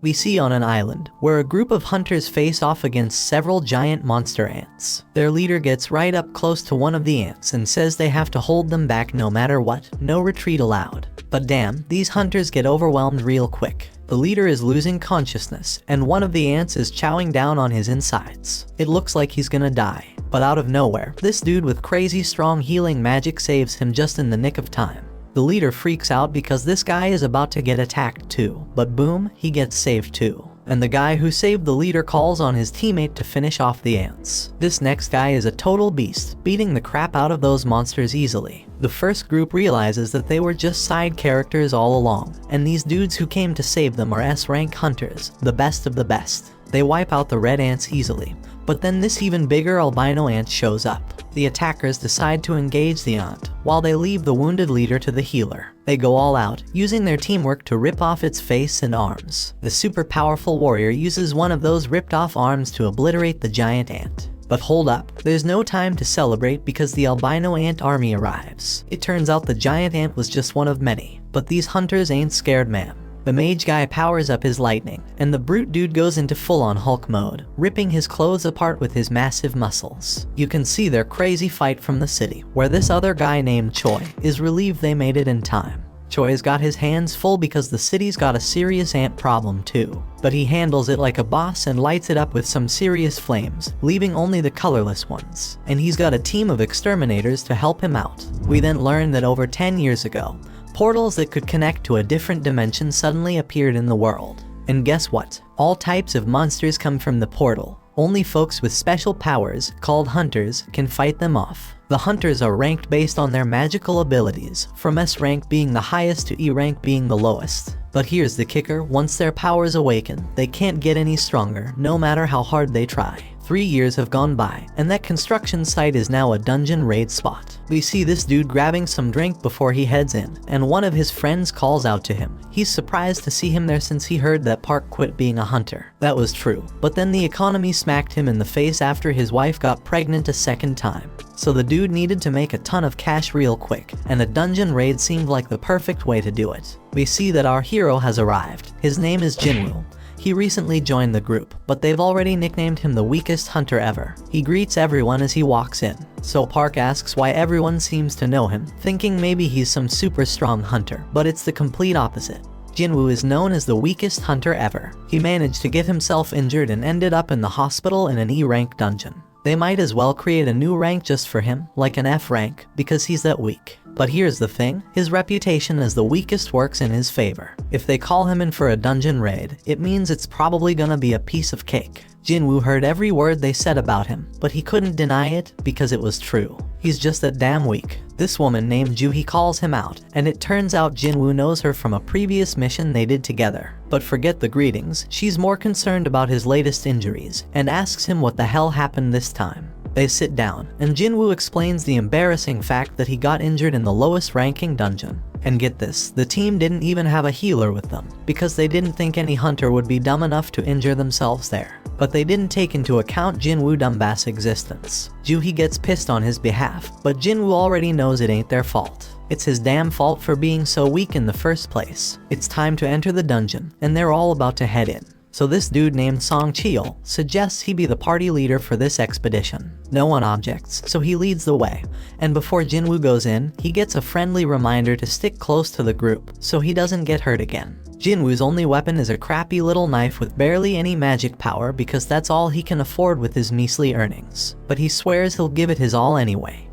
We see on an island, where a group of hunters face off against several giant monster ants. Their leader gets right up close to one of the ants and says they have to hold them back no matter what, no retreat allowed. But damn, these hunters get overwhelmed real quick. The leader is losing consciousness, and one of the ants is chowing down on his insides. It looks like he's gonna die. But out of nowhere, this dude with crazy strong healing magic saves him just in the nick of time. The leader freaks out because this guy is about to get attacked too, but boom, he gets saved too. And the guy who saved the leader calls on his teammate to finish off the ants. This next guy is a total beast, beating the crap out of those monsters easily. The first group realizes that they were just side characters all along, and these dudes who came to save them are S-rank hunters, the best of the best. They wipe out the red ants easily, but then this even bigger albino ant shows up. The attackers decide to engage the ant, while they leave the wounded leader to the healer. They go all out, using their teamwork to rip off its face and arms. The super powerful warrior uses one of those ripped off arms to obliterate the giant ant. But hold up, there's no time to celebrate because the albino ant army arrives. It turns out the giant ant was just one of many, but these hunters ain't scared, man. The mage guy powers up his lightning, and the brute dude goes into full-on Hulk mode, ripping his clothes apart with his massive muscles. You can see their crazy fight from the city, where this other guy named Choi is relieved they made it in time. Choi's got his hands full because the city's got a serious ant problem too. But he handles it like a boss and lights it up with some serious flames, leaving only the colorless ones. And he's got a team of exterminators to help him out. We then learn that over 10 years ago, portals that could connect to a different dimension suddenly appeared in the world. And guess what? All types of monsters come from the portal. Only folks with special powers, called hunters, can fight them off. The hunters are ranked based on their magical abilities, from S rank being the highest to E rank being the lowest. But here's the kicker, once their powers awaken, they can't get any stronger, no matter how hard they try. 3 years have gone by, and that construction site is now a dungeon raid spot. We see this dude grabbing some drink before he heads in, and one of his friends calls out to him. He's surprised to see him there since he heard that Park quit being a hunter. That was true, but then the economy smacked him in the face after his wife got pregnant a second time. So the dude needed to make a ton of cash real quick, and a dungeon raid seemed like the perfect way to do it. We see that our hero has arrived. His name is Jinwoo. He recently joined the group, but they've already nicknamed him the weakest hunter ever. He greets everyone as he walks in, so Park asks why everyone seems to know him, thinking maybe he's some super strong hunter, but it's the complete opposite. Jinwoo is known as the weakest hunter ever. He managed to get himself injured and ended up in the hospital in an E-rank dungeon. They might as well create a new rank just for him, like an F rank, because he's that weak. But here's the thing, his reputation as the weakest works in his favor. If they call him in for a dungeon raid, it means it's probably gonna be a piece of cake. Jinwoo heard every word they said about him, but he couldn't deny it because it was true. He's just that damn weak. This woman named Juhi calls him out, and it turns out Jinwoo knows her from a previous mission they did together. But forget the greetings, she's more concerned about his latest injuries, and asks him what the hell happened this time. They sit down, and Jinwoo explains the embarrassing fact that he got injured in the lowest ranking dungeon. And get this, the team didn't even have a healer with them, because they didn't think any hunter would be dumb enough to injure themselves there. But they didn't take into account Jinwoo Dumbass' existence. Juhi gets pissed on his behalf, but Jinwoo already knows it ain't their fault. It's his damn fault for being so weak in the first place. It's time to enter the dungeon, and they're all about to head in. So this dude named Song Cheol suggests he be the party leader for this expedition. No one objects, so he leads the way, and before Jinwoo goes in, he gets a friendly reminder to stick close to the group, so he doesn't get hurt again. Jinwoo's only weapon is a crappy little knife with barely any magic power because that's all he can afford with his measly earnings. But he swears he'll give it his all anyway.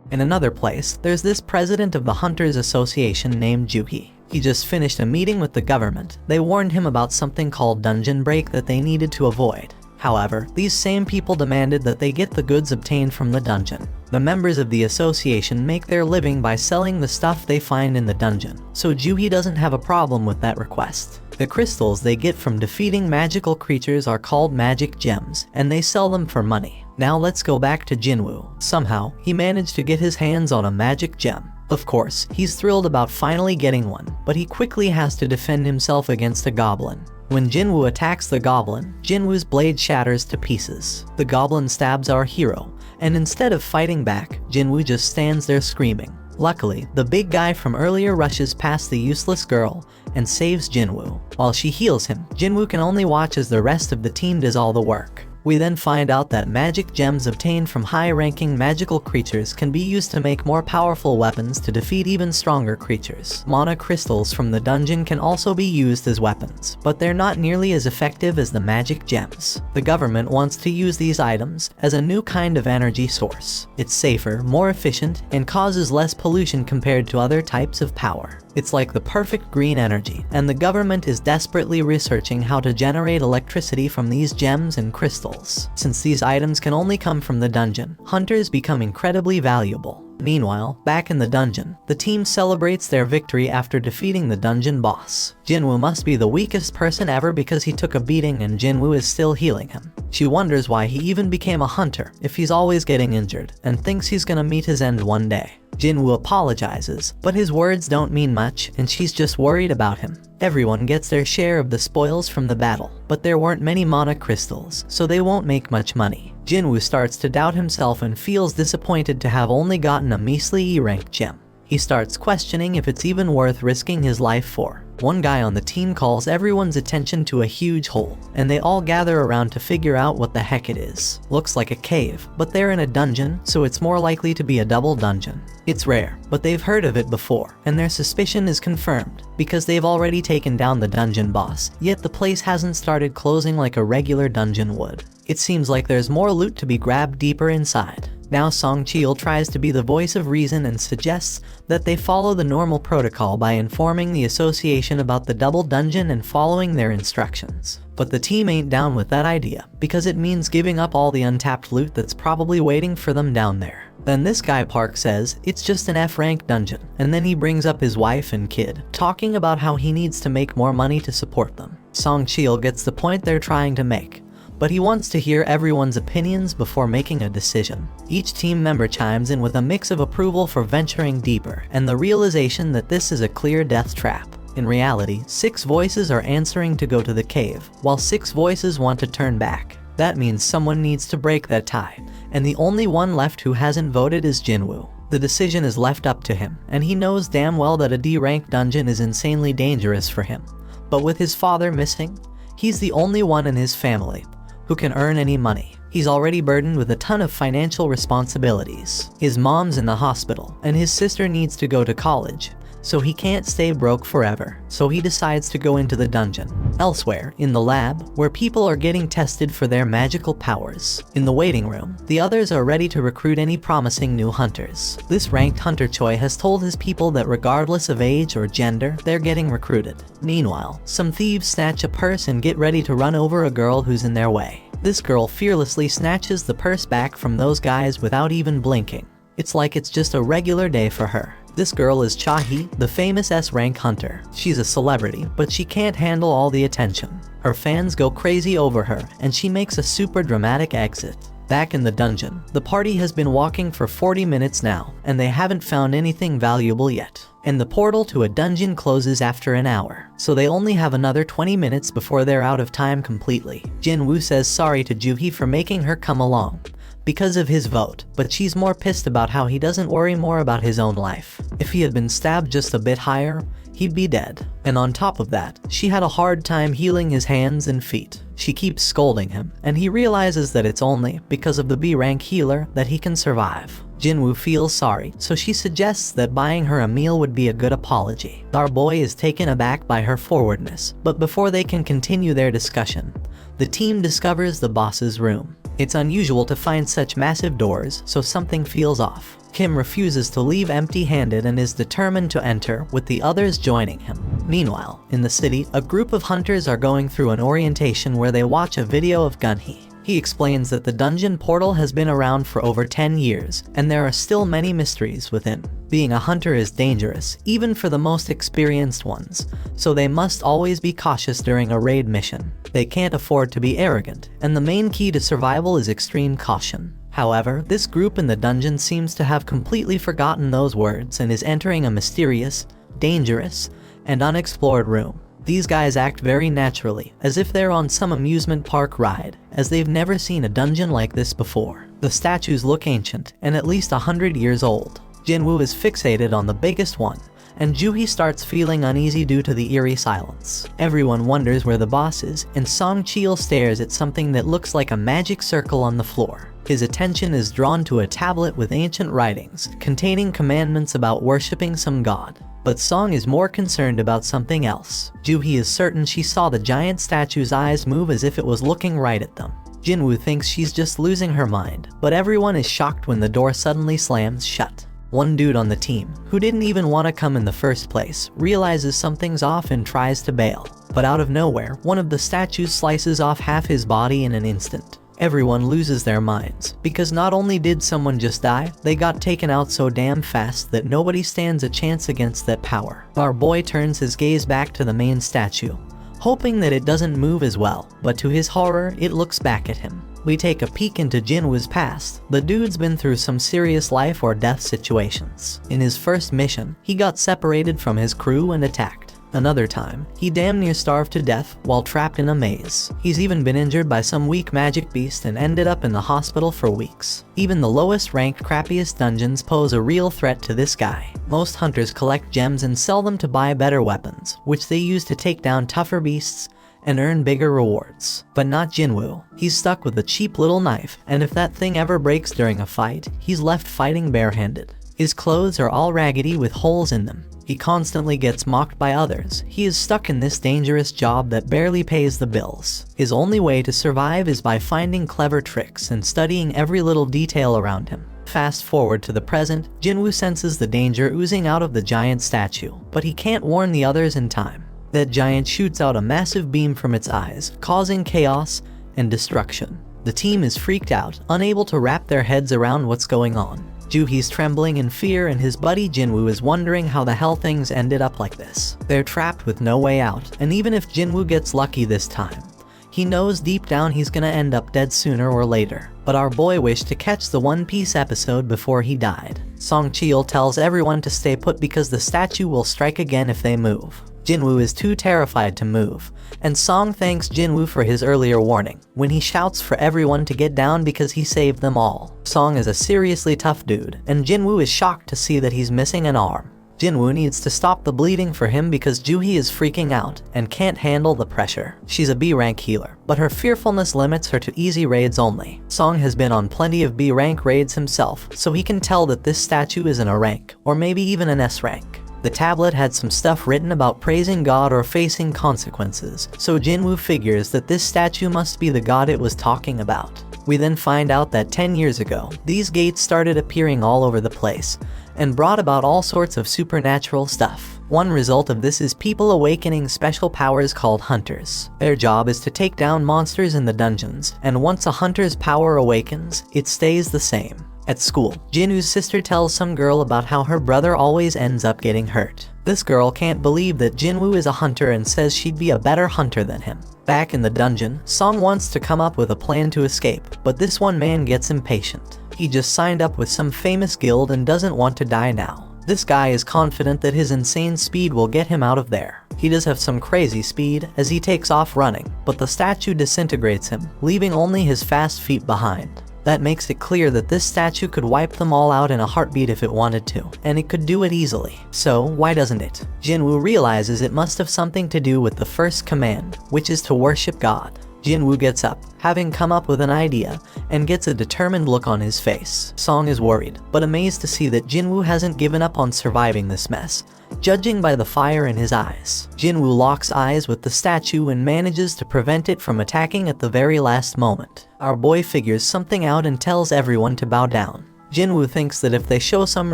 In another place, there's this president of the Hunters Association named Juhi. He just finished a meeting with the government. They warned him about something called dungeon break that they needed to avoid. However, these same people demanded that they get the goods obtained from the dungeon. The members of the association make their living by selling the stuff they find in the dungeon, so Juhi doesn't have a problem with that request. The crystals they get from defeating magical creatures are called magic gems, and they sell them for money. Now let's go back to Jinwoo. Somehow, he managed to get his hands on a magic gem. Of course, he's thrilled about finally getting one, but he quickly has to defend himself against a goblin. When Jinwoo attacks the goblin, Jinwoo's blade shatters to pieces. The goblin stabs our hero, and instead of fighting back, Jinwoo just stands there screaming. Luckily, the big guy from earlier rushes past the useless girl and saves Jinwoo. While she heals him, Jinwoo can only watch as the rest of the team does all the work. We then find out that magic gems obtained from high-ranking magical creatures can be used to make more powerful weapons to defeat even stronger creatures. Mana crystals from the dungeon can also be used as weapons, but they're not nearly as effective as the magic gems. The government wants to use these items as a new kind of energy source. It's safer, more efficient, and causes less pollution compared to other types of power. It's like the perfect green energy, and the government is desperately researching how to generate electricity from these gems and crystals. Since these items can only come from the dungeon, hunters become incredibly valuable. Meanwhile, back in the dungeon, the team celebrates their victory after defeating the dungeon boss. Jinwoo must be the weakest person ever because he took a beating and Jinwoo is still healing him. She wonders why he even became a hunter if he's always getting injured, and thinks he's gonna meet his end one day. Jinwoo apologizes, but his words don't mean much and she's just worried about him. Everyone gets their share of the spoils from the battle, but there weren't many mana crystals, so they won't make much money. Jinwoo starts to doubt himself and feels disappointed to have only gotten a measly E-rank gem. He starts questioning if it's even worth risking his life for. One guy on the team calls everyone's attention to a huge hole, and they all gather around to figure out what the heck it is. Looks like a cave, but they're in a dungeon, so it's more likely to be a double dungeon. It's rare, but they've heard of it before, and their suspicion is confirmed, because they've already taken down the dungeon boss, yet the place hasn't started closing like a regular dungeon would. It seems like there's more loot to be grabbed deeper inside. Now Song Cheol tries to be the voice of reason and suggests that they follow the normal protocol by informing the association about the double dungeon and following their instructions. But the team ain't down with that idea, because it means giving up all the untapped loot that's probably waiting for them down there. Then this guy Park says it's just an F-rank dungeon, and then he brings up his wife and kid, talking about how he needs to make more money to support them. Song Cheol gets the point they're trying to make, but he wants to hear everyone's opinions before making a decision. Each team member chimes in with a mix of approval for venturing deeper and the realization that this is a clear death trap. In reality, 6 voices are answering to go to the cave, while 6 voices want to turn back. That means someone needs to break that tie, and the only one left who hasn't voted is Jinwoo. The decision is left up to him, and he knows damn well that a D-rank dungeon is insanely dangerous for him. But with his father missing, he's the only one in his family who can earn any money. He's already burdened with a ton of financial responsibilities. His mom's in the hospital, and his sister needs to go to college, so he can't stay broke forever. So he decides to go into the dungeon. Elsewhere, in the lab, where people are getting tested for their magical powers. In the waiting room, the others are ready to recruit any promising new hunters. This ranked hunter Choi has told his people that regardless of age or gender, they're getting recruited. Meanwhile, some thieves snatch a purse and get ready to run over a girl who's in their way. This girl fearlessly snatches the purse back from those guys without even blinking. It's like it's just a regular day for her. This girl is Cha-hee, the famous S-rank hunter. She's a celebrity, but she can't handle all the attention. Her fans go crazy over her, and she makes a super dramatic exit. Back in the dungeon, the party has been walking for 40 minutes now, and they haven't found anything valuable yet. And the portal to a dungeon closes after an hour, so they only have another 20 minutes before they're out of time completely. Jinwoo says sorry to Joo-hee for making her come along because of his vote, but she's more pissed about how he doesn't worry more about his own life. If he had been stabbed just a bit higher, he'd be dead. And on top of that, she had a hard time healing his hands and feet. She keeps scolding him, and he realizes that it's only because of the B-rank healer that he can survive. Jinwoo feels sorry, so she suggests that buying her a meal would be a good apology. Our boy is taken aback by her forwardness, but before they can continue their discussion, the team discovers the boss's room. It's unusual to find such massive doors, so something feels off. Kim refuses to leave empty-handed and is determined to enter, with the others joining him. Meanwhile, in the city, a group of hunters are going through an orientation where they watch a video of Gunhee. He explains that the dungeon portal has been around for over 10 years, and there are still many mysteries within. Being a hunter is dangerous, even for the most experienced ones, so they must always be cautious during a raid mission. They can't afford to be arrogant, and the main key to survival is extreme caution. However, this group in the dungeon seems to have completely forgotten those words and is entering a mysterious, dangerous, and unexplored room. These guys act very naturally, as if they're on some amusement park ride, as they've never seen a dungeon like this before. The statues look ancient, and at least 100 years old. Jinwoo is fixated on the biggest one, and Joohee starts feeling uneasy due to the eerie silence. Everyone wonders where the boss is, and Song Chil stares at something that looks like a magic circle on the floor. His attention is drawn to a tablet with ancient writings, containing commandments about worshipping some god. But Song is more concerned about something else. Joohee is certain she saw the giant statue's eyes move as if it was looking right at them. Jinwoo thinks she's just losing her mind, but everyone is shocked when the door suddenly slams shut. One dude on the team, who didn't even want to come in the first place, realizes something's off and tries to bail. But out of nowhere, one of the statues slices off half his body in an instant. Everyone loses their minds, because not only did someone just die, they got taken out so damn fast that nobody stands a chance against that power. Our boy turns his gaze back to the main statue, hoping that it doesn't move as well, but to his horror, it looks back at him. We take a peek into Jinwoo's past. The dude's been through some serious life or death situations. In his first mission, he got separated from his crew and attacked. Another time, he damn near starved to death while trapped in a maze. He's even been injured by some weak magic beast and ended up in the hospital for weeks. Even the lowest ranked, crappiest dungeons pose a real threat to this guy. Most hunters collect gems and sell them to buy better weapons, which they use to take down tougher beasts and earn bigger rewards. But not Jinwoo. He's stuck with a cheap little knife, and if that thing ever breaks during a fight, he's left fighting barehanded. His clothes are all raggedy with holes in them. He constantly gets mocked by others. He is stuck in this dangerous job that barely pays the bills. His only way to survive is by finding clever tricks and studying every little detail around him. Fast forward to the present, Jinwoo senses the danger oozing out of the giant statue, but he can't warn the others in time. That giant shoots out a massive beam from its eyes, causing chaos and destruction. The team is freaked out, unable to wrap their heads around what's going on. Joohee's trembling in fear, and his buddy Jinwoo is wondering how the hell things ended up like this. They're trapped with no way out, and even if Jinwoo gets lucky this time, he knows deep down he's gonna end up dead sooner or later. But our boy wished to catch the One Piece episode before he died. Song Chil tells everyone to stay put because the statue will strike again if they move. Jinwoo is too terrified to move, and Song thanks Jinwoo for his earlier warning, when he shouts for everyone to get down because he saved them all. Song is a seriously tough dude, and Jinwoo is shocked to see that he's missing an arm. Jinwoo needs to stop the bleeding for him because Joohee is freaking out and can't handle the pressure. She's a B-rank healer, but her fearfulness limits her to easy raids only. Song has been on plenty of B-rank raids himself, so he can tell that this statue isn't a rank, or maybe even an S-rank. The tablet had some stuff written about praising God or facing consequences, so Jinwoo figures that this statue must be the god it was talking about. We then find out that 10 years ago, these gates started appearing all over the place, and brought about all sorts of supernatural stuff. One result of this is people awakening special powers called hunters. Their job is to take down monsters in the dungeons, and once a hunter's power awakens, it stays the same. At school, Jinwoo's sister tells some girl about how her brother always ends up getting hurt. This girl can't believe that Jinwoo is a hunter and says she'd be a better hunter than him. Back in the dungeon, Song wants to come up with a plan to escape, but this one man gets impatient. He just signed up with some famous guild and doesn't want to die now. This guy is confident that his insane speed will get him out of there. He does have some crazy speed as he takes off running, but the statue disintegrates him, leaving only his fast feet behind. That makes it clear that this statue could wipe them all out in a heartbeat if it wanted to, and it could do it easily. So why doesn't it? Jinwoo realizes it must have something to do with the first command, which is to worship God. Jinwoo gets up, having come up with an idea, and gets a determined look on his face. Song is worried, but amazed to see that Jinwoo hasn't given up on surviving this mess, judging by the fire in his eyes. Jinwoo locks eyes with the statue and manages to prevent it from attacking at the very last moment. Our boy figures something out and tells everyone to bow down. Jinwoo thinks that if they show some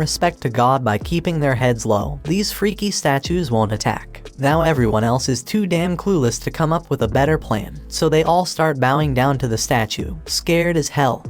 respect to God by keeping their heads low, these freaky statues won't attack. Now everyone else is too damn clueless to come up with a better plan, so they all start bowing down to the statue, scared as hell,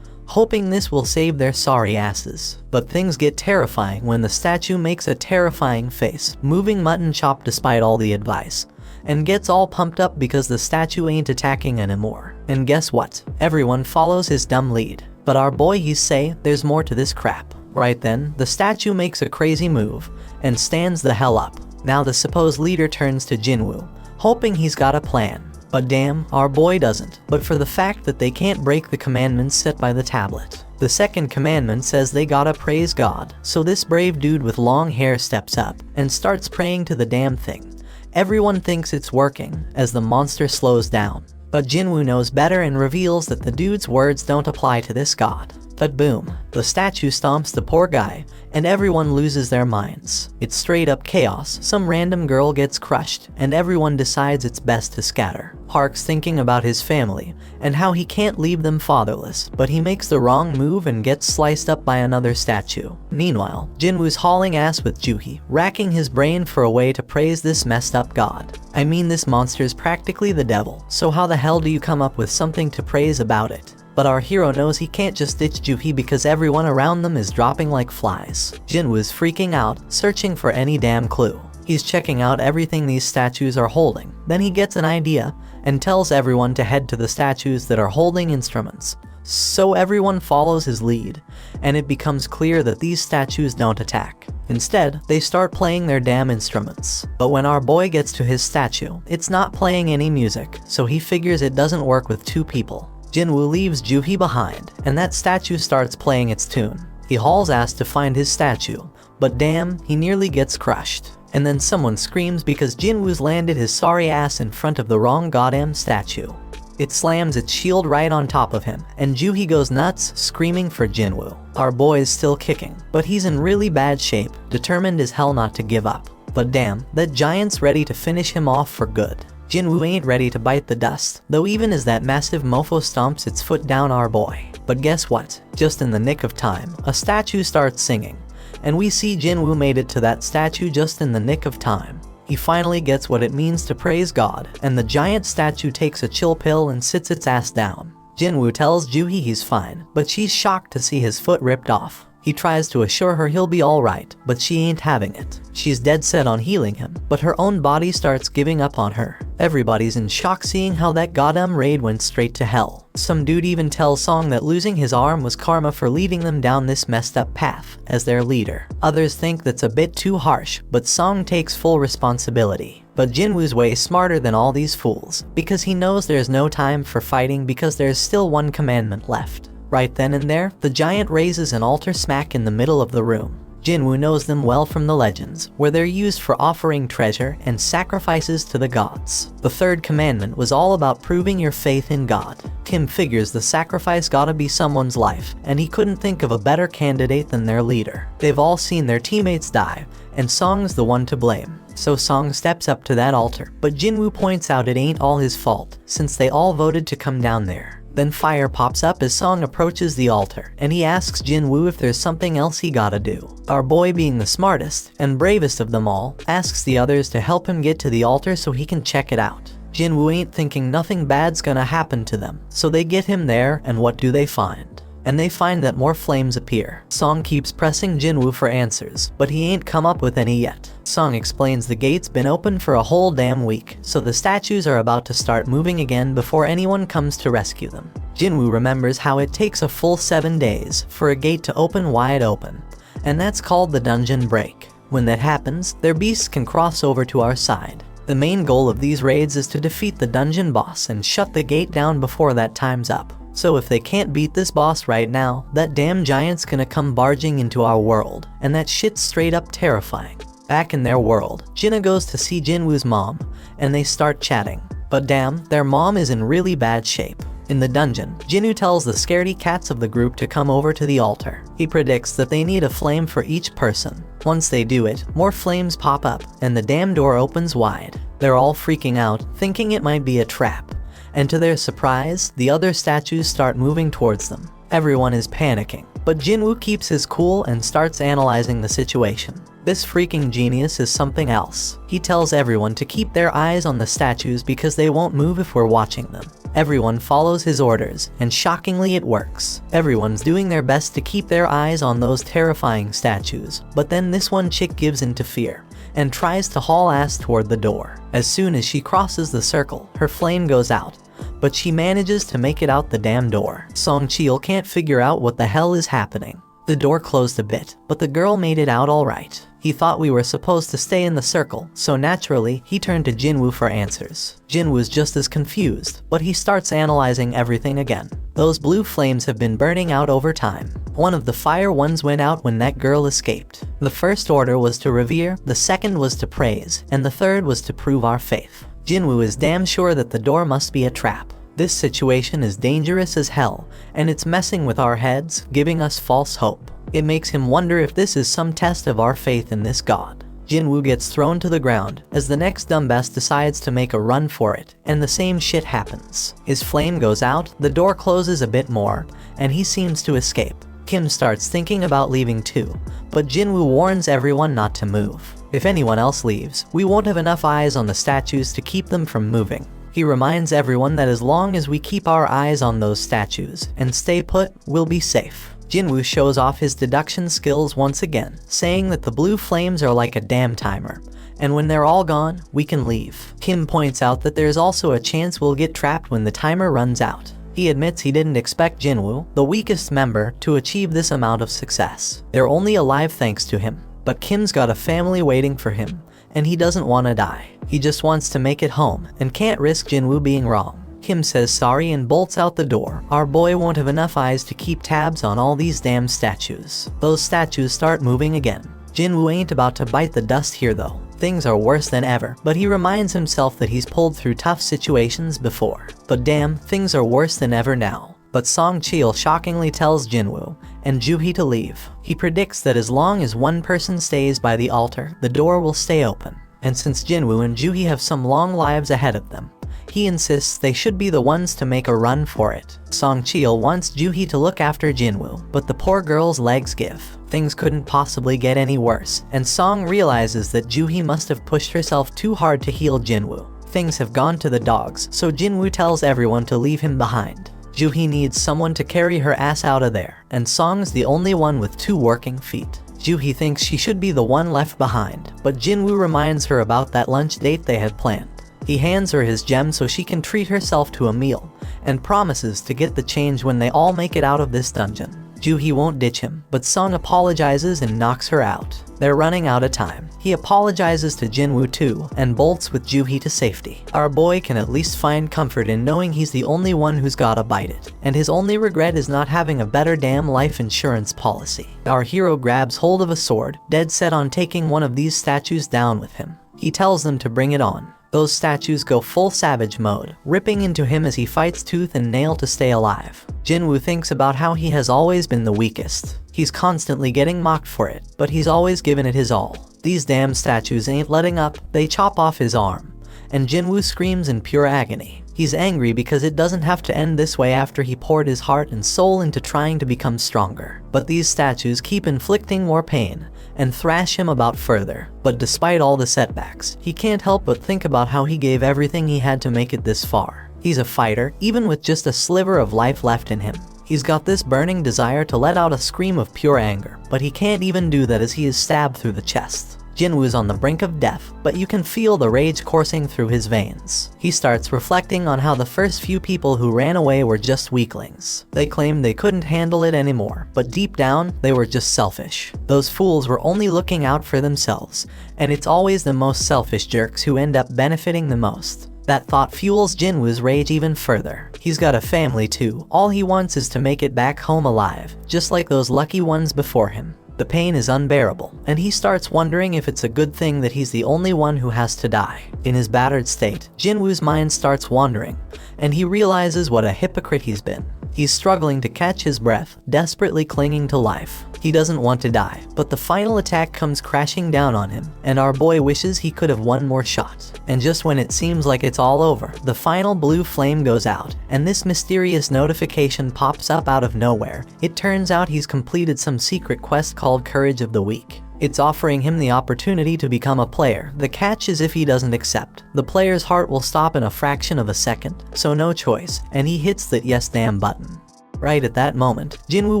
hoping this will save their sorry asses. But things get terrifying when the statue makes a terrifying face, moving mutton chop despite all the advice, and gets all pumped up because the statue ain't attacking anymore. And guess what? Everyone follows his dumb lead. But our boy he's say there's more to this crap. Right then, the statue makes a crazy move and stands the hell up. Now the supposed leader turns to Jinwoo, hoping he's got a plan. But damn, our boy doesn't, but for the fact that they can't break the commandments set by the tablet. The second commandment says they gotta praise God, so this brave dude with long hair steps up and starts praying to the damn thing. Everyone thinks it's working as the monster slows down, but Jinwoo knows better and reveals that the dude's words don't apply to this god. But boom, the statue stomps the poor guy, and everyone loses their minds. It's straight up chaos. Some random girl gets crushed, and everyone decides it's best to scatter. Park's thinking about his family, and how he can't leave them fatherless, but he makes the wrong move and gets sliced up by another statue. Meanwhile, Jinwoo's hauling ass with Juhi, racking his brain for a way to praise this messed up god. I mean, this monster's practically the devil, so how the hell do you come up with something to praise about it? But our hero knows he can't just ditch Juhi because everyone around them is dropping like flies. Jinwoo's freaking out, searching for any damn clue. He's checking out everything these statues are holding. Then he gets an idea and tells everyone to head to the statues that are holding instruments. So everyone follows his lead, and it becomes clear that these statues don't attack. Instead, they start playing their damn instruments. But when our boy gets to his statue, it's not playing any music, so he figures it doesn't work with two people. Jinwoo leaves Juhi behind, and that statue starts playing its tune. He hauls ass to find his statue, but damn, he nearly gets crushed. And then someone screams because Jinwoo's landed his sorry ass in front of the wrong goddamn statue. It slams its shield right on top of him, and Juhi goes nuts, screaming for Jinwoo. Our boy is still kicking, but he's in really bad shape, determined as hell not to give up. But damn, that giant's ready to finish him off for good. Jinwoo ain't ready to bite the dust, though even as that massive mofo stomps its foot down our boy. But guess what? Just in the nick of time, a statue starts singing, and we see Jinwoo made it to that statue just in the nick of time. He finally gets what it means to praise God, and the giant statue takes a chill pill and sits its ass down. Jinwoo tells Juhi he's fine, but she's shocked to see his foot ripped off. He tries to assure her he'll be alright, but she ain't having it. She's dead set on healing him, but her own body starts giving up on her. Everybody's in shock seeing how that goddamn raid went straight to hell. Some dude even tells Song that losing his arm was karma for leading them down this messed up path as their leader. Others think that's a bit too harsh, but Song takes full responsibility. But Jinwoo's way smarter than all these fools, because he knows there's no time for fighting because there's still one commandment left. Right then and there, the giant raises an altar smack in the middle of the room. Jinwoo knows them well from the legends, where they're used for offering treasure and sacrifices to the gods. The third commandment was all about proving your faith in God. Kim figures the sacrifice gotta be someone's life, and he couldn't think of a better candidate than their leader. They've all seen their teammates die, and Song's the one to blame. So Song steps up to that altar, but Jinwoo points out it ain't all his fault, since they all voted to come down there. Then fire pops up as Song approaches the altar, and he asks Jinwoo if there's something else he gotta do. Our boy, being the smartest and bravest of them all, asks the others to help him get to the altar so he can check it out. Jinwoo ain't thinking nothing bad's gonna happen to them, so they get him there, and what do they find? And they find that more flames appear. Song keeps pressing Jinwoo for answers, but he ain't come up with any yet. Song explains the gate's been open for a whole damn week, so the statues are about to start moving again before anyone comes to rescue them. Jinwoo remembers how it takes a full 7 days for a gate to open wide open, and that's called the dungeon break. When that happens, their beasts can cross over to our side. The main goal of these raids is to defeat the dungeon boss and shut the gate down before that time's up. So if they can't beat this boss right now, that damn giant's gonna come barging into our world, and that shit's straight up terrifying. Back in their world, Jinna goes to see Jinwoo's mom, and they start chatting. But damn, their mom is in really bad shape. In the dungeon, Jinwoo tells the scaredy cats of the group to come over to the altar. He predicts that they need a flame for each person. Once they do it, more flames pop up, and the damn door opens wide. They're all freaking out, thinking it might be a trap. And to their surprise, the other statues start moving towards them. Everyone is panicking, but Jinwoo keeps his cool and starts analyzing the situation. This freaking genius is something else. He tells everyone to keep their eyes on the statues because they won't move if we're watching them. Everyone follows his orders, and shockingly it works. Everyone's doing their best to keep their eyes on those terrifying statues, but then this one chick gives in to fear and tries to haul ass toward the door. As soon as she crosses the circle, her flame goes out, but she manages to make it out the damn door. Song Cheol can't figure out what the hell is happening. The door closed a bit, but the girl made it out alright. He thought we were supposed to stay in the circle, so naturally, he turned to Jinwoo for answers. Jinwoo's just as confused, but he starts analyzing everything again. Those blue flames have been burning out over time. One of the fire ones went out when that girl escaped. The first order was to revere, the second was to praise, and the third was to prove our faith. Jinwoo is damn sure that the door must be a trap. This situation is dangerous as hell, and it's messing with our heads, giving us false hope. It makes him wonder if this is some test of our faith in this god. Jinwoo gets thrown to the ground as the next dumbass decides to make a run for it, and the same shit happens. His flame goes out, the door closes a bit more, and he seems to escape. Kim starts thinking about leaving too, but Jinwoo warns everyone not to move. If anyone else leaves, we won't have enough eyes on the statues to keep them from moving. He reminds everyone that as long as we keep our eyes on those statues and stay put, we'll be safe. Jinwoo shows off his deduction skills once again, saying that the blue flames are like a damn timer, and when they're all gone, we can leave. Kim points out that there's also a chance we'll get trapped when the timer runs out. He admits he didn't expect Jinwoo, the weakest member, to achieve this amount of success. They're only alive thanks to him, but Kim's got a family waiting for him, and he doesn't want to die. He just wants to make it home, and can't risk Jinwoo being wrong. Kim says sorry and bolts out the door. Our boy won't have enough eyes to keep tabs on all these damn statues. Those statues start moving again. Jinwoo ain't about to bite the dust here though. Things are worse than ever, but he reminds himself that he's pulled through tough situations before. But damn, things are worse than ever now. But Song Cheol shockingly tells Jinwoo and Juhee to leave. He predicts that as long as one person stays by the altar, the door will stay open. And since Jinwoo and Juhee have some long lives ahead of them, he insists they should be the ones to make a run for it. Song Cheol wants Juhee to look after Jinwoo, but the poor girl's legs give. Things couldn't possibly get any worse, and Song realizes that Juhee must have pushed herself too hard to heal Jinwoo. Things have gone to the dogs, so Jinwoo tells everyone to leave him behind. Juhee needs someone to carry her ass out of there, and Song's the only one with 2 working feet. Juhee thinks she should be the one left behind, but Jinwoo reminds her about that lunch date they had planned. He hands her his gem so she can treat herself to a meal, and promises to get the change when they all make it out of this dungeon. Juhee won't ditch him, but Sung apologizes and knocks her out. They're running out of time. He apologizes to Jinwoo too, and bolts with Juhee to safety. Our boy can at least find comfort in knowing he's the only one who's gotta bite it, and his only regret is not having a better damn life insurance policy. Our hero grabs hold of a sword, dead set on taking one of these statues down with him. He tells them to bring it on. Those statues go full savage mode, ripping into him as he fights tooth and nail to stay alive. Jinwoo thinks about how he has always been the weakest. He's constantly getting mocked for it, but he's always given it his all. These damn statues ain't letting up, they chop off his arm, and Jinwoo screams in pure agony. He's angry because it doesn't have to end this way after he poured his heart and soul into trying to become stronger. But these statues keep inflicting more pain, and thrash him about further. But despite all the setbacks, he can't help but think about how he gave everything he had to make it this far. He's a fighter, even with just a sliver of life left in him. He's got this burning desire to let out a scream of pure anger, but he can't even do that as he is stabbed through the chest. Jinwoo's on the brink of death, but you can feel the rage coursing through his veins. He starts reflecting on how the first few people who ran away were just weaklings. They claimed they couldn't handle it anymore, but deep down, they were just selfish. Those fools were only looking out for themselves, and it's always the most selfish jerks who end up benefiting the most. That thought fuels Jinwoo's rage even further. He's got a family too. All he wants is to make it back home alive, just like those lucky ones before him. The pain is unbearable, and he starts wondering if it's a good thing that he's the only one who has to die. In his battered state, Jinwoo's mind starts wandering, and he realizes what a hypocrite he's been. He's struggling to catch his breath, desperately clinging to life. He doesn't want to die, but the final attack comes crashing down on him, and our boy wishes he could have one more shot. And just when it seems like it's all over, the final blue flame goes out, and this mysterious notification pops up out of nowhere. It turns out he's completed some secret quest called Courage of the Weak. It's offering him the opportunity to become a player. The catch is if he doesn't accept, the player's heart will stop in a fraction of a second, so no choice, and he hits that yes damn button. Right at that moment, Jinwoo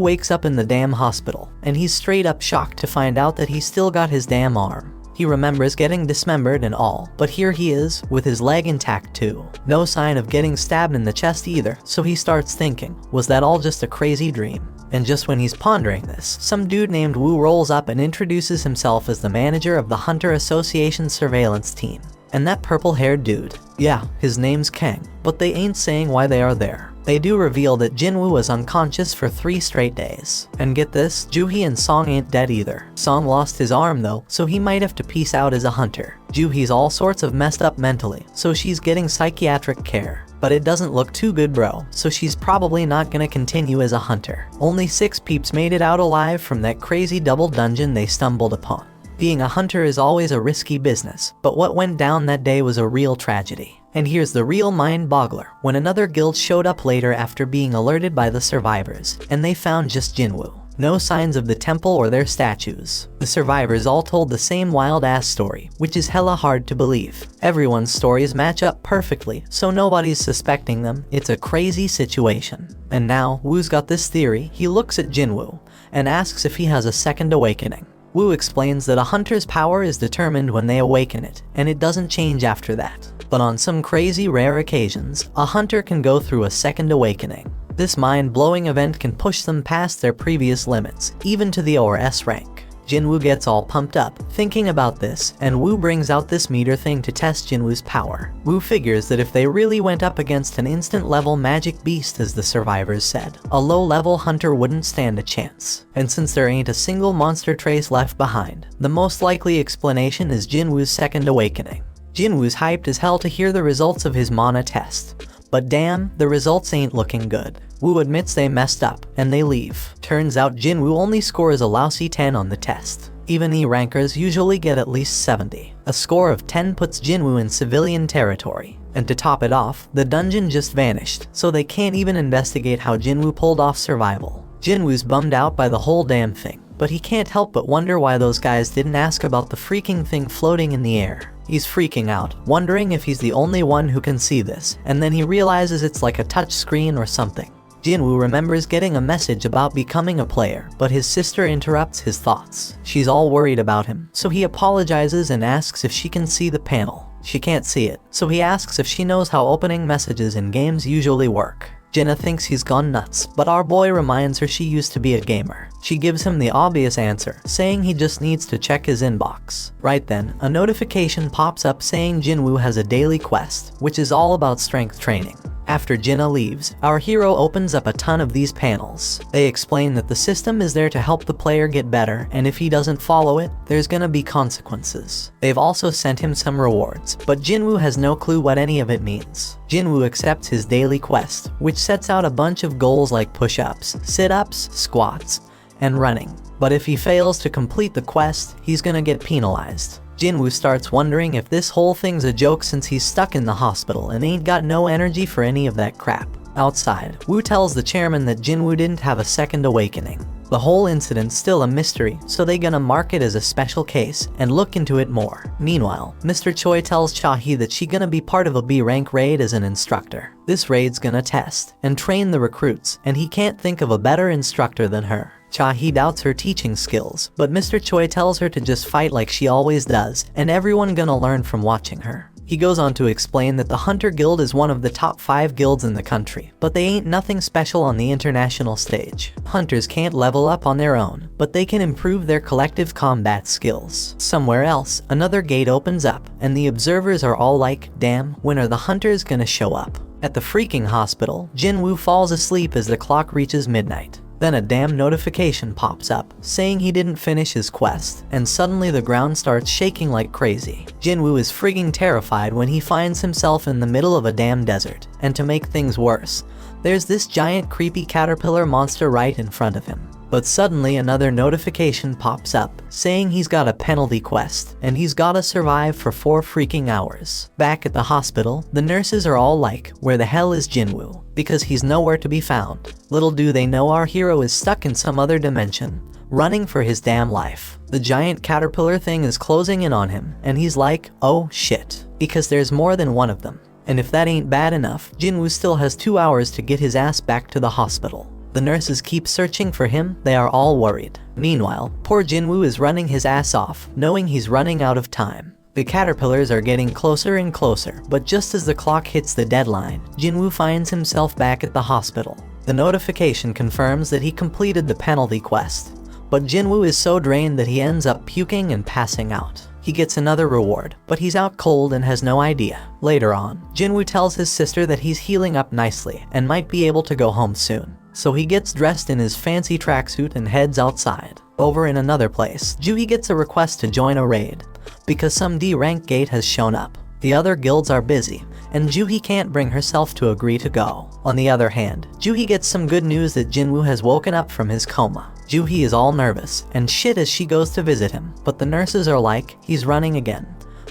wakes up in the damn hospital, and he's straight up shocked to find out that he's still got his damn arm. He remembers getting dismembered and all, but here he is, with his leg intact too. No sign of getting stabbed in the chest either, so he starts thinking, was that all just a crazy dream? And just when he's pondering this, some dude named Woo rolls up and introduces himself as the manager of the Hunter Association's surveillance team. And that purple-haired dude, yeah, his name's Kang, but they ain't saying why they are there. They do reveal that Jinwoo was unconscious for 3 straight days. And get this, Joohee and Song ain't dead either. Song lost his arm though, so he might have to peace out as a hunter. Joohee's all sorts of messed up mentally, so she's getting psychiatric care. But it doesn't look too good, bro, so she's probably not gonna continue as a hunter. Only 6 peeps made it out alive from that crazy double dungeon they stumbled upon. Being a hunter is always a risky business, but what went down that day was a real tragedy. And here's the real mind-boggler, when another guild showed up later after being alerted by the survivors, and they found just Jinwoo. No signs of the temple or their statues. The survivors all told the same wild-ass story, which is hella hard to believe. Everyone's stories match up perfectly, so nobody's suspecting them. It's a crazy situation. And now, Woo's got this theory. He looks at Jinwoo and asks if he has a second awakening. Woo explains that a hunter's power is determined when they awaken it, and it doesn't change after that. But on some crazy rare occasions, a hunter can go through a second awakening. This mind-blowing event can push them past their previous limits, even to the ORS rank. Jinwoo gets all pumped up, thinking about this, and Woo brings out this meter thing to test Jinwoo's power. Woo figures that if they really went up against an instant-level magic beast as the survivors said, a low-level hunter wouldn't stand a chance. And since there ain't a single monster trace left behind, the most likely explanation is Jinwoo's second awakening. Jinwoo's hyped as hell to hear the results of his mana test. But damn, the results ain't looking good. Woo admits they messed up, and they leave. Turns out Jinwoo only scores a lousy 10 on the test. Even E-rankers usually get at least 70. A score of 10 puts Jinwoo in civilian territory. And to top it off, the dungeon just vanished, so they can't even investigate how Jinwoo pulled off survival. Jinwoo's bummed out by the whole damn thing, but he can't help but wonder why those guys didn't ask about the freaking thing floating in the air. He's freaking out, wondering if he's the only one who can see this, and then he realizes it's like a touch screen or something. Jinwoo remembers getting a message about becoming a player, but his sister interrupts his thoughts. She's all worried about him, so he apologizes and asks if she can see the panel. She can't see it, so he asks if she knows how opening messages in games usually work. Jinna thinks he's gone nuts, but our boy reminds her she used to be a gamer. She gives him the obvious answer, saying he just needs to check his inbox. Right then, a notification pops up saying Jinwoo has a daily quest, which is all about strength training. After Jinna leaves, our hero opens up a ton of these panels. They explain that the system is there to help the player get better, and if he doesn't follow it, there's gonna be consequences. They've also sent him some rewards, but Jinwoo has no clue what any of it means. Jinwoo accepts his daily quest, which sets out a bunch of goals like push-ups, sit-ups, squats, and running. But if he fails to complete the quest, he's gonna get penalized. Jinwoo starts wondering if this whole thing's a joke since he's stuck in the hospital and ain't got no energy for any of that crap. Outside, Woo tells the chairman that Jinwoo didn't have a second awakening. The whole incident's still a mystery, so they gonna mark it as a special case and look into it more. Meanwhile, Mr. Choi tells Cha-hee that she gonna be part of a B-rank raid as an instructor. This raid's gonna test and train the recruits, and he can't think of a better instructor than her. Cha-hee doubts her teaching skills, but Mr. Choi tells her to just fight like she always does, and everyone gonna learn from watching her. He goes on to explain that the Hunter Guild is one of the top 5 guilds in the country, but they ain't nothing special on the international stage. Hunters can't level up on their own, but they can improve their collective combat skills. Somewhere else, another gate opens up, and the observers are all like, damn, when are the hunters gonna show up? At the freaking hospital, Jinwoo falls asleep as the clock reaches midnight. Then a damn notification pops up, saying he didn't finish his quest, and suddenly the ground starts shaking like crazy. Jinwoo is frigging terrified when he finds himself in the middle of a damn desert, and to make things worse, there's this giant creepy caterpillar monster right in front of him. But suddenly another notification pops up, saying he's got a penalty quest, and he's gotta survive for 4 freaking hours. Back at the hospital, the nurses are all like, where the hell is Jinwoo? Because he's nowhere to be found. Little do they know our hero is stuck in some other dimension, running for his damn life. The giant caterpillar thing is closing in on him, and he's like, oh shit, because there's more than one of them. And if that ain't bad enough, Jinwoo still has 2 hours to get his ass back to the hospital. The nurses keep searching for him, they are all worried. Meanwhile, poor Jinwoo is running his ass off, knowing he's running out of time. The caterpillars are getting closer and closer, but just as the clock hits the deadline, Jinwoo finds himself back at the hospital. The notification confirms that he completed the penalty quest, but Jinwoo is so drained that he ends up puking and passing out. He gets another reward, but he's out cold and has no idea. Later on, Jinwoo tells his sister that he's healing up nicely and might be able to go home soon. So he gets dressed in his fancy tracksuit and heads outside. Over in another place, Juhi gets a request to join a raid, because some D-rank gate has shown up. The other guilds are busy, and Juhi can't bring herself to agree to go. On the other hand, Juhi gets some good news that Jinwoo has woken up from his coma. Juhi is all nervous and shit as she goes to visit him, but the nurses are like, he's running again,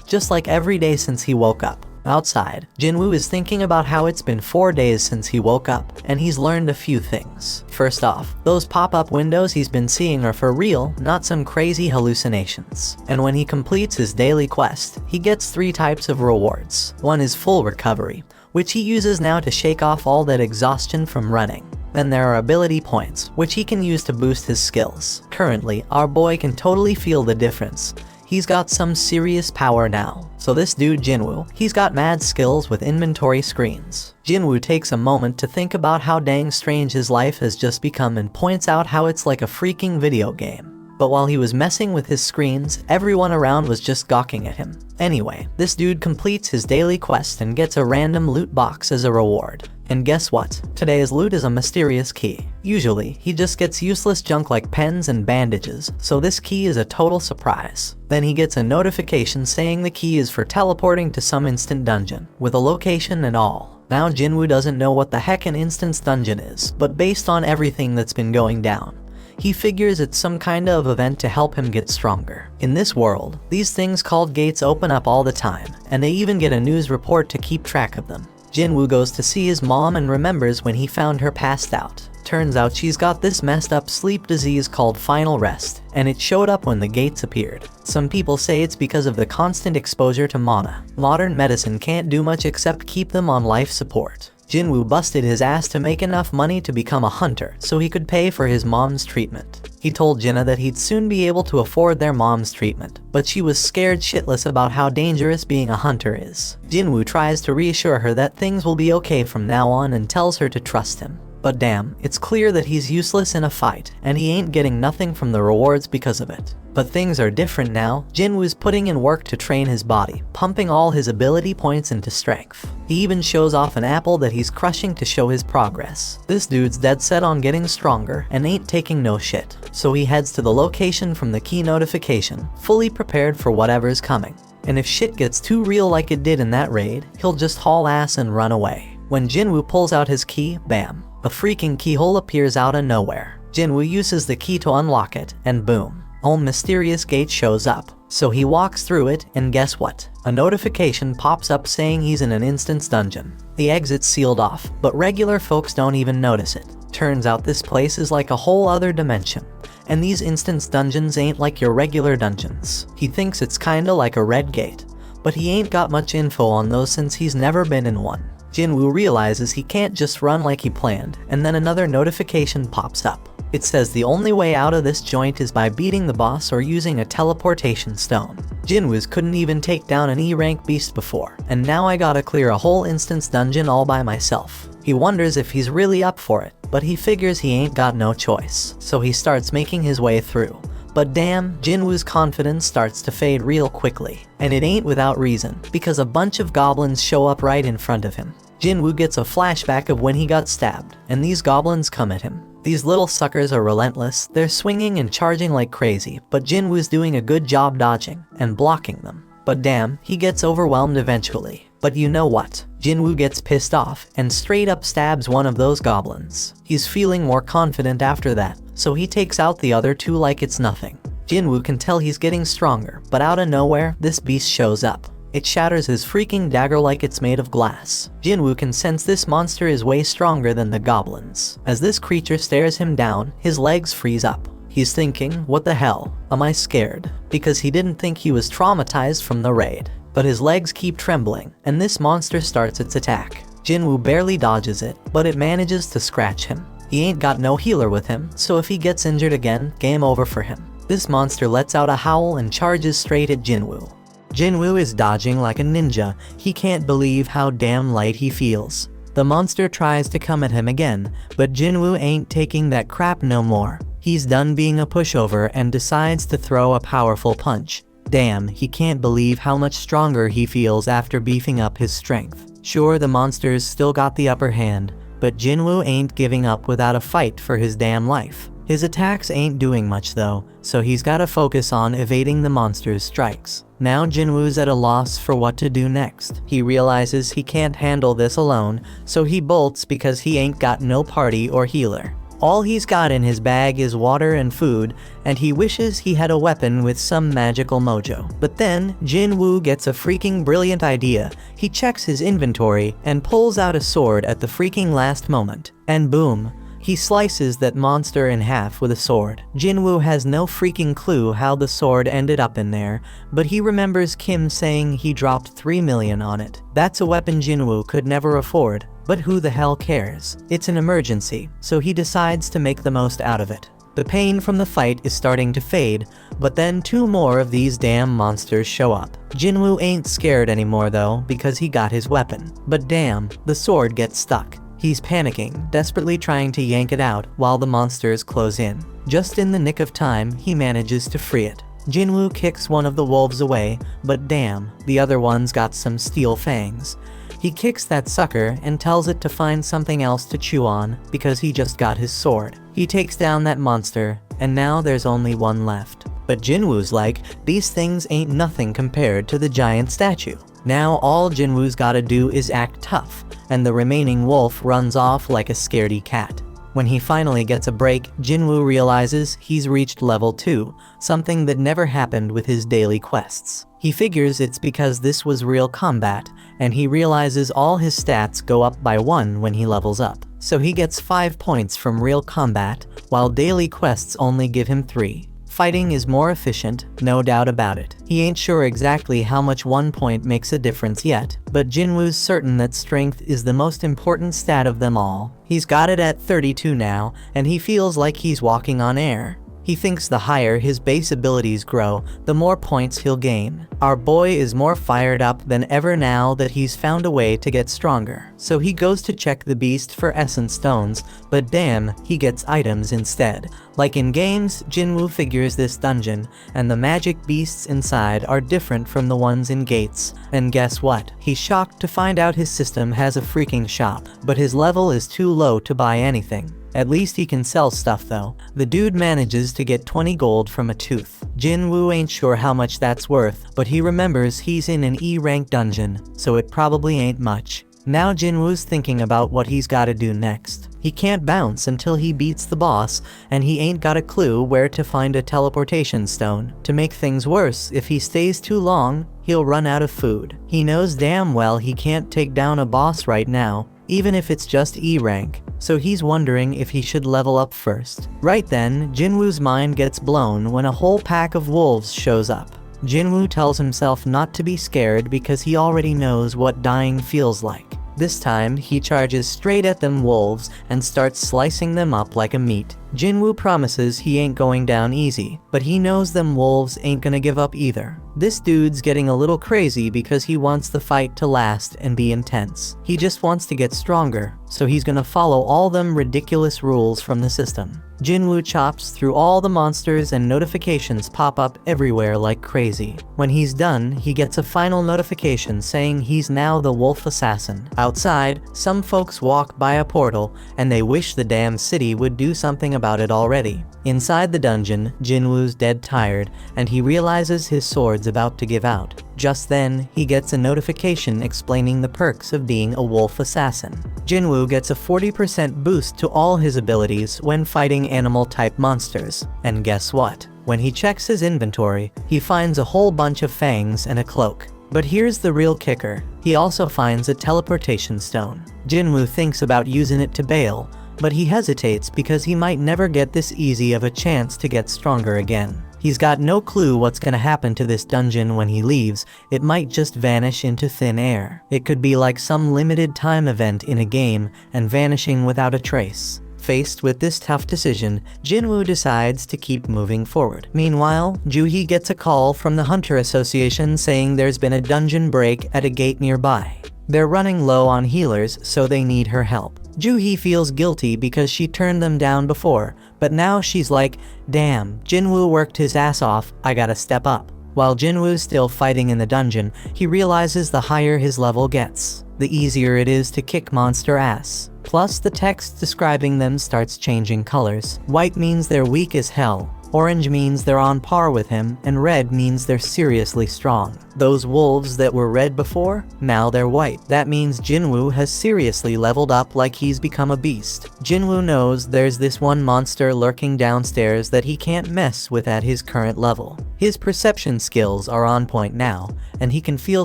just like every day since he woke up. Outside, Jinwoo is thinking about how it's been 4 days since he woke up, and he's learned a few things. First off, those pop-up windows he's been seeing are for real, not some crazy hallucinations. And when he completes his daily quest, he gets 3 types of rewards. One is full recovery, which he uses now to shake off all that exhaustion from running. Then there are ability points, which he can use to boost his skills. Currently, our boy can totally feel the difference. He's got some serious power now. So this dude Jinwoo, he's got mad skills with inventory screens. Jinwoo takes a moment to think about how dang strange his life has just become and points out how it's like a freaking video game. But while he was messing with his screens, everyone around was just gawking at him. Anyway, this dude completes his daily quest and gets a random loot box as a reward. And guess what? Today's loot is a mysterious key. Usually, he just gets useless junk like pens and bandages, so this key is a total surprise. Then he gets a notification saying the key is for teleporting to some instant dungeon, with a location and all. Now Jinwoo doesn't know what the heck an instance dungeon is, but based on everything that's been going down, he figures it's some kind of event to help him get stronger. In this world, these things called gates open up all the time, and they even get a news report to keep track of them. Jinwoo goes to see his mom and remembers when he found her passed out. Turns out she's got this messed up sleep disease called final rest, and it showed up when the gates appeared. Some people say it's because of the constant exposure to mana. Modern medicine can't do much except keep them on life support. Jinwoo busted his ass to make enough money to become a hunter so he could pay for his mom's treatment. He told Jinna that he'd soon be able to afford their mom's treatment, but she was scared shitless about how dangerous being a hunter is. Jinwoo tries to reassure her that things will be okay from now on and tells her to trust him. But damn, it's clear that he's useless in a fight, and he ain't getting nothing from the rewards because of it. But things are different now. Jinwoo's putting in work to train his body, pumping all his ability points into strength. He even shows off an apple that he's crushing to show his progress. This dude's dead set on getting stronger and ain't taking no shit. So he heads to the location from the key notification, fully prepared for whatever's coming. And if shit gets too real like it did in that raid, he'll just haul ass and run away. When Jinwoo pulls out his key, bam, a freaking keyhole appears out of nowhere. Jinwoo uses the key to unlock it, and boom, a mysterious gate shows up. So he walks through it, and guess what? A notification pops up saying he's in an instance dungeon. The exit's sealed off, but regular folks don't even notice it. Turns out this place is like a whole other dimension, and these instance dungeons ain't like your regular dungeons. He thinks it's kinda like a red gate, but he ain't got much info on those since he's never been in one. Jinwoo realizes he can't just run like he planned, and then another notification pops up. It says the only way out of this joint is by beating the boss or using a teleportation stone. Jinwoo's couldn't even take down an E-rank beast before, and now I gotta clear a whole instance dungeon all by myself. He wonders if he's really up for it, but he figures he ain't got no choice, so he starts making his way through. But damn, Jinwoo's confidence starts to fade real quickly. And it ain't without reason, because a bunch of goblins show up right in front of him. Jinwoo gets a flashback of when he got stabbed, and these goblins come at him. These little suckers are relentless, they're swinging and charging like crazy, but Jinwoo's doing a good job dodging and blocking them. But damn, he gets overwhelmed eventually. But you know what? Jinwoo gets pissed off and straight up stabs one of those goblins. He's feeling more confident after that, so he takes out the other two like it's nothing. Jinwoo can tell he's getting stronger, but out of nowhere, this beast shows up. It shatters his freaking dagger like it's made of glass. Jinwoo can sense this monster is way stronger than the goblins. As this creature stares him down, his legs freeze up. He's thinking, what the hell? Am I scared? Because he didn't think he was traumatized from the raid. But his legs keep trembling, and this monster starts its attack. Jinwoo barely dodges it, but it manages to scratch him. He ain't got no healer with him, so if he gets injured again, game over for him. This monster lets out a howl and charges straight at Jinwoo. Jinwoo is dodging like a ninja. He can't believe how damn light he feels. The monster tries to come at him again, but Jinwoo ain't taking that crap no more. He's done being a pushover and decides to throw a powerful punch. Damn, he can't believe how much stronger he feels after beefing up his strength. Sure, the monsters still got the upper hand, but Jinwoo ain't giving up without a fight for his damn life. His attacks ain't doing much though, so he's gotta focus on evading the monster's strikes. Now Jinwoo's at a loss for what to do next. He realizes he can't handle this alone, so he bolts because he ain't got no party or healer. All he's got in his bag is water and food, and he wishes he had a weapon with some magical mojo. But then, Jinwoo gets a freaking brilliant idea. He checks his inventory and pulls out a sword at the freaking last moment. And boom, he slices that monster in half with a sword. Jinwoo has no freaking clue how the sword ended up in there, but he remembers Kim saying he dropped 3 million on it. That's a weapon Jinwoo could never afford. But who the hell cares? It's an emergency, so he decides to make the most out of it. The pain from the fight is starting to fade, but then 2 more of these damn monsters show up. Jinwoo ain't scared anymore though, because he got his weapon. But damn, the sword gets stuck. He's panicking, desperately trying to yank it out while the monsters close in. Just in the nick of time, he manages to free it. Jinwoo kicks one of the wolves away, but damn, the other one's got some steel fangs. He kicks that sucker and tells it to find something else to chew on because he just got his sword. He takes down that monster, and now there's only one left. But Jinwoo's like, these things ain't nothing compared to the giant statue. Now all Jinwoo's gotta do is act tough, and the remaining wolf runs off like a scaredy cat. When he finally gets a break, Jinwoo realizes he's reached level 2, something that never happened with his daily quests. He figures it's because this was real combat, and he realizes all his stats go up by 1 when he levels up. So he gets 5 points from real combat, while daily quests only give him 3. Fighting is more efficient, no doubt about it. He ain't sure exactly how much 1 point makes a difference yet, but Jinwoo's certain that strength is the most important stat of them all. He's got it at 32 now, and he feels like he's walking on air. He thinks the higher his base abilities grow, the more points he'll gain. Our boy is more fired up than ever now that he's found a way to get stronger. So he goes to check the beast for essence stones, but damn, he gets items instead. Like in games, Jinwoo figures this dungeon, and the magic beasts inside are different from the ones in Gates. And guess what? He's shocked to find out his system has a freaking shop, but his level is too low to buy anything. At least he can sell stuff though. The dude manages to get 20 gold from a tooth. Jinwoo ain't sure how much that's worth, but he remembers he's in an E-rank dungeon, so it probably ain't much. Now Jinwoo's thinking about what he's gotta do next. He can't bounce until he beats the boss, and he ain't got a clue where to find a teleportation stone. To make things worse, if he stays too long, he'll run out of food. He knows damn well he can't take down a boss right now, even if it's just E-rank, so he's wondering if he should level up first. Right then, Jinwoo's mind gets blown when a whole pack of wolves shows up. Jinwoo tells himself not to be scared because he already knows what dying feels like. This time, he charges straight at them wolves and starts slicing them up like a meat. Jinwoo promises he ain't going down easy, but he knows them wolves ain't gonna give up either. This dude's getting a little crazy because he wants the fight to last and be intense. He just wants to get stronger, so he's gonna follow all them ridiculous rules from the system. Jinwoo chops through all the monsters and notifications pop up everywhere like crazy. When he's done, he gets a final notification saying he's now the wolf assassin. Outside, some folks walk by a portal, and they wish the damn city would do something about it already. Inside the dungeon, Jinwoo's dead tired, and he realizes his sword's about to give out. Just then, he gets a notification explaining the perks of being a wolf assassin. Jinwoo gets a 40% boost to all his abilities when fighting animal-type monsters. And guess what? When he checks his inventory, he finds a whole bunch of fangs and a cloak. But here's the real kicker. He also finds a teleportation stone. Jinwoo thinks about using it to bail, but he hesitates because he might never get this easy of a chance to get stronger again. He's got no clue what's gonna happen to this dungeon when he leaves. It might just vanish into thin air. It could be like some limited time event in a game and vanishing without a trace. Faced with this tough decision, Jinwoo decides to keep moving forward. Meanwhile, Juhee gets a call from the Hunter Association saying there's been a dungeon break at a gate nearby. They're running low on healers, so they need her help. Juhee feels guilty because she turned them down before, but now she's like, damn, Jinwoo worked his ass off, I gotta step up. While Jinwoo's still fighting in the dungeon, he realizes the higher his level gets, the easier it is to kick monster ass. Plus, the text describing them starts changing colors. White means they're weak as hell, orange means they're on par with him, and red means they're seriously strong. Those wolves that were red before, now they're white. That means Jinwoo has seriously leveled up like he's become a beast. Jinwoo knows there's this one monster lurking downstairs that he can't mess with at his current level. His perception skills are on point now, and he can feel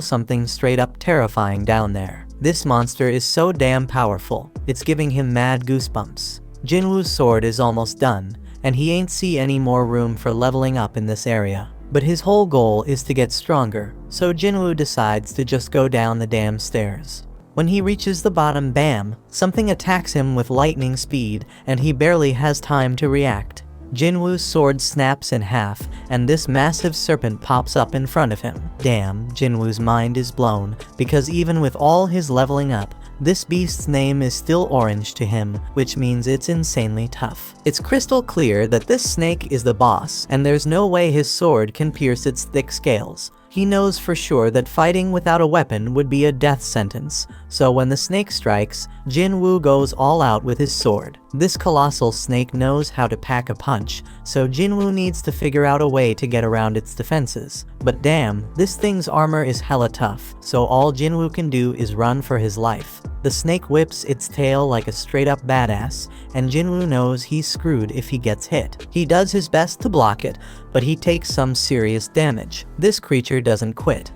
something straight up terrifying down there. This monster is so damn powerful, it's giving him mad goosebumps. Jinwoo's sword is almost done, and he ain't see any more room for leveling up in this area. But his whole goal is to get stronger, so Jinwoo decides to just go down the damn stairs. When he reaches the bottom, bam, something attacks him with lightning speed, and he barely has time to react. Jinwoo's sword snaps in half, and this massive serpent pops up in front of him. Damn, Jinwoo's mind is blown, because even with all his leveling up, this beast's name is still orange to him, which means it's insanely tough. It's crystal clear that this snake is the boss, and there's no way his sword can pierce its thick scales. He knows for sure that fighting without a weapon would be a death sentence, so when the snake strikes, Jinwoo goes all out with his sword. This colossal snake knows how to pack a punch, so Jinwoo needs to figure out a way to get around its defenses. But damn, this thing's armor is hella tough, so all Jinwoo can do is run for his life. The snake whips its tail like a straight-up badass, and Jinwoo knows he's screwed if he gets hit. He does his best to block it, but he takes some serious damage. This creature doesn't quit.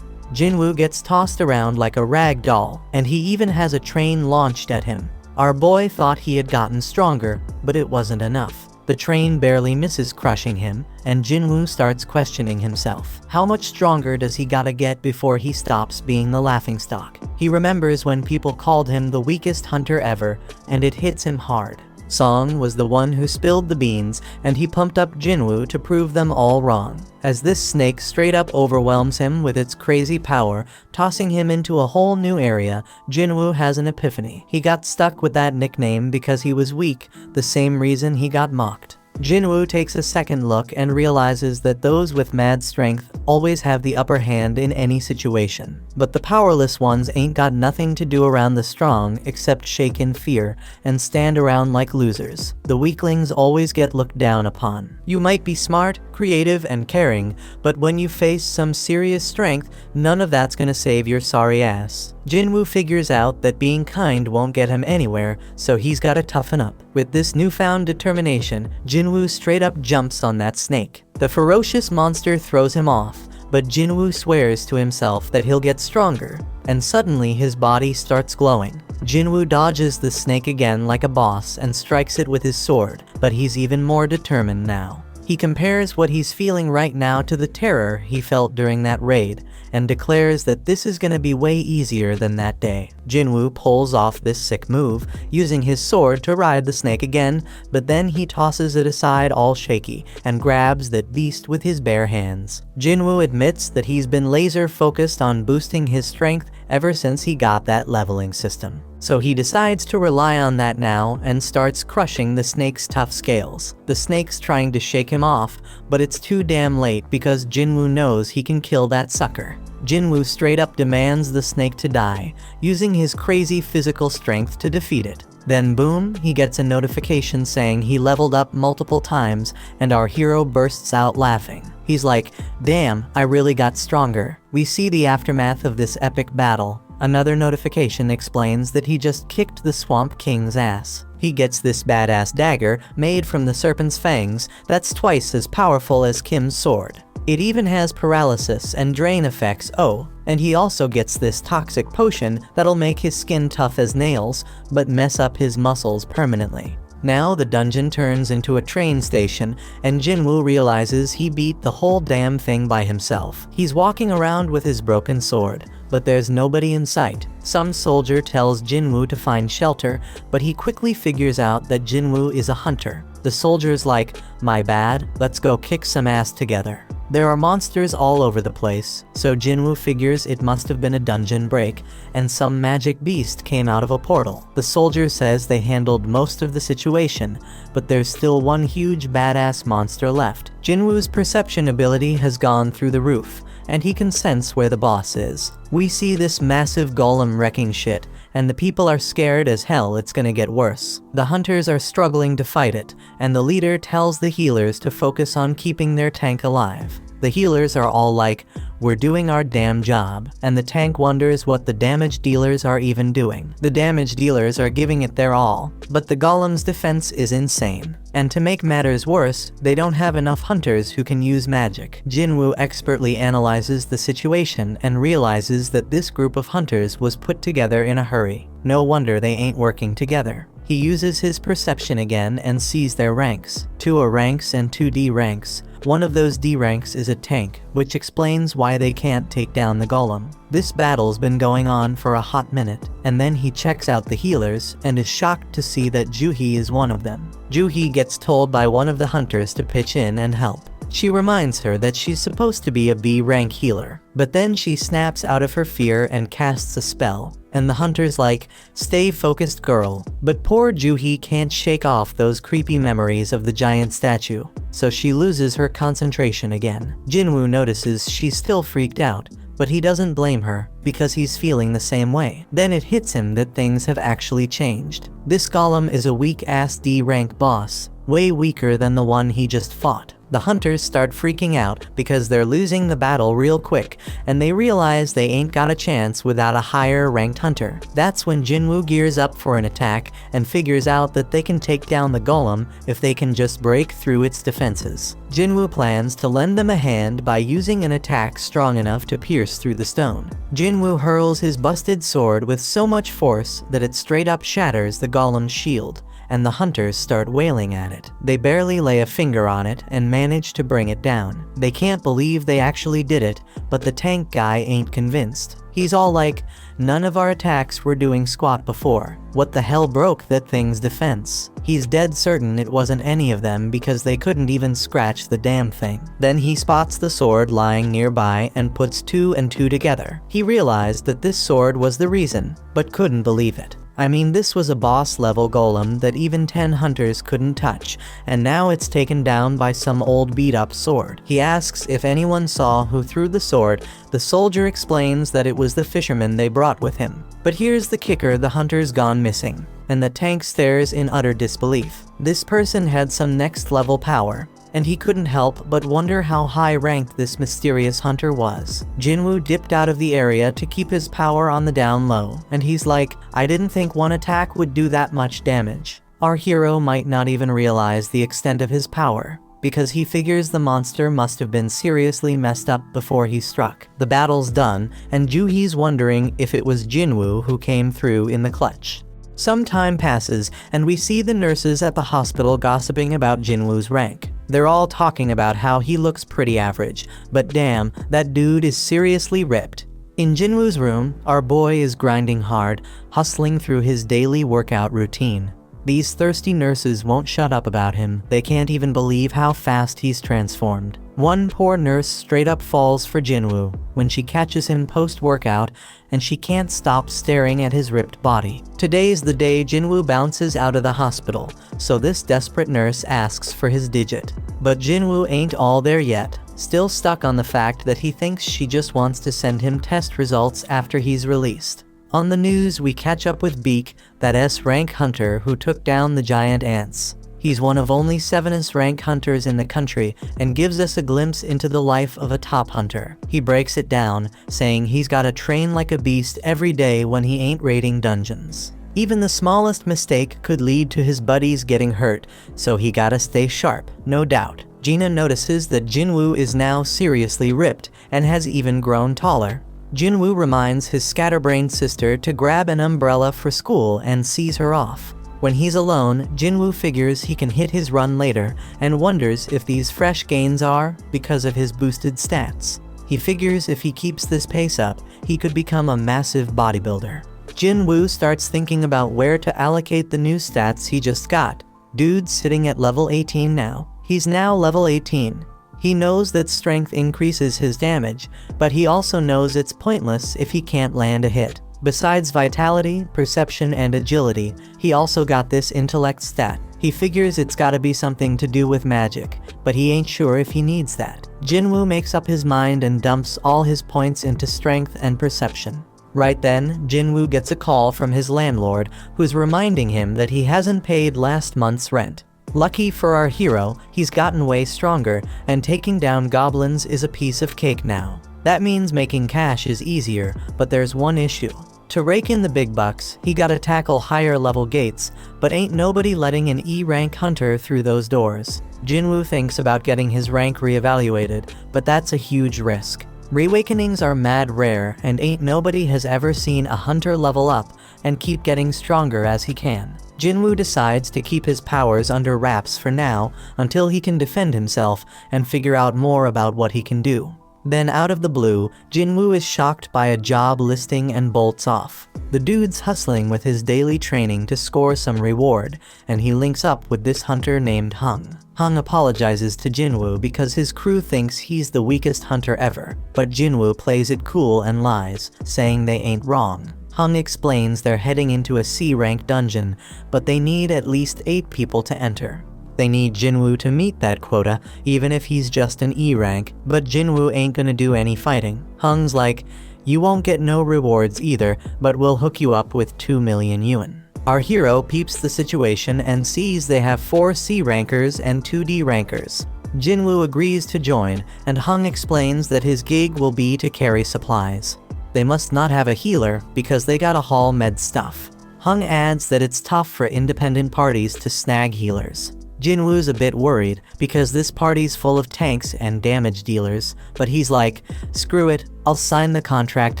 Jinwoo gets tossed around like a rag doll, and he even has a train launched at him. Our boy thought he had gotten stronger, but it wasn't enough. The train barely misses crushing him, and Jinwoo starts questioning himself. How much stronger does he gotta get before he stops being the laughingstock? He remembers when people called him the weakest hunter ever, and it hits him hard. Song was the one who spilled the beans, and he pumped up Jinwoo to prove them all wrong. As this snake straight up overwhelms him with its crazy power, tossing him into a whole new area, Jinwoo has an epiphany. He got stuck with that nickname because he was weak, the same reason he got mocked. Jinwoo takes a second look and realizes that those with mad strength always have the upper hand in any situation. But the powerless ones ain't got nothing to do around the strong except shake in fear and stand around like losers. The weaklings always get looked down upon. You might be smart, creative, and caring, but when you face some serious strength, none of that's gonna save your sorry ass. Jinwoo figures out that being kind won't get him anywhere, so he's gotta toughen up. With this newfound determination, Jinwoo straight up jumps on that snake. The ferocious monster throws him off, but Jinwoo swears to himself that he'll get stronger, and suddenly his body starts glowing. Jinwoo dodges the snake again like a boss and strikes it with his sword, but he's even more determined now. He compares what he's feeling right now to the terror he felt during that raid, and declares that this is gonna be way easier than that day. Jinwoo pulls off this sick move, using his sword to ride the snake again, but then he tosses it aside all shaky, and grabs that beast with his bare hands. Jinwoo admits that he's been laser focused on boosting his strength ever since he got that leveling system. So he decides to rely on that now and starts crushing the snake's tough scales. The snake's trying to shake him off, but it's too damn late because Jinwoo knows he can kill that sucker. Jinwoo straight up demands the snake to die, using his crazy physical strength to defeat it. Then boom, he gets a notification saying he leveled up multiple times, and our hero bursts out laughing. He's like, damn, I really got stronger. We see the aftermath of this epic battle. Another notification explains that he just kicked the Swamp King's ass. He gets this badass dagger made from the serpent's fangs that's twice as powerful as Kim's sword. It even has paralysis and drain effects, oh, and he also gets this toxic potion that'll make his skin tough as nails, but mess up his muscles permanently. Now the dungeon turns into a train station, and Jinwoo realizes he beat the whole damn thing by himself. He's walking around with his broken sword, but there's nobody in sight. Some soldier tells Jinwoo to find shelter, but he quickly figures out that Jinwoo is a hunter. The soldier's like, my bad, let's go kick some ass together. There are monsters all over the place, so Jinwoo figures it must have been a dungeon break, and some magic beast came out of a portal. The soldier says they handled most of the situation, but there's still one huge badass monster left. Jinwoo's perception ability has gone through the roof, and he can sense where the boss is. We see this massive golem wrecking shit, and the people are scared as hell it's gonna get worse. The hunters are struggling to fight it, and the leader tells the healers to focus on keeping their tank alive. The healers are all like, "We're doing our damn job," and the tank wonders what the damage dealers are even doing. The damage dealers are giving it their all, but the golem's defense is insane. And to make matters worse, they don't have enough hunters who can use magic. Jinwoo expertly analyzes the situation and realizes that this group of hunters was put together in a hurry. No wonder they ain't working together. He uses his perception again and sees their ranks. 2 A ranks and 2 D ranks. One of those D ranks is a tank, which explains why they can't take down the golem. This battle's been going on for a hot minute, and then he checks out the healers and is shocked to see that Juhee is one of them. Juhee gets told by one of the hunters to pitch in and help. She reminds her that she's supposed to be a B rank healer, but then she snaps out of her fear and casts a spell. And the hunter's like, "Stay focused, girl." But poor Juhee can't shake off those creepy memories of the giant statue, so she loses her concentration again. Jinwoo notices she's still freaked out, but he doesn't blame her, because he's feeling the same way. Then it hits him that things have actually changed. This golem is a weak-ass D rank boss, way weaker than the one he just fought. The hunters start freaking out because they're losing the battle real quick, and they realize they ain't got a chance without a higher ranked hunter. That's when Jinwoo gears up for an attack and figures out that they can take down the golem if they can just break through its defenses. Jinwoo plans to lend them a hand by using an attack strong enough to pierce through the stone. Jinwoo hurls his busted sword with so much force that it straight up shatters the golem's shield, and the hunters start wailing at it. They barely lay a finger on it and manage to bring it down. They can't believe they actually did it, but the tank guy ain't convinced. He's all like, "None of our attacks were doing squat before. What the hell broke that thing's defense?" He's dead certain it wasn't any of them because they couldn't even scratch the damn thing. Then he spots the sword lying nearby and puts 2 and 2 together. He realized that this sword was the reason, but couldn't believe it. I mean, this was a boss-level golem that even 10 hunters couldn't touch, and now it's taken down by some old beat-up sword. He asks if anyone saw who threw the sword. The soldier explains that it was the fisherman they brought with him. But here's the kicker: the hunter's gone missing, and the tank stares in utter disbelief. This person had some next-level power, and he couldn't help but wonder how high-ranked this mysterious hunter was. Jinwoo dipped out of the area to keep his power on the down low, and he's like, "I didn't think one attack would do that much damage." Our hero might not even realize the extent of his power, because he figures the monster must have been seriously messed up before he struck. The battle's done, and Juhee's wondering if it was Jinwoo who came through in the clutch. Some time passes, and we see the nurses at the hospital gossiping about Jinwoo's rank. They're all talking about how he looks pretty average, but damn, that dude is seriously ripped. In Jinwoo's room, our boy is grinding hard, hustling through his daily workout routine. These thirsty nurses won't shut up about him. They can't even believe how fast he's transformed. One poor nurse straight up falls for Jinwoo when she catches him post-workout, and she can't stop staring at his ripped body. Today's the day Jinwoo bounces out of the hospital, so this desperate nurse asks for his digit. But Jinwoo ain't all there yet, still stuck on the fact that he thinks she just wants to send him test results after he's released. On the news, we catch up with Beak, that S-rank hunter who took down the giant ants. He's one of only 7 S-rank hunters in the country and gives us a glimpse into the life of a top hunter. He breaks it down, saying he's gotta train like a beast every day when he ain't raiding dungeons. Even the smallest mistake could lead to his buddies getting hurt, so he gotta stay sharp, no doubt. Gina notices that Jinwoo is now seriously ripped and has even grown taller. Jinwoo reminds his scatterbrained sister to grab an umbrella for school and sees her off. When he's alone, Jinwoo figures he can hit his run later and wonders if these fresh gains are because of his boosted stats. He figures if he keeps this pace up, he could become a massive bodybuilder. Jinwoo starts thinking about where to allocate the new stats he just got. Dude's sitting at level 18 now. He's now level 18. He knows that strength increases his damage, but he also knows it's pointless if he can't land a hit. Besides vitality, perception, and agility, he also got this intellect stat. He figures it's gotta be something to do with magic, but he ain't sure if he needs that. Jinwoo makes up his mind and dumps all his points into strength and perception. Right then, Jinwoo gets a call from his landlord, who's reminding him that he hasn't paid last month's rent. Lucky for our hero, he's gotten way stronger, and taking down goblins is a piece of cake now. That means making cash is easier, but there's one issue. To rake in the big bucks, he gotta tackle higher level gates, but ain't nobody letting an E-rank hunter through those doors. Jinwoo thinks about getting his rank reevaluated, but that's a huge risk. Reawakenings are mad rare, and ain't nobody has ever seen a hunter level up and keep getting stronger as he can. Jinwoo decides to keep his powers under wraps for now until he can defend himself and figure out more about what he can do. Then out of the blue, Jinwoo is shocked by a job listing and bolts off. The dude's hustling with his daily training to score some reward, and he links up with this hunter named Hung. Hung apologizes to Jinwoo because his crew thinks he's the weakest hunter ever, but Jinwoo plays it cool and lies, saying they ain't wrong. Hung explains they're heading into a C-rank dungeon, but they need at least 8 people to enter. They need Jinwoo to meet that quota, even if he's just an E rank, but Jinwoo ain't gonna do any fighting. Hung's like, you won't get no rewards either, but we'll hook you up with 2 million yuan. Our hero peeps the situation and sees they have 4 C rankers and 2 D rankers. Jinwoo agrees to join, and Hung explains that his gig will be to carry supplies. They must not have a healer because they gotta haul med stuff. Hung adds that it's tough for independent parties to snag healers. Jinwoo's a bit worried because this party's full of tanks and damage dealers, but he's like, screw it, I'll sign the contract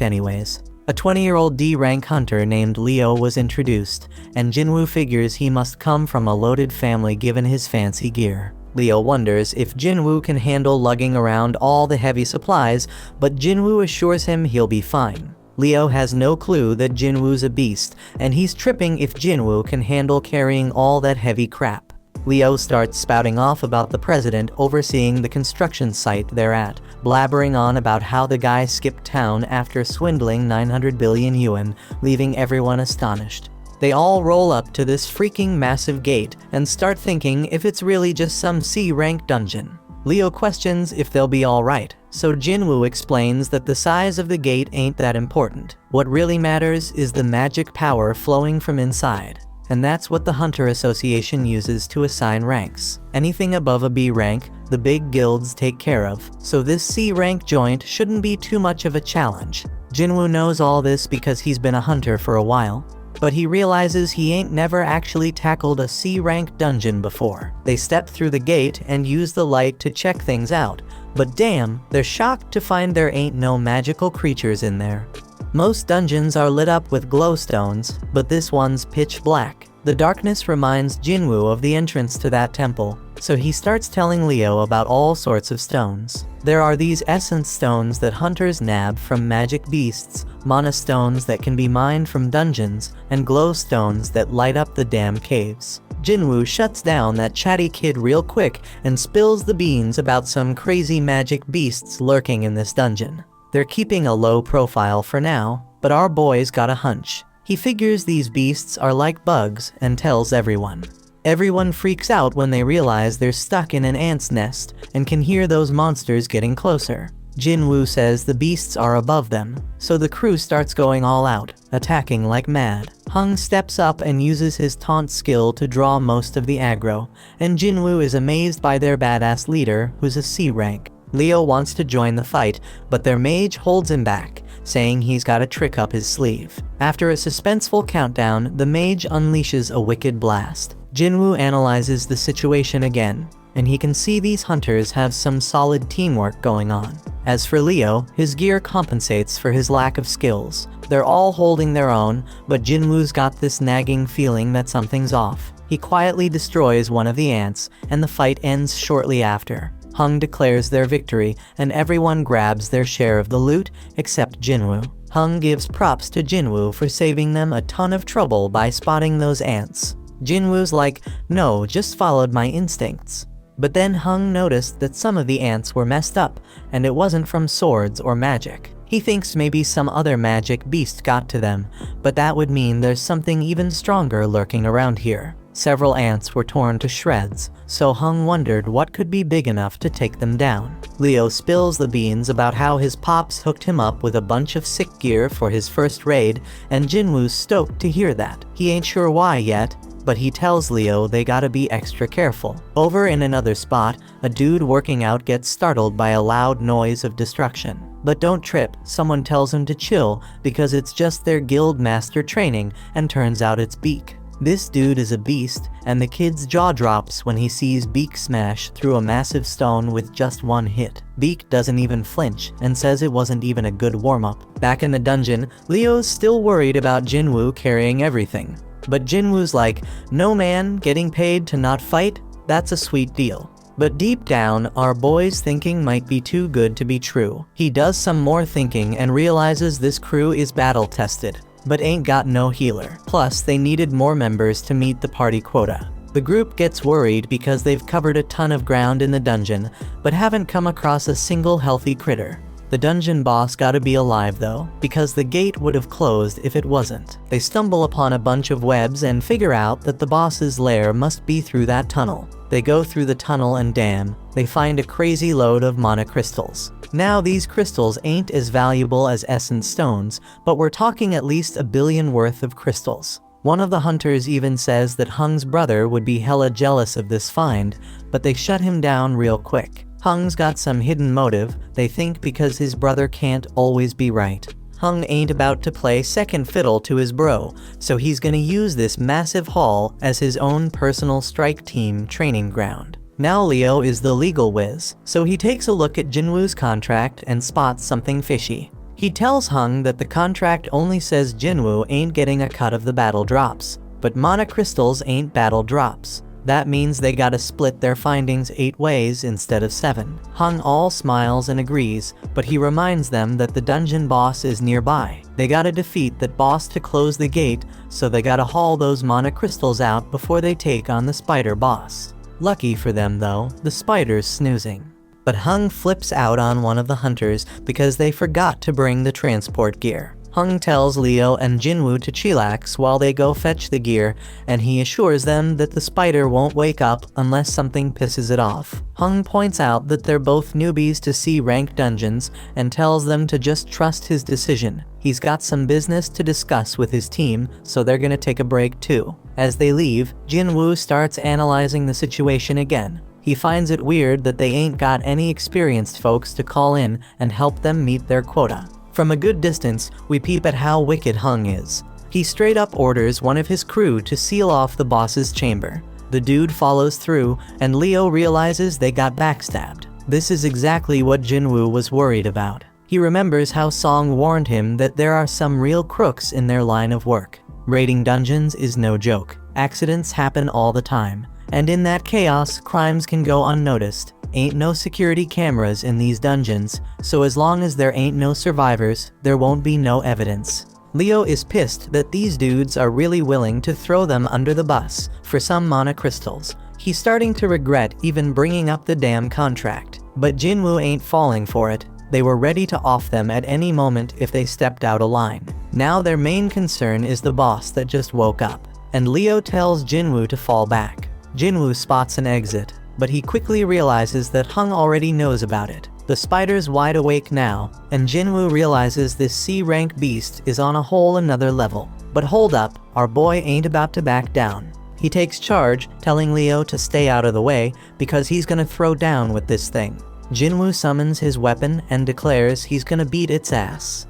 anyways. A 20-year-old D-rank hunter named Leo was introduced, and Jinwoo figures he must come from a loaded family given his fancy gear. Leo wonders if Jinwoo can handle lugging around all the heavy supplies, but Jinwoo assures him he'll be fine. Leo has no clue that Jinwoo's a beast, and he's tripping if Jinwoo can handle carrying all that heavy crap. Leo starts spouting off about the president overseeing the construction site they're at, blabbering on about how the guy skipped town after swindling 900 billion yuan, leaving everyone astonished. They all roll up to this freaking massive gate and start thinking if it's really just some C-rank dungeon. Leo questions if they'll be alright, so Jinwoo explains that the size of the gate ain't that important. What really matters is the magic power flowing from inside. And that's what the Hunter Association uses to assign ranks. Anything above a B rank, the big guilds take care of, so this C rank joint shouldn't be too much of a challenge. Jinwoo knows all this because he's been a hunter for a while, but he realizes he ain't never actually tackled a C rank dungeon before. They step through the gate and use the light to check things out, but damn, they're shocked to find there ain't no magical creatures in there. Most dungeons are lit up with glowstones, but this one's pitch black. The darkness reminds Jinwoo of the entrance to that temple, so he starts telling Leo about all sorts of stones. There are these essence stones that hunters nab from magic beasts, mana stones that can be mined from dungeons, and glow stones that light up the damn caves. Jinwoo shuts down that chatty kid real quick and spills the beans about some crazy magic beasts lurking in this dungeon. They're keeping a low profile for now, but our boy's got a hunch. He figures these beasts are like bugs and tells everyone. Everyone freaks out when they realize they're stuck in an ant's nest and can hear those monsters getting closer. Jinwoo says the beasts are above them, so the crew starts going all out, attacking like mad. Hung steps up and uses his taunt skill to draw most of the aggro, and Jinwoo is amazed by their badass leader, who's a C rank. Leo wants to join the fight, but their mage holds him back, saying he's got a trick up his sleeve. After a suspenseful countdown, the mage unleashes a wicked blast. Jinwoo analyzes the situation again, and he can see these hunters have some solid teamwork going on. As for Leo, his gear compensates for his lack of skills. They're all holding their own, but Jinwoo's got this nagging feeling that something's off. He quietly destroys one of the ants, and the fight ends shortly after. Hung declares their victory, and everyone grabs their share of the loot, except Jinwoo. Hung gives props to Jinwoo for saving them a ton of trouble by spotting those ants. Jinwoo's like, no, just followed my instincts. But then Hung noticed that some of the ants were messed up, and it wasn't from swords or magic. He thinks maybe some other magic beast got to them, but that would mean there's something even stronger lurking around here. Several ants were torn to shreds, so Hung wondered what could be big enough to take them down. Leo spills the beans about how his pops hooked him up with a bunch of sick gear for his first raid, and Jinwoo's stoked to hear that. He ain't sure why yet, but he tells Leo they gotta be extra careful. Over in another spot, a dude working out gets startled by a loud noise of destruction. But don't trip, someone tells him to chill because it's just their guild master training, and turns out it's Beak. This dude is a beast, and the kid's jaw drops when he sees Beak smash through a massive stone with just one hit. Beak doesn't even flinch, and says it wasn't even a good warm-up. Back in the dungeon, Leo's still worried about Jinwoo carrying everything. But Jinwoo's like, no man, getting paid to not fight? That's a sweet deal. But deep down, our boy's thinking might be too good to be true. He does some more thinking and realizes this crew is battle-tested, but ain't got no healer. Plus, they needed more members to meet the party quota. The group gets worried because they've covered a ton of ground in the dungeon, but haven't come across a single healthy critter. The dungeon boss gotta be alive though, because the gate would have closed if it wasn't. They stumble upon a bunch of webs and figure out that the boss's lair must be through that tunnel. They go through the tunnel and damn, they find a crazy load of mana crystals. Now these crystals ain't as valuable as essence stones, but we're talking at least 1 billion worth of crystals. One of the hunters even says that Hung's brother would be hella jealous of this find, but they shut him down real quick. Hung's got some hidden motive, they think, because his brother can't always be right. Hung ain't about to play second fiddle to his bro, so he's gonna use this massive haul as his own personal strike team training ground. Now Leo is the legal whiz, so he takes a look at Jinwoo's contract and spots something fishy. He tells Hung that the contract only says Jinwoo ain't getting a cut of the battle drops, but mana crystals ain't battle drops. That means they gotta split their findings 8 ways instead of 7. Hung all smiles and agrees, but he reminds them that the dungeon boss is nearby. They gotta defeat that boss to close the gate, so they gotta haul those mana crystals out before they take on the spider boss. Lucky for them though, the spider's snoozing. But Hung flips out on one of the hunters because they forgot to bring the transport gear. Hung tells Leo and Jinwoo to chillax while they go fetch the gear, and he assures them that the spider won't wake up unless something pisses it off. Hung points out that they're both newbies to C-rank dungeons and tells them to just trust his decision. He's got some business to discuss with his team, so they're gonna take a break too. As they leave, Jinwoo starts analyzing the situation again. He finds it weird that they ain't got any experienced folks to call in and help them meet their quota. From a good distance, we peep at how wicked Hung is. He straight up orders one of his crew to seal off the boss's chamber. The dude follows through, and Leo realizes they got backstabbed. This is exactly what Jinwoo was worried about. He remembers how Song warned him that there are some real crooks in their line of work. Raiding dungeons is no joke. Accidents happen all the time. And in that chaos, crimes can go unnoticed. Ain't no security cameras in these dungeons, so as long as there ain't no survivors, there won't be no evidence. Leo is pissed that these dudes are really willing to throw them under the bus for some mana crystals. He's starting to regret even bringing up the damn contract. But Jinwoo ain't falling for it. They were ready to off them at any moment if they stepped out of line. Now their main concern is the boss that just woke up, and Leo tells Jinwoo to fall back. Jinwoo spots an exit, but he quickly realizes that Hung already knows about it. The spider's wide awake now, and Jinwoo realizes this C-rank beast is on a whole another level. But hold up, our boy ain't about to back down. He takes charge, telling Leo to stay out of the way because he's gonna throw down with this thing. Jinwoo summons his weapon and declares he's gonna beat its ass.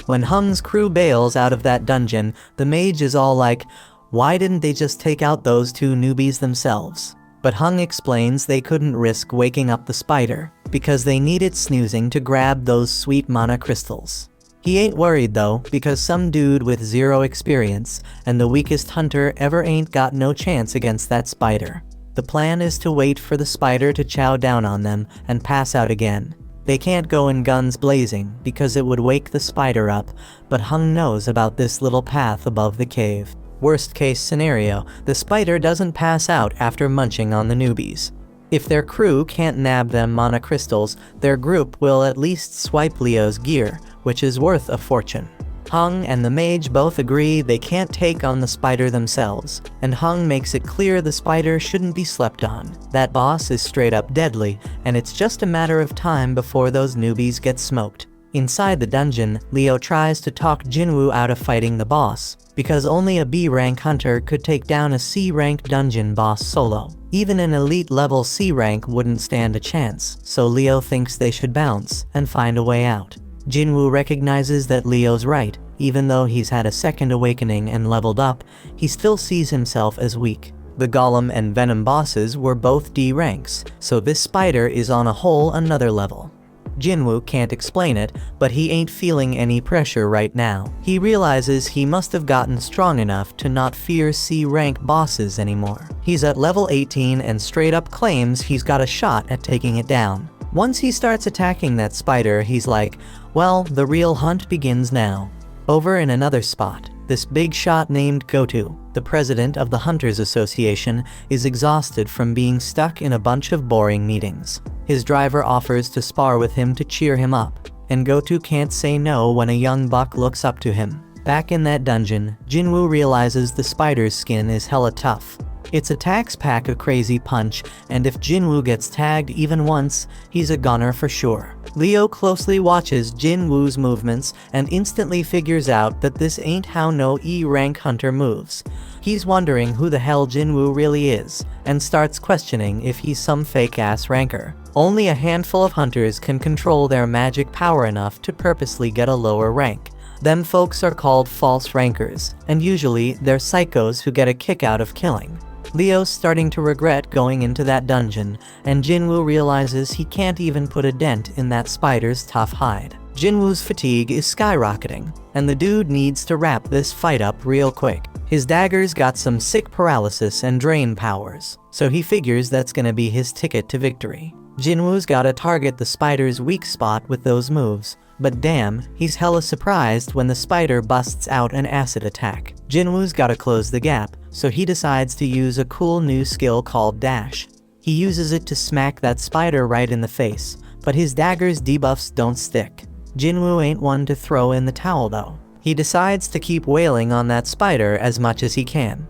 When Hung's crew bails out of that dungeon, the mage is all like, why didn't they just take out those 2 newbies themselves? But Hung explains they couldn't risk waking up the spider, because they needed snoozing to grab those sweet mana crystals. He ain't worried though, because some dude with 0 experience, and the weakest hunter ever ain't got no chance against that spider. The plan is to wait for the spider to chow down on them and pass out again. They can't go in guns blazing, because it would wake the spider up, but Hung knows about this little path above the cave. Worst case scenario, the spider doesn't pass out after munching on the newbies. If their crew can't nab them mana crystals, their group will at least swipe Leo's gear, which is worth a fortune. Hung and the mage both agree they can't take on the spider themselves, and Hung makes it clear the spider shouldn't be slept on. That boss is straight up deadly, and it's just a matter of time before those newbies get smoked. Inside the dungeon, Leo tries to talk Jinwoo out of fighting the boss, because only a B-rank hunter could take down a C-rank dungeon boss solo. Even an elite level C rank wouldn't stand a chance, so Leo thinks they should bounce and find a way out. Jinwoo recognizes that Leo's right. Even though he's had a second awakening and leveled up, he still sees himself as weak. The Golem and Venom bosses were both D ranks, so this spider is on a whole another level. Jinwoo can't explain it, but he ain't feeling any pressure right now. He realizes he must have gotten strong enough to not fear C-rank bosses anymore. He's at level 18 and straight up claims he's got a shot at taking it down. Once he starts attacking that spider, he's like, well, the real hunt begins now. Over in another spot, this big shot named Gotu, the president of the Hunters Association, is exhausted from being stuck in a bunch of boring meetings. His driver offers to spar with him to cheer him up, and Gotu can't say no when a young buck looks up to him. Back in that dungeon, Jinwoo realizes the spider's skin is hella tough. Its attacks pack a crazy punch, and if Jinwoo gets tagged even once, he's a goner for sure. Leo closely watches Jinwoo's movements and instantly figures out that this ain't how no E-rank hunter moves. He's wondering who the hell Jinwoo really is, and starts questioning if he's some fake-ass ranker. Only a handful of hunters can control their magic power enough to purposely get a lower rank. Them folks are called false rankers, and usually they're psychos who get a kick out of killing. Leo's starting to regret going into that dungeon, and Jinwoo realizes he can't even put a dent in that spider's tough hide. Jinwoo's fatigue is skyrocketing, and the dude needs to wrap this fight up real quick. His dagger's got some sick paralysis and drain powers, so he figures that's gonna be his ticket to victory. Jinwoo's gotta target the spider's weak spot with those moves, but damn, he's hella surprised when the spider busts out an acid attack. Jinwoo's gotta close the gap, so he decides to use a cool new skill called Dash. He uses it to smack that spider right in the face, but his dagger's debuffs don't stick. Jinwoo ain't one to throw in the towel though. He decides to keep wailing on that spider as much as he can.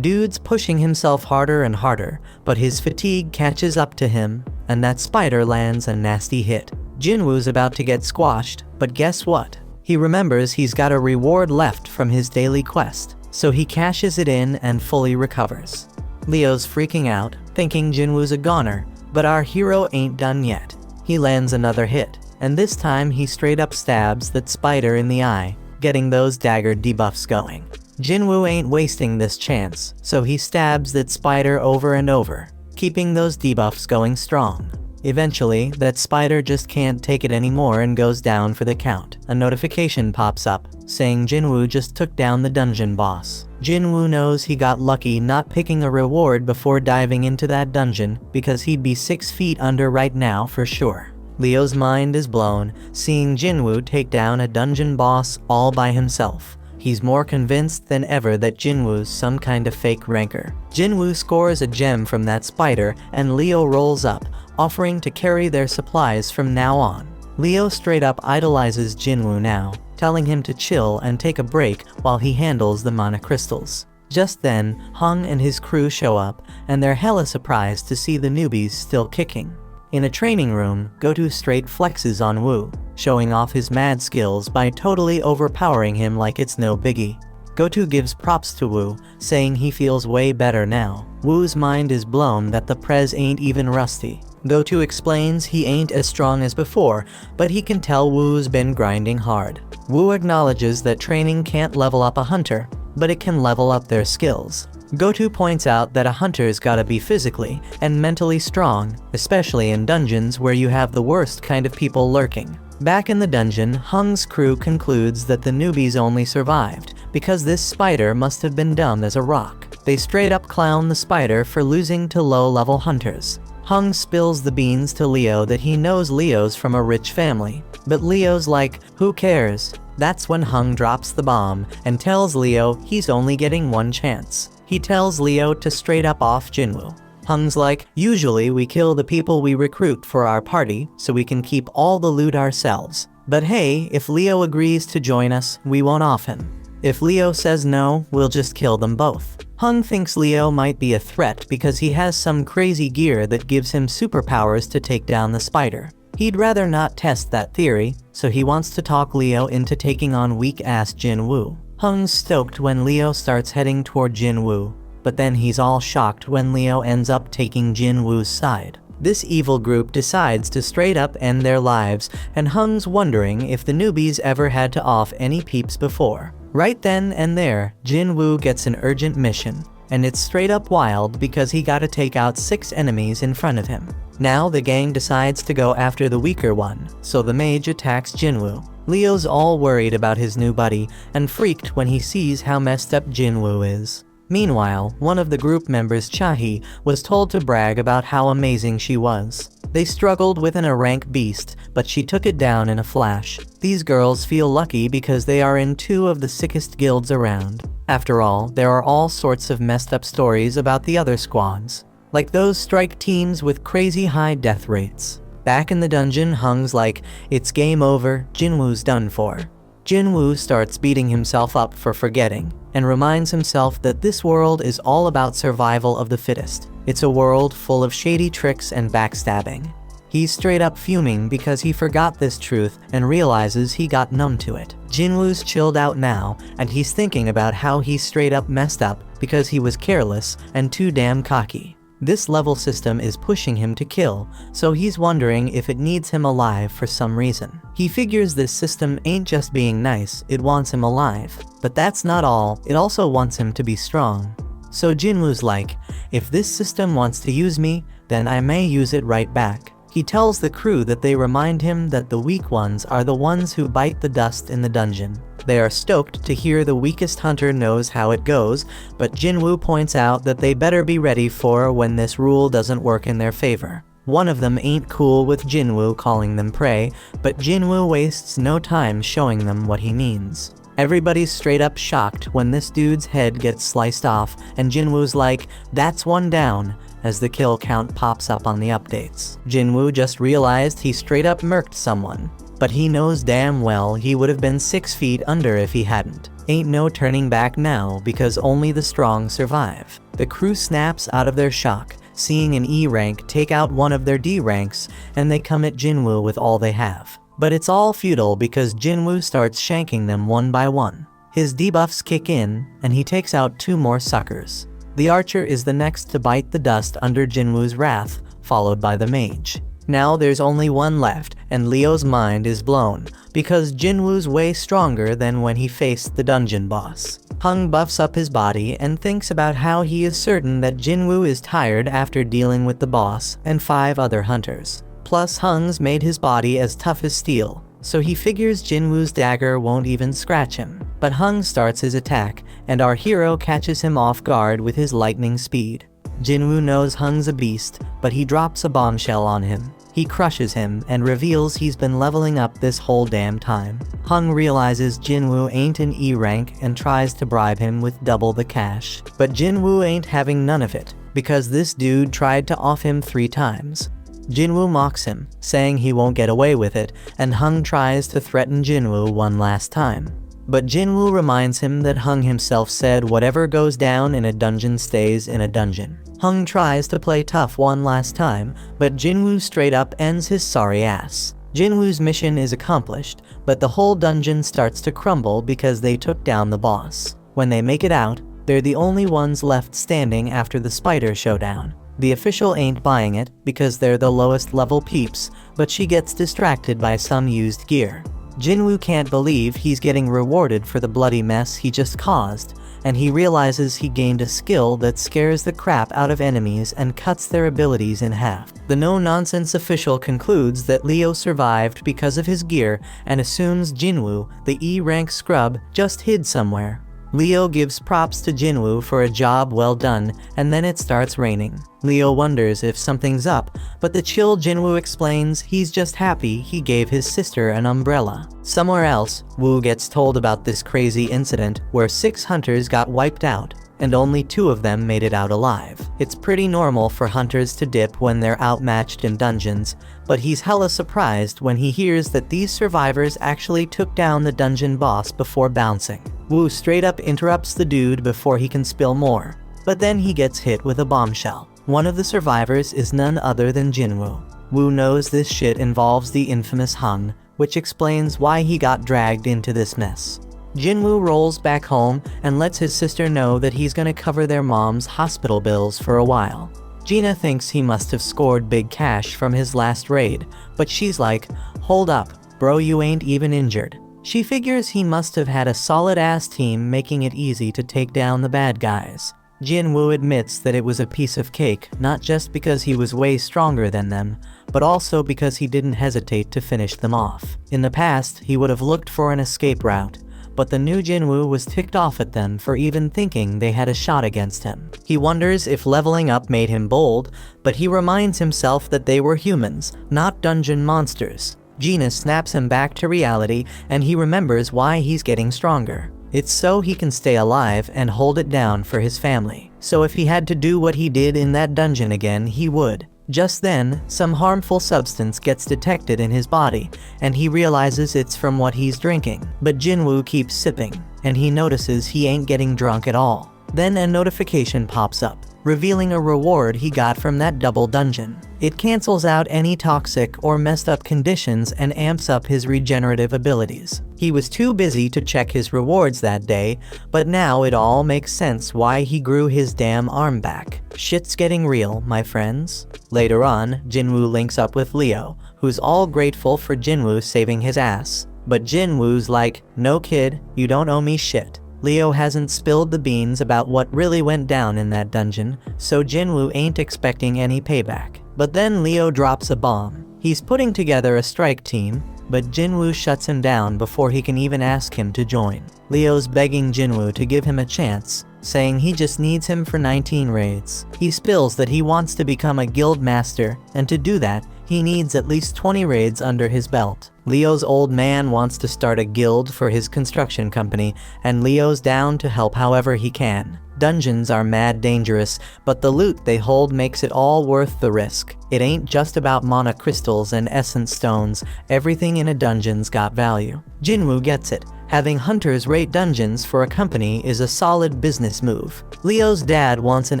Dude's pushing himself harder and harder, but his fatigue catches up to him, and that spider lands a nasty hit. Jinwoo's about to get squashed, but guess what? He remembers he's got a reward left from his daily quest, so he cashes it in and fully recovers. Leo's freaking out, thinking Jinwoo's a goner, but our hero ain't done yet. He lands another hit, and this time he straight up stabs that spider in the eye, getting those dagger debuffs going. Jinwoo ain't wasting this chance, so he stabs that spider over and over, keeping those debuffs going strong. Eventually, that spider just can't take it anymore and goes down for the count. A notification pops up, saying Jinwoo just took down the dungeon boss. Jinwoo knows he got lucky not picking a reward before diving into that dungeon, because he'd be 6 feet under right now for sure. Leo's mind is blown, seeing Jinwoo take down a dungeon boss all by himself. He's more convinced than ever that Jinwoo's some kind of fake ranker. Jinwoo scores a gem from that spider, and Leo rolls up, offering to carry their supplies from now on. Leo straight up idolizes Jinwoo now, telling him to chill and take a break while he handles the mana crystals. Just then, Hung and his crew show up, and they're hella surprised to see the newbies still kicking. In a training room, Gotu straight flexes on Woo, showing off his mad skills by totally overpowering him like it's no biggie. Gotu gives props to Woo, saying he feels way better now. Woo's mind is blown that the prez ain't even rusty. Gotu explains he ain't as strong as before, but he can tell Woo's been grinding hard. Woo acknowledges that training can't level up a hunter, but it can level up their skills. Gotu points out that a hunter's gotta be physically and mentally strong, especially in dungeons where you have the worst kind of people lurking. Back in the dungeon, Hung's crew concludes that the newbies only survived because this spider must have been dumb as a rock. They straight up clown the spider for losing to low-level hunters. Hung spills the beans to Leo that he knows Leo's from a rich family, but Leo's like, who cares? That's when Hung drops the bomb and tells Leo he's only getting one chance. He tells Leo to straight up off Jinwoo. Hung's like, usually we kill the people we recruit for our party so we can keep all the loot ourselves. But hey, if Leo agrees to join us, we won't off him. If Leo says no, we'll just kill them both. Hung thinks Leo might be a threat because he has some crazy gear that gives him superpowers to take down the spider. He'd rather not test that theory, so he wants to talk Leo into taking on weak-ass Jinwoo. Hung's stoked when Leo starts heading toward Jinwoo, but then he's all shocked when Leo ends up taking Jinwoo's side. This evil group decides to straight up end their lives, and Hung's wondering if the newbies ever had to off any peeps before. Right then and there, Jinwoo gets an urgent mission, and it's straight up wild because he gotta take out 6 enemies in front of him. Now the gang decides to go after the weaker one, so the mage attacks Jinwoo. Leo's all worried about his new buddy, and freaked when he sees how messed up Jinwoo is. Meanwhile, one of the group members, Chahi, was told to brag about how amazing she was. They struggled with a rank beast, but she took it down in a flash. These girls feel lucky because they are in 2 of the sickest guilds around. After all, there are all sorts of messed up stories about the other squads, like those strike teams with crazy high death rates. Back in the dungeon, Hung's like, it's game over, Jinwoo's done for. Jinwoo starts beating himself up for forgetting, and reminds himself that this world is all about survival of the fittest. It's a world full of shady tricks and backstabbing. He's straight up fuming because he forgot this truth and realizes he got numb to it. Jinwoo's chilled out now, and he's thinking about how he straight up messed up because he was careless and too damn cocky. This level system is pushing him to kill, so he's wondering if it needs him alive for some reason. He figures this system ain't just being nice, it wants him alive. But that's not all, it also wants him to be strong. So Jinwoo's like, if this system wants to use me, then I may use it right back. He tells the crew that they remind him that the weak ones are the ones who bite the dust in the dungeon. They are stoked to hear the weakest hunter knows how it goes, but Jinwoo points out that they better be ready for when this rule doesn't work in their favor. One of them ain't cool with Jinwoo calling them prey, but Jinwoo wastes no time showing them what he means. Everybody's straight up shocked when this dude's head gets sliced off, and Jinwoo's like, that's one down, as the kill count pops up on the updates. Jinwoo just realized he straight up murked someone, but he knows damn well he would have been 6 feet under if he hadn't. Ain't no turning back now because only the strong survive. The crew snaps out of their shock, seeing an E rank take out one of their D ranks, and they come at Jinwoo with all they have. But it's all futile because Jinwoo starts shanking them one by one. His debuffs kick in, and he takes out 2 more suckers. The archer is the next to bite the dust under Jinwoo's wrath, followed by the mage. Now there's only one left, and Leo's mind is blown, because Jinwoo's way stronger than when he faced the dungeon boss. Hung buffs up his body and thinks about how he is certain that Jinwoo is tired after dealing with the boss and 5 other hunters. Plus Hung's made his body as tough as steel, so he figures Jinwoo's dagger won't even scratch him. But Hung starts his attack, and our hero catches him off guard with his lightning speed. Jinwoo knows Hung's a beast, but he drops a bombshell on him. He crushes him and reveals he's been leveling up this whole damn time. Hung realizes Jinwoo ain't an E rank and tries to bribe him with double the cash. But Jinwoo ain't having none of it, because this dude tried to off him 3 times. Jinwoo mocks him, saying he won't get away with it, and Hung tries to threaten Jinwoo one last time. But Jinwoo reminds him that Hung himself said whatever goes down in a dungeon stays in a dungeon. Hung tries to play tough one last time, but Jinwoo straight up ends his sorry ass. Jinwoo's mission is accomplished, but the whole dungeon starts to crumble because they took down the boss. When they make it out, they're the only ones left standing after the spider showdown. The official ain't buying it because they're the lowest level peeps, but she gets distracted by some used gear. Jinwoo can't believe he's getting rewarded for the bloody mess he just caused, and he realizes he gained a skill that scares the crap out of enemies and cuts their abilities in half. The no-nonsense official concludes that Leo survived because of his gear and assumes Jinwoo, the E-rank scrub, just hid somewhere. Leo gives props to Jinwoo for a job well done, and then it starts raining. Leo wonders if something's up, but the chill Jinwoo explains he's just happy he gave his sister an umbrella. Somewhere else, Woo gets told about this crazy incident where 6 hunters got wiped out. and only 2 of them made it out alive. It's pretty normal for hunters to dip when they're outmatched in dungeons, but he's hella surprised when he hears that these survivors actually took down the dungeon boss before bouncing. Woo straight up interrupts the dude before he can spill more, but then he gets hit with a bombshell. One of the survivors is none other than Jinwoo. Woo knows this shit involves the infamous Hung, which explains why he got dragged into this mess. Jinwoo rolls back home and lets his sister know that he's gonna cover their mom's hospital bills for a while. Gina thinks he must have scored big cash from his last raid, but she's like, hold up, bro, you ain't even injured. She figures he must have had a solid-ass team making it easy to take down the bad guys. Jinwoo admits that it was a piece of cake, not just because he was way stronger than them, but also because he didn't hesitate to finish them off. In the past, he would have looked for an escape route, but the new Jinwoo was ticked off at them for even thinking they had a shot against him. He wonders if leveling up made him bold, but he reminds himself that they were humans, not dungeon monsters. Gina snaps him back to reality, and he remembers why he's getting stronger. It's so he can stay alive and hold it down for his family. So if he had to do what he did in that dungeon again, he would. Just then, some harmful substance gets detected in his body, and he realizes it's from what he's drinking. But Jinwoo keeps sipping, and he notices he ain't getting drunk at all. Then a notification pops up, revealing a reward he got from that double dungeon. It cancels out any toxic or messed up conditions and amps up his regenerative abilities. He was too busy to check his rewards that day, but now it all makes sense why he grew his damn arm back. Shit's getting real, my friends. Later on, Jinwoo links up with Leo, who's all grateful for Jinwoo saving his ass. But Jinwoo's like, no kid, you don't owe me shit. Leo hasn't spilled the beans about what really went down in that dungeon, so Jinwoo ain't expecting any payback. But then Leo drops a bomb. He's putting together a strike team, but Jinwoo shuts him down before he can even ask him to join. Leo's begging Jinwoo to give him a chance, saying he just needs him for 19 raids. He spills that he wants to become a guild master, and to do that, he needs at least 20 raids under his belt. Leo's old man wants to start a guild for his construction company, and Leo's down to help however he can. Dungeons are mad dangerous, but the loot they hold makes it all worth the risk. It ain't just about mana crystals and essence stones, everything in a dungeon's got value. Jinwoo gets it. Having hunters raid dungeons for a company is a solid business move. Leo's dad wants an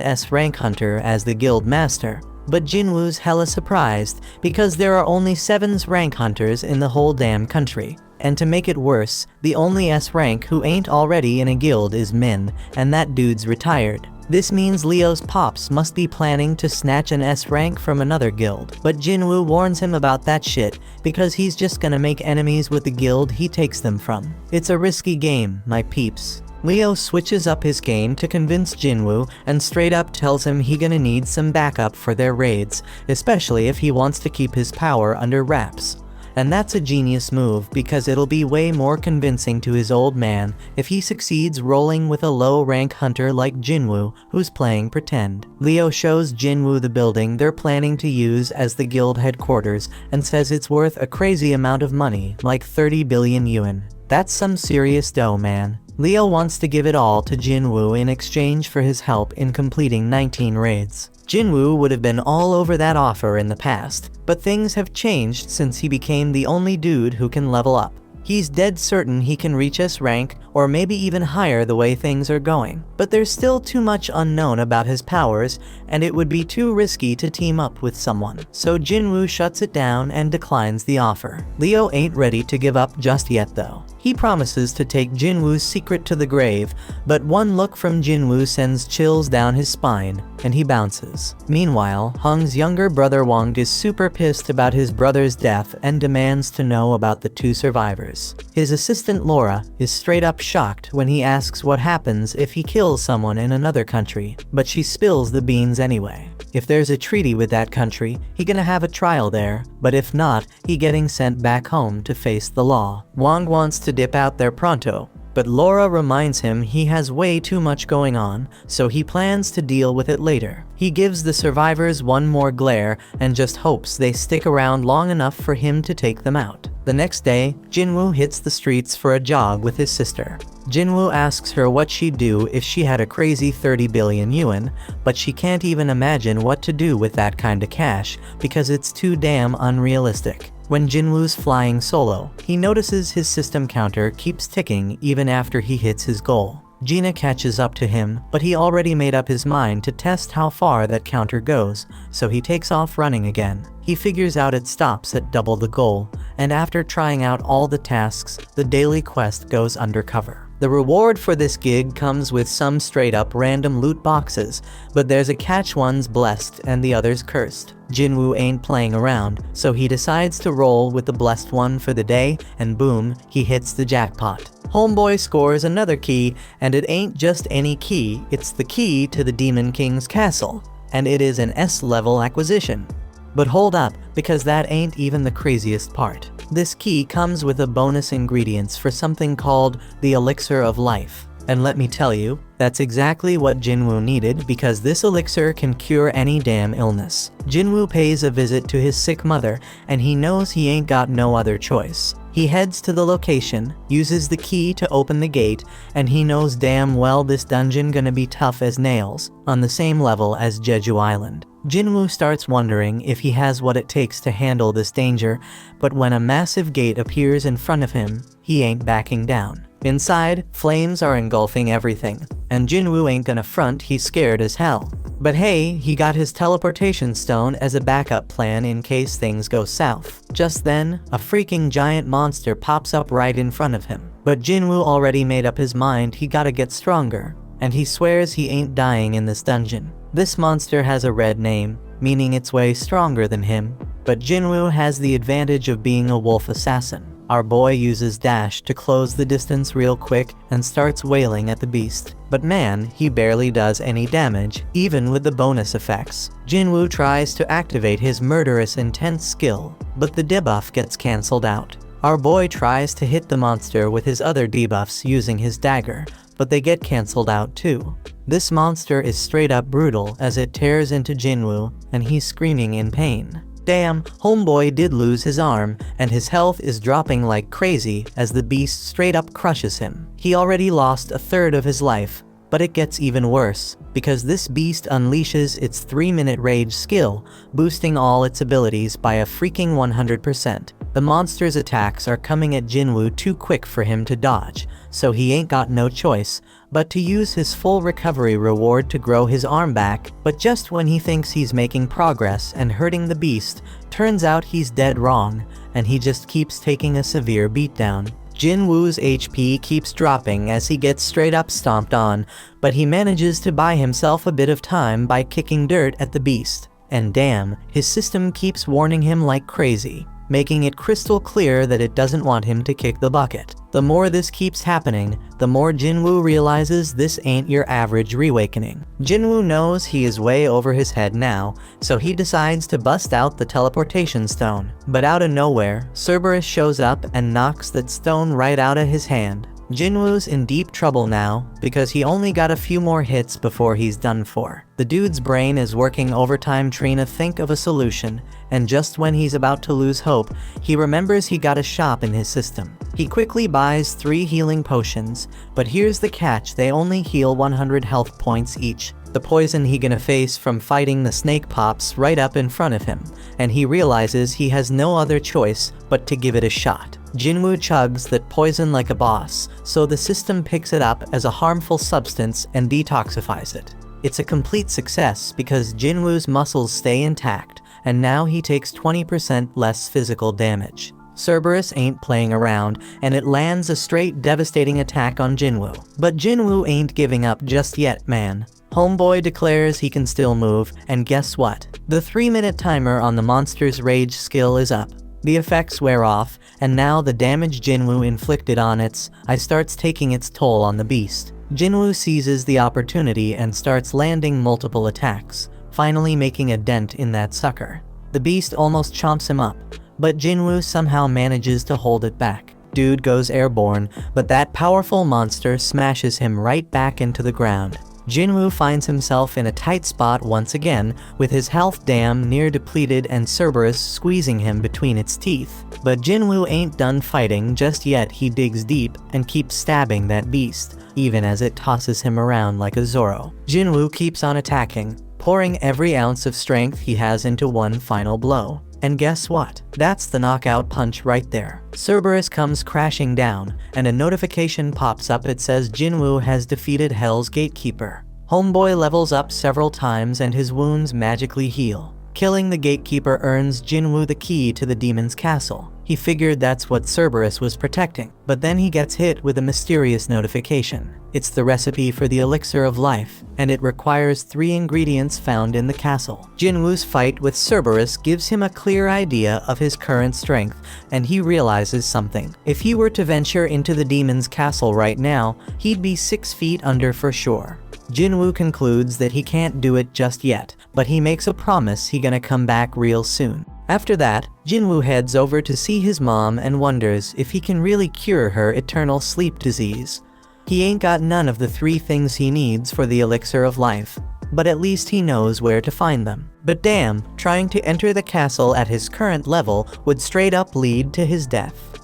S-rank hunter as the guild master, but Jinwoo's hella surprised because there are only 7 rank hunters in the whole damn country. And to make it worse, the only S-rank who ain't already in a guild is Min, and that dude's retired. This means Leo's pops must be planning to snatch an S-rank from another guild. But Jinwoo warns him about that shit, because he's just gonna make enemies with the guild he takes them from. It's a risky game, my peeps. Leo switches up his game to convince Jinwoo and straight up tells him he gonna need some backup for their raids, especially if he wants to keep his power under wraps. And that's a genius move because it'll be way more convincing to his old man if he succeeds rolling with a low-rank hunter like Jinwoo who's playing pretend. Leo shows Jinwoo the building they're planning to use as the guild headquarters and says it's worth a crazy amount of money, like 30 billion yuan. That's some serious dough, man. Leo wants to give it all to Jinwoo in exchange for his help in completing 19 raids. Jinwoo would have been all over that offer in the past, but things have changed since he became the only dude who can level up. He's dead certain he can reach S rank, or maybe even higher the way things are going. But there's still too much unknown about his powers, and it would be too risky to team up with someone. So Jinwoo shuts it down and declines the offer. Leo ain't ready to give up just yet though. He promises to take Jinwoo's secret to the grave, but one look from Jinwoo sends chills down his spine, and he bounces. Meanwhile, Hung's younger brother Wang is super pissed about his brother's death and demands to know about the 2 survivors. His assistant Laura is straight up shocked when he asks what happens if he kills someone in another country, but she spills the beans anyway. If there's a treaty with that country, he gonna have a trial there, but if not, he getting sent back home to face the law. Wang wants to dip out there pronto, but Laura reminds him he has way too much going on, so he plans to deal with it later. He gives the survivors one more glare and just hopes they stick around long enough for him to take them out. The next day, Jinwoo hits the streets for a jog with his sister. Jinwoo asks her what she'd do if she had a crazy 30 billion yuan, but she can't even imagine what to do with that kind of cash because it's too damn unrealistic. When Jinwoo's flying solo, he notices his system counter keeps ticking even after he hits his goal. Gina catches up to him, but he already made up his mind to test how far that counter goes, so he takes off running again. He figures out it stops at double the goal, and after trying out all the tasks, the daily quest goes undercover. The reward for this gig comes with some straight-up random loot boxes, but there's a catch: one's blessed and the other's cursed. Jinwoo ain't playing around, so he decides to roll with the blessed one for the day, and boom, he hits the jackpot. Homeboy scores another key, and it ain't just any key, it's the key to the Demon King's castle, and it is an S-level acquisition. But hold up, because that ain't even the craziest part. This key comes with a bonus ingredients for something called the Elixir of Life. And let me tell you, that's exactly what Jinwoo needed, because this elixir can cure any damn illness. Jinwoo pays a visit to his sick mother, and he knows he ain't got no other choice. He heads to the location, uses the key to open the gate, and he knows damn well this dungeon gonna be tough as nails, on the same level as Jeju Island. Jinwoo starts wondering if he has what it takes to handle this danger, but when a massive gate appears in front of him, he ain't backing down. Inside, flames are engulfing everything, and Jinwoo ain't gonna front, he's scared as hell. But hey, he got his teleportation stone as a backup plan in case things go south. Just then, a freaking giant monster pops up right in front of him. But Jinwoo already made up his mind he gotta get stronger, and he swears he ain't dying in this dungeon. This monster has a red name, meaning it's way stronger than him, but Jinwoo has the advantage of being a wolf assassin. Our boy uses dash to close the distance real quick and starts wailing at the beast. But man, he barely does any damage, even with the bonus effects. Jinwoo tries to activate his murderous intense skill, but the debuff gets cancelled out. Our boy tries to hit the monster with his other debuffs using his dagger, but they get cancelled out too. This monster is straight up brutal as it tears into Jinwoo, and he's screaming in pain. Damn, homeboy did lose his arm, and his health is dropping like crazy as the beast straight up crushes him. He already lost a third of his life, but it gets even worse, because this beast unleashes its 3-minute rage skill, boosting all its abilities by a freaking 100%. The monster's attacks are coming at Jinwoo too quick for him to dodge, so he ain't got no choice but to use his full recovery reward to grow his arm back. But just when he thinks he's making progress and hurting the beast, turns out he's dead wrong, and he just keeps taking a severe beatdown. Jinwoo's HP keeps dropping as he gets straight up stomped on, but he manages to buy himself a bit of time by kicking dirt at the beast. And damn, his system keeps warning him like crazy, making it crystal clear that it doesn't want him to kick the bucket. The more this keeps happening, the more Jinwoo realizes this ain't your average reawakening. Jinwoo knows he is way over his head now, so he decides to bust out the teleportation stone. But out of nowhere, Cerberus shows up and knocks that stone right out of his hand. Jinwoo's in deep trouble now, because he only got a few more hits before he's done for. The dude's brain is working overtime trying to think of a solution, and just when he's about to lose hope, he remembers he got a shop in his system. He quickly buys 3 healing potions, but here's the catch: they only heal 100 health points each. The poison he gonna face from fighting the snake pops right up in front of him, and he realizes he has no other choice but to give it a shot. Jinwoo chugs that poison like a boss, so the system picks it up as a harmful substance and detoxifies it. It's a complete success because Jinwoo's muscles stay intact, and now he takes 20% less physical damage. Cerberus ain't playing around, and it lands a straight devastating attack on Jinwoo. But Jinwoo ain't giving up just yet, man. Homeboy declares he can still move, and guess what? The 3-minute timer on the monster's rage skill is up. The effects wear off, and now the damage Jinwoo inflicted on its eye starts taking its toll on the beast. Jinwoo seizes the opportunity and starts landing multiple attacks, finally making a dent in that sucker. The beast almost chomps him up, but Jinwoo somehow manages to hold it back. dude goes airborne, but that powerful monster smashes him right back into the ground. Jinwoo finds himself in a tight spot once again, with his health damn near depleted and Cerberus squeezing him between its teeth. But Jinwoo ain't done fighting just yet. He digs deep and keeps stabbing that beast, even as it tosses him around like a Zorro. Jinwoo keeps on attacking, pouring every ounce of strength he has into one final blow. And guess what? That's the knockout punch right there. Cerberus comes crashing down, and a notification pops up. It says Jinwoo has defeated Hell's Gatekeeper. Homeboy levels up several times and his wounds magically heal. Killing the Gatekeeper earns Jinwoo the key to the demon's castle. He figured that's what Cerberus was protecting, but then he gets hit with a mysterious notification. It's the recipe for the elixir of life, and it requires 3 ingredients found in the castle. Jinwoo's fight with Cerberus gives him a clear idea of his current strength, and he realizes something. If he were to venture into the demon's castle right now, he'd be 6 feet under for sure. Jinwoo concludes that he can't do it just yet, but he makes a promise he gonna come back real soon. After that, Jinwoo heads over to see his mom and wonders if he can really cure her eternal sleep disease. He ain't got none of the 3 things he needs for the elixir of life, but at least he knows where to find them. But damn, trying to enter the castle at his current level would straight up lead to his death.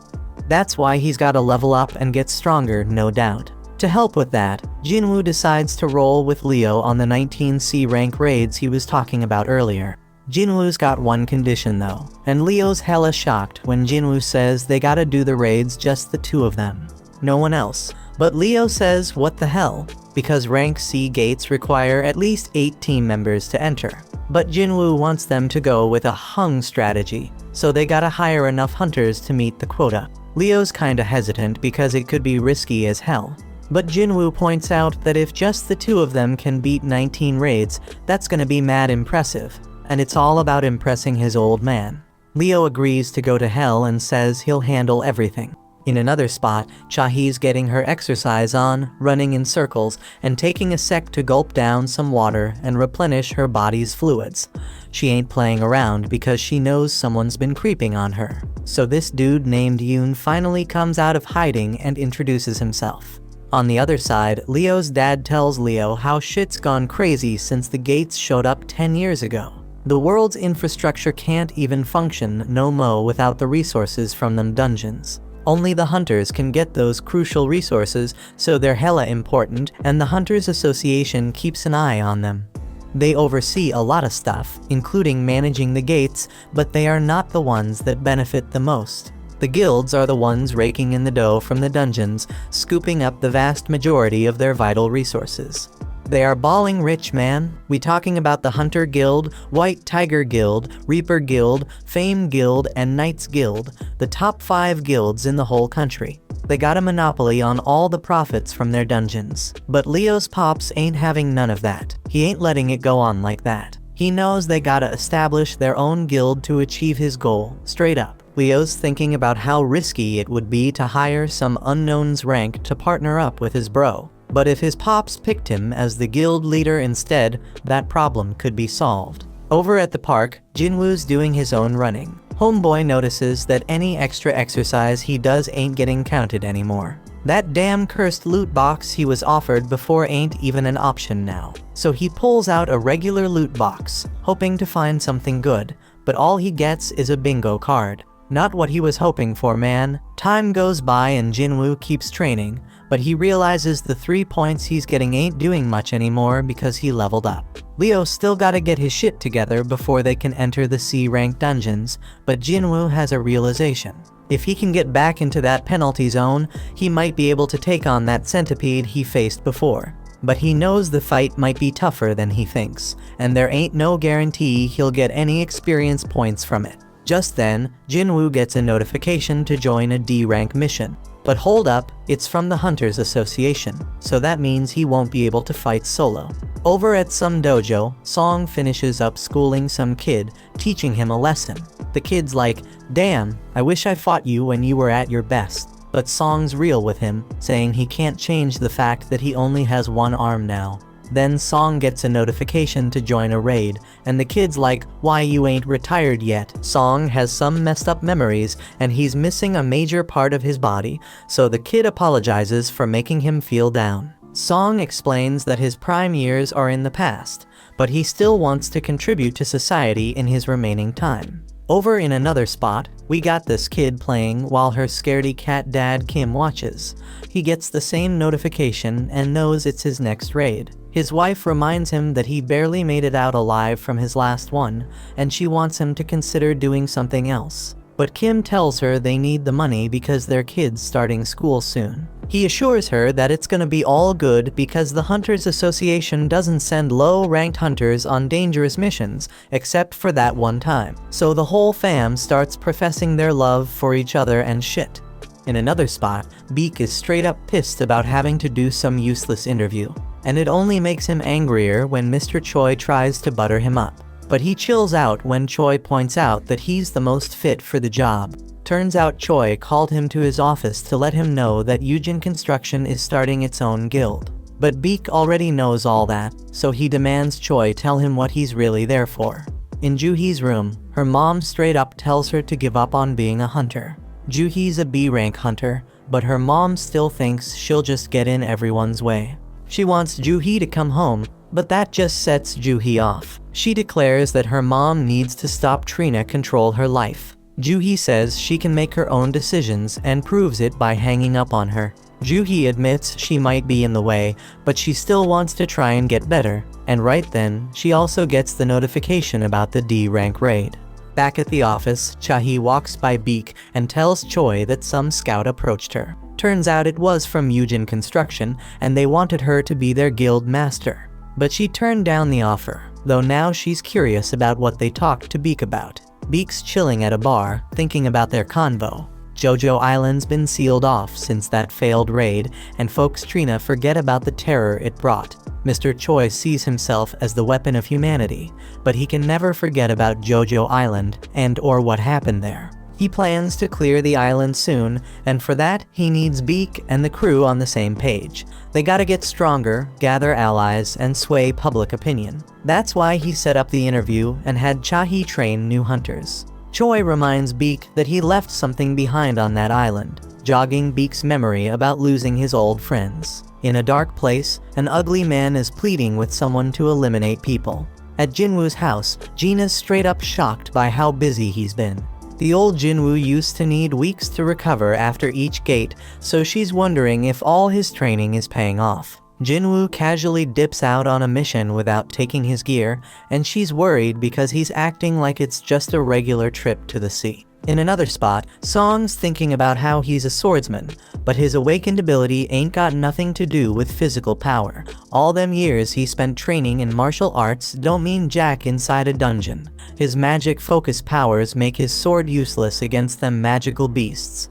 That's why he's gotta level up and get stronger, no doubt. To help with that, Jinwoo decides to roll with Leo on the 19C rank raids he was talking about earlier. Jinwoo's got one condition though, and Leo's hella shocked when Jinwoo says they gotta do the raids just the 2 of them. No one else. But Leo says what the hell, because rank C gates require at least 8 team members to enter. But Jinwoo wants them to go with a hung strategy, so they gotta hire enough hunters to meet the quota. Leo's kinda hesitant because it could be risky as hell. But Jinwoo points out that if just the 2 of them can beat 19 raids, that's gonna be mad impressive. And it's all about impressing his old man. Leo agrees to go to hell and says he'll handle everything. In another spot, Chahee's getting her exercise on, running in circles, and taking a sec to gulp down some water and replenish her body's fluids. She ain't playing around because she knows someone's been creeping on her. So this dude named Yoon finally comes out of hiding and introduces himself. On the other side, Leo's dad tells Leo how shit's gone crazy since the gates showed up 10 years ago. The world's infrastructure can't even function no mo without the resources from them dungeons. Only the hunters can get those crucial resources, so they're hella important, and the Hunters Association keeps an eye on them. They oversee a lot of stuff, including managing the gates, but they are not the ones that benefit the most. The guilds are the ones raking in the dough from the dungeons, scooping up the vast majority of their vital resources. They are balling rich, man. We talking about the Hunter Guild, White Tiger Guild, Reaper Guild, Fame Guild, and Knights Guild, the top 5 guilds in the whole country. They got a monopoly on all the profits from their dungeons. But Leo's pops ain't having none of that. He ain't letting it go on like that. He knows they gotta establish their own guild to achieve his goal, straight up. Leo's thinking about how risky it would be to hire some unknown's rank to partner up with his bro. But if his pops picked him as the guild leader instead, that problem could be solved. Over at the park, Jinwoo's doing his own running. Homeboy notices that any extra exercise he does ain't getting counted anymore. That damn cursed loot box he was offered before ain't even an option now. So he pulls out a regular loot box, hoping to find something good, but all he gets is a bingo card. Not what he was hoping for, man. Time goes by and Jinwoo keeps training, but he realizes the 3 points he's getting ain't doing much anymore because he leveled up. Leo still gotta get his shit together before they can enter the C-rank dungeons, but Jinwoo has a realization. If he can get back into that penalty zone, he might be able to take on that centipede he faced before. But he knows the fight might be tougher than he thinks, and there ain't no guarantee he'll get any experience points from it. Just then, Jinwoo gets a notification to join a D-rank mission. But hold up, it's from the Hunters Association, so that means he won't be able to fight solo. Over at some dojo, Song finishes up schooling some kid, teaching him a lesson. The kid's like, "Damn, I wish I fought you when you were at your best." But Song's real with him, saying he can't change the fact that he only has one arm now. Then Song gets a notification to join a raid, and the kid's like, "Why you ain't retired yet?" Song has some messed up memories, and he's missing a major part of his body, so the kid apologizes for making him feel down. Song explains that his prime years are in the past, but he still wants to contribute to society in his remaining time. Over in another spot, we got this kid playing while her scaredy cat dad Kim watches. He gets the same notification and knows it's his next raid. His wife reminds him that he barely made it out alive from his last one, and she wants him to consider doing something else. But Kim tells her they need the money because their kid's starting school soon. He assures her that it's gonna be all good because the Hunters Association doesn't send low-ranked hunters on dangerous missions, except for that one time. So the whole fam starts professing their love for each other and shit. In another spot, Beak is straight up pissed about having to do some useless interview, and it only makes him angrier when Mr. Choi tries to butter him up. But he chills out when Choi points out that he's the most fit for the job. Turns out Choi called him to his office to let him know that Yujin Construction is starting its own guild. But Beak already knows all that, so he demands Choi tell him what he's really there for. In Juhee's room, her mom straight up tells her to give up on being a hunter. Juhee's a B-rank hunter, but her mom still thinks she'll just get in everyone's way. She wants Juhee to come home, but that just sets Juhee off. She declares that her mom needs to stop Trina control her life. Juhee says she can make her own decisions and proves it by hanging up on her. Juhee admits she might be in the way, but she still wants to try and get better, and right then, she also gets the notification about the D-rank raid. Back at the office, Chahi walks by Beak and tells Choi that some scout approached her. Turns out it was from Yujin Construction, and they wanted her to be their guild master. But she turned down the offer, though now she's curious about what they talked to Beak about. Beak's chilling at a bar, thinking about their convo. Jojo Island's been sealed off since that failed raid, and folks Trina forget about the terror it brought. Mr. Choi sees himself as the weapon of humanity, but he can never forget about Jojo Island and/or what happened there. He plans to clear the island soon, and for that, he needs Beak and the crew on the same page. They gotta get stronger, gather allies, and sway public opinion. That's why he set up the interview and had Chahi train new hunters. Choi reminds Beak that he left something behind on that island, jogging Beak's memory about losing his old friends. In a dark place, an ugly man is pleading with someone to eliminate people. At Jinwoo's house, Gina's straight up shocked by how busy he's been. The old Jinwoo used to need weeks to recover after each gate, so she's wondering if all his training is paying off. Jinwoo casually dips out on a mission without taking his gear, and she's worried because he's acting like it's just a regular trip to the sea. In another spot, Song's thinking about how he's a swordsman, but his awakened ability ain't got nothing to do with physical power. All them years he spent training in martial arts don't mean jack inside a dungeon. His magic focus powers make his sword useless against them magical beasts.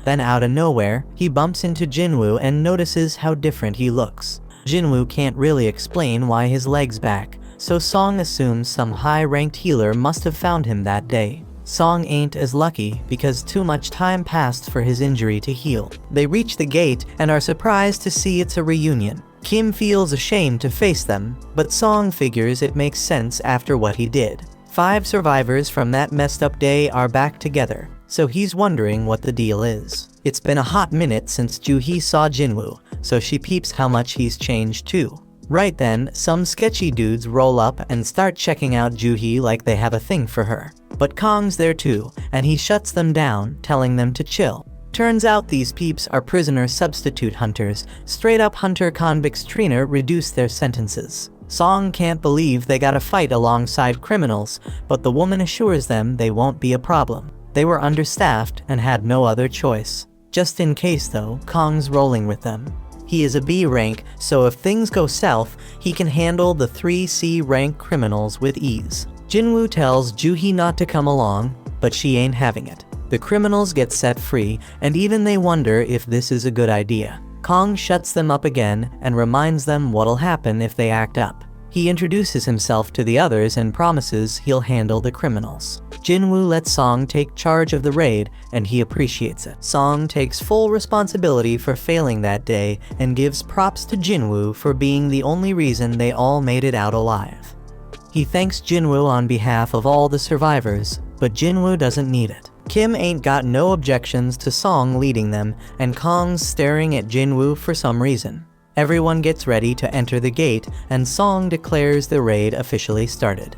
Then out of nowhere, he bumps into Jinwoo and notices how different he looks. Jinwoo can't really explain why his leg's back, so Song assumes some high-ranked healer must have found him that day. Song ain't as lucky because too much time passed for his injury to heal. They reach the gate and are surprised to see it's a reunion. Kim feels ashamed to face them, but Song figures it makes sense after what he did. 5 survivors from that messed up day are back together, so he's wondering what the deal is. It's been a hot minute since Juhee saw Jinwoo, so she peeps how much he's changed too. Right then, some sketchy dudes roll up and start checking out Juhee like they have a thing for her. But Kong's there too, and he shuts them down, telling them to chill. Turns out these peeps are prisoner substitute hunters. Straight up hunter convicts. Trina reduced their sentences. Song can't believe they gotta fight alongside criminals, but the woman assures them they won't be a problem. They were understaffed and had no other choice. Just in case though, Kong's rolling with them. He is a B rank, so if things go south, he can handle the 3 C rank criminals with ease. Jinwoo tells Juhee not to come along, but she ain't having it. The criminals get set free, and even they wonder if this is a good idea. Kong shuts them up again and reminds them what'll happen if they act up. He introduces himself to the others and promises he'll handle the criminals. Jinwoo lets Song take charge of the raid, and he appreciates it. Song takes full responsibility for failing that day and gives props to Jinwoo for being the only reason they all made it out alive. He thanks Jinwoo on behalf of all the survivors, but Jinwoo doesn't need it. Kim ain't got no objections to Song leading them, and Kong's staring at Jinwoo for some reason. Everyone gets ready to enter the gate, and Song declares the raid officially started.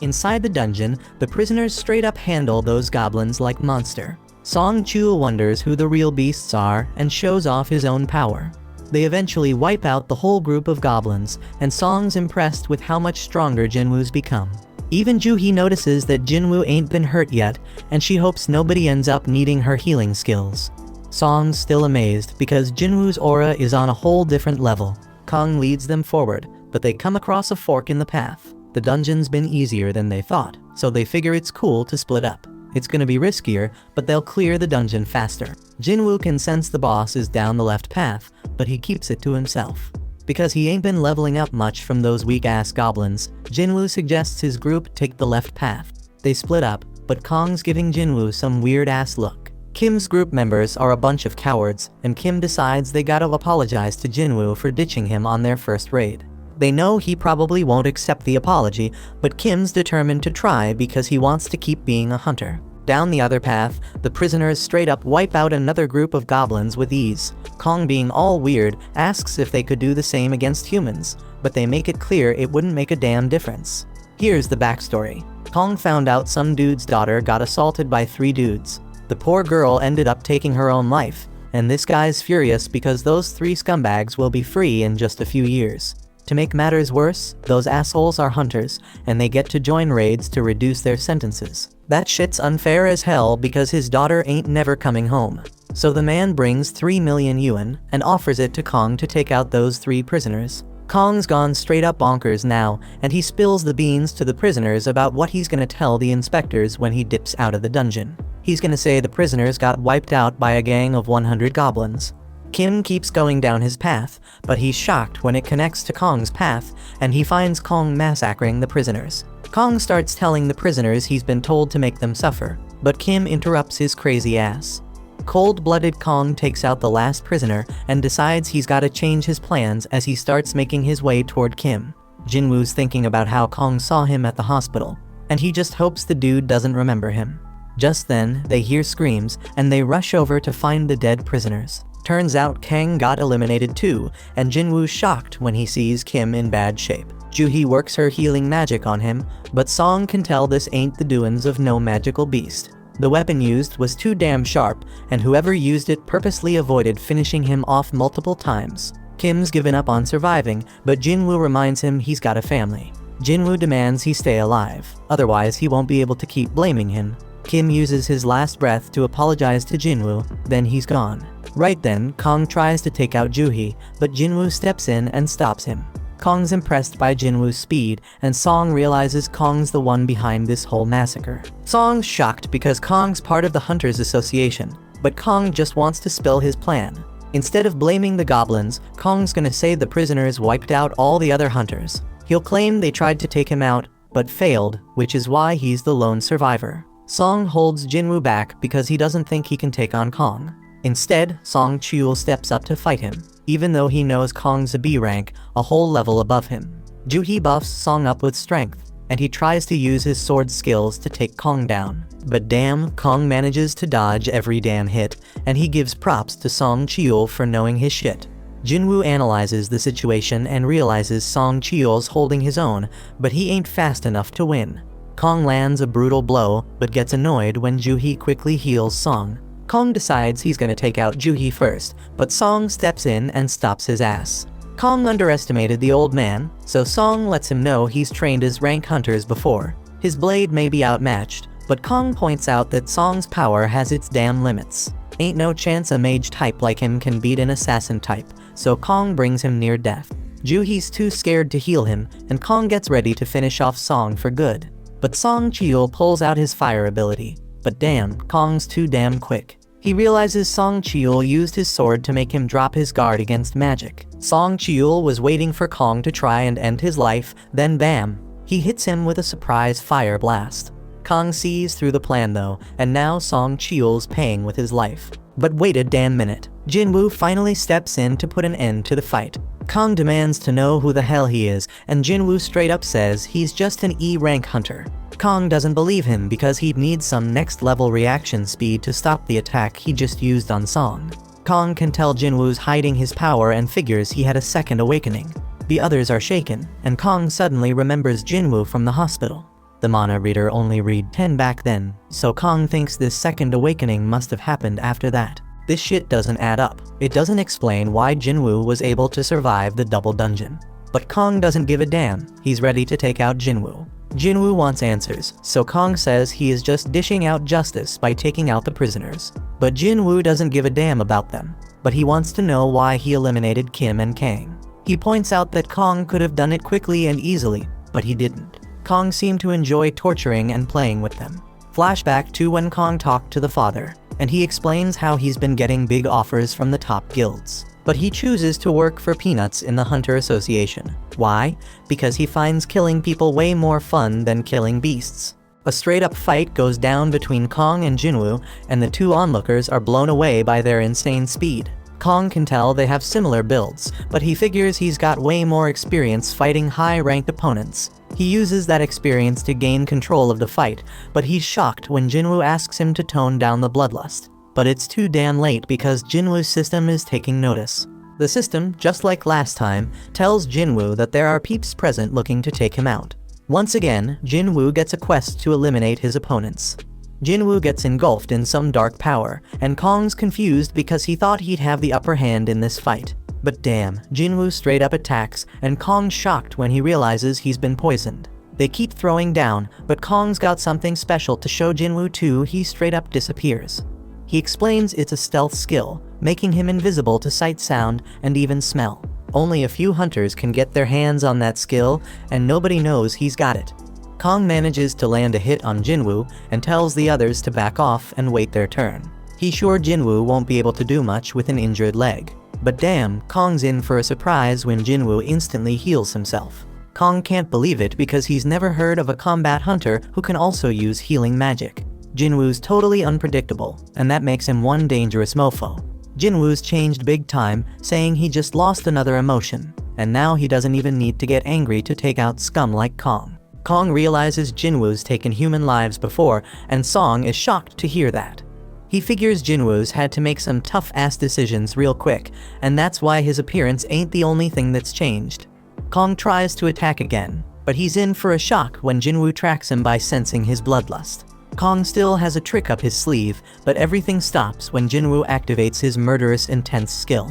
Inside the dungeon, the prisoners straight up handle those goblins like monster. Song Chul wonders who the real beasts are and shows off his own power. They eventually wipe out the whole group of goblins, and Song's impressed with how much stronger Jinwoo's become. Even Juhee notices that Jinwoo ain't been hurt yet, and she hopes nobody ends up needing her healing skills. Song's still amazed because Jinwoo's aura is on a whole different level. Kong leads them forward, but they come across a fork in the path. The dungeon's been easier than they thought, so they figure it's cool to split up. It's gonna be riskier, but they'll clear the dungeon faster. Jinwoo can sense the boss is down the left path, but he keeps it to himself. Because he ain't been leveling up much from those weak-ass goblins, Jinwoo suggests his group take the left path. They split up, but Kong's giving Jinwoo some weird-ass look. Kim's group members are a bunch of cowards, and Kim decides they gotta apologize to Jinwoo for ditching him on their first raid. They know he probably won't accept the apology, but Kim's determined to try because he wants to keep being a hunter. Down the other path, the prisoners straight up wipe out another group of goblins with ease. Kong, being all weird, asks if they could do the same against humans, but they make it clear it wouldn't make a damn difference. Here's the backstory. Kong found out some dude's daughter got assaulted by 3 dudes. The poor girl ended up taking her own life, and this guy's furious because those 3 scumbags will be free in just a few years. To make matters worse, those assholes are hunters, and they get to join raids to reduce their sentences. That shit's unfair as hell because his daughter ain't never coming home. So the man brings 3 million yuan and offers it to Kong to take out those 3 prisoners. Kong's gone straight up bonkers now, and he spills the beans to the prisoners about what he's gonna tell the inspectors when he dips out of the dungeon. He's gonna say the prisoners got wiped out by a gang of 100 goblins. Kim keeps going down his path, but he's shocked when it connects to Kong's path, and he finds Kong massacring the prisoners. Kong starts telling the prisoners he's been told to make them suffer, but Kim interrupts his crazy ass. Cold-blooded Kong takes out the last prisoner and decides he's gotta change his plans as he starts making his way toward Kim. Jinwoo's thinking about how Kong saw him at the hospital, and he just hopes the dude doesn't remember him. Just then, they hear screams, and they rush over to find the dead prisoners. Turns out Kang got eliminated too, and Jinwoo's shocked when he sees Kim in bad shape. Juhee works her healing magic on him, but Song can tell this ain't the doings of no magical beast. The weapon used was too damn sharp, and whoever used it purposely avoided finishing him off multiple times. Kim's given up on surviving, but Jinwoo reminds him he's got a family. Jinwoo demands he stay alive, otherwise he won't be able to keep blaming him. Kim uses his last breath to apologize to Jinwoo, then he's gone. Right then, Kong tries to take out Juhee, but Jinwoo steps in and stops him. Kong's impressed by Jinwoo's speed, and Song realizes Kong's the one behind this whole massacre. Song's shocked because Kong's part of the Hunters Association, but Kong just wants to spill his plan. Instead of blaming the goblins, Kong's gonna say the prisoners wiped out all the other hunters. He'll claim they tried to take him out, but failed, which is why he's the lone survivor. Song holds Jinwoo back because he doesn't think he can take on Kong. Instead, Song Chul steps up to fight him, even though he knows Kong's a B rank, a whole level above him. Juhee buffs Song up with strength, and he tries to use his sword skills to take Kong down. But damn, Kong manages to dodge every damn hit, and he gives props to Song Chul for knowing his shit. Jinwoo analyzes the situation and realizes Song Chul's holding his own, but he ain't fast enough to win. Kong lands a brutal blow, but gets annoyed when Juhee quickly heals Song. Kong decides he's gonna take out Juhee first, but Song steps in and stops his ass. Kong underestimated the old man, so Song lets him know he's trained as rank hunters before. His blade may be outmatched, but Kong points out that Song's power has its damn limits. Ain't no chance a mage type like him can beat an assassin type, so Kong brings him near death. Juhee's too scared to heal him, and Kong gets ready to finish off Song for good. But Song Chul pulls out his fire ability. But damn, Kong's too damn quick. He realizes Song Cheol used his sword to make him drop his guard against magic. Song Cheol was waiting for Kong to try and end his life, then bam! He hits him with a surprise fire blast. Kong sees through the plan though, and now Song Cheol's paying with his life. But wait a damn minute. Jinwoo finally steps in to put an end to the fight. Kong demands to know who the hell he is, and Jinwoo straight up says he's just an E-rank hunter. Kong doesn't believe him because he'd need some next level reaction speed to stop the attack he just used on Song. Kong can tell Jinwoo's hiding his power and figures he had a second awakening. The others are shaken, and Kong suddenly remembers Jinwoo from the hospital. The mana reader only read 10 back then, so Kong thinks this second awakening must have happened after that. This shit doesn't add up. It doesn't explain why Jinwoo was able to survive the double dungeon. But Kong doesn't give a damn, he's ready to take out Jinwoo. Jinwoo wants answers, so Kong says he is just dishing out justice by taking out the prisoners. But Jinwoo doesn't give a damn about them, but he wants to know why he eliminated Kim and Kang. He points out that Kong could have done it quickly and easily, but he didn't. Kong seemed to enjoy torturing and playing with them. Flashback to when Kong talked to the father, and he explains how he's been getting big offers from the top guilds. But he chooses to work for peanuts in the Hunter Association. Why? Because he finds killing people way more fun than killing beasts. A straight-up fight goes down between Kong and Jinwoo, and the two onlookers are blown away by their insane speed. Kong can tell they have similar builds, but he figures he's got way more experience fighting high-ranked opponents. He uses that experience to gain control of the fight, but he's shocked when Jinwoo asks him to tone down the bloodlust. But it's too damn late because Jinwoo's system is taking notice. The system, just like last time, tells Jinwoo that there are peeps present looking to take him out. Once again, Jinwoo gets a quest to eliminate his opponents. Jinwoo gets engulfed in some dark power, and Kong's confused because he thought he'd have the upper hand in this fight. But damn, Jinwoo straight up attacks, and Kong's shocked when he realizes he's been poisoned. They keep throwing down, but Kong's got something special to show Jinwoo too. He straight up disappears. He explains it's a stealth skill, making him invisible to sight, sound, and even smell. Only a few hunters can get their hands on that skill, and nobody knows he's got it. Kong manages to land a hit on Jinwoo and tells the others to back off and wait their turn. He's sure Jinwoo won't be able to do much with an injured leg. But damn, Kong's in for a surprise when Jinwoo instantly heals himself. Kong can't believe it because he's never heard of a combat hunter who can also use healing magic. Jinwoo's totally unpredictable, and that makes him one dangerous mofo. Jinwoo's changed big time, saying he just lost another emotion, and now he doesn't even need to get angry to take out scum like Kong. Kong realizes Jinwoo's taken human lives before, and Song is shocked to hear that. He figures Jinwoo's had to make some tough-ass decisions real quick, and that's why his appearance ain't the only thing that's changed. Kong tries to attack again, but he's in for a shock when Jinwoo tracks him by sensing his bloodlust. Kong still has a trick up his sleeve, but everything stops when Jinwoo activates his murderous intense skill.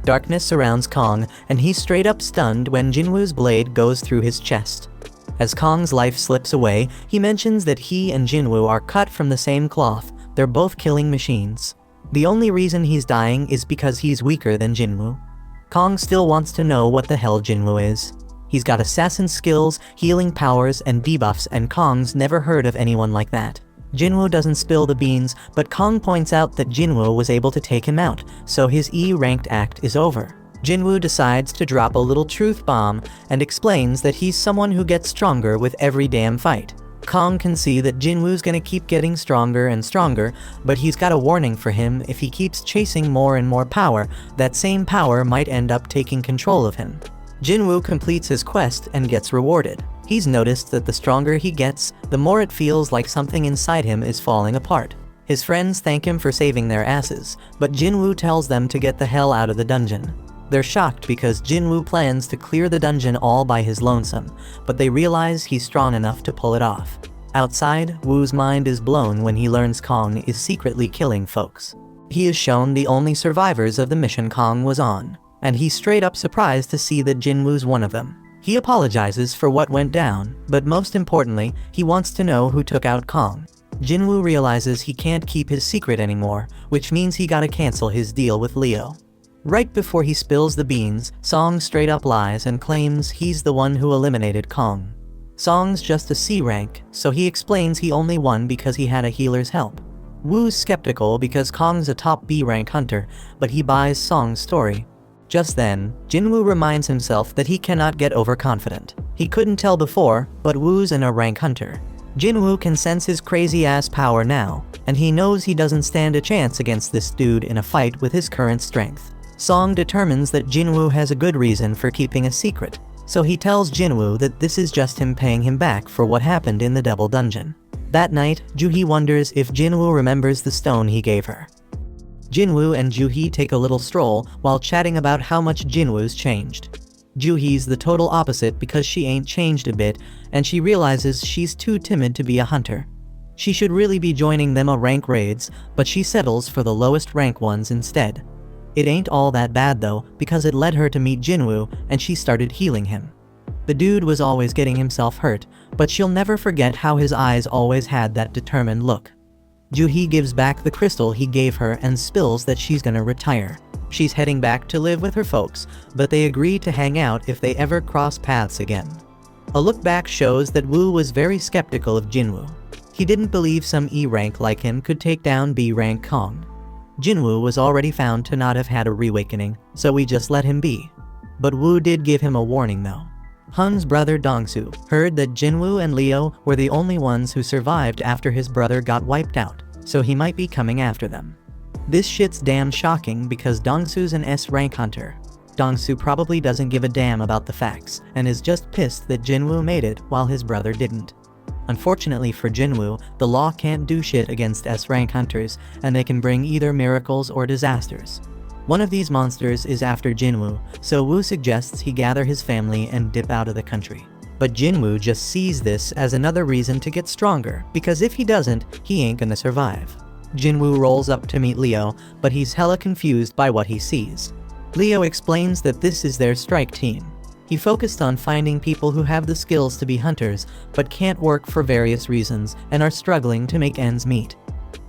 Darkness surrounds Kong, and he's straight up stunned when Jinwoo's blade goes through his chest. As Kong's life slips away, he mentions that he and Jinwoo are cut from the same cloth. They're both killing machines. The only reason he's dying is because he's weaker than Jinwoo. Kong still wants to know what the hell Jinwoo is. He's got assassin skills, healing powers, and debuffs, and Kong's never heard of anyone like that. Jinwoo doesn't spill the beans, but Kong points out that Jinwoo was able to take him out, so his E-ranked act is over. Jinwoo decides to drop a little truth bomb and explains that he's someone who gets stronger with every damn fight. Kong can see that Jinwoo's gonna keep getting stronger and stronger, but he's got a warning for him: if he keeps chasing more and more power, that same power might end up taking control of him. Jinwoo completes his quest and gets rewarded. He's noticed that the stronger he gets, the more it feels like something inside him is falling apart. His friends thank him for saving their asses, but Jinwoo tells them to get the hell out of the dungeon. They're shocked because Jinwoo plans to clear the dungeon all by his lonesome, but they realize he's strong enough to pull it off. Outside, Woo's mind is blown when he learns Kong is secretly killing folks. He is shown the only survivors of the mission Kong was on, and he's straight up surprised to see that Jinwoo's one of them. He apologizes for what went down, but most importantly, he wants to know who took out Kong. Jinwoo realizes he can't keep his secret anymore, which means he gotta cancel his deal with Leo. Right before he spills the beans, Song straight up lies and claims he's the one who eliminated Kong. Song's just a C rank, so he explains he only won because he had a healer's help. Woo's skeptical because Kong's a top B rank hunter, but he buys Song's story. Just then, Jinwoo reminds himself that he cannot get overconfident. He couldn't tell before, but Woo's an A rank hunter. Jinwoo can sense his crazy-ass power now, and he knows he doesn't stand a chance against this dude in a fight with his current strength. Song determines that Jinwoo has a good reason for keeping a secret, so he tells Jinwoo that this is just him paying him back for what happened in the Devil Dungeon. That night, Juhee wonders if Jinwoo remembers the stone he gave her. Jinwoo and Juhee take a little stroll while chatting about how much Jinwoo's changed. Juhee's the total opposite because she ain't changed a bit, and she realizes she's too timid to be a hunter. She should really be joining them A rank raids, but she settles for the lowest rank ones instead. It ain't all that bad though, because it led her to meet Jinwoo, and she started healing him. The dude was always getting himself hurt, but she'll never forget how his eyes always had that determined look. Juhee gives back the crystal he gave her and spills that she's gonna retire. She's heading back to live with her folks, but they agree to hang out if they ever cross paths again. A look back shows that Woo was very skeptical of Jinwoo. He didn't believe some E rank like him could take down B rank Kong. Jinwoo was already found to not have had a reawakening, so we just let him be. But Woo did give him a warning though. Hun's brother Dongsu heard that Jinwoo and Leo were the only ones who survived after his brother got wiped out, so he might be coming after them. This shit's damn shocking because Dongsu's an S rank hunter. Dongsu probably doesn't give a damn about the facts, and is just pissed that Jinwoo made it while his brother didn't. Unfortunately for Jinwoo, the law can't do shit against S rank hunters, and they can bring either miracles or disasters. One of these monsters is after Jinwoo, so Woo suggests he gather his family and dip out of the country. But Jinwoo just sees this as another reason to get stronger, because if he doesn't, he ain't gonna survive. Jinwoo rolls up to meet Leo, but he's hella confused by what he sees. Leo explains that this is their strike team. He focused on finding people who have the skills to be hunters, but can't work for various reasons and are struggling to make ends meet.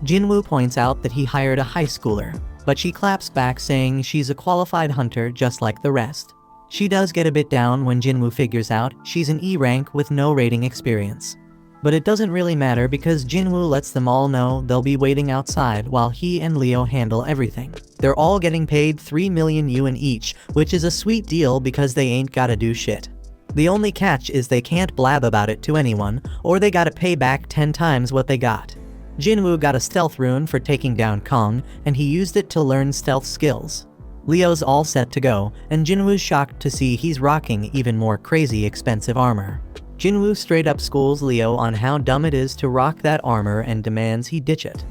Jinwoo points out that he hired a high schooler, but she claps back saying she's a qualified hunter just like the rest. She does get a bit down when Jinwoo figures out she's an E rank with no raiding experience. But it doesn't really matter because Jinwoo lets them all know they'll be waiting outside while he and Leo handle everything. They're all getting paid 3 million yuan each, which is a sweet deal because they ain't gotta do shit. The only catch is they can't blab about it to anyone, or they gotta pay back 10 times what they got. Jinwoo got a stealth rune for taking down Kong, and he used it to learn stealth skills. Leo's all set to go, and Jinwoo's shocked to see he's rocking even more crazy expensive armor. Jinwoo straight up schools Leo on how dumb it is to rock that armor and demands he ditch it.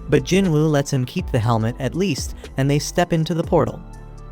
But Jinwoo lets him keep the helmet at least, and they step into the portal.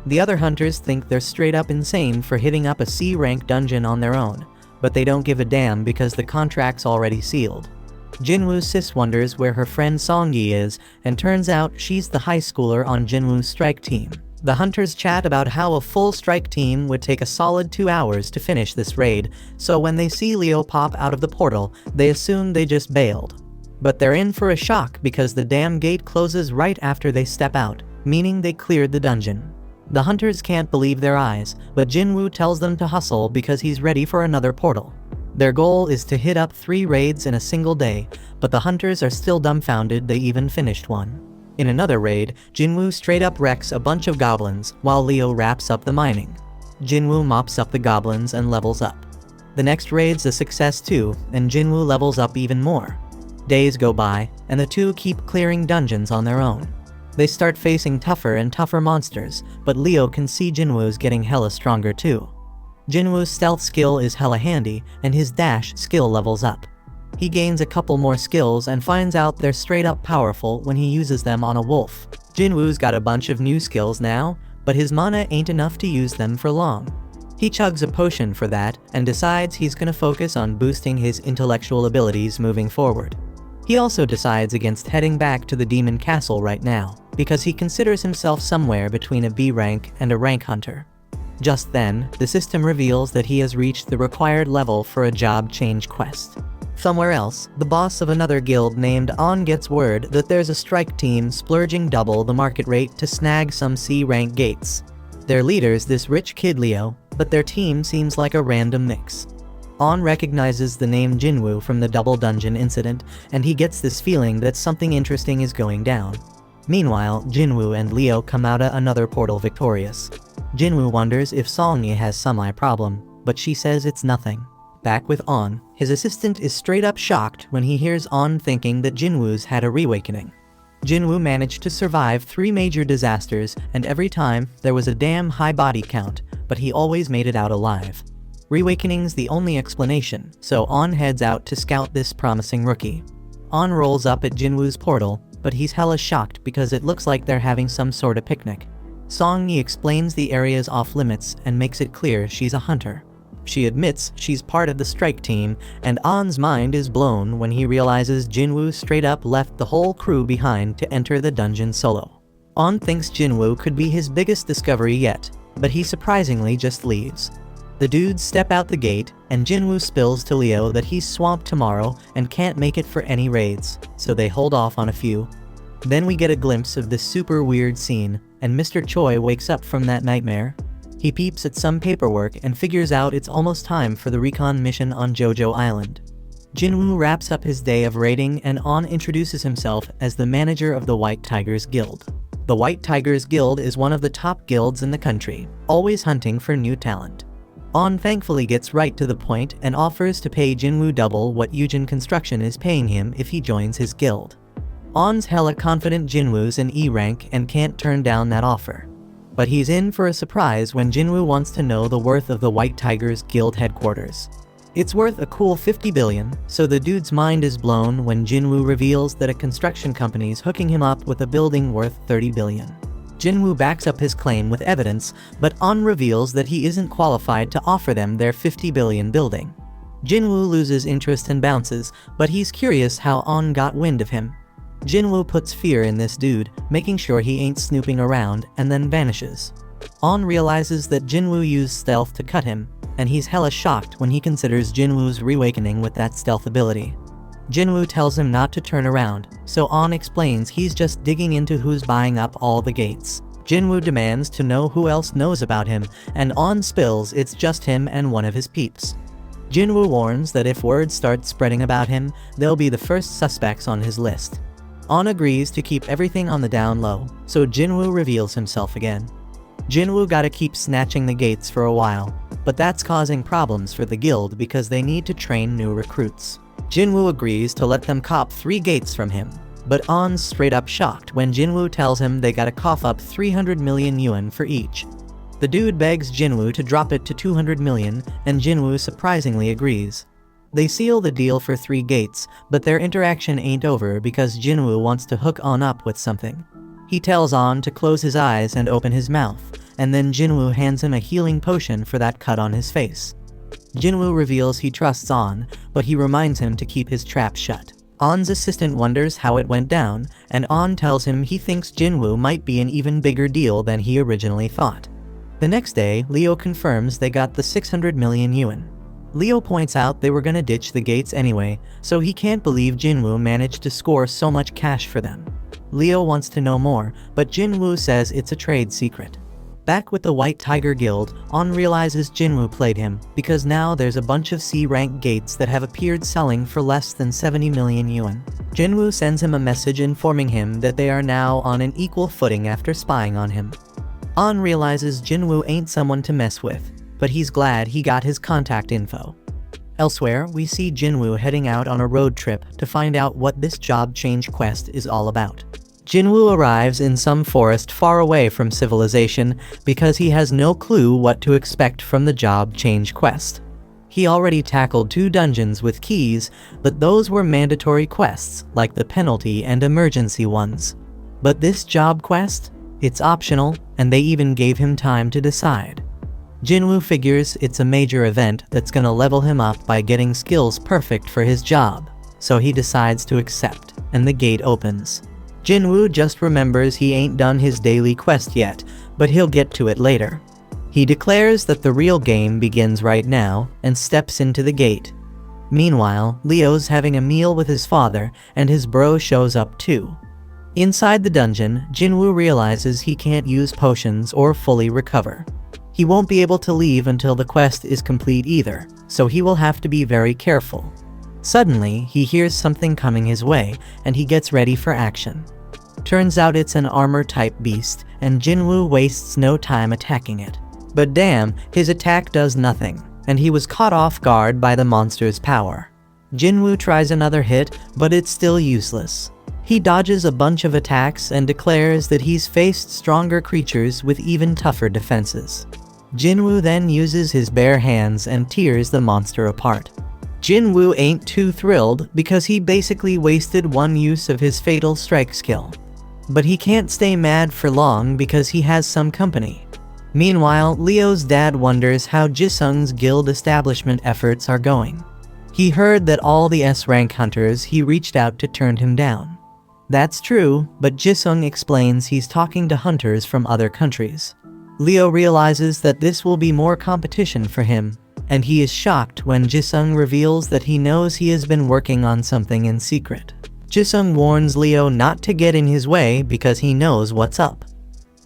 The other hunters think they're straight up insane for hitting up a C rank dungeon on their own, but they don't give a damn because the contract's already sealed. Jinwoo's sis wonders where her friend Songyi is, and turns out she's the high schooler on Jinwoo's strike team. The hunters chat about how a full strike team would take a solid 2 hours to finish this raid, so when they see Leo pop out of the portal, they assume they just bailed. But they're in for a shock because the damn gate closes right after they step out, meaning they cleared the dungeon. The hunters can't believe their eyes, but Jinwoo tells them to hustle because he's ready for another portal. Their goal is to hit up 3 raids in a single day, but the hunters are still dumbfounded they even finished one. In another raid, Jinwoo straight up wrecks a bunch of goblins, while Leo wraps up the mining. Jinwoo mops up the goblins and levels up. The next raid's a success too, and Jinwoo levels up even more. Days go by, and the two keep clearing dungeons on their own. They start facing tougher and tougher monsters, but Leo can see Jinwoo's getting hella stronger too. Jinwoo's stealth skill is hella handy, and his dash skill levels up. He gains a couple more skills and finds out they're straight up powerful when he uses them on a wolf. Jinwoo's got a bunch of new skills now, but his mana ain't enough to use them for long. He chugs a potion for that and decides he's gonna focus on boosting his intellectual abilities moving forward. He also decides against heading back to the Demon Castle right now, because he considers himself somewhere between a B rank and a rank hunter. Just then, the system reveals that he has reached the required level for a job change quest. Somewhere else, the boss of another guild named On gets word that there's a strike team splurging double the market rate to snag some C-rank gates. Their leader's this rich kid Leo, but their team seems like a random mix. On recognizes the name Jinwoo from the double dungeon incident, and he gets this feeling that something interesting is going down. Meanwhile, Jinwoo and Leo come out another portal victorious. Jinwoo wonders if Song-yi has some eye problem, but she says it's nothing. Back with On, his assistant is straight up shocked when he hears On thinking that Jinwoo's had a reawakening. Jinwoo managed to survive 3 major disasters, and every time, there was a damn high body count, but he always made it out alive. Reawakening's the only explanation, so On heads out to scout this promising rookie. On rolls up at Jinwoo's portal, but he's hella shocked because it looks like they're having some sort of picnic. Song-yi explains the area's off limits and makes it clear she's a hunter. She admits she's part of the strike team, and On's mind is blown when he realizes Jinwoo straight up left the whole crew behind to enter the dungeon solo. On thinks Jinwoo could be his biggest discovery yet, but he surprisingly just leaves. The dudes step out the gate, and Jinwoo spills to Leo that he's swamped tomorrow and can't make it for any raids, so they hold off on a few. Then we get a glimpse of this super weird scene, and Mr. Choi wakes up from that nightmare. He peeps at some paperwork and figures out it's almost time for the recon mission on Jojo Island. Jinwoo wraps up his day of raiding, and On introduces himself as the manager of the White Tigers Guild. The White Tigers Guild is one of the top guilds in the country, always hunting for new talent. On thankfully gets right to the point and offers to pay Jinwoo double what Eugen Construction is paying him if he joins his guild. On's hella confident Jinwoo's in E rank and can't turn down that offer. But he's in for a surprise when Jinwoo wants to know the worth of the White Tigers Guild headquarters. It's worth a cool 50 billion, so the dude's mind is blown when Jinwoo reveals that a construction company's hooking him up with a building worth 30 billion. Jinwoo backs up his claim with evidence, but On reveals that he isn't qualified to offer them their 50 billion building. Jinwoo loses interest and bounces, but he's curious how On got wind of him. Jinwoo puts fear in this dude, making sure he ain't snooping around, and then vanishes. On realizes that Jinwoo used stealth to cut him, and he's hella shocked when he considers Jinwoo's reawakening with that stealth ability. Jinwoo tells him not to turn around, so On explains he's just digging into who's buying up all the gates. Jinwoo demands to know who else knows about him, and On spills it's just him and one of his peeps. Jinwoo warns that if word starts spreading about him, they'll be the first suspects on his list. On agrees to keep everything on the down low, so Jinwoo reveals himself again. Jinwoo gotta keep snatching the gates for a while, but that's causing problems for the guild because they need to train new recruits. Jinwoo agrees to let them cop 3 gates from him, but On's straight up shocked when Jinwoo tells him they gotta cough up 300 million yuan for each. The dude begs Jinwoo to drop it to 200 million, and Jinwoo surprisingly agrees. They seal the deal for 3 gates, but their interaction ain't over because Jinwoo wants to hook On up with something. He tells On to close his eyes and open his mouth, and then Jinwoo hands him a healing potion for that cut on his face. Jinwoo reveals he trusts On, but he reminds him to keep his trap shut. On's assistant wonders how it went down, and On tells him he thinks Jinwoo might be an even bigger deal than he originally thought. The next day, Leo confirms they got the 600 million yuan. Leo points out they were gonna ditch the gates anyway, so he can't believe Jinwoo managed to score so much cash for them. Leo wants to know more, but Jinwoo says it's a trade secret. Back with the White Tiger Guild, On realizes Jinwoo played him, because now there's a bunch of C-rank gates that have appeared selling for less than 70 million yuan. Jinwoo sends him a message informing him that they are now on an equal footing after spying on him. On realizes Jinwoo ain't someone to mess with, but he's glad he got his contact info. Elsewhere, we see Jinwoo heading out on a road trip to find out what this job change quest is all about. Jinwoo arrives in some forest far away from civilization because he has no clue what to expect from the job change quest. He already tackled 2 dungeons with keys, but those were mandatory quests, like the penalty and emergency ones. But this job quest? It's optional, and they even gave him time to decide. Jinwoo figures it's a major event that's gonna level him up by getting skills perfect for his job, so he decides to accept, and the gate opens. Jinwoo just remembers he ain't done his daily quest yet, but he'll get to it later. He declares that the real game begins right now, and steps into the gate. Meanwhile, Leo's having a meal with his father, and his bro shows up too. Inside the dungeon, Jinwoo realizes he can't use potions or fully recover. He won't be able to leave until the quest is complete either, so he will have to be very careful. Suddenly, he hears something coming his way, and he gets ready for action. Turns out it's an armor-type beast, and Jinwoo wastes no time attacking it. But damn, his attack does nothing, and he was caught off guard by the monster's power. Jinwoo tries another hit, but it's still useless. He dodges a bunch of attacks and declares that he's faced stronger creatures with even tougher defenses. Jinwoo then uses his bare hands and tears the monster apart. Jinwoo ain't too thrilled because he basically wasted one use of his fatal strike skill. But he can't stay mad for long because he has some company. Meanwhile, Leo's dad wonders how Jisung's guild establishment efforts are going. He heard that all the S-rank hunters he reached out to turned him down. That's true, but Jisung explains he's talking to hunters from other countries. Leo realizes that this will be more competition for him, and he is shocked when Jisung reveals that he knows he has been working on something in secret. Jisung warns Leo not to get in his way because he knows what's up.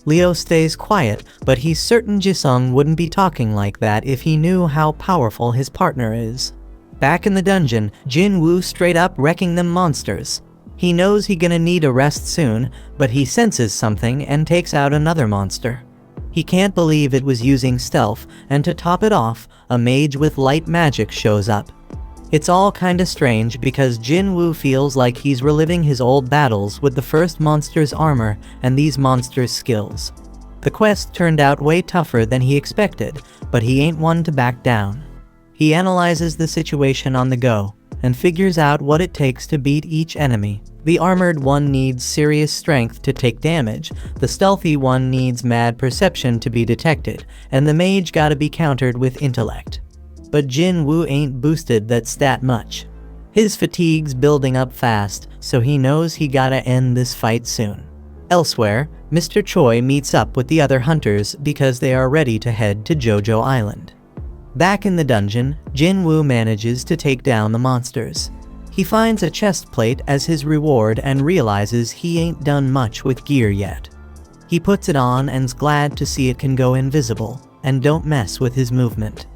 Leo stays quiet, but he's certain Jisung wouldn't be talking like that if he knew how powerful his partner is. Back in the dungeon, Jinwoo straight up wrecking them monsters. He knows he's gonna need a rest soon, but he senses something and takes out another monster. He can't believe it was using stealth, and to top it off, a mage with light magic shows up. It's all kinda strange because Jinwoo feels like he's reliving his old battles with the first monster's armor and these monsters' skills. The quest turned out way tougher than he expected, but he ain't one to back down. He analyzes the situation on the go, and figures out what it takes to beat each enemy. The armored one needs serious strength to take damage, the stealthy one needs mad perception to be detected, and the mage gotta be countered with intellect. But Jinwoo ain't boosted that stat much. His fatigue's building up fast, so he knows he gotta end this fight soon. Elsewhere, Mr. Choi meets up with the other hunters because they are ready to head to Jojo Island. Back in the dungeon, Jinwoo manages to take down the monsters. He finds a chest plate as his reward and realizes he ain't done much with gear yet. He puts it on and's glad to see it can go invisible, and don't mess with his movement.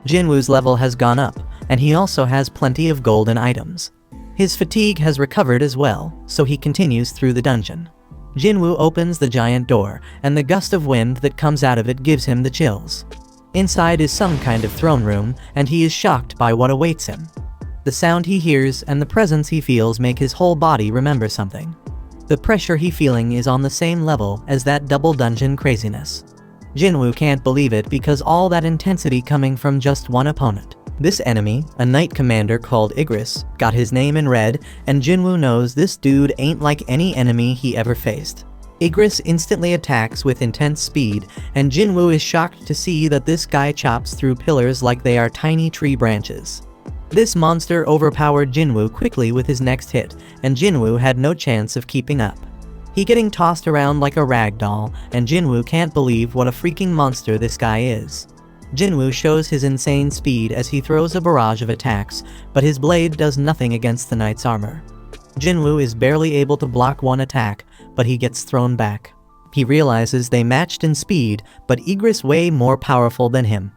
Jinwoo's level has gone up, and he also has plenty of golden items. His fatigue has recovered as well, so he continues through the dungeon. Jinwoo opens the giant door, and the gust of wind that comes out of it gives him the chills. Inside is some kind of throne room, and he is shocked by what awaits him. The sound he hears and the presence he feels make his whole body remember something. The pressure he's feeling is on the same level as that double dungeon craziness. Jinwoo can't believe it because all that intensity coming from just one opponent. This enemy, a knight commander called Igris, got his name in red, and Jinwoo knows this dude ain't like any enemy he ever faced. Igris instantly attacks with intense speed, and Jinwoo is shocked to see that this guy chops through pillars like they are tiny tree branches. This monster overpowered Jinwoo quickly with his next hit, and Jinwoo had no chance of keeping up. He getting tossed around like a rag doll, and Jinwoo can't believe what a freaking monster this guy is. Jinwoo shows his insane speed as he throws a barrage of attacks, but his blade does nothing against the knight's armor. Jinwoo is barely able to block one attack, but he gets thrown back. He realizes they matched in speed, but Igris way more powerful than him.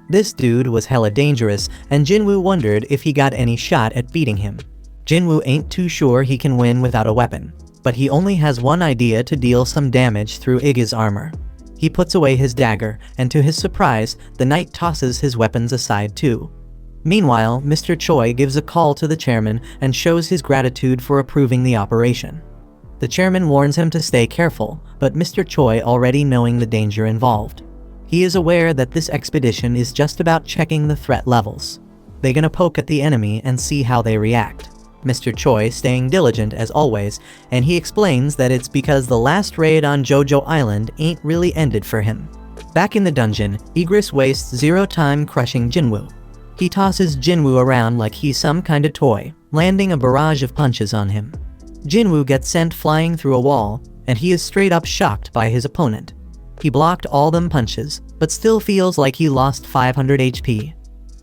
This dude was hella dangerous, and Jinwoo wondered if he got any shot at beating him. Jinwoo ain't too sure he can win without a weapon, but he only has one idea to deal some damage through Iggy's armor. He puts away his dagger, and to his surprise, the knight tosses his weapons aside too. Meanwhile, Mr. Choi gives a call to the chairman and shows his gratitude for approving the operation. The chairman warns him to stay careful, but Mr. Choi already knowing the danger involved. He is aware that this expedition is just about checking the threat levels. They're gonna poke at the enemy and see how they react. Mr. Choi staying diligent as always, and he explains that it's because the last raid on Jojo Island ain't really ended for him. Back in the dungeon, Igris wastes zero time crushing Jinwoo. He tosses Jinwoo around like he's some kind of toy, landing a barrage of punches on him. Jinwoo gets sent flying through a wall, and he is straight up shocked by his opponent. He blocked all them punches, but still feels like he lost 500 HP.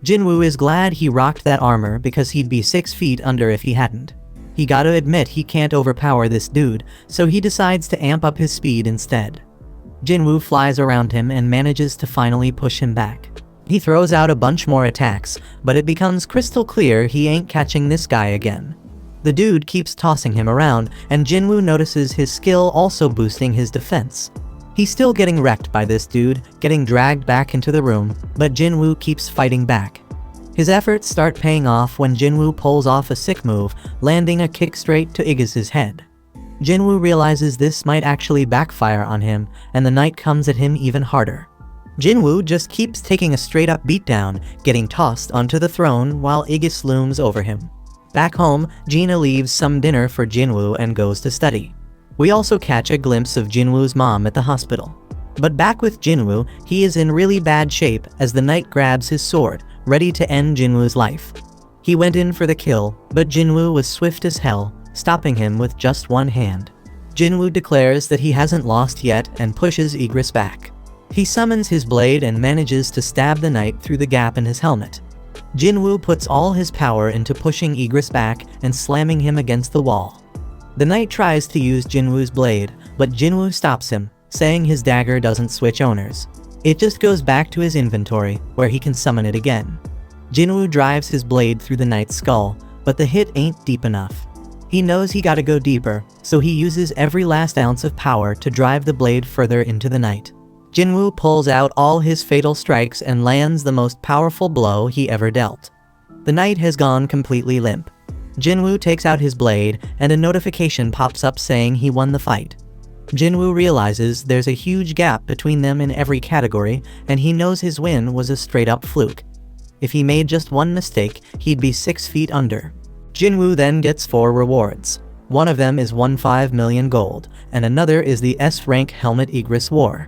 Jinwoo is glad he rocked that armor because he'd be 6 feet under if he hadn't. He gotta admit he can't overpower this dude, so he decides to amp up his speed instead. Jinwoo flies around him and manages to finally push him back. He throws out a bunch more attacks, but it becomes crystal clear he ain't catching this guy again. The dude keeps tossing him around, and Jinwoo notices his skill also boosting his defense. He's still getting wrecked by this dude, getting dragged back into the room, but Jinwoo keeps fighting back. His efforts start paying off when Jinwoo pulls off a sick move, landing a kick straight to Aegis's head. Jinwoo realizes this might actually backfire on him, and the knight comes at him even harder. Jinwoo just keeps taking a straight-up beatdown, getting tossed onto the throne while Aegis looms over him. Back home, Gina leaves some dinner for Jinwoo and goes to study. We also catch a glimpse of Jinwoo's mom at the hospital. But back with Jinwoo, he is in really bad shape as the knight grabs his sword, ready to end Jinwoo's life. He went in for the kill, but Jinwoo was swift as hell, stopping him with just one hand. Jinwoo declares that he hasn't lost yet and pushes Aegis back. He summons his blade and manages to stab the knight through the gap in his helmet. Jinwoo puts all his power into pushing Aegis back and slamming him against the wall. The knight tries to use Jinwoo's blade, but Jinwoo stops him, saying his dagger doesn't switch owners. It just goes back to his inventory, where he can summon it again. Jinwoo drives his blade through the knight's skull, but the hit ain't deep enough. He knows he gotta go deeper, so he uses every last ounce of power to drive the blade further into the knight. Jinwoo pulls out all his fatal strikes and lands the most powerful blow he ever dealt. The knight has gone completely limp. Jinwoo takes out his blade, and a notification pops up saying he won the fight. Jinwoo realizes there's a huge gap between them in every category, and he knows his win was a straight-up fluke. If he made just one mistake, he'd be 6 feet under. Jinwoo then gets 4 rewards. One of them is 15 million gold, and another is the S-rank helmet Aegis wore.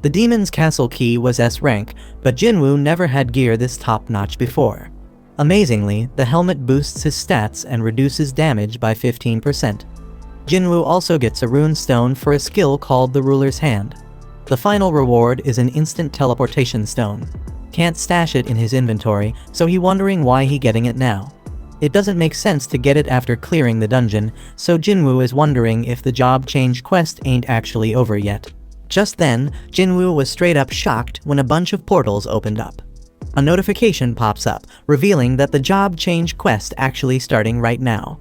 The Demon's Castle key was S-rank, but Jinwoo never had gear this top-notch before. Amazingly, the helmet boosts his stats and reduces damage by 15%. Jinwoo also gets a rune stone for a skill called the Ruler's Hand. The final reward is an instant teleportation stone. Can't stash it in his inventory, so he's wondering why he getting it now. It doesn't make sense to get it after clearing the dungeon, so Jinwoo is wondering if the job change quest ain't actually over yet. Just then, Jinwoo was straight up shocked when a bunch of portals opened up. A notification pops up, revealing that the job change quest actually starting right now.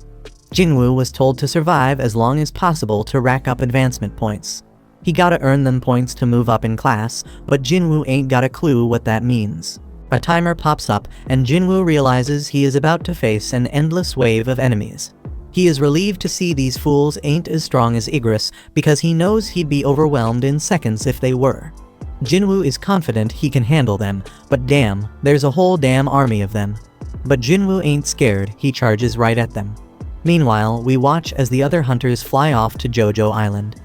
Jinwoo was told to survive as long as possible to rack up advancement points. He gotta earn them points to move up in class, but Jinwoo ain't got a clue what that means. A timer pops up, and Jinwoo realizes he is about to face an endless wave of enemies. He is relieved to see these fools ain't as strong as Aegis, because he knows he'd be overwhelmed in seconds if they were. Jinwoo is confident he can handle them, but damn, there's a whole damn army of them. But Jinwoo ain't scared, he charges right at them. Meanwhile, we watch as the other hunters fly off to Jojo Island.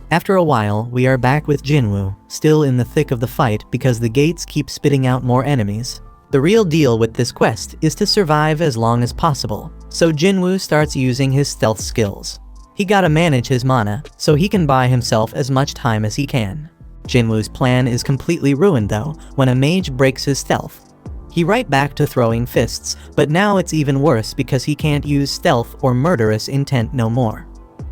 After a while, we are back with Jinwoo, still in the thick of the fight because the gates keep spitting out more enemies. The real deal with this quest is to survive as long as possible, so Jinwoo starts using his stealth skills. He gotta manage his mana, so he can buy himself as much time as he can. Jinwoo's plan is completely ruined though, when a mage breaks his stealth. He right back to throwing fists, but now it's even worse because he can't use stealth or murderous intent no more.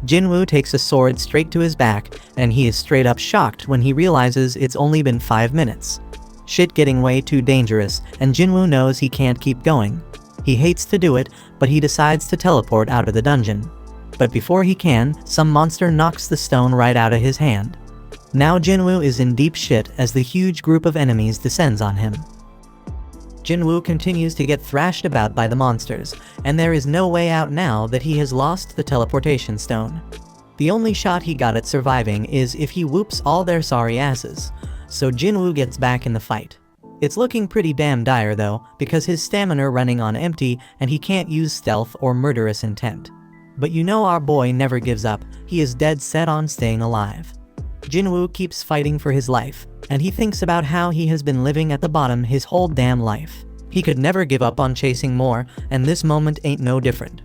Jinwoo takes a sword straight to his back, and he is straight up shocked when he realizes it's only been 5 minutes. Shit getting way too dangerous, and Jinwoo knows he can't keep going. He hates to do it, but he decides to teleport out of the dungeon. But before he can, some monster knocks the stone right out of his hand. Now Jinwoo is in deep shit as the huge group of enemies descends on him. Jinwoo continues to get thrashed about by the monsters, and there is no way out now that he has lost the teleportation stone. The only shot he got at surviving is if he whoops all their sorry asses, so Jinwoo gets back in the fight. It's looking pretty damn dire though, because his stamina running on empty and he can't use stealth or murderous intent. But you know our boy never gives up, he is dead set on staying alive. Jinwoo keeps fighting for his life, and he thinks about how he has been living at the bottom his whole damn life. He could never give up on chasing more, and this moment ain't no different.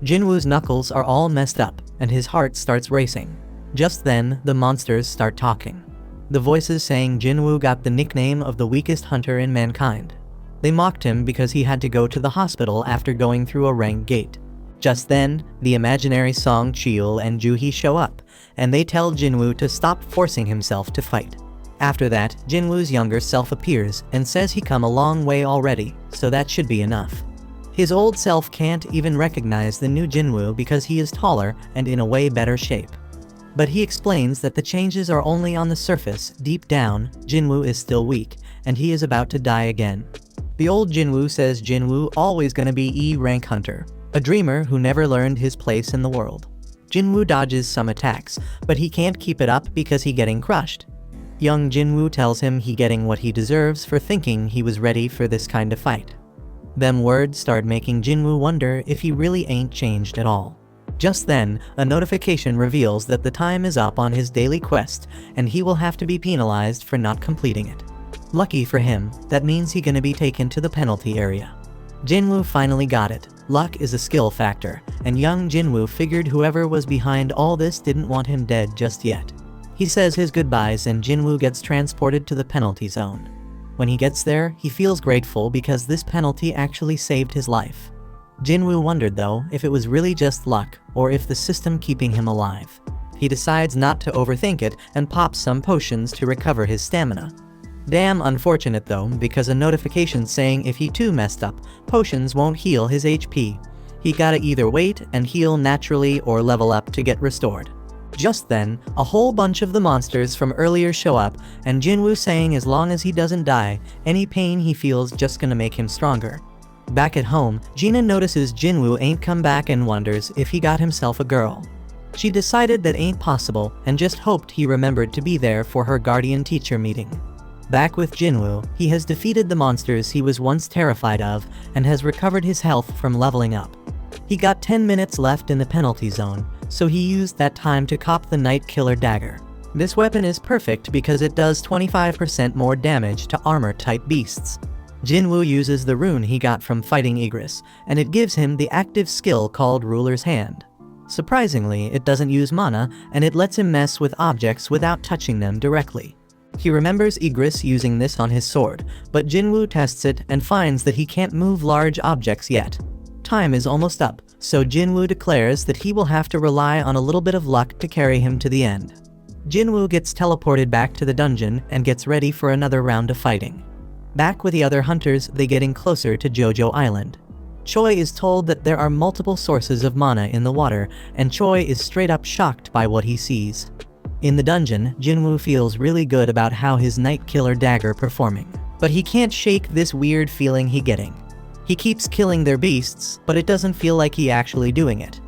Jinwoo's knuckles are all messed up, and his heart starts racing. Just then, the monsters start talking. The voices saying Jinwoo got the nickname of the weakest hunter in mankind. They mocked him because he had to go to the hospital after going through a rank gate. Just then, the imaginary Song Cheol and Juhee show up, and they tell Jinwoo to stop forcing himself to fight. After that, Jinwoo's younger self appears and says he come a long way already, so that should be enough. His old self can't even recognize the new Jinwoo because he is taller and in a way better shape. But he explains that the changes are only on the surface. Deep down, Jinwoo is still weak, and he is about to die again. The old Jinwoo says Jinwoo always gonna be E-rank hunter, a dreamer who never learned his place in the world. Jinwoo dodges some attacks, but he can't keep it up because he getting crushed. Young Jinwoo tells him he getting what he deserves for thinking he was ready for this kind of fight. Them words start making Jinwoo wonder if he really ain't changed at all. Just then, a notification reveals that the time is up on his daily quest, and he will have to be penalized for not completing it. Lucky for him, that means he gonna be taken to the penalty area. Jinwoo finally got it. Luck is a skill factor, and young Jinwoo figured whoever was behind all this didn't want him dead just yet. He says his goodbyes and Jinwoo gets transported to the penalty zone. When he gets there, he feels grateful because this penalty actually saved his life. Jinwoo wondered though if it was really just luck or if the system keeping him alive. He decides not to overthink it and pops some potions to recover his stamina. Damn unfortunate though, because a notification saying if he too messed up, potions won't heal his HP. He gotta either wait and heal naturally or level up to get restored. Just then, a whole bunch of the monsters from earlier show up, and Jinwoo saying as long as he doesn't die, any pain he feels just gonna make him stronger. Back at home, Gina notices Jinwoo ain't come back and wonders if he got himself a girl. She decided that ain't possible and just hoped he remembered to be there for her guardian teacher meeting. Back with Jinwoo, he has defeated the monsters he was once terrified of and has recovered his health from leveling up. He got 10 minutes left in the penalty zone, so he used that time to cop the Night Killer Dagger. This weapon is perfect because it does 25% more damage to armor-type beasts. Jinwoo uses the rune he got from fighting Igris, and it gives him the active skill called Ruler's Hand. Surprisingly, it doesn't use mana, and it lets him mess with objects without touching them directly. He remembers Igris using this on his sword, but Jinwoo tests it and finds that he can't move large objects yet. Time is almost up, so Jinwoo declares that he will have to rely on a little bit of luck to carry him to the end. Jinwoo gets teleported back to the dungeon and gets ready for another round of fighting. Back with the other hunters, they getting closer to Jojo Island. Choi is told that there are multiple sources of mana in the water, and Choi is straight up shocked by what he sees. In the dungeon, Jinwoo feels really good about how his Night Killer Dagger performing, but he can't shake this weird feeling he getting. He keeps killing their beasts, but it doesn't feel like he actually doing it.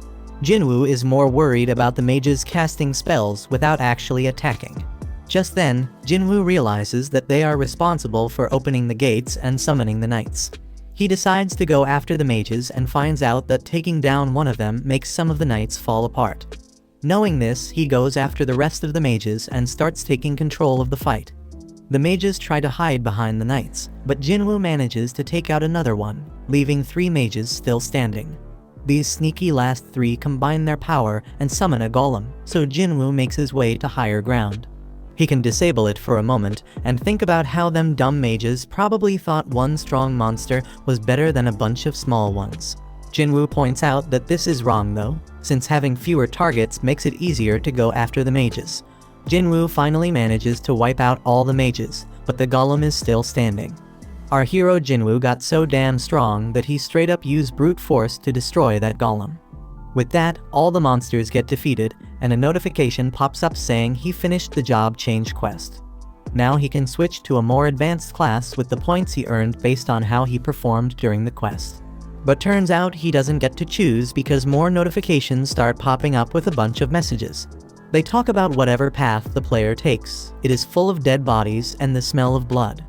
Jinwoo is more worried about the mages casting spells without actually attacking. Just then, Jinwoo realizes that they are responsible for opening the gates and summoning the knights. He decides to go after the mages and finds out that taking down one of them makes some of the knights fall apart. Knowing this, he goes after the rest of the mages and starts taking control of the fight. The mages try to hide behind the knights, but Jinwoo manages to take out another one, leaving 3 mages still standing. These sneaky last 3 combine their power and summon a golem, so Jinwoo makes his way to higher ground. He can disable it for a moment and think about how them dumb mages probably thought one strong monster was better than a bunch of small ones. Jinwoo points out that this is wrong though, since having fewer targets makes it easier to go after the mages. Jinwoo finally manages to wipe out all the mages, but the golem is still standing. Our hero Jinwoo got so damn strong that he straight up used brute force to destroy that golem. With that, all the monsters get defeated, and a notification pops up saying he finished the job change quest. Now he can switch to a more advanced class with the points he earned based on how he performed during the quest. But turns out he doesn't get to choose because more notifications start popping up with a bunch of messages. They talk about whatever path the player takes. It is full of dead bodies and the smell of blood.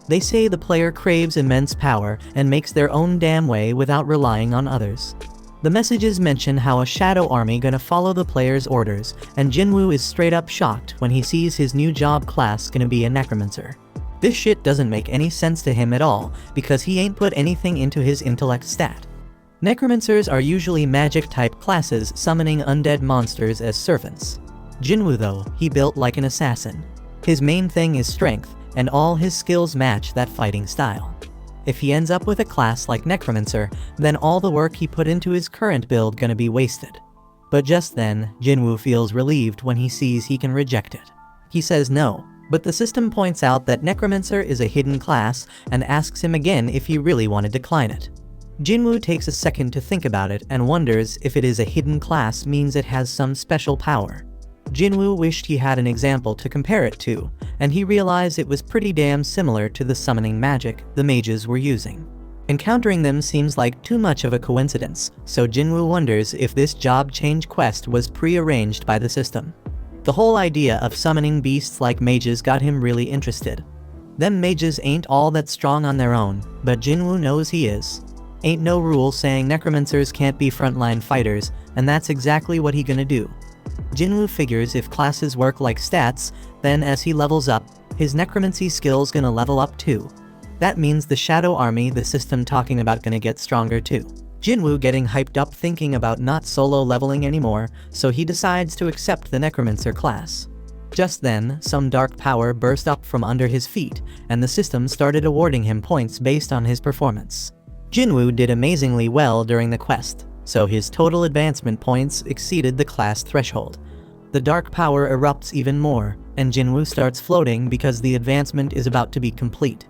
They say the player craves immense power and makes their own damn way without relying on others. The messages mention how a shadow army gonna follow the player's orders, and Jinwoo is straight up shocked when he sees his new job class gonna be a necromancer. This shit doesn't make any sense to him at all, because he ain't put anything into his intellect stat. Necromancers are usually magic-type classes summoning undead monsters as servants. Jinwoo though, he built like an assassin. His main thing is strength, and all his skills match that fighting style. If he ends up with a class like Necromancer, then all the work he put into his current build gonna be wasted. But just then, Jinwoo feels relieved when he sees he can reject it. He says no, but the system points out that Necromancer is a hidden class and asks him again if he really want to decline it. Jinwoo takes a second to think about it and wonders if it is a hidden class means it has some special power. Jinwoo wished he had an example to compare it to, and he realized it was pretty damn similar to the summoning magic the mages were using. Encountering them seems like too much of a coincidence, so Jinwoo wonders if this job change quest was pre-arranged by the system. The whole idea of summoning beasts like mages got him really interested. Them mages ain't all that strong on their own, but Jinwoo knows he is. Ain't no rule saying necromancers can't be frontline fighters, and that's exactly what he gonna do. Jinwoo figures if classes work like stats, then as he levels up, his necromancy skills gonna level up too. That means the shadow army the system talking about gonna get stronger too. Jinwoo getting hyped up thinking about not solo leveling anymore, so he decides to accept the necromancer class. Just then, some dark power burst up from under his feet, and the system started awarding him points based on his performance. Jinwoo did amazingly well during the quest, so his total advancement points exceeded the class threshold. The dark power erupts even more, and Jinwoo starts floating because the advancement is about to be complete.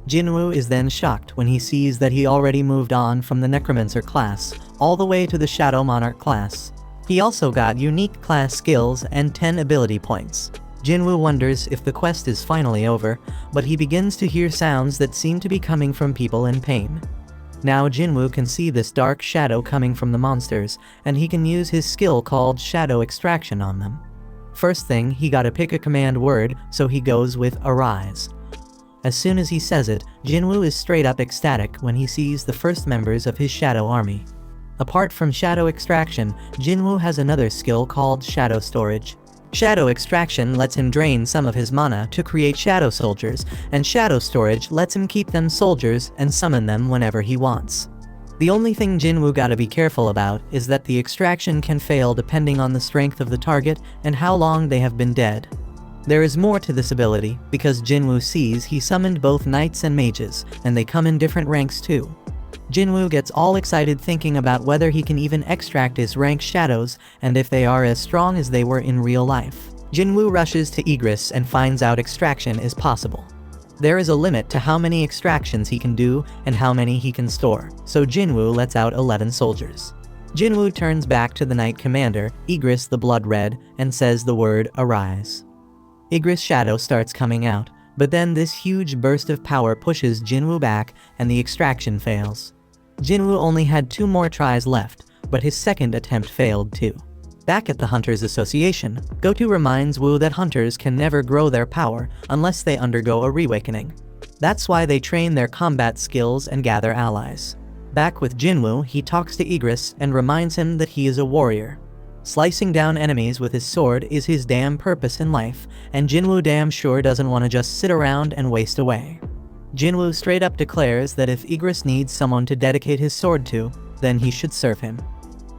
Jinwoo is then shocked when he sees that he already moved on from the Necromancer class, all the way to the Shadow Monarch class. He also got unique class skills and 10 ability points. Jinwoo wonders if the quest is finally over, but he begins to hear sounds that seem to be coming from people in pain. Now Jinwoo can see this dark shadow coming from the monsters, and he can use his skill called Shadow Extraction on them. First thing, he gotta pick a command word, so he goes with Arise. As soon as he says it, Jinwoo is straight up ecstatic when he sees the first members of his shadow army. Apart from Shadow Extraction, Jinwoo has another skill called Shadow Storage. Shadow Extraction lets him drain some of his mana to create shadow soldiers, and Shadow Storage lets him keep them soldiers and summon them whenever he wants. The only thing Jinwoo gotta be careful about is that the extraction can fail depending on the strength of the target and how long they have been dead. There is more to this ability, because Jinwoo sees he summoned both knights and mages, and they come in different ranks too. Jinwoo gets all excited thinking about whether he can even extract his rank shadows, and if they are as strong as they were in real life. Jinwoo rushes to Igris and finds out extraction is possible. There is a limit to how many extractions he can do and how many he can store, so Jinwoo lets out 11 soldiers. Jinwoo turns back to the Knight Commander, Igris the Blood Red, and says the word Arise. Igris' shadow starts coming out, but then this huge burst of power pushes Jinwoo back and the extraction fails. Jinwoo only had 2 more tries left, but his second attempt failed too. Back at the Hunters Association, Goto reminds Woo that hunters can never grow their power unless they undergo a reawakening. That's why they train their combat skills and gather allies. Back with Jinwoo, he talks to Igris and reminds him that he is a warrior. Slicing down enemies with his sword is his damn purpose in life, and Jinwoo damn sure doesn't want to just sit around and waste away. Jinwoo straight up declares that if Igris needs someone to dedicate his sword to, then he should serve him.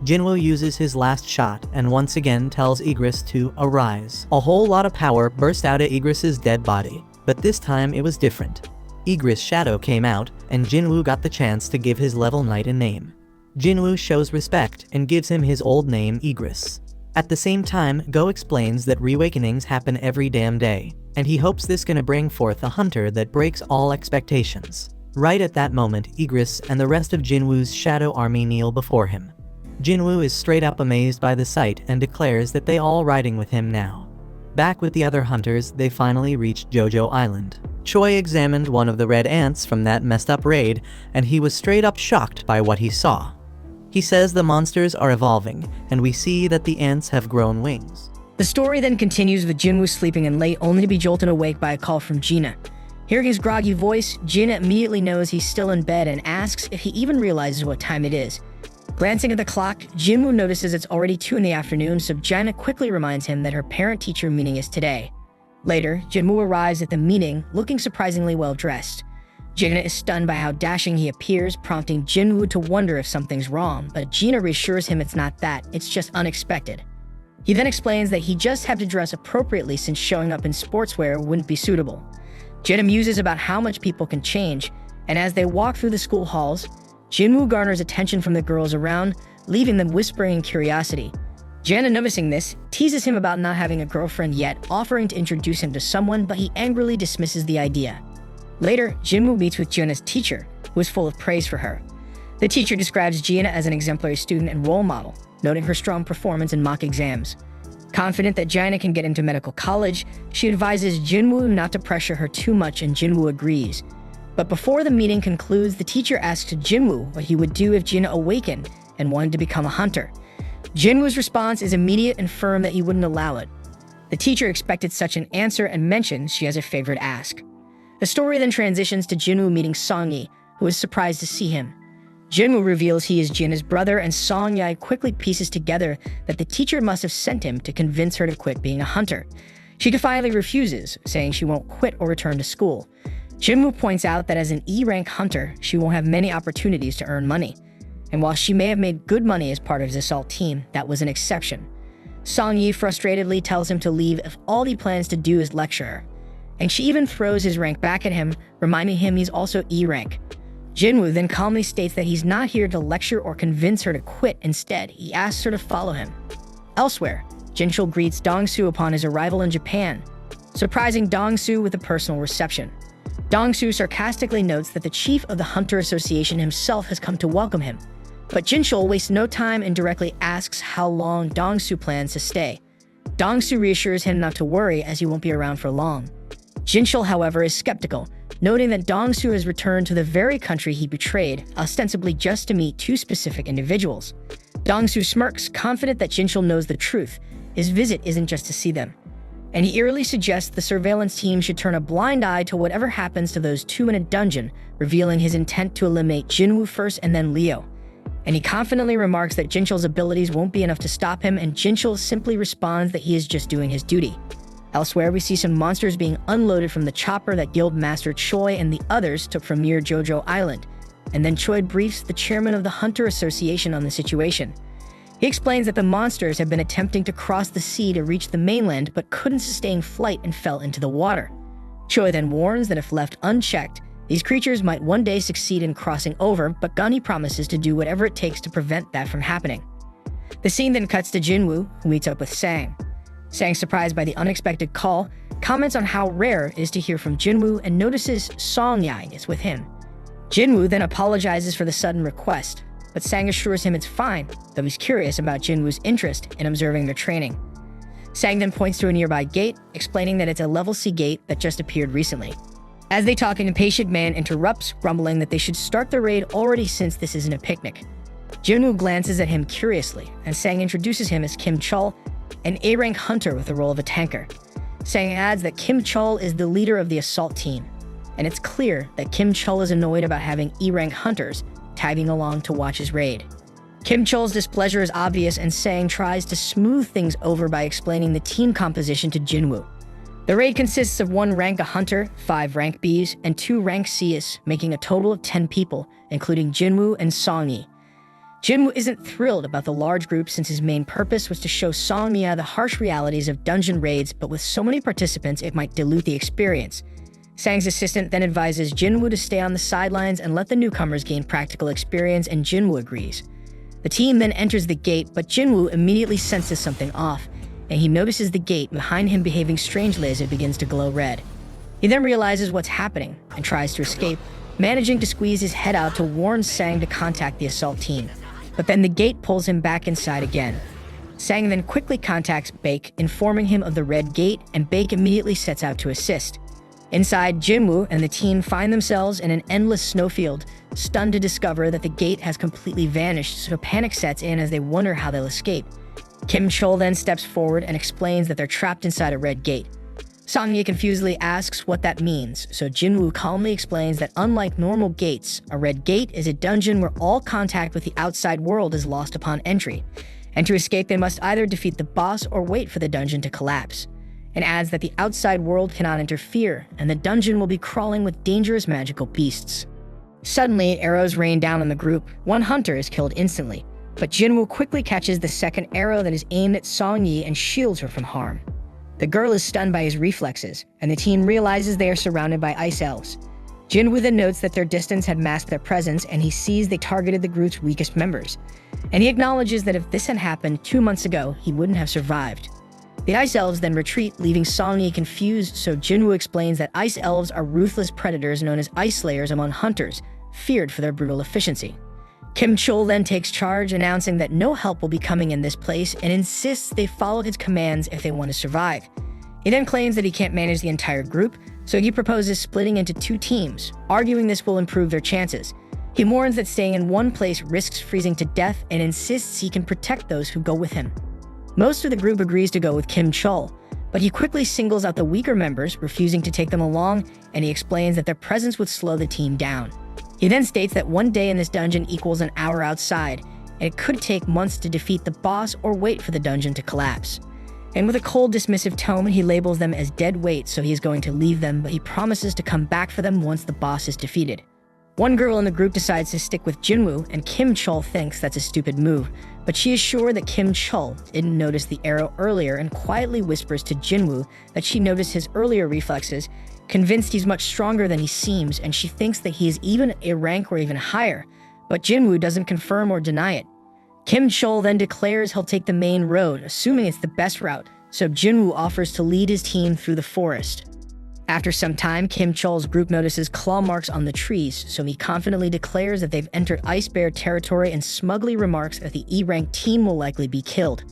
Jinwoo uses his last shot and once again tells Igris to arise. A whole lot of power burst out of Igris's dead body, but this time it was different. Igris' shadow came out, and Jinwoo got the chance to give his level knight a name. Jinwoo shows respect and gives him his old name Igris. At the same time, Go explains that reawakenings happen every damn day, and he hopes this gonna bring forth a hunter that breaks all expectations. Right at that moment, Igris and the rest of Jinwoo's shadow army kneel before him. Jinwoo is straight up amazed by the sight and declares that they all riding with him now. Back with the other hunters, they finally reached Jojo Island. Choi examined one of the red ants from that messed up raid, and he was straight up shocked by what he saw. He says the monsters are evolving, and we see that the ants have grown wings. The story then continues with Jinwoo sleeping in late only to be jolted awake by a call from Gina. Hearing his groggy voice, Gina immediately knows he's still in bed and asks if he even realizes what time it is. Glancing at the clock, Jinwoo notices it's already 2 in the afternoon, so Gina quickly reminds him that her parent-teacher meeting is today. Later, Jinwoo arrives at the meeting looking surprisingly well-dressed. Gina is stunned by how dashing he appears, prompting Jinwoo to wonder if something's wrong, but Gina reassures him it's not that, it's just unexpected. He then explains that he just had to dress appropriately since showing up in sportswear wouldn't be suitable. Gina muses about how much people can change, and as they walk through the school halls, Jinwoo garners attention from the girls around, leaving them whispering in curiosity. Jana, noticing this, teases him about not having a girlfriend yet, offering to introduce him to someone, but he angrily dismisses the idea. Later, Jinwoo meets with Jana's teacher, who is full of praise for her. The teacher describes Jana as an exemplary student and role model, noting her strong performance in mock exams. Confident that Jana can get into medical college, she advises Jinwoo not to pressure her too much, and Jinwoo agrees. But before the meeting concludes, the teacher asks Jinwoo what he would do if Jina awakened and wanted to become a hunter. Jinwoo's response is immediate and firm that he wouldn't allow it. The teacher expected such an answer and mentions she has a favorite ask. The story then transitions to Jinwoo meeting Song-yi, who is surprised to see him. Jinwoo reveals he is Jina's brother, and Song-yi quickly pieces together that the teacher must have sent him to convince her to quit being a hunter. She defiantly refuses, saying she won't quit or return to school. Jinwoo points out that as an E-rank hunter, she won't have many opportunities to earn money. And while she may have made good money as part of his assault team, that was an exception. Song-yi frustratedly tells him to leave if all he plans to do is lecture her. And she even throws his rank back at him, reminding him he's also E-rank. Jinwoo then calmly states that he's not here to lecture or convince her to quit. Instead, he asks her to follow him. Elsewhere, Jinchul greets Dong-soo upon his arrival in Japan, surprising Dong-soo with a personal reception. Dong-soo sarcastically notes that the chief of the Hunter Association himself has come to welcome him. But Jinchul wastes no time and directly asks how long Dong-soo plans to stay. Dong-soo reassures him not to worry, as he won't be around for long. Jinchul, however, is skeptical, noting that Dong-soo has returned to the very country he betrayed, ostensibly just to meet two specific individuals. Dong-soo smirks, confident that Jinchul knows the truth. His visit isn't just to see them. And he eerily suggests the surveillance team should turn a blind eye to whatever happens to those two in a dungeon, revealing his intent to eliminate Jinwoo first and then Leo. And he confidently remarks that Jinchul's abilities won't be enough to stop him, and Jinchul simply responds that he is just doing his duty. Elsewhere, we see some monsters being unloaded from the chopper that Guildmaster Choi and the others took from near Jojo Island, and then Choi briefs the chairman of the Hunter Association on the situation. He explains that the monsters have been attempting to cross the sea to reach the mainland but couldn't sustain flight and fell into the water. Choi then warns that if left unchecked, these creatures might one day succeed in crossing over, but Gunny promises to do whatever it takes to prevent that from happening. The scene then cuts to Jinwoo, who meets up with Sang. Sang, surprised by the unexpected call, comments on how rare it is to hear from Jinwoo and notices Song-yi is with him. Jinwoo then apologizes for the sudden request, but Sang assures him it's fine, though he's curious about Jinwoo's interest in observing their training. Sang then points to a nearby gate, explaining that it's a level C gate that just appeared recently. As they talk, an impatient man interrupts, grumbling that they should start the raid already since this isn't a picnic. Jinwoo glances at him curiously, and Sang introduces him as Kim Chul, an A-rank hunter with the role of a tanker. Sang adds that Kim Chul is the leader of the assault team, and it's clear that Kim Chul is annoyed about having E-rank hunters tagging along to watch his raid. Kim Chul's displeasure is obvious, and Sang tries to smooth things over by explaining the team composition to Jinwoo. The raid consists of 1 rank A hunter, 5 rank Bs, and 2 rank Cs, making a total of 10 people, including Jinwoo and Song-yi. Jinwoo isn't thrilled about the large group since his main purpose was to show Song-yi the harsh realities of dungeon raids, but with so many participants it might dilute the experience. Sang's assistant then advises Jinwoo to stay on the sidelines and let the newcomers gain practical experience, and Jinwoo agrees. The team then enters the gate, but Jinwoo immediately senses something off, and he notices the gate behind him behaving strangely as it begins to glow red. He then realizes what's happening and tries to escape, managing to squeeze his head out to warn Sang to contact the assault team. But then the gate pulls him back inside again. Sang then quickly contacts Baek, informing him of the red gate, and Baek immediately sets out to assist. Inside, Jinwoo and the team find themselves in an endless snowfield, stunned to discover that the gate has completely vanished, so panic sets in as they wonder how they'll escape. Kim Chul then steps forward and explains that they're trapped inside a red gate. Song-yi confusedly asks what that means, so Jinwoo calmly explains that unlike normal gates, a red gate is a dungeon where all contact with the outside world is lost upon entry, and to escape they must either defeat the boss or wait for the dungeon to collapse, and adds that the outside world cannot interfere, and the dungeon will be crawling with dangerous magical beasts. Suddenly, arrows rain down on the group. 1 hunter is killed instantly, but Jinwoo quickly catches the second arrow that is aimed at Song-yi and shields her from harm. The girl is stunned by his reflexes, and the team realizes they are surrounded by ice elves. Jinwoo then notes that their distance had masked their presence, and he sees they targeted the group's weakest members. And he acknowledges that if this had happened 2 months ago, he wouldn't have survived. The Ice Elves then retreat, leaving Song-yi confused, so Jinwoo explains that Ice Elves are ruthless predators known as Ice Slayers among hunters, feared for their brutal efficiency. Kim Chol then takes charge, announcing that no help will be coming in this place and insists they follow his commands if they want to survive. He then claims that he can't manage the entire group, so he proposes splitting into 2 teams, arguing this will improve their chances. He warns that staying in one place risks freezing to death and insists he can protect those who go with him. Most of the group agrees to go with Kim Chol, but he quickly singles out the weaker members, refusing to take them along, and he explains that their presence would slow the team down. He then states that 1 day in this dungeon equals an hour outside, and it could take months to defeat the boss or wait for the dungeon to collapse. And with a cold, dismissive tone, he labels them as dead weight, so he is going to leave them, but he promises to come back for them once the boss is defeated. One girl in the group decides to stick with Jinwoo, and Kim Chol thinks that's a stupid move, but she is sure that Kim Chol didn't notice the arrow earlier and quietly whispers to Jinwoo that she noticed his earlier reflexes, convinced he's much stronger than he seems, and she thinks that he is even a rank or even higher, but Jinwoo doesn't confirm or deny it. Kim Chol then declares he'll take the main road, assuming it's the best route, so Jinwoo offers to lead his team through the forest. After some time, Kim Chol's group notices claw marks on the trees, so he confidently declares that they've entered Ice Bear territory and smugly remarks that the E-rank team will likely be killed.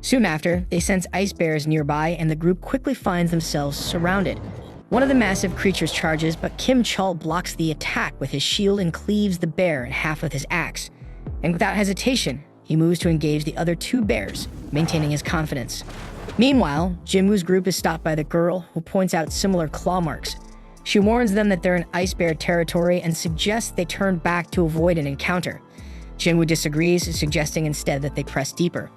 Soon after, they sense ice bears nearby, and the group quickly finds themselves surrounded. One of the massive creatures charges, but Kim Chol blocks the attack with his shield and cleaves the bear in half with his axe. And without hesitation, he moves to engage the other 2 bears, maintaining his confidence. Meanwhile, Jinwoo's group is stopped by the girl, who points out similar claw marks. She warns them that they're in Ice Bear territory and suggests they turn back to avoid an encounter. Jinwoo disagrees, suggesting instead that they press deeper.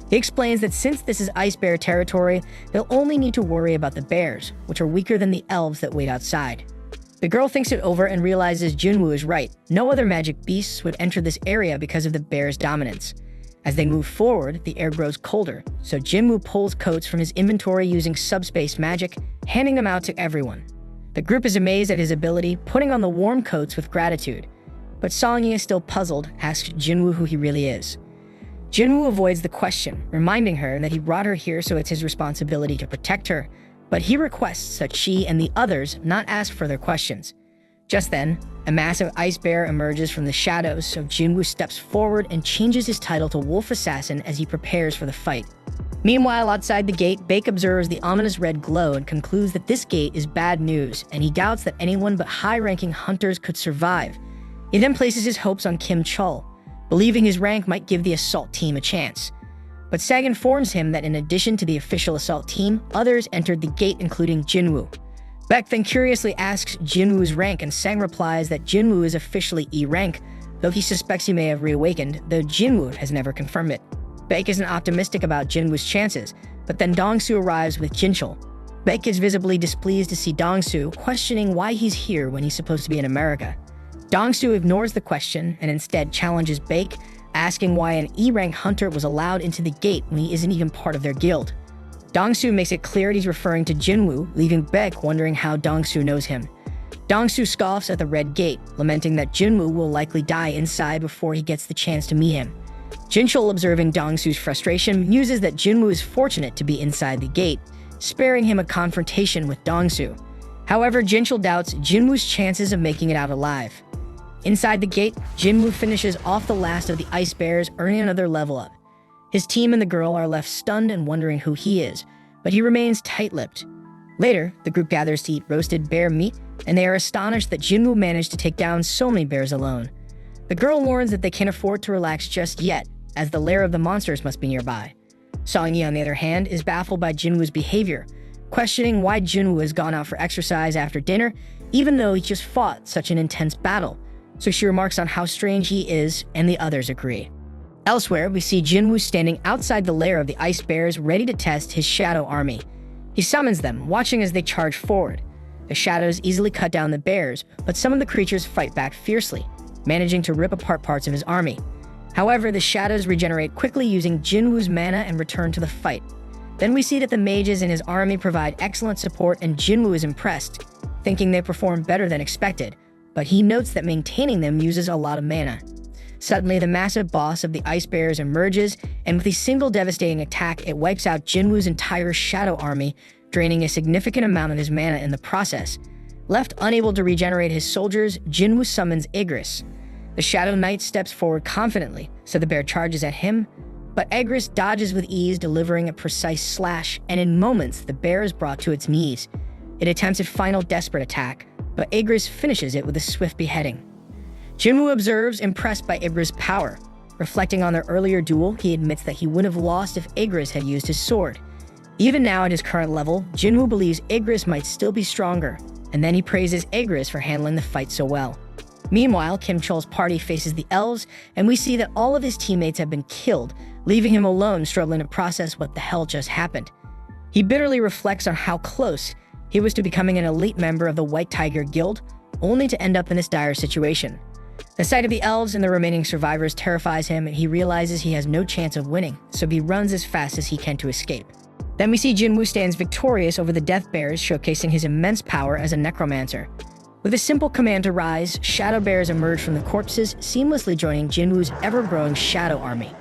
He explains that since this is Ice Bear territory, they'll only need to worry about the bears, which are weaker than the elves that wait outside. The girl thinks it over and realizes Jinwoo is right. No other magic beasts would enter this area because of the bear's dominance. As they move forward, the air grows colder, so Jinwoo pulls coats from his inventory using subspace magic, handing them out to everyone. The group is amazed at his ability, putting on the warm coats with gratitude. But Song-yi is still puzzled, asks Jinwoo who he really is. Jinwoo avoids the question, reminding her that he brought her here so it's his responsibility to protect her, but he requests that she and the others not ask further questions. Just then, a massive ice bear emerges from the shadows, so Jinwoo steps forward and changes his title to Wolf Assassin as he prepares for the fight. Meanwhile, outside the gate, Baek observes the ominous red glow and concludes that this gate is bad news, and he doubts that anyone but high-ranking hunters could survive. He then places his hopes on Kim Chol, believing his rank might give the assault team a chance. But Sag informs him that in addition to the official assault team, others entered the gate, including Jinwoo. Baek then curiously asks Jinwoo's rank, and Sang replies that Jinwoo is officially E rank, though he suspects he may have reawakened, though Jinwoo has never confirmed it. Baek isn't optimistic about Jinwoo's chances, but then Dongsu arrives with Jinchul. Baek is visibly displeased to see Dongsu, questioning why he's here when he's supposed to be in America. Dongsu ignores the question and instead challenges Baek, asking why an E-rank hunter was allowed into the gate when he isn't even part of their guild. Dongsu makes it clear he's referring to Jinwoo, leaving Baek wondering how Dongsu knows him. Dongsu scoffs at the red gate, lamenting that Jinwoo will likely die inside before he gets the chance to meet him. Jinchul, observing Dongsu's frustration, muses that Jinwoo is fortunate to be inside the gate, sparing him a confrontation with Dongsu. However, Jinchul doubts Jinwoo's chances of making it out alive. Inside the gate, Jinwoo finishes off the last of the ice bears, earning another level up. His team and the girl are left stunned and wondering who he is, but he remains tight-lipped. Later, the group gathers to eat roasted bear meat, and they are astonished that Jinwoo managed to take down so many bears alone. The girl warns that they can't afford to relax just yet, as the lair of the monsters must be nearby. Song-yi, on the other hand, is baffled by Jinwoo's behavior, questioning why Jinwoo has gone out for exercise after dinner, even though he just fought such an intense battle. So she remarks on how strange he is, and the others agree. Elsewhere, we see Jinwoo standing outside the lair of the ice bears, ready to test his shadow army. He summons them, watching as they charge forward. The shadows easily cut down the bears, but some of the creatures fight back fiercely, managing to rip apart parts of his army. However, the shadows regenerate quickly using Jinwoo's mana and return to the fight. Then we see that the mages in his army provide excellent support, and Jinwoo is impressed, thinking they perform better than expected, but he notes that maintaining them uses a lot of mana. Suddenly, the massive boss of the Ice Bears emerges, and with a single devastating attack, it wipes out Jinwoo's entire Shadow Army, draining a significant amount of his mana in the process. Left unable to regenerate his soldiers, Jinwoo summons Igris. The Shadow Knight steps forward confidently, so the bear charges at him, but Igris dodges with ease, delivering a precise slash, and in moments, the bear is brought to its knees. It attempts a final desperate attack, but Igris finishes it with a swift beheading. Jinwoo observes, impressed by Igris' power. Reflecting on their earlier duel, he admits that he would have lost if Igris had used his sword. Even now at his current level, Jinwoo believes Igris might still be stronger, and then he praises Igris for handling the fight so well. Meanwhile, Kim Chol's party faces the elves, and we see that all of his teammates have been killed, leaving him alone struggling to process what the hell just happened. He bitterly reflects on how close he was to becoming an elite member of the White Tiger Guild, only to end up in this dire situation. The sight of the elves and the remaining survivors terrifies him, and he realizes he has no chance of winning, so he runs as fast as he can to escape. Then we see Jinwoo stands victorious over the Death Bears, showcasing his immense power as a necromancer. With a simple command to rise, Shadow Bears emerge from the corpses, seamlessly joining Jinwoo's ever-growing Shadow Army.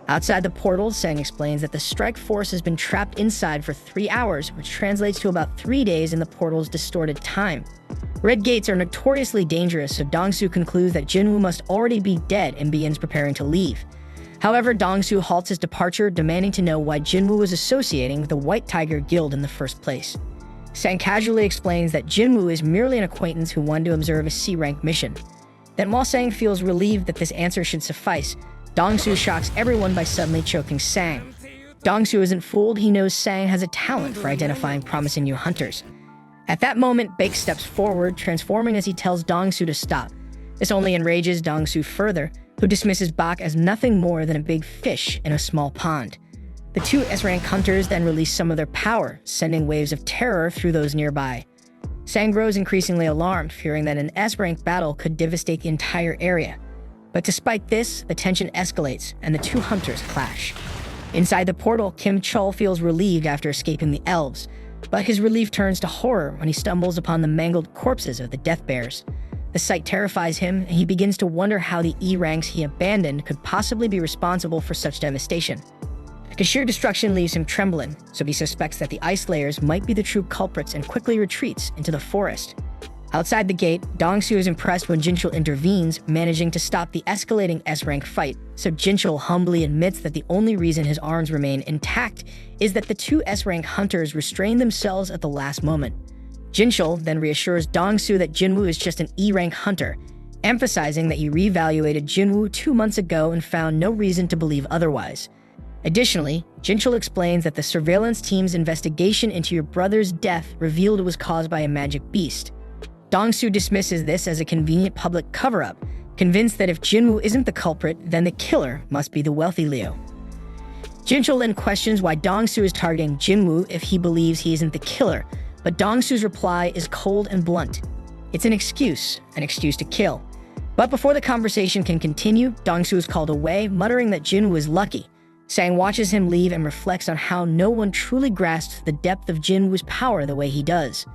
Outside the portal, Sang explains that the strike force has been trapped inside for 3 hours, which translates to about 3 days in the portal's distorted time. Red gates are notoriously dangerous, so Dongsu concludes that Jinwoo must already be dead and begins preparing to leave. However, Dongsu halts his departure, demanding to know why Jinwoo was associating with the White Tiger Guild in the first place. Sang casually explains that Jinwoo is merely an acquaintance who wanted to observe a C-rank mission. Then while Sang feels relieved that this answer should suffice, Dongsu shocks everyone by suddenly choking Sang. Dongsu isn't fooled, he knows Sang has a talent for identifying promising new hunters. At that moment, Baek steps forward, transforming as he tells Dongsu to stop. This only enrages Dongsu further, who dismisses Bak as nothing more than a big fish in a small pond. The two S-rank hunters then release some of their power, sending waves of terror through those nearby. Sang grows increasingly alarmed, fearing that an S-rank battle could devastate the entire area. But despite this, the tension escalates, and the two hunters clash. Inside the portal, Kim Chol feels relieved after escaping the elves, but his relief turns to horror when he stumbles upon the mangled corpses of the Death Bears. The sight terrifies him, and he begins to wonder how the E-ranks he abandoned could possibly be responsible for such devastation. The sheer destruction leaves him trembling, so he suspects that the Ice Layers might be the true culprits and quickly retreats into the forest. Outside the gate, Dongsu is impressed when Jinchul intervenes, managing to stop the escalating S-rank fight, so Jinchul humbly admits that the only reason his arms remain intact is that the two S-rank hunters restrained themselves at the last moment. Jinchul then reassures Dongsu that Jinwoo is just an E-rank hunter, emphasizing that he reevaluated Jinwoo 2 months ago and found no reason to believe otherwise. Additionally, Jinchul explains that the surveillance team's investigation into your brother's death revealed it was caused by a magic beast. Dongsu dismisses this as a convenient public cover-up, convinced that if Jinwoo isn't the culprit, then the killer must be the wealthy Leo. Jinchul then questions why Dongsu is targeting Jinwoo if he believes he isn't the killer, but Dongsu's reply is cold and blunt. It's an excuse to kill. But before the conversation can continue, Dongsu is called away, muttering that Jinwoo is lucky. Sang watches him leave and reflects on how no one truly grasps the depth of Jinwoo's power the way he does.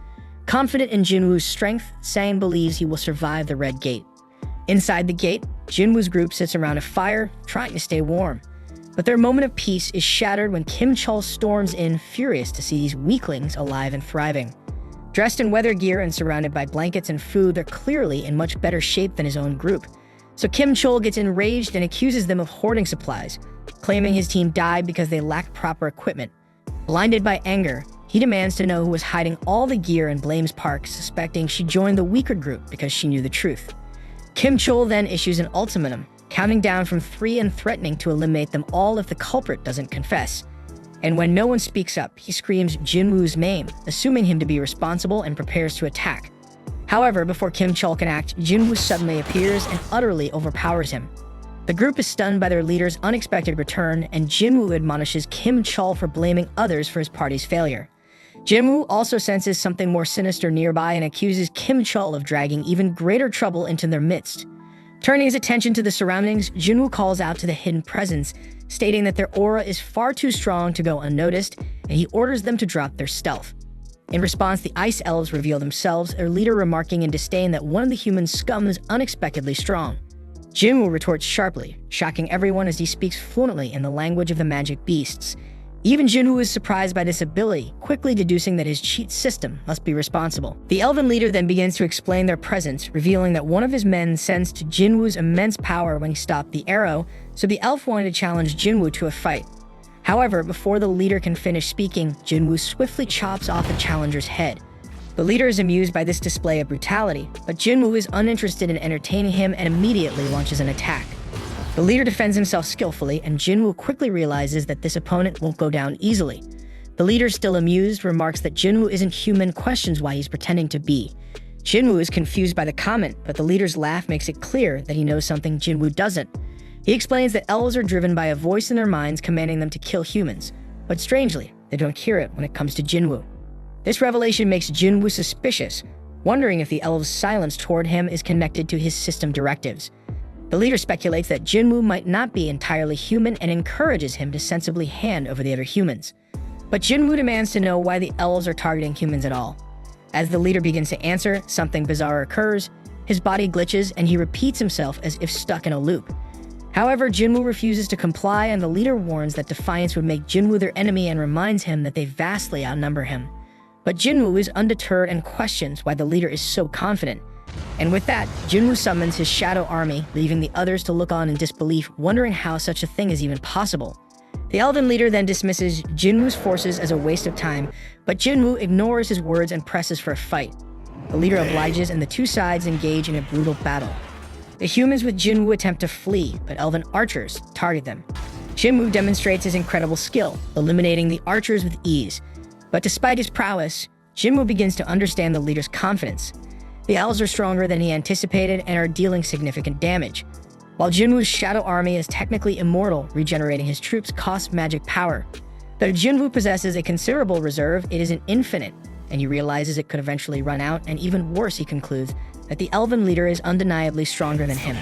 Confident in Jinwoo's strength, Sang believes he will survive the Red Gate. Inside the gate, Jinwoo's group sits around a fire, trying to stay warm. But their moment of peace is shattered when Kim Chol storms in, furious to see these weaklings alive and thriving. Dressed in weather gear and surrounded by blankets and food, they're clearly in much better shape than his own group. So Kim Chol gets enraged and accuses them of hoarding supplies, claiming his team died because they lacked proper equipment. Blinded by anger, he demands to know who was hiding all the gear and blames Park, suspecting she joined the weaker group because she knew the truth. Kim Chol then issues an ultimatum, counting down from 3 and threatening to eliminate them all if the culprit doesn't confess. And when no one speaks up, he screams Jinwoo's name, assuming him to be responsible, and prepares to attack. However, before Kim Chol can act, Jinwoo suddenly appears and utterly overpowers him. The group is stunned by their leader's unexpected return, and Jinwoo admonishes Kim Chol for blaming others for his party's failure. Jinwoo also senses something more sinister nearby and accuses Kim Chol of dragging even greater trouble into their midst. Turning his attention to the surroundings, Jinwoo calls out to the hidden presence, stating that their aura is far too strong to go unnoticed, and he orders them to drop their stealth. In response, the Ice Elves reveal themselves, their leader remarking in disdain that one of the human scum is unexpectedly strong. Jinwoo retorts sharply, shocking everyone as he speaks fluently in the language of the magic beasts. Even Jinwoo is surprised by this ability, quickly deducing that his cheat system must be responsible. The elven leader then begins to explain their presence, revealing that one of his men sensed Jinwoo's immense power when he stopped the arrow, so the elf wanted to challenge Jinwoo to a fight. However, before the leader can finish speaking, Jinwoo swiftly chops off the challenger's head. The leader is amused by this display of brutality, but Jinwoo is uninterested in entertaining him and immediately launches an attack. The leader defends himself skillfully, and Jinwoo quickly realizes that this opponent won't go down easily. The leader, still amused, remarks that Jinwoo isn't human, questions why he's pretending to be. Jinwoo is confused by the comment, but the leader's laugh makes it clear that he knows something Jinwoo doesn't. He explains that elves are driven by a voice in their minds commanding them to kill humans, but strangely, they don't hear it when it comes to Jinwoo. This revelation makes Jinwoo suspicious, wondering if the elves' silence toward him is connected to his system directives. The leader speculates that Jinwoo might not be entirely human and encourages him to sensibly hand over the other humans. But Jinwoo demands to know why the elves are targeting humans at all. As the leader begins to answer, something bizarre occurs. His body glitches and he repeats himself as if stuck in a loop. However, Jinwoo refuses to comply, and the leader warns that defiance would make Jinwoo their enemy and reminds him that they vastly outnumber him. But Jinwoo is undeterred and questions why the leader is so confident. And with that, Jinwoo summons his shadow army, leaving the others to look on in disbelief, wondering how such a thing is even possible. The elven leader then dismisses Jinwoo's forces as a waste of time, but Jinwoo ignores his words and presses for a fight. The leader obliges, and the two sides engage in a brutal battle. The humans with Jinwoo attempt to flee, but elven archers target them. Jinwoo demonstrates his incredible skill, eliminating the archers with ease. But despite his prowess, Jinwoo begins to understand the leader's confidence. The elves are stronger than he anticipated and are dealing significant damage. While Jinwoo's shadow army is technically immortal, regenerating his troops costs magic power. Though Jinwoo possesses a considerable reserve, it isn't infinite, and he realizes it could eventually run out, and even worse, he concludes that the elven leader is undeniably stronger than him.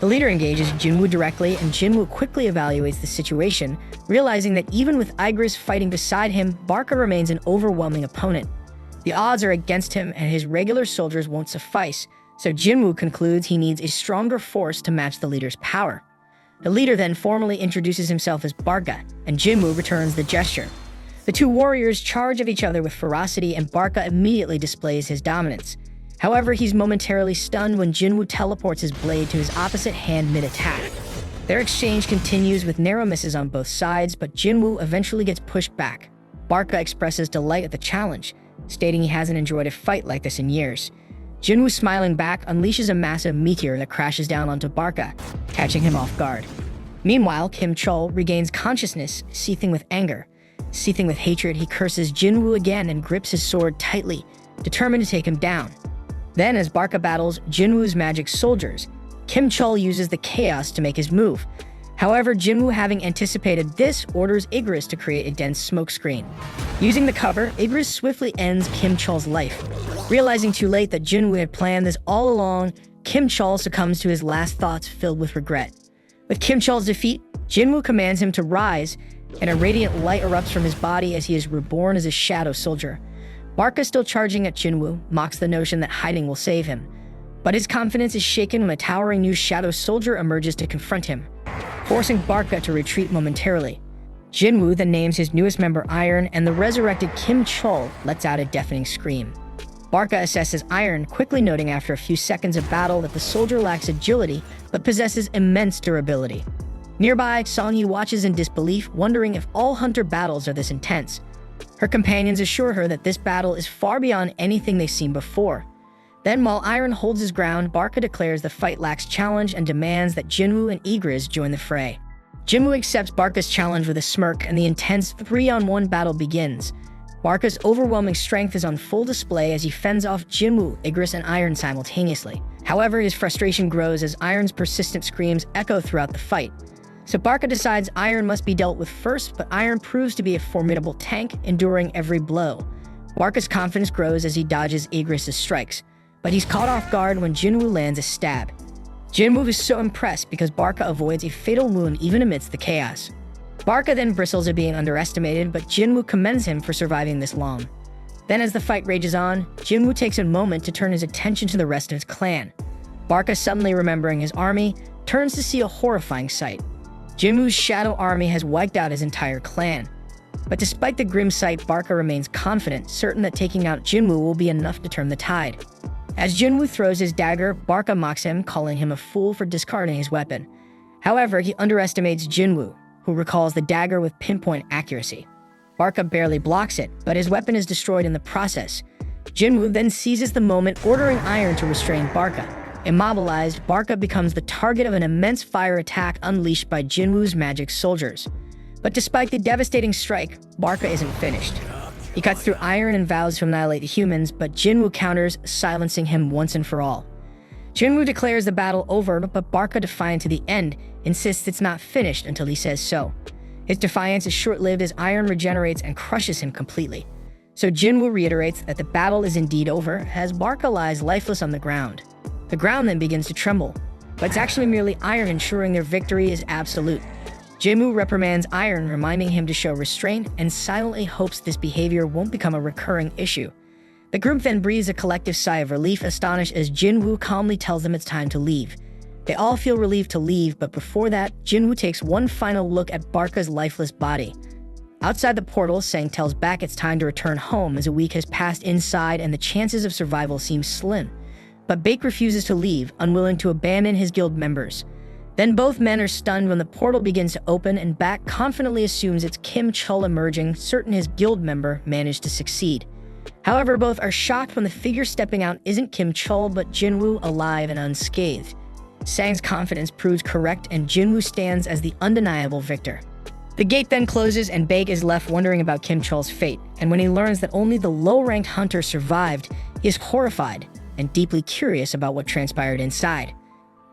The leader engages Jinwoo directly, and Jinwoo quickly evaluates the situation, realizing that even with Igris fighting beside him, Barca remains an overwhelming opponent. The odds are against him, and his regular soldiers won't suffice, so Jinwoo concludes he needs a stronger force to match the leader's power. The leader then formally introduces himself as Barca, and Jinwoo returns the gesture. The two warriors charge at each other with ferocity, and Barca immediately displays his dominance. However, he's momentarily stunned when Jinwoo teleports his blade to his opposite hand mid-attack. Their exchange continues with narrow misses on both sides, but Jinwoo eventually gets pushed back. Barca expresses delight at the challenge, stating he hasn't enjoyed a fight like this in years. Jinwoo, smiling back, unleashes a massive meteor that crashes down onto Barca, catching him off guard. Meanwhile, Kim Chol regains consciousness, seething with anger. Seething with hatred, he curses Jinwoo again and grips his sword tightly, determined to take him down. Then, as Barca battles Jinwoo's magic soldiers, Kim Chol uses the chaos to make his move. However, Jinwoo, having anticipated this, orders Igris to create a dense smokescreen. Using the cover, Igris swiftly ends Kim Chol's life. Realizing too late that Jinwoo had planned this all along, Kim Chol succumbs to his last thoughts filled with regret. With Kim Chol's defeat, Jinwoo commands him to rise, and a radiant light erupts from his body as he is reborn as a shadow soldier. Barca, still charging at Jinwoo, mocks the notion that hiding will save him. But his confidence is shaken when a towering new shadow soldier emerges to confront him, forcing Barca to retreat momentarily. Jinwoo then names his newest member Iron, and the resurrected Kim Chol lets out a deafening scream. Barca assesses Iron, quickly noting after a few seconds of battle that the soldier lacks agility, but possesses immense durability. Nearby, Songyi watches in disbelief, wondering if all hunter battles are this intense. Her companions assure her that this battle is far beyond anything they've seen before. Then, while Iron holds his ground, Barca declares the fight lacks challenge and demands that Jinwoo and Igris join the fray. Jinwoo accepts Barca's challenge with a smirk, and the intense 3-on-1 battle begins. Barca's overwhelming strength is on full display as he fends off Jinwoo, Igris, and Iron simultaneously. However, his frustration grows as Iron's persistent screams echo throughout the fight. So Barca decides Iron must be dealt with first, but Iron proves to be a formidable tank, enduring every blow. Barca's confidence grows as he dodges Igris' strikes, but he's caught off guard when Jinwoo lands a stab. Jinwoo is so impressed because Barca avoids a fatal wound even amidst the chaos. Barca then bristles at being underestimated, but Jinwoo commends him for surviving this long. Then as the fight rages on, Jinwoo takes a moment to turn his attention to the rest of his clan. Barca, suddenly remembering his army, turns to see a horrifying sight. Jinwoo's shadow army has wiped out his entire clan. But despite the grim sight, Barca remains confident, certain that taking out Jinwoo will be enough to turn the tide. As Jinwoo throws his dagger, Barca mocks him, calling him a fool for discarding his weapon. However, he underestimates Jinwoo, who recalls the dagger with pinpoint accuracy. Barca barely blocks it, but his weapon is destroyed in the process. Jinwoo then seizes the moment, ordering Iron to restrain Barca. Immobilized, Barca becomes the target of an immense fire attack unleashed by Jinwoo's magic soldiers. But despite the devastating strike, Barca isn't finished. He cuts through Iron and vows to annihilate the humans, but Jinwoo counters, silencing him once and for all. Jinwoo declares the battle over, but Barca, defiant to the end, insists it's not finished until he says so. His defiance is short-lived as Iron regenerates and crushes him completely. So Jinwoo reiterates that the battle is indeed over, as Barca lies lifeless on the ground. The ground then begins to tremble, but it's actually merely Iron ensuring their victory is absolute. Jinwoo reprimands Iron, reminding him to show restraint, and silently hopes this behavior won't become a recurring issue. The group then breathes a collective sigh of relief, astonished as Jinwoo calmly tells them it's time to leave. They all feel relieved to leave, but before that, Jinwoo takes one final look at Barca's lifeless body. Outside the portal, Sang tells Baek it's time to return home as a week has passed inside and the chances of survival seem slim. But Baek refuses to leave, unwilling to abandon his guild members. Then both men are stunned when the portal begins to open and Baek confidently assumes it's Kim Chul emerging, certain his guild member managed to succeed. However, both are shocked when the figure stepping out isn't Kim Chul but Jinwoo, alive and unscathed. Sang's confidence proves correct and Jinwoo stands as the undeniable victor. The gate then closes and Baek is left wondering about Kim Chul's fate, and when he learns that only the low-ranked hunter survived, he is horrified and deeply curious about what transpired inside.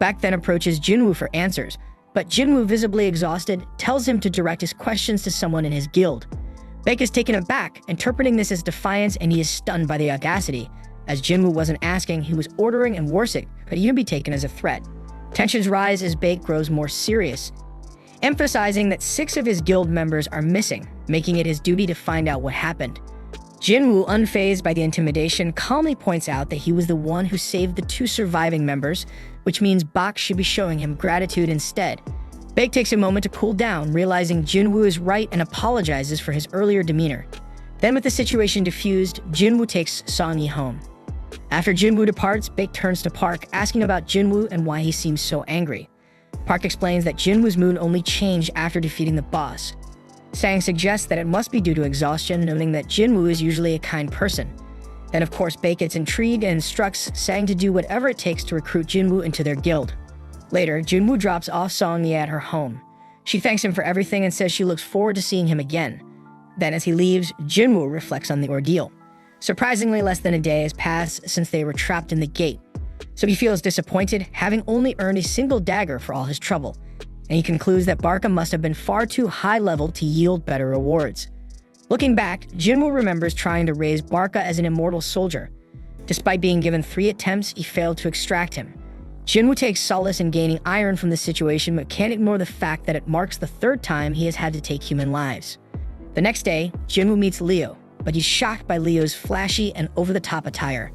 Baek then approaches Jinwoo for answers, but Jinwoo, visibly exhausted, tells him to direct his questions to someone in his guild. Baek is taken aback, interpreting this as defiance, and he is stunned by the audacity. As Jinwoo wasn't asking, he was ordering, and worse, it could even be taken as a threat. Tensions rise as Baek grows more serious, emphasizing that 6 of his guild members are missing, making it his duty to find out what happened. Jinwoo, unfazed by the intimidation, calmly points out that he was the one who saved the 2 surviving members, which means Baek should be showing him gratitude instead. Baek takes a moment to cool down, realizing Jinwoo is right and apologizes for his earlier demeanor. Then with the situation diffused, Jinwoo takes Song-yi home. After Jinwoo departs, Baek turns to Park, asking about Jinwoo and why he seems so angry. Park explains that Jinwoo's mood only changed after defeating the boss. Sang suggests that it must be due to exhaustion, noting that Jinwoo is usually a kind person. Then of course Baek gets intrigued and instructs Sang to do whatever it takes to recruit Jinwoo into their guild. Later, Jinwoo drops off Song-yi at her home. She thanks him for everything and says she looks forward to seeing him again. Then as he leaves, Jinwoo reflects on the ordeal. Surprisingly, less than a day has passed since they were trapped in the gate. So he feels disappointed, having only earned a single dagger for all his trouble. And he concludes that Barca must have been far too high-level to yield better rewards. Looking back, Jinwoo remembers trying to raise Barca as an immortal soldier. Despite being given 3 attempts, he failed to extract him. Jinwoo takes solace in gaining Iron from the situation, but can't ignore the fact that it marks the 3rd time he has had to take human lives. The next day, Jinwoo meets Leo, but he's shocked by Leo's flashy and over-the-top attire.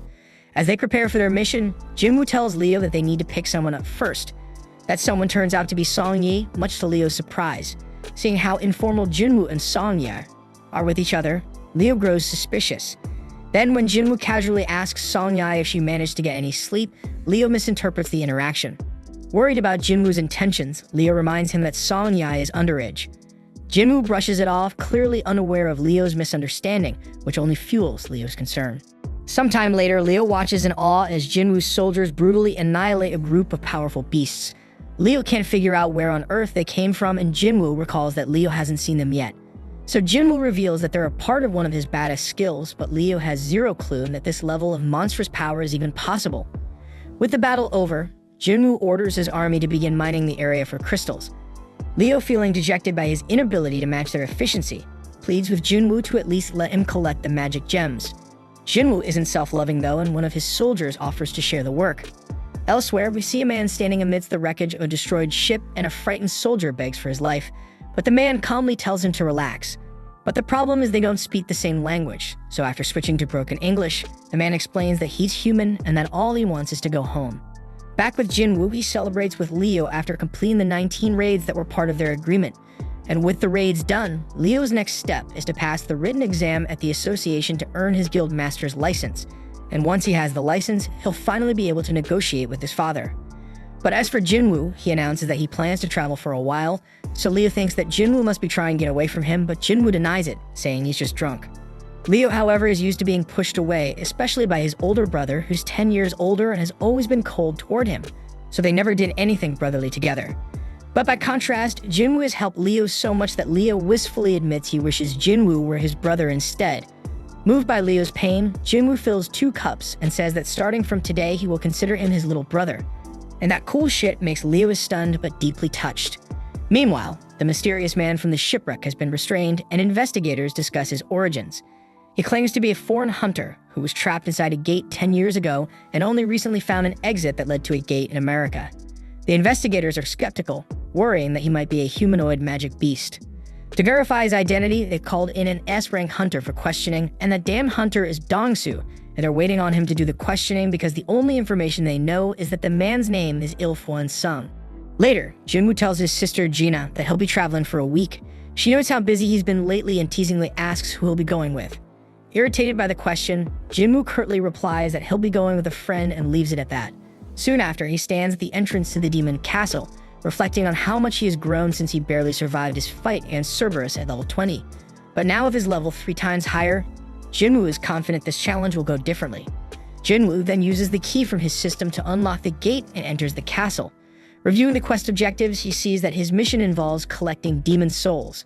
As they prepare for their mission, Jinwoo tells Leo that they need to pick someone up first. That someone turns out to be Song-yi, much to Leo's surprise. Seeing how informal Jinwoo and Song-yi are with each other, Leo grows suspicious. Then when Jinwoo casually asks Song-yi if she managed to get any sleep, Leo misinterprets the interaction. Worried about Jinwoo's intentions, Leo reminds him that Song-yi is underage. Jinwoo brushes it off, clearly unaware of Leo's misunderstanding, which only fuels Leo's concern. Sometime later, Leo watches in awe as Jinwoo's soldiers brutally annihilate a group of powerful beasts. Leo can't figure out where on earth they came from, and Jinwoo recalls that Leo hasn't seen them yet. So Jinwoo reveals that they're a part of one of his baddest skills, but Leo has zero clue that this level of monstrous power is even possible. With the battle over, Jinwoo orders his army to begin mining the area for crystals. Leo, feeling dejected by his inability to match their efficiency, pleads with Jinwoo to at least let him collect the magic gems. Jinwoo isn't self-loving though, and one of his soldiers offers to share the work. Elsewhere, we see a man standing amidst the wreckage of a destroyed ship, and a frightened soldier begs for his life, but the man calmly tells him to relax. But the problem is they don't speak the same language, so after switching to broken English, the man explains that he's human and that all he wants is to go home. Back with Jinwoo, he celebrates with Leo after completing the 19 raids that were part of their agreement. And with the raids done, Leo's next step is to pass the written exam at the association to earn his guild master's license. And once he has the license, he'll finally be able to negotiate with his father. But as for Jinwoo, he announces that he plans to travel for a while, so Leo thinks that Jinwoo must be trying to get away from him, but Jinwoo denies it, saying he's just drunk. Leo, however, is used to being pushed away, especially by his older brother, who's 10 years older and has always been cold toward him, so they never did anything brotherly together. But by contrast, Jinwoo has helped Leo so much that Leo wistfully admits he wishes Jinwoo were his brother instead. Moved by Leo's pain, Jinwoo fills 2 cups and says that starting from today he will consider him his little brother. And that cool shit makes Leo stunned but deeply touched. Meanwhile, the mysterious man from the shipwreck has been restrained and investigators discuss his origins. He claims to be a foreign hunter who was trapped inside a gate 10 years ago and only recently found an exit that led to a gate in America. The investigators are skeptical, worrying that he might be a humanoid magic beast. To verify his identity, they called in an S-rank hunter for questioning, and the damn hunter is Dongsu, and they're waiting on him to do the questioning because the only information they know is that the man's name is Jinwoo Sung. Later, Jinwoo tells his sister Gina that he'll be traveling for a week. She knows how busy he's been lately and teasingly asks who he'll be going with. Irritated by the question, Jinwoo curtly replies that he'll be going with a friend and leaves it at that. Soon after, he stands at the entrance to the demon castle, reflecting on how much he has grown since he barely survived his fight against Cerberus at level 20. But now with his level 3 times higher, Jinwoo is confident this challenge will go differently. Jinwoo then uses the key from his system to unlock the gate and enters the castle. Reviewing the quest objectives, he sees that his mission involves collecting demon souls.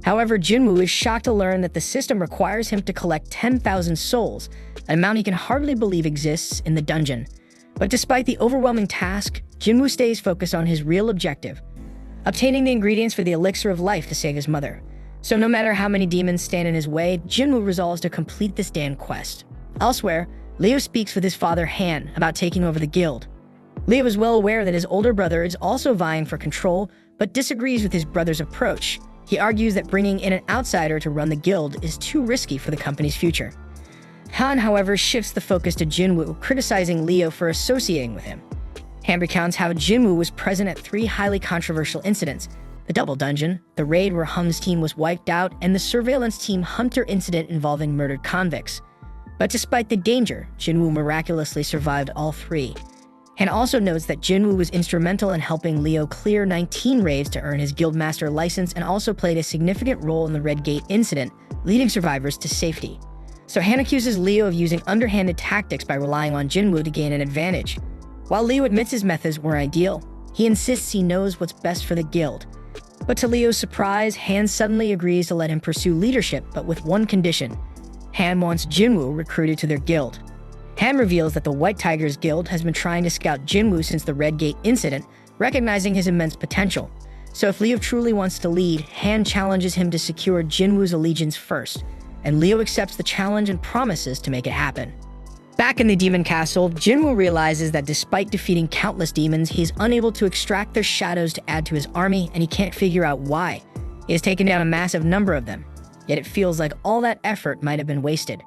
However, Jinwoo is shocked to learn that the system requires him to collect 10,000 souls, an amount he can hardly believe exists in the dungeon. But despite the overwhelming task, Jinwoo stays focused on his real objective, obtaining the ingredients for the elixir of life to save his mother. So no matter how many demons stand in his way, Jinwoo resolves to complete this damn quest. Elsewhere, Leo speaks with his father Han about taking over the guild. Leo is well aware that his older brother is also vying for control, but disagrees with his brother's approach. He argues that bringing in an outsider to run the guild is too risky for the company's future. Han, however, shifts the focus to Jinwoo, criticizing Leo for associating with him. Han recounts how Jinwoo was present at 3 highly controversial incidents: the double dungeon, the raid where Hum's team was wiped out, and the surveillance team Hunter incident involving murdered convicts. But despite the danger, Jinwoo miraculously survived all 3. Han also notes that Jinwoo was instrumental in helping Leo clear 19 raids to earn his guildmaster license and also played a significant role in the Red Gate incident, leading survivors to safety. So Han accuses Leo of using underhanded tactics by relying on Jinwoo to gain an advantage. While Leo admits his methods were ideal, he insists he knows what's best for the guild. But to Leo's surprise, Han suddenly agrees to let him pursue leadership, but with one condition. Han wants Jinwoo recruited to their guild. Han reveals that the White Tigers Guild has been trying to scout Jinwoo since the Red Gate incident, recognizing his immense potential. So if Leo truly wants to lead, Han challenges him to secure Jinwoo's allegiance first, and Leo accepts the challenge and promises to make it happen. Back in the demon castle, Jinwoo realizes that despite defeating countless demons, he is unable to extract their shadows to add to his army, and he can't figure out why. He has taken down a massive number of them, yet it feels like all that effort might have been wasted.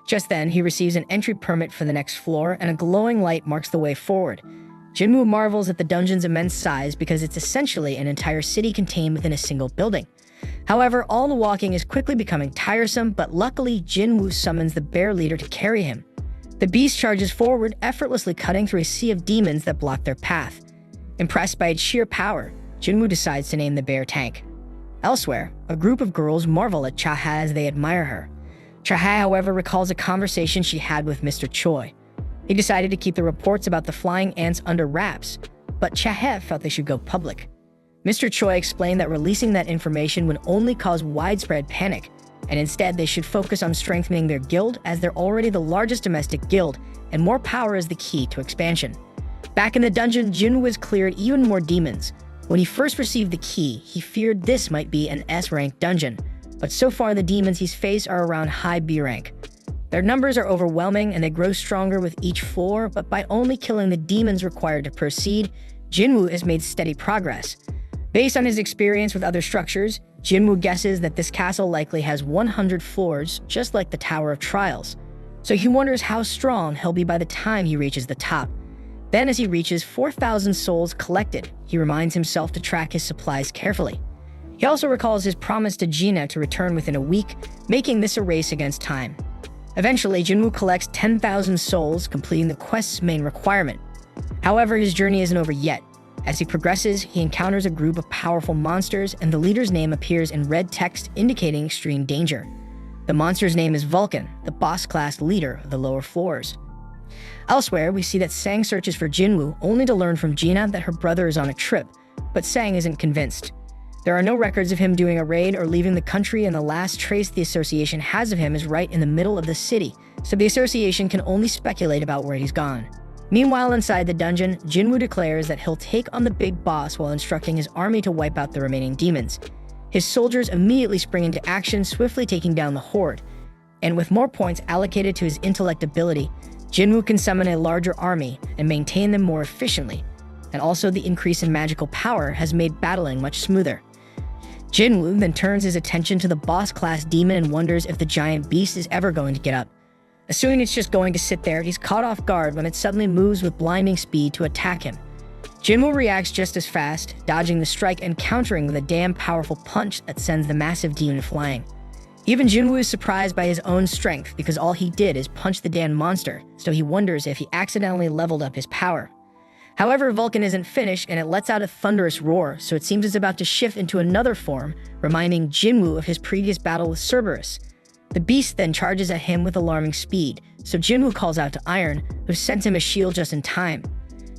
Just then, he receives an entry permit for the next floor, and a glowing light marks the way forward. Jinwoo marvels at the dungeon's immense size because it's essentially an entire city contained within a single building. However, all the walking is quickly becoming tiresome, but luckily Jinwoo summons the bear leader to carry him. The beast charges forward, effortlessly cutting through a sea of demons that block their path. Impressed by its sheer power, Jinwoo decides to name the bear Tank. Elsewhere, a group of girls marvel at Chaha as they admire her. Chaha, however, recalls a conversation she had with Mr. Choi. He decided to keep the reports about the flying ants under wraps, but Chaha felt they should go public. Mr. Choi explained that releasing that information would only cause widespread panic, and instead they should focus on strengthening their guild as they're already the largest domestic guild, and more power is the key to expansion. Back in the dungeon, Jinwoo has cleared even more demons. When he first received the key, he feared this might be an S-rank dungeon, but so far the demons he's faced are around high B rank. Their numbers are overwhelming and they grow stronger with each floor, but by only killing the demons required to proceed, Jinwoo has made steady progress. Based on his experience with other structures, Jinwoo guesses that this castle likely has 100 floors, just like the Tower of Trials. So he wonders how strong he'll be by the time he reaches the top. Then as he reaches 4,000 souls collected, he reminds himself to track his supplies carefully. He also recalls his promise to Gina to return within a week, making this a race against time. Eventually, Jinwoo collects 10,000 souls, completing the quest's main requirement. However, his journey isn't over yet. As he progresses, he encounters a group of powerful monsters, and the leader's name appears in red text indicating extreme danger. The monster's name is Vulcan, the boss-class leader of the lower floors. Elsewhere, we see that Sang searches for Jinwoo, only to learn from Gina that her brother is on a trip, but Sang isn't convinced. There are no records of him doing a raid or leaving the country, and the last trace the association has of him is right in the middle of the city, so the association can only speculate about where he's gone. Meanwhile, inside the dungeon, Jinwoo declares that he'll take on the big boss while instructing his army to wipe out the remaining demons. His soldiers immediately spring into action, swiftly taking down the horde. And with more points allocated to his intellect ability, Jinwoo can summon a larger army and maintain them more efficiently. And also the increase in magical power has made battling much smoother. Jinwoo then turns his attention to the boss-class demon and wonders if the giant beast is ever going to get up. Assuming it's just going to sit there, he's caught off guard when it suddenly moves with blinding speed to attack him. Jinwoo reacts just as fast, dodging the strike and countering with a damn powerful punch that sends the massive demon flying. Even Jinwoo is surprised by his own strength because all he did is punch the damn monster, so he wonders if he accidentally leveled up his power. However, Vulcan isn't finished and it lets out a thunderous roar, so it seems it's about to shift into another form, reminding Jinwoo of his previous battle with Cerberus. The beast then charges at him with alarming speed, so Jinwoo calls out to Iron, who sends him a shield just in time.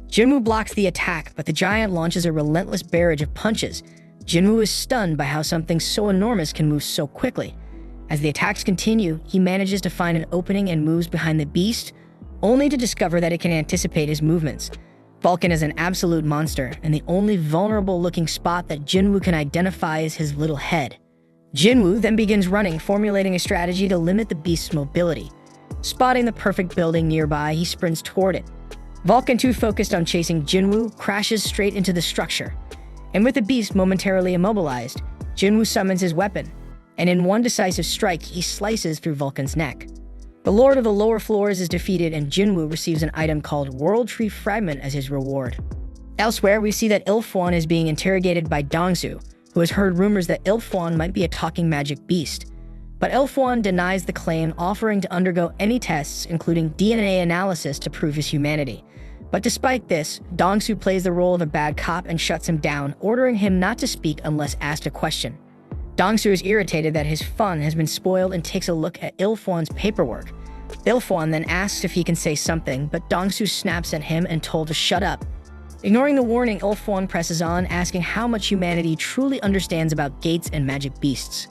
Jinwoo blocks the attack, but the giant launches a relentless barrage of punches. Jinwoo is stunned by how something so enormous can move so quickly. As the attacks continue, he manages to find an opening and moves behind the beast, only to discover that it can anticipate his movements. Vulcan is an absolute monster, and the only vulnerable-looking spot that Jinwoo can identify is his little head. Jinwoo then begins running, formulating a strategy to limit the beast's mobility. Spotting the perfect building nearby, he sprints toward it. Vulcan, too focused on chasing Jinwoo, crashes straight into the structure. And with the beast momentarily immobilized, Jinwoo summons his weapon, and in one decisive strike, he slices through Vulcan's neck. The Lord of the Lower Floors is defeated, and Jinwoo receives an item called World Tree Fragment as his reward. Elsewhere, we see that Ilfwan is being interrogated by Dongsu, who has heard rumors that Ilfwan might be a talking magic beast. But Ilfwan denies the claim, offering to undergo any tests, including DNA analysis, to prove his humanity. But despite this, Dongsu plays the role of a bad cop and shuts him down, ordering him not to speak unless asked a question. Dongsu is irritated that his fun has been spoiled and takes a look at Ilfwan's paperwork. Ilfwan then asks if he can say something, but Dongsu snaps at him and told to shut up. Ignoring the warning, Ilfwan presses on, asking how much humanity truly understands about gates and magic beasts.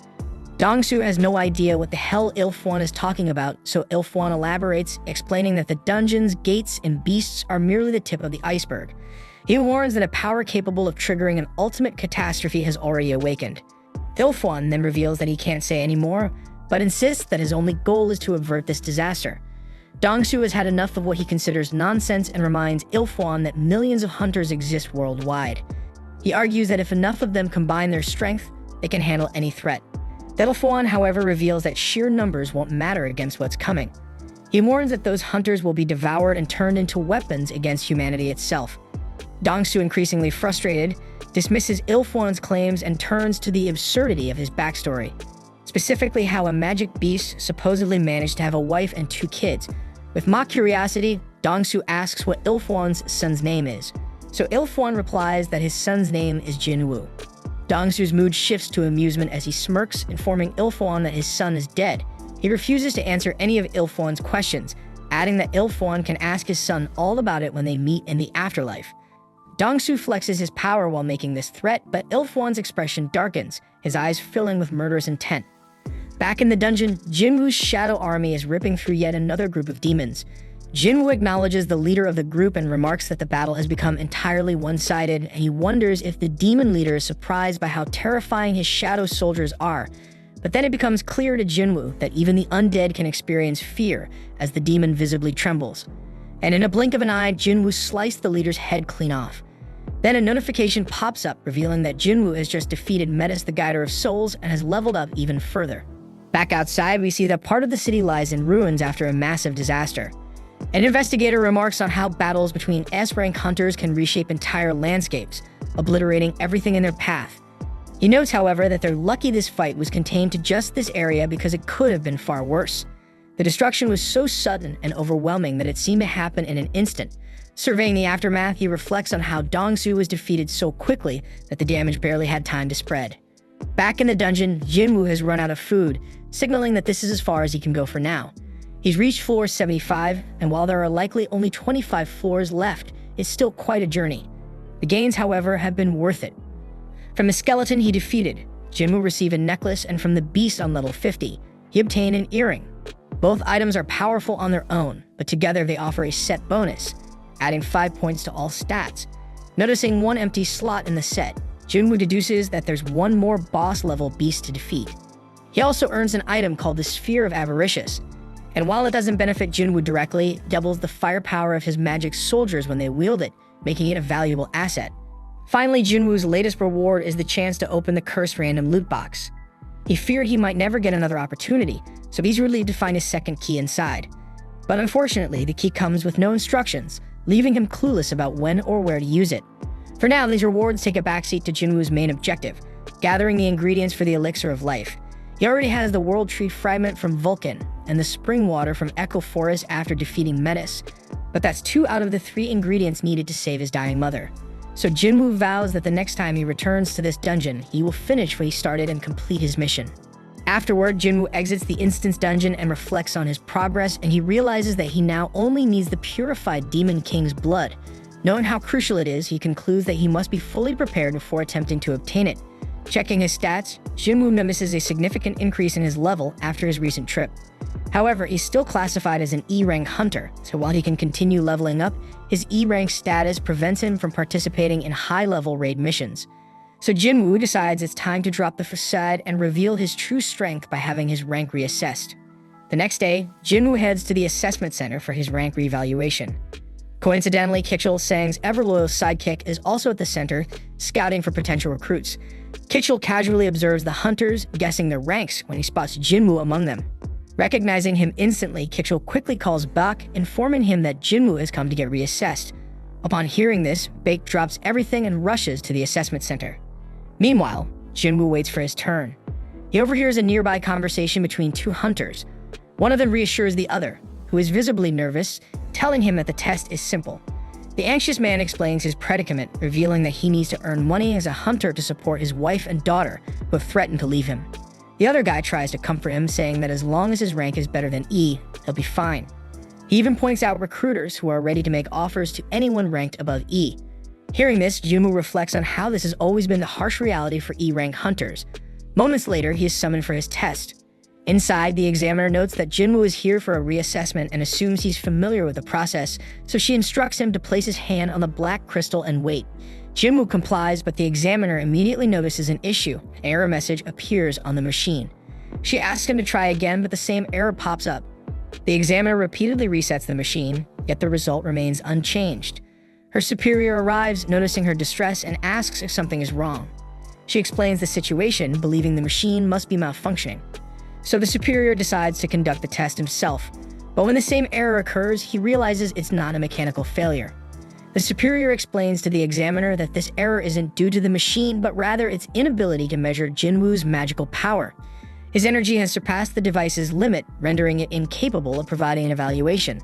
Dongsu has no idea what the hell Ilfwan is talking about, so Ilfwan elaborates, explaining that the dungeons, gates, and beasts are merely the tip of the iceberg. He warns that a power capable of triggering an ultimate catastrophe has already awakened. Ilfwan then reveals that he can't say any more, but insists that his only goal is to avert this disaster. Dongsu has had enough of what he considers nonsense and reminds Ilfwan that millions of hunters exist worldwide. He argues that if enough of them combine their strength, they can handle any threat. Ilfwan, however, reveals that sheer numbers won't matter against what's coming. He warns that those hunters will be devoured and turned into weapons against humanity itself. Dongsu, increasingly frustrated, dismisses Ilfwan's claims and turns to the absurdity of his backstory. Specifically how a magic beast supposedly managed to have a wife and 2 kids. With mock curiosity, Dongsu asks what Ilfwan's son's name is. So Ilfwan replies that his son's name is Jinwoo. Dongsu's mood shifts to amusement as he smirks, informing Ilfwan that his son is dead. He refuses to answer any of Ilfwan's questions, adding that Ilfwan can ask his son all about it when they meet in the afterlife. Dongsu flexes his power while making this threat, but Ilfwan's expression darkens, his eyes filling with murderous intent. Back in the dungeon, Jinwoo's shadow army is ripping through yet another group of demons. Jinwoo acknowledges the leader of the group and remarks that the battle has become entirely one-sided, and he wonders if the demon leader is surprised by how terrifying his shadow soldiers are. But then it becomes clear to Jinwoo that even the undead can experience fear as the demon visibly trembles. And in a blink of an eye, Jinwoo sliced the leader's head clean off. Then a notification pops up revealing that Jinwoo has just defeated Metis the Guider of Souls and has leveled up even further. Back outside, we see that part of the city lies in ruins after a massive disaster. An investigator remarks on how battles between S-rank hunters can reshape entire landscapes, obliterating everything in their path. He notes, however, that they're lucky this fight was contained to just this area because it could have been far worse. The destruction was so sudden and overwhelming that it seemed to happen in an instant. Surveying the aftermath, he reflects on how Dongsu was defeated so quickly that the damage barely had time to spread. Back in the dungeon, Jinwoo has run out of food, signaling that this is as far as he can go for now. He's reached floor 75, and while there are likely only 25 floors left, it's still quite a journey. The gains, however, have been worth it. From the skeleton he defeated, Jinwoo received a necklace, and from the beast on level 50, he obtained an earring. Both items are powerful on their own, but together they offer a set bonus, adding 5 points to all stats. Noticing one empty slot in the set, Jinwoo deduces that there's one more boss-level beast to defeat. He also earns an item called the Sphere of Avaricious, and while it doesn't benefit Jinwoo directly, it doubles the firepower of his magic soldiers when they wield it, making it a valuable asset. Finally, Jinwoo's latest reward is the chance to open the cursed random loot box. He feared he might never get another opportunity, so he's relieved to find his second key inside. But unfortunately, the key comes with no instructions, leaving him clueless about when or where to use it. For now, these rewards take a backseat to Jinwoo's main objective, gathering the ingredients for the Elixir of Life. He already has the World Tree Fragment from Vulcan and the Spring Water from Echo Forest after defeating Metis, but that's 2 out of the 3 ingredients needed to save his dying mother. So Jinwoo vows that the next time he returns to this dungeon, he will finish what he started and complete his mission. Afterward, Jinwoo exits the instance dungeon and reflects on his progress, and he realizes that he now only needs the purified Demon King's blood. Knowing how crucial it is, he concludes that he must be fully prepared before attempting to obtain it. Checking his stats, Jinwoo notices a significant increase in his level after his recent trip. However, he's still classified as an E-rank hunter, so while he can continue leveling up, his E-rank status prevents him from participating in high-level raid missions. So Jinwoo decides it's time to drop the facade and reveal his true strength by having his rank reassessed. The next day, Jinwoo heads to the assessment center for his rank reevaluation. Coincidentally, Kitchell, Sang's ever-loyal sidekick, is also at the center, scouting for potential recruits. Kitchell casually observes the hunters, guessing their ranks when he spots Jinwoo among them. Recognizing him instantly, Kitchell quickly calls Bak, informing him that Jinwoo has come to get reassessed. Upon hearing this, Bak drops everything and rushes to the assessment center. Meanwhile, Jinwoo waits for his turn. He overhears a nearby conversation between 2 hunters. One of them reassures the other, who is visibly nervous, telling him that the test is simple. The anxious man explains his predicament, revealing that he needs to earn money as a hunter to support his wife and daughter, who have threatened to leave him. The other guy tries to comfort him, saying that as long as his rank is better than E, he'll be fine. He even points out recruiters who are ready to make offers to anyone ranked above E. Hearing this, Jinwoo reflects on how this has always been the harsh reality for E-rank hunters. Moments later, he is summoned for his test. Inside, the examiner notes that Jinwoo is here for a reassessment and assumes he's familiar with the process, so she instructs him to place his hand on the black crystal and wait. Jinwoo complies, but the examiner immediately notices an issue. An error message appears on the machine. She asks him to try again, but the same error pops up. The examiner repeatedly resets the machine, yet the result remains unchanged. Her superior arrives, noticing her distress, and asks if something is wrong. She explains the situation, believing the machine must be malfunctioning. So the superior decides to conduct the test himself, but when the same error occurs, he realizes it's not a mechanical failure. The superior explains to the examiner that this error isn't due to the machine, but rather its inability to measure Jinwoo's magical power. His energy has surpassed the device's limit, rendering it incapable of providing an evaluation.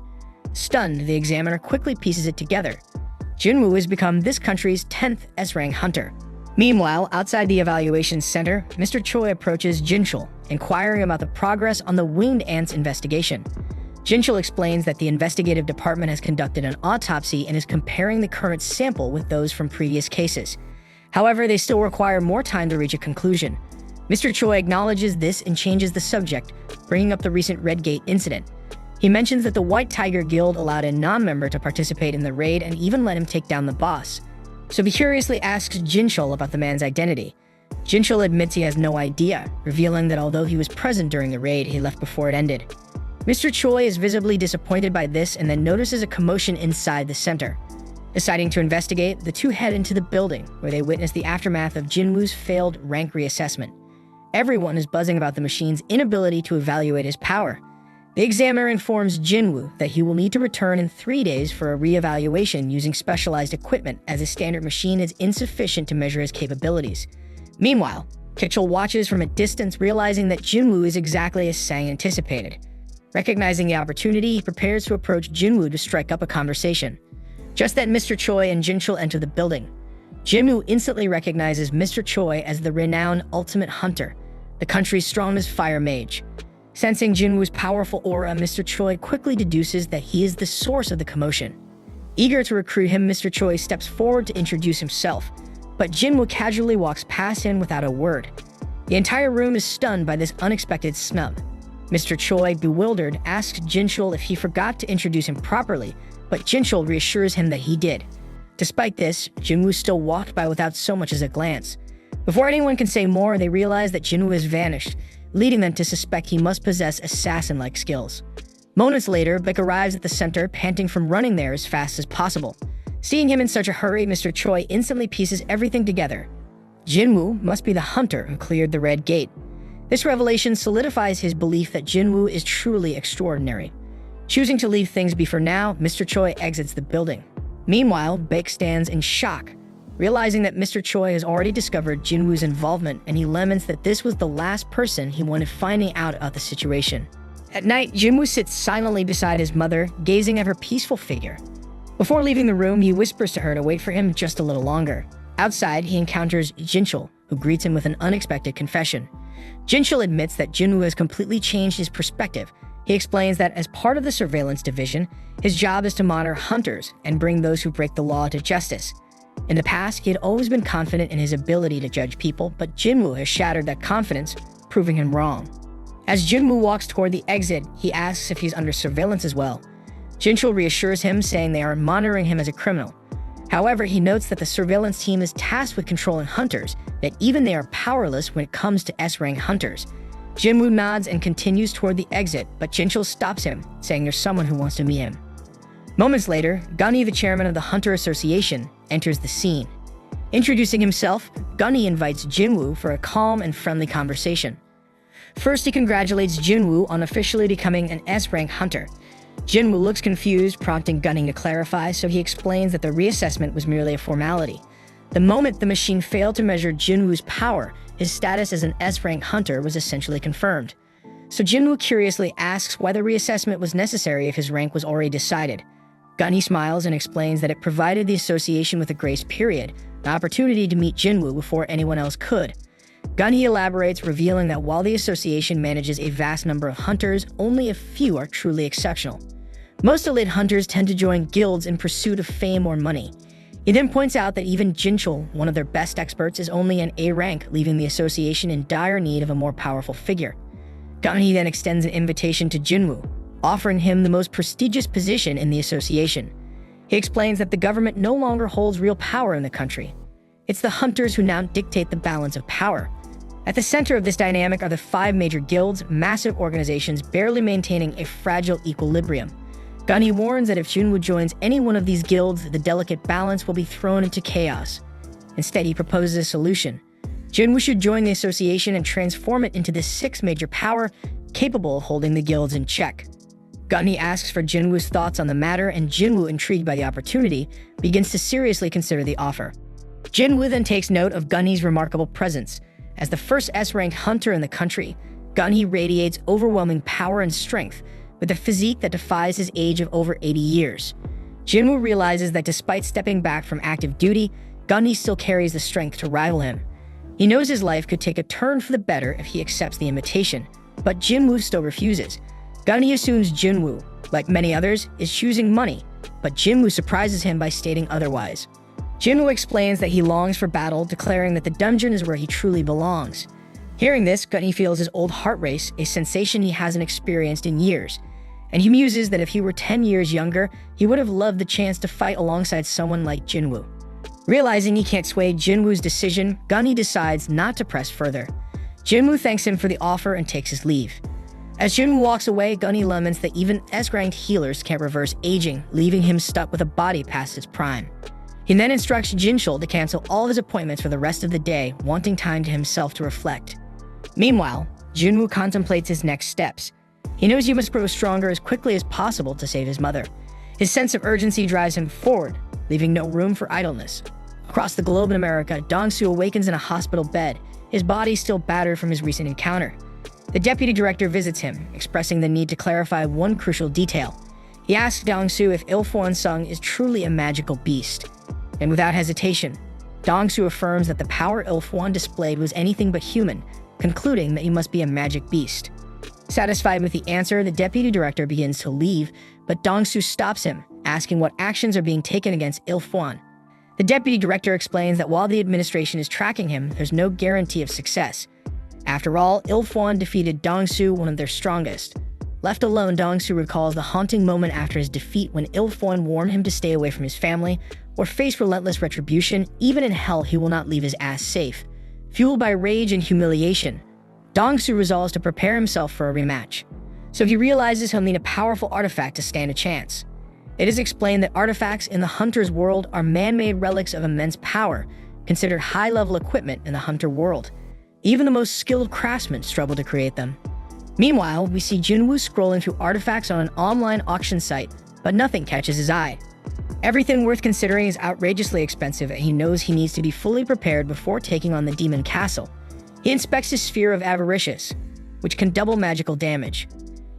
Stunned, the examiner quickly pieces it together. Jinwoo has become this country's 10th S-rank hunter. Meanwhile, outside the evaluation center, Mr. Choi approaches Jinchul, inquiring about the progress on the winged ants investigation. Jinchul explains that the investigative department has conducted an autopsy and is comparing the current sample with those from previous cases. However, they still require more time to reach a conclusion. Mr. Choi acknowledges this and changes the subject, bringing up the recent Redgate incident. He mentions that the White Tiger Guild allowed a non-member to participate in the raid and even let him take down the boss. So he curiously asks Jinchul about the man's identity. Jinchul admits he has no idea, revealing that although he was present during the raid, he left before it ended. Mr. Choi is visibly disappointed by this and then notices a commotion inside the center. Deciding to investigate, the two head into the building, where they witness the aftermath of Jinwoo's failed rank reassessment. Everyone is buzzing about the machine's inability to evaluate his power. The examiner informs Jinwoo that he will need to return in 3 days for a re-evaluation using specialized equipment, as his standard machine is insufficient to measure his capabilities. Meanwhile, Kitchell watches from a distance, realizing that Jinwoo is exactly as Sang anticipated. Recognizing the opportunity, he prepares to approach Jinwoo to strike up a conversation. Just then, Mr. Choi and Jinchul enter the building. Jinwoo instantly recognizes Mr. Choi as the renowned Ultimate Hunter, the country's strongest fire mage. Sensing Jinwoo's powerful aura, Mr. Choi quickly deduces that he is the source of the commotion. Eager to recruit him, Mr. Choi steps forward to introduce himself, but Jinwoo casually walks past him without a word. The entire room is stunned by this unexpected snub. Mr. Choi, bewildered, asks Jinchul if he forgot to introduce him properly, but Jinchul reassures him that he did. Despite this, Jinwoo still walked by without so much as a glance. Before anyone can say more, they realize that Jinwoo has vanished, leading them to suspect he must possess assassin-like skills. Moments later, Beck arrives at the center, panting from running there as fast as possible. Seeing him in such a hurry, Mr. Choi instantly pieces everything together. Jinwoo must be the hunter who cleared the Red Gate. This revelation solidifies his belief that Jinwoo is truly extraordinary. Choosing to leave things be for now, Mr. Choi exits the building. Meanwhile, Baek stands in shock, realizing that Mr. Choi has already discovered Jinwoo's involvement, and he laments that this was the last person he wanted finding out about the situation. At night, Jinwoo sits silently beside his mother, gazing at her peaceful figure. Before leaving the room, he whispers to her to wait for him just a little longer. Outside, he encounters Jinchul, who greets him with an unexpected confession. Jinchul admits that Jinwoo has completely changed his perspective. He explains that as part of the surveillance division, his job is to monitor hunters and bring those who break the law to justice. In the past, he had always been confident in his ability to judge people, but Jinwoo has shattered that confidence, proving him wrong. As Jinwoo walks toward the exit, he asks if he's under surveillance as well. Jinchul reassures him, saying they are monitoring him as a criminal. However, he notes that the surveillance team is tasked with controlling hunters, that even they are powerless when it comes to S-rank hunters. Jinwoo nods and continues toward the exit, but Jinchul stops him, saying there's someone who wants to meet him. Moments later, Gunny, the chairman of the Hunter Association, enters the scene. Introducing himself, Gunny invites Jinwoo for a calm and friendly conversation. First, he congratulates Jinwoo on officially becoming an S-rank hunter. Jinwoo looks confused, prompting Gunny to clarify, so he explains that the reassessment was merely a formality. The moment the machine failed to measure Jinwoo's power, his status as an S-rank hunter was essentially confirmed. So Jinwoo curiously asks why the reassessment was necessary if his rank was already decided. Gunny smiles and explains that it provided the association with a grace period, an opportunity to meet Jinwoo before anyone else could. Gunny elaborates, revealing that while the association manages a vast number of hunters, only a few are truly exceptional. Most elite hunters tend to join guilds in pursuit of fame or money. He then points out that even Jinchul, one of their best experts, is only an A rank, leaving the association in dire need of a more powerful figure. Gunny then extends an invitation to Jinwoo, offering him the most prestigious position in the association. He explains that the government no longer holds real power in the country. It's the hunters who now dictate the balance of power. At the center of this dynamic are the 5 major guilds, massive organizations barely maintaining a fragile equilibrium. Gunny warns that if Jinwoo joins any one of these guilds, the delicate balance will be thrown into chaos. Instead, he proposes a solution. Jinwoo should join the association and transform it into the 6th major power, capable of holding the guilds in check. Gunny asks for Jinwoo's thoughts on the matter, and Jinwoo, intrigued by the opportunity, begins to seriously consider the offer. Jinwoo then takes note of Gunny's remarkable presence. As the first S-ranked hunter in the country, Gunny radiates overwhelming power and strength, with a physique that defies his age of over 80 years. Jinwoo realizes that despite stepping back from active duty, Gunny still carries the strength to rival him. He knows his life could take a turn for the better if he accepts the invitation, but Jinwoo still refuses. Gunny assumes Jinwoo, like many others, is choosing money, but Jinwoo surprises him by stating otherwise. Jinwoo explains that he longs for battle, declaring that the dungeon is where he truly belongs. Hearing this, Gunny feels his old heart race, a sensation he hasn't experienced in years, and he muses that if he were 10 years younger, he would have loved the chance to fight alongside someone like Jinwoo. Realizing he can't sway Jinwoo's decision, Gunny decides not to press further. Jinwoo thanks him for the offer and takes his leave. As Jinwoo walks away, Gunny laments that even S-ranked healers can't reverse aging, leaving him stuck with a body past its prime. He then instructs Jinchul to cancel all his appointments for the rest of the day, wanting time to himself to reflect. Meanwhile, Jinwoo contemplates his next steps. He knows he must grow stronger as quickly as possible to save his mother. His sense of urgency drives him forward, leaving no room for idleness. Across the globe in America, Dong-soo awakens in a hospital bed, his body still battered from his recent encounter. The deputy director visits him, expressing the need to clarify one crucial detail. He asks Dong-soo if Jinwoo Sung is truly a magical beast. And without hesitation, Dong-soo affirms that the power Jinwoo displayed was anything but human, concluding that he must be a magic beast. Satisfied with the answer, the deputy director begins to leave, but Dong-soo stops him, asking what actions are being taken against Jinwoo. The deputy director explains that while the administration is tracking him, there's no guarantee of success. After all, Jinwoo defeated Dong-soo, one of their strongest. Left alone, Dong-soo recalls the haunting moment after his defeat when Jinwoo warned him to stay away from his family or face relentless retribution. Even in hell, he will not leave his ass safe. Fueled by rage and humiliation, Dong-soo resolves to prepare himself for a rematch. So he realizes he'll need a powerful artifact to stand a chance. It is explained that artifacts in the Hunter's world are man-made relics of immense power, considered high-level equipment in the Hunter world. Even the most skilled craftsmen struggle to create them. Meanwhile, we see Jinwoo scrolling through artifacts on an online auction site, but nothing catches his eye. Everything worth considering is outrageously expensive, and he knows he needs to be fully prepared before taking on the Demon Castle. He inspects his Sphere of Avaricious, which can double magical damage.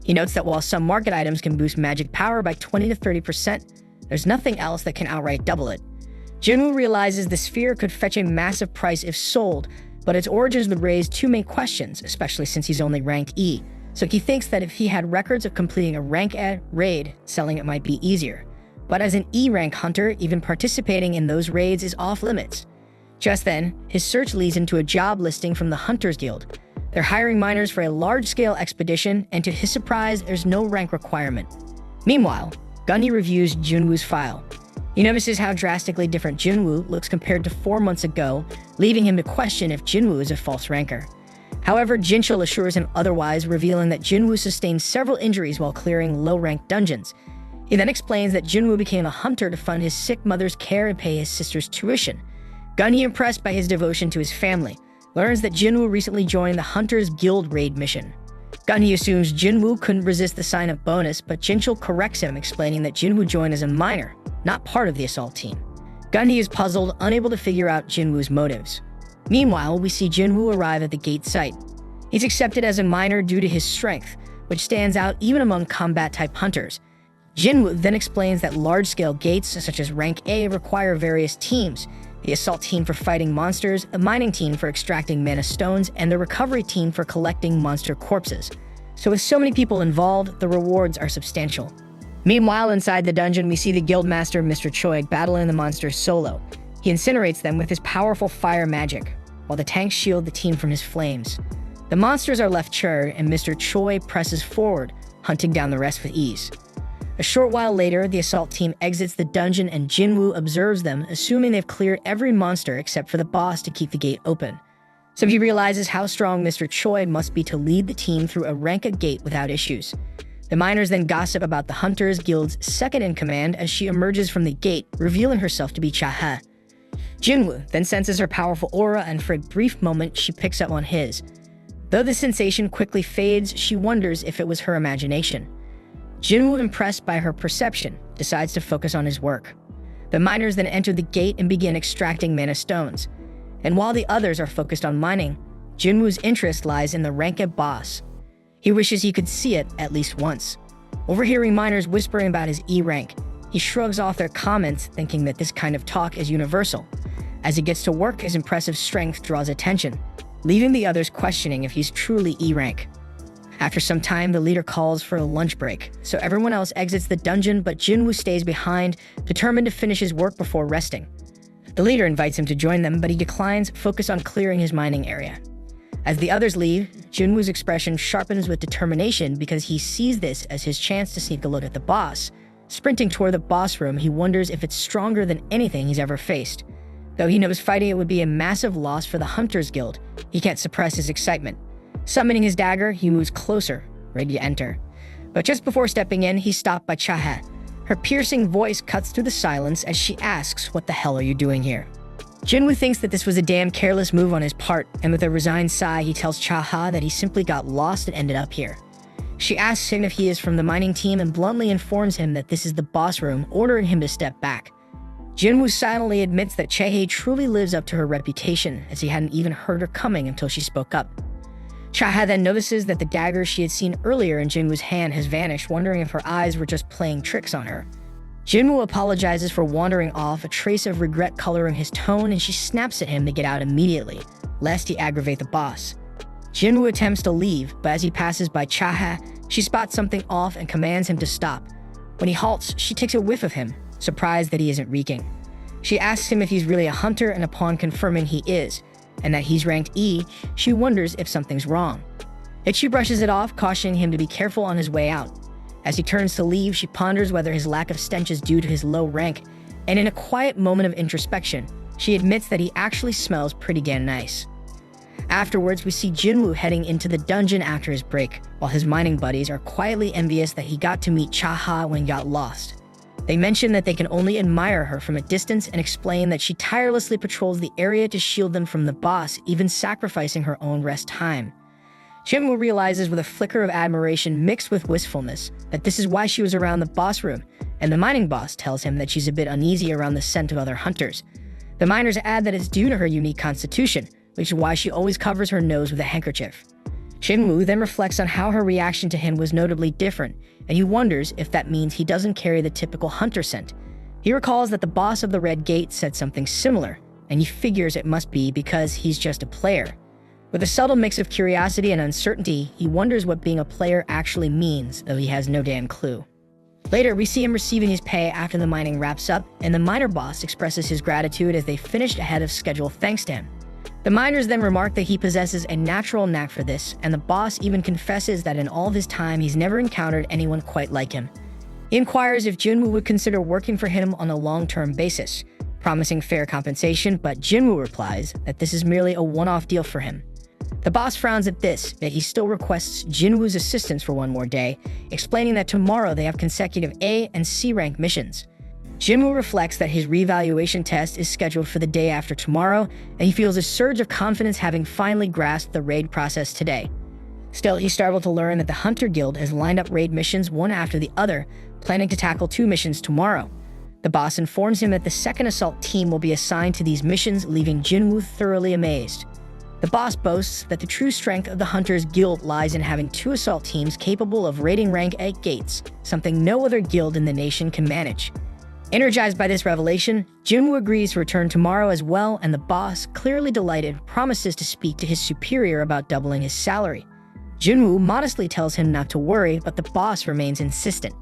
He notes that while some market items can boost magic power by 20 to 30%, there's nothing else that can outright double it. Jinwoo realizes the sphere could fetch a massive price if sold, but its origins would raise two main questions, especially since he's only ranked E. So he thinks that if he had records of completing a rank A raid, selling it might be easier. But as an E rank hunter, even participating in those raids is off limits. Just then, his search leads him to a job listing from the Hunters Guild. They're hiring miners for a large-scale expedition, and to his surprise, there's no rank requirement. Meanwhile, Gunny reviews Jinwoo's file. He notices how drastically different Jinwoo looks compared to 4 months ago, leaving him to question if Jinwoo is a false ranker. However, Jinchul assures him otherwise, revealing that Jinwoo sustained several injuries while clearing low-ranked dungeons. He then explains that Jinwoo became a hunter to fund his sick mother's care and pay his sister's tuition. Gunny, impressed by his devotion to his family, learns that Jinwoo recently joined the Hunters Guild raid mission. Gunny assumes Jinwoo couldn't resist the sign-up bonus, but Jinchul corrects him, explaining that Jinwoo joined as a miner, not part of the assault team. Gunny is puzzled, unable to figure out Jinwoo's motives. Meanwhile, we see Jinwoo arrive at the gate site. He's accepted as a miner due to his strength, which stands out even among combat-type hunters. Jinwoo then explains that large-scale gates, such as rank A, require various teams: the assault team for fighting monsters, a mining team for extracting mana stones, and the recovery team for collecting monster corpses. So with so many people involved, the rewards are substantial. Meanwhile, inside the dungeon, we see the guildmaster Mr. Choi battling the monsters solo. He incinerates them with his powerful fire magic, while the tanks shield the team from his flames. The monsters are left charred, and Mr. Choi presses forward, hunting down the rest with ease. A short while later, the assault team exits the dungeon and Jinwoo observes them, assuming they've cleared every monster except for the boss to keep the gate open. So he realizes how strong Mr. Choi must be to lead the team through a rank-A gate without issues. The miners then gossip about the Hunters Guild's second-in-command as she emerges from the gate, revealing herself to be Chaha. Jinwoo then senses her powerful aura, and for a brief moment, she picks up on his. Though the sensation quickly fades, she wonders if it was her imagination. Jinwoo, impressed by her perception, decides to focus on his work. The miners then enter the gate and begin extracting mana stones. And while the others are focused on mining, Jinwoo's interest lies in the rank-A boss. He wishes he could see it at least once. Overhearing miners whispering about his E rank, he shrugs off their comments, thinking that this kind of talk is universal. As he gets to work, his impressive strength draws attention, leaving the others questioning if he's truly E rank. After some time, the leader calls for a lunch break, so everyone else exits the dungeon, but Jinwoo stays behind, determined to finish his work before resting. The leader invites him to join them, but he declines, focused on clearing his mining area. As the others leave, Jinwoo's expression sharpens with determination because he sees this as his chance to sneak a look at the boss. Sprinting toward the boss room, he wonders if it's stronger than anything he's ever faced. Though he knows fighting it would be a massive loss for the Hunters Guild, he can't suppress his excitement. Summoning his dagger, he moves closer, ready to enter. But just before stepping in, he's stopped by Chaha. Her piercing voice cuts through the silence as she asks, "What the hell are you doing here?" Jinwoo thinks that this was a damn careless move on his part, and with a resigned sigh, he tells Chaha that he simply got lost and ended up here. She asks him if he is from the mining team and bluntly informs him that this is the boss room, ordering him to step back. Jinwoo silently admits that Chae truly lives up to her reputation, as he hadn't even heard her coming until she spoke up. Chaha then notices that the dagger she had seen earlier in Jinwoo's hand has vanished, wondering if her eyes were just playing tricks on her. Jinwoo apologizes for wandering off, a trace of regret coloring his tone, and she snaps at him to get out immediately, lest he aggravate the boss. Jinwoo attempts to leave, but as he passes by Chaha, she spots something off and commands him to stop. When he halts, she takes a whiff of him, surprised that he isn't reeking. She asks him if he's really a hunter, and upon confirming he is, and that he's ranked E, she wonders if something's wrong. Yet she brushes it off, cautioning him to be careful on his way out. As he turns to leave, she ponders whether his lack of stench is due to his low rank, and in a quiet moment of introspection, she admits that he actually smells pretty damn nice. Afterwards, we see Jinwoo heading into the dungeon after his break, while his mining buddies are quietly envious that he got to meet Chaha when he got lost. They mention that they can only admire her from a distance and explain that she tirelessly patrols the area to shield them from the boss, even sacrificing her own rest time. Jinwoo realizes with a flicker of admiration mixed with wistfulness that this is why she was around the boss room, and the mining boss tells him that she's a bit uneasy around the scent of other hunters. The miners add that it's due to her unique constitution, which is why she always covers her nose with a handkerchief. Jinwoo then reflects on how her reaction to him was notably different, and he wonders if that means he doesn't carry the typical hunter scent. He recalls that the boss of the Red Gate said something similar, and he figures it must be because he's just a player. With a subtle mix of curiosity and uncertainty, he wonders what being a player actually means, though he has no damn clue. Later, we see him receiving his pay after the mining wraps up, and the miner boss expresses his gratitude as they finished ahead of schedule thanks to him. The miners then remark that he possesses a natural knack for this, and the boss even confesses that in all of his time he's never encountered anyone quite like him. He inquires if Jinwoo would consider working for him on a long-term basis, promising fair compensation, but Jinwoo replies that this is merely a one-off deal for him. The boss frowns at this, yet he still requests Jinwoo's assistance for one more day, explaining that tomorrow they have consecutive A and C rank missions. Jinwoo reflects that his reevaluation test is scheduled for the day after tomorrow, and he feels a surge of confidence having finally grasped the raid process today. Still, he's startled to learn that the Hunter Guild has lined up raid missions one after the other, planning to tackle 2 missions tomorrow. The boss informs him that the second assault team will be assigned to these missions, leaving Jinwoo thoroughly amazed. The boss boasts that the true strength of the Hunters Guild lies in having 2 assault teams capable of raiding rank 8 gates, something no other guild in the nation can manage. Energized by this revelation, Jinwoo agrees to return tomorrow as well, and the boss, clearly delighted, promises to speak to his superior about doubling his salary. Jinwoo modestly tells him not to worry, but the boss remains insistent.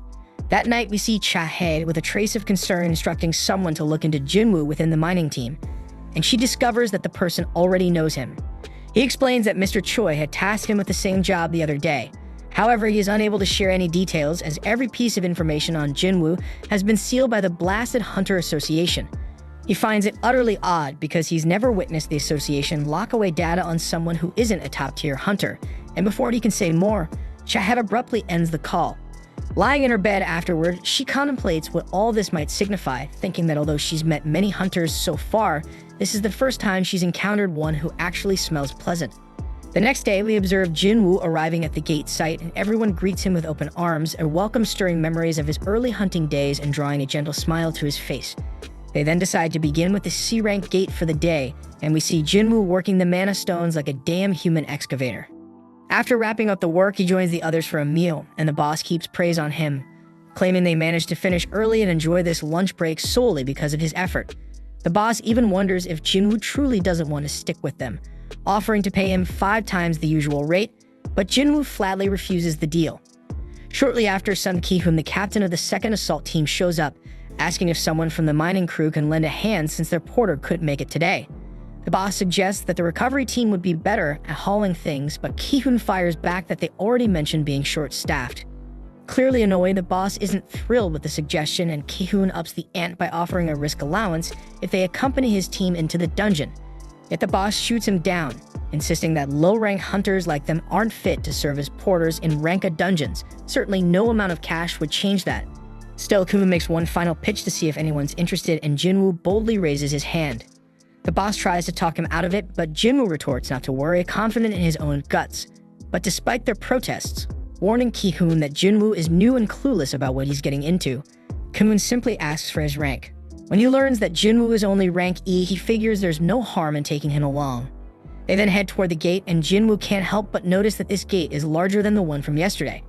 That night, we see Chae with a trace of concern instructing someone to look into Jinwoo within the mining team, and she discovers that the person already knows him. He explains that Mr. Choi had tasked him with the same job the other day. However, he is unable to share any details as every piece of information on Jinwoo has been sealed by the blasted Hunter Association. He finds it utterly odd because he's never witnessed the association lock away data on someone who isn't a top-tier hunter, and before he can say more, Chahat abruptly ends the call. Lying in her bed afterward, she contemplates what all this might signify, thinking that although she's met many hunters so far, this is the first time she's encountered one who actually smells pleasant. The next day, we observe Jinwoo arriving at the gate site, and everyone greets him with open arms, a welcome stirring memories of his early hunting days and drawing a gentle smile to his face. They then decide to begin with the C-rank gate for the day, and we see Jinwoo working the mana stones like a damn human excavator. After wrapping up the work, he joins the others for a meal, and the boss keeps praise on him, claiming they managed to finish early and enjoy this lunch break solely because of his effort. The boss even wonders if Jinwoo truly doesn't want to stick with them, offering to pay him 5 times the usual rate, but Jinwoo flatly refuses the deal. Shortly after, Sun Ki-hoon, the captain of the second assault team, shows up, asking if someone from the mining crew can lend a hand since their porter couldn't make it today. The boss suggests that the recovery team would be better at hauling things, but Ki-hoon fires back that they already mentioned being short-staffed. Clearly annoyed, the boss isn't thrilled with the suggestion, and Ki-hoon ups the ante by offering a risk allowance if they accompany his team into the dungeon. Yet the boss shoots him down. insisting that low-rank hunters like them aren't fit to serve as porters in Ranka dungeons. Certainly no amount of cash would change that. Still, Kuma makes one final pitch to see if anyone's interested, and Jinwoo boldly raises his hand. The boss tries to talk him out of it, but Jinwoo retorts not to worry, confident in his own guts. But despite their protests, warning Ki-hoon that Jinwoo is new and clueless about what he's getting into, Ki-hoon simply asks for his rank. When he learns that Jinwoo is only rank E, he figures there's no harm in taking him along. They then head toward the gate, and Jinwoo can't help but notice that this gate is larger than the one from yesterday.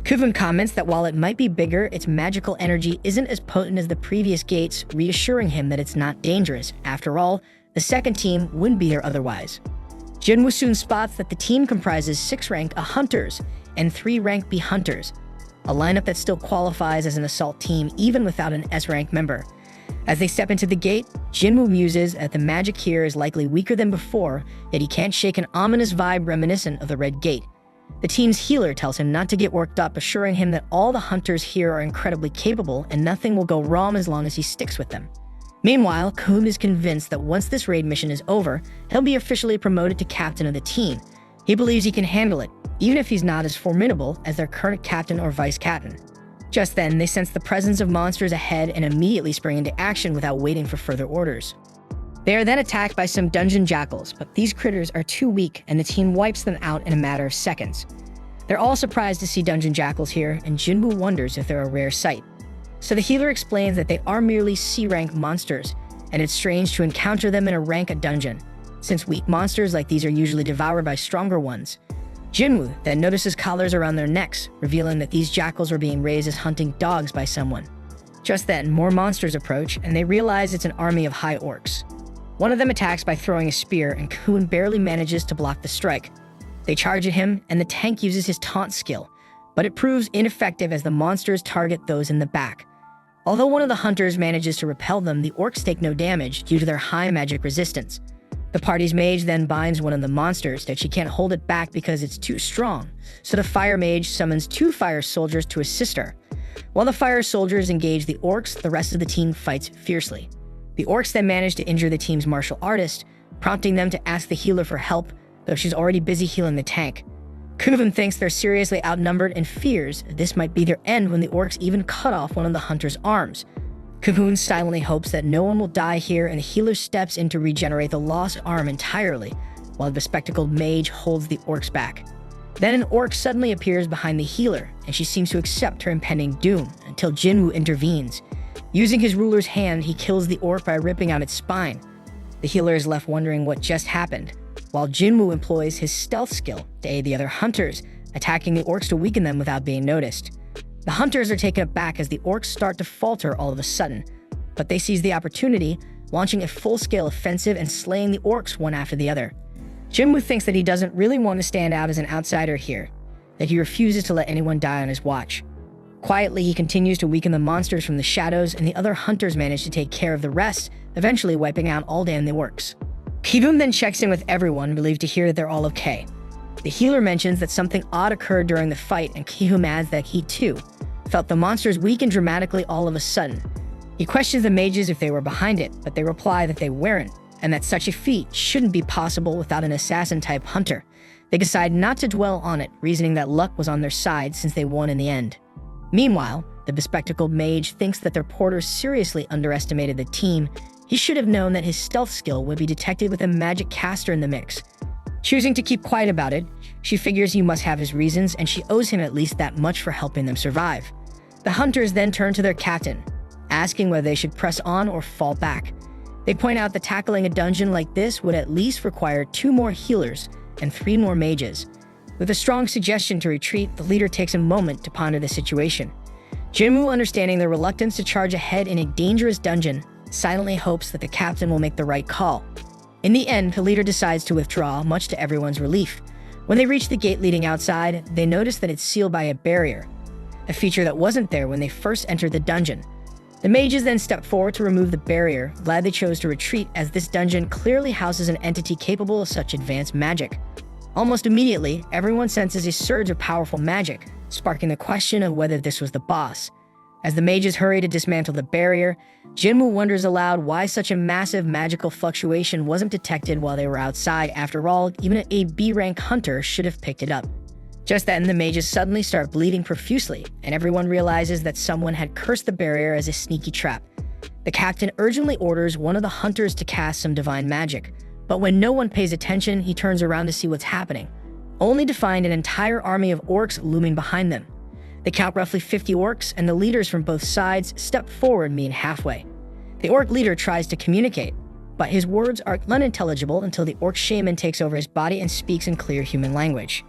Ki-hoon comments that while it might be bigger, its magical energy isn't as potent as the previous gates, reassuring him that it's not dangerous. After all, the second team wouldn't be there otherwise. Jinwoo soon spots that the team comprises 6 rank A hunters and 3 rank B hunters, a lineup that still qualifies as an assault team even without an S rank member. As they step into the gate, Jinwoo muses that the magic here is likely weaker than before, yet he can't shake an ominous vibe reminiscent of the Red Gate. The team's healer tells him not to get worked up, assuring him that all the hunters here are incredibly capable and nothing will go wrong as long as he sticks with them. Meanwhile, Kun is convinced that once this raid mission is over, he'll be officially promoted to captain of the team. He believes he can handle it, even if he's not as formidable as their current captain or vice captain. Just then, they sense the presence of monsters ahead and immediately spring into action without waiting for further orders. They are then attacked by some dungeon jackals, but these critters are too weak and the team wipes them out in a matter of seconds. They're all surprised to see dungeon jackals here, and Jinwoo wonders if they're a rare sight. So the healer explains that they are merely C-rank monsters, and it's strange to encounter them in a rank A dungeon, since weak monsters like these are usually devoured by stronger ones. Jinwoo then notices collars around their necks, revealing that these jackals were being raised as hunting dogs by someone. Just then, more monsters approach, and they realize it's an army of high orcs. One of them attacks by throwing a spear, and Kun barely manages to block the strike. They charge at him, and the tank uses his taunt skill, but it proves ineffective as the monsters target those in the back. Although one of the hunters manages to repel them, the orcs take no damage due to their high magic resistance. The party's mage then binds one of the monsters that she can't hold it back because it's too strong, so the fire mage summons 2 fire soldiers to assist her. While the fire soldiers engage the orcs, the rest of the team fights fiercely. The orcs then manage to injure the team's martial artist, prompting them to ask the healer for help, though she's already busy healing the tank. Kuven thinks they're seriously outnumbered and fears this might be their end when the orcs even cut off one of the hunter's arms. Kuven silently hopes that no one will die here, and the healer steps in to regenerate the lost arm entirely, while the bespectacled mage holds the orcs back. Then an orc suddenly appears behind the healer, and she seems to accept her impending doom, until Jinwoo intervenes. Using his ruler's hand, he kills the orc by ripping out its spine. The healer is left wondering what just happened, while Jinwoo employs his stealth skill to aid the other hunters, attacking the orcs to weaken them without being noticed. The hunters are taken aback as the orcs start to falter all of a sudden, but they seize the opportunity, launching a full-scale offensive and slaying the orcs one after the other. Jinwoo thinks that he doesn't really want to stand out as an outsider here, that he refuses to let anyone die on his watch. Quietly, he continues to weaken the monsters from the shadows, and the other hunters manage to take care of the rest, eventually wiping out all damn the orcs. Kibum then checks in with everyone, relieved to hear that they're all okay. The healer mentions that something odd occurred during the fight, and Kihum adds that he, too, felt the monsters weaken dramatically all of a sudden. He questions the mages if they were behind it, but they reply that they weren't, and that such a feat shouldn't be possible without an assassin-type hunter. They decide not to dwell on it, reasoning that luck was on their side since they won in the end. Meanwhile, the bespectacled mage thinks that their porter seriously underestimated the team. He should have known that his stealth skill would be detected with a magic caster in the mix. Choosing to keep quiet about it, she figures he must have his reasons, and she owes him at least that much for helping them survive. The hunters then turn to their captain, asking whether they should press on or fall back. They point out that tackling a dungeon like this would at least require 2 more healers and 3 more mages. With a strong suggestion to retreat, the leader takes a moment to ponder the situation. Jinwoo, understanding their reluctance to charge ahead in a dangerous dungeon, silently hopes that the captain will make the right call. In the end, the leader decides to withdraw, much to everyone's relief. When they reach the gate leading outside, they notice that it's sealed by a barrier, a feature that wasn't there when they first entered the dungeon. The mages then step forward to remove the barrier, glad they chose to retreat as this dungeon clearly houses an entity capable of such advanced magic. Almost immediately, everyone senses a surge of powerful magic, sparking the question of whether this was the boss. As the mages hurry to dismantle the barrier, Jinwoo wonders aloud why such a massive magical fluctuation wasn't detected while they were outside. After all, even a B-rank hunter should have picked it up. Just then, the mages suddenly start bleeding profusely, and everyone realizes that someone had cursed the barrier as a sneaky trap. The captain urgently orders one of the hunters to cast some divine magic, but when no one pays attention, he turns around to see what's happening, only to find an entire army of orcs looming behind them. They count roughly 50 orcs, and the leaders from both sides step forward, meeting halfway. The orc leader tries to communicate, but his words are unintelligible until the orc shaman takes over his body and speaks in clear human language.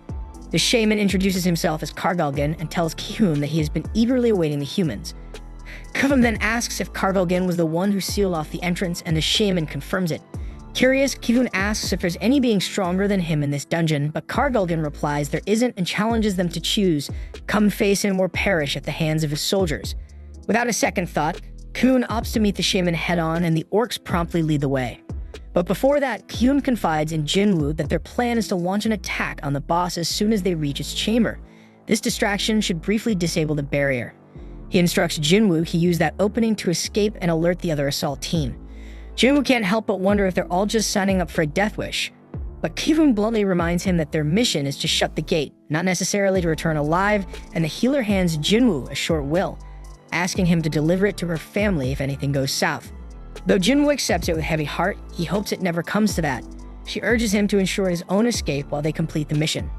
The shaman introduces himself as Kargalgan and tells Ki-hoon that he has been eagerly awaiting the humans. Kuvum then asks if Kargalgan was the one who sealed off the entrance, and the shaman confirms it. Curious, Ki-hoon asks if there's any being stronger than him in this dungeon, but Kargalgan replies there isn't and challenges them to choose, come face him or perish at the hands of his soldiers. Without a second thought, Ki-hoon opts to meet the shaman head-on, and the orcs promptly lead the way. But before that, Ki-hoon confides in Jinwoo that their plan is to launch an attack on the boss as soon as they reach its chamber. This distraction should briefly disable the barrier. He instructs Jinwoo he use that opening to escape and alert the other assault team. Jinwoo can't help but wonder if they're all just signing up for a death wish. But Ki-hoon bluntly reminds him that their mission is to shut the gate, not necessarily to return alive, and the healer hands Jinwoo a short will, asking him to deliver it to her family if anything goes south. Though Jinwoo accepts it with heavy heart, he hopes it never comes to that. She urges him to ensure his own escape while they complete the mission.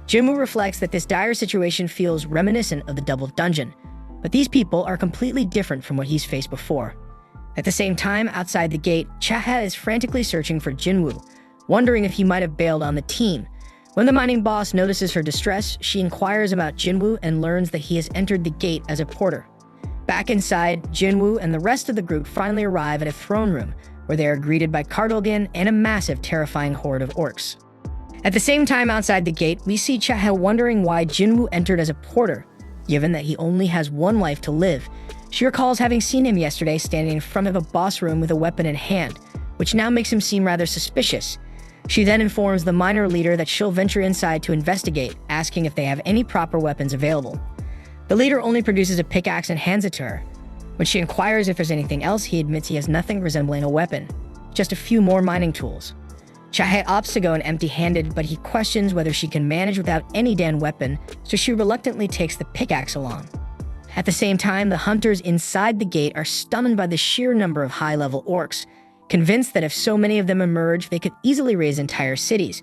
Jinwoo reflects that this dire situation feels reminiscent of the Double Dungeon, but these people are completely different from what he's faced before. At the same time, outside the gate, Chaha is frantically searching for Jinwoo, wondering if he might have bailed on the team. When the mining boss notices her distress, she inquires about Jinwoo and learns that he has entered the gate as a porter. Back inside, Jinwoo and the rest of the group finally arrive at a throne room, where they are greeted by Kargalgan and a massive, terrifying horde of orcs. At the same time outside the gate, we see Chaha wondering why Jinwoo entered as a porter, given that he only has one life to live. She recalls having seen him yesterday standing in front of a boss room with a weapon in hand, which now makes him seem rather suspicious. She then informs the miner leader that she'll venture inside to investigate, asking if they have any proper weapons available. The leader only produces a pickaxe and hands it to her. When she inquires if there's anything else, he admits he has nothing resembling a weapon, just a few more mining tools. Chahe opts to go in empty-handed, but he questions whether she can manage without any damn weapon, so she reluctantly takes the pickaxe along. At the same time, the hunters inside the gate are stunned by the sheer number of high-level orcs, convinced that if so many of them emerge, they could easily raise entire cities.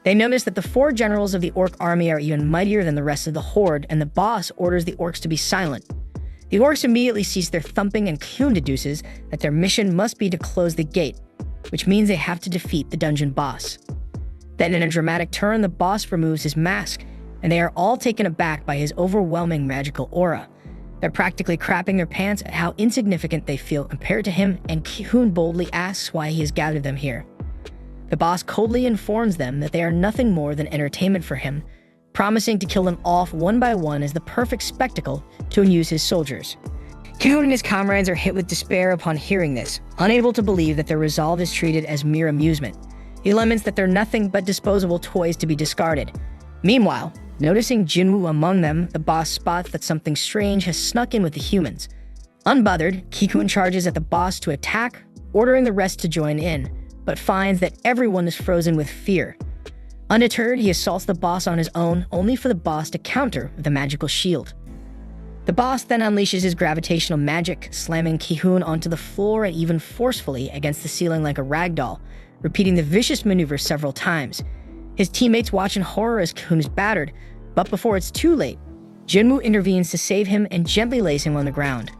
They notice that the 4 generals of the orc army are even mightier than the rest of the horde, and the boss orders the orcs to be silent. The orcs immediately cease their thumping, and Kyun deduces that their mission must be to close the gate, which means they have to defeat the dungeon boss. Then in a dramatic turn, the boss removes his mask, and they are all taken aback by his overwhelming magical aura. They're practically crapping their pants at how insignificant they feel compared to him, and Ki-hoon boldly asks why he has gathered them here. The boss coldly informs them that they are nothing more than entertainment for him, promising to kill them off one by one as the perfect spectacle to amuse his soldiers. Ki-hoon and his comrades are hit with despair upon hearing this, unable to believe that their resolve is treated as mere amusement. He laments that they're nothing but disposable toys to be discarded. Meanwhile, noticing Jinwoo among them, the boss spots that something strange has snuck in with the humans. Unbothered, Ki-hoon charges at the boss to attack, ordering the rest to join in, but finds that everyone is frozen with fear. Undeterred, he assaults the boss on his own, only for the boss to counter with a magical shield. The boss then unleashes his gravitational magic, slamming Ki-hoon onto the floor and even forcefully against the ceiling like a ragdoll, repeating the vicious maneuver several times. His teammates watch in horror as Ki-hoon is battered, but before it's too late, Jinwoo intervenes to save him and gently lays him on the ground.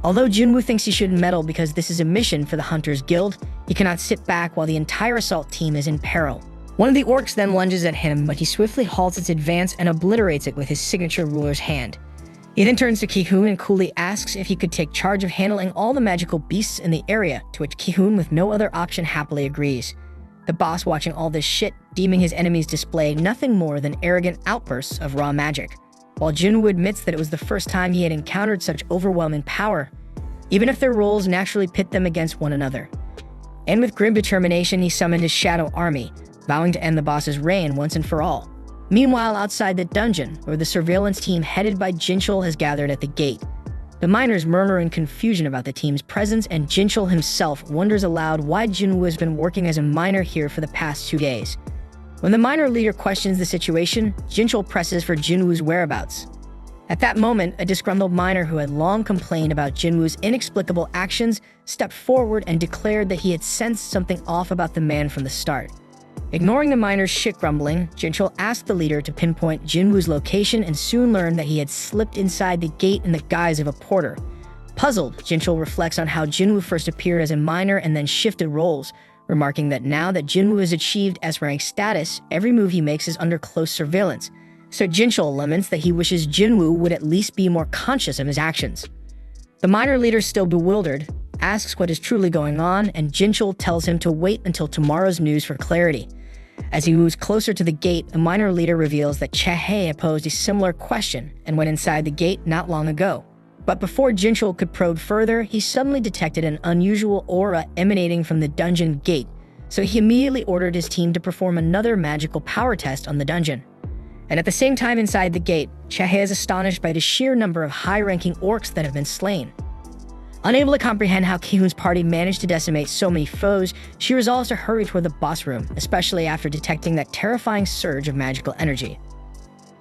Although Jinwoo thinks he shouldn't meddle because this is a mission for the Hunters Guild, he cannot sit back while the entire assault team is in peril. One of the orcs then lunges at him, but he swiftly halts its advance and obliterates it with his signature ruler's hand. He then turns to Ki-hoon and coolly asks if he could take charge of handling all the magical beasts in the area, to which Ki-hoon, with no other option, happily agrees. The boss, watching all this shit, deeming his enemies display nothing more than arrogant outbursts of raw magic, while Jinwoo admits that it was the first time he had encountered such overwhelming power, even if their roles naturally pit them against one another. And with grim determination, he summoned his shadow army, vowing to end the boss's reign once and for all. Meanwhile, outside the dungeon, where the surveillance team headed by Jinchul has gathered at the gate, The miners murmur in confusion about the team's presence, and Jinchul himself wonders aloud why Jinwoo has been working as a miner here for the past 2 days. When the miner leader questions the situation, Jinchul presses for Jinwoo's whereabouts. At that moment, a disgruntled miner who had long complained about Jinwoo's inexplicable actions stepped forward and declared that he had sensed something off about the man from the start. Ignoring the miner's shit grumbling, Jinchul asked the leader to pinpoint Jinwoo's location and soon learned that he had slipped inside the gate in the guise of a porter. Puzzled, Jinchul reflects on how Jinwoo first appeared as a miner and then shifted roles, remarking that now that Jinwoo has achieved S-rank status, every move he makes is under close surveillance. So Jinchul laments that he wishes Jinwoo would at least be more conscious of his actions. The miner leader, still bewildered, asks what is truly going on, and Jinchul tells him to wait until tomorrow's news for clarity. As he moves closer to the gate, the miner leader reveals that Chae posed a similar question and went inside the gate not long ago. But before Jinchul could probe further, he suddenly detected an unusual aura emanating from the dungeon gate, so he immediately ordered his team to perform another magical power test on the dungeon. And at the same time inside the gate, Chae is astonished by the sheer number of high-ranking orcs that have been slain. Unable to comprehend how Ki-hoon's party managed to decimate so many foes, she resolves to hurry toward the boss room, especially after detecting that terrifying surge of magical energy.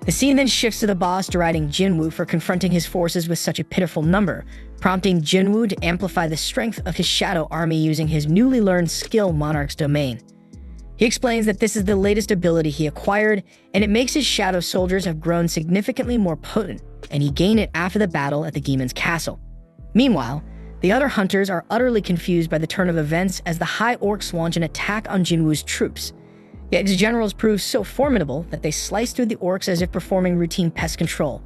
The scene then shifts to the boss deriding Jinwoo for confronting his forces with such a pitiful number, prompting Jinwoo to amplify the strength of his shadow army using his newly learned skill Monarch's Domain. He explains that this is the latest ability he acquired, and it makes his shadow soldiers have grown significantly more potent, and he gained it after the battle at the Demon's Castle. Meanwhile, the other hunters are utterly confused by the turn of events as the High Orcs launch an attack on Jinwoo's troops. Yet his generals prove so formidable that they slice through the orcs as if performing routine pest control.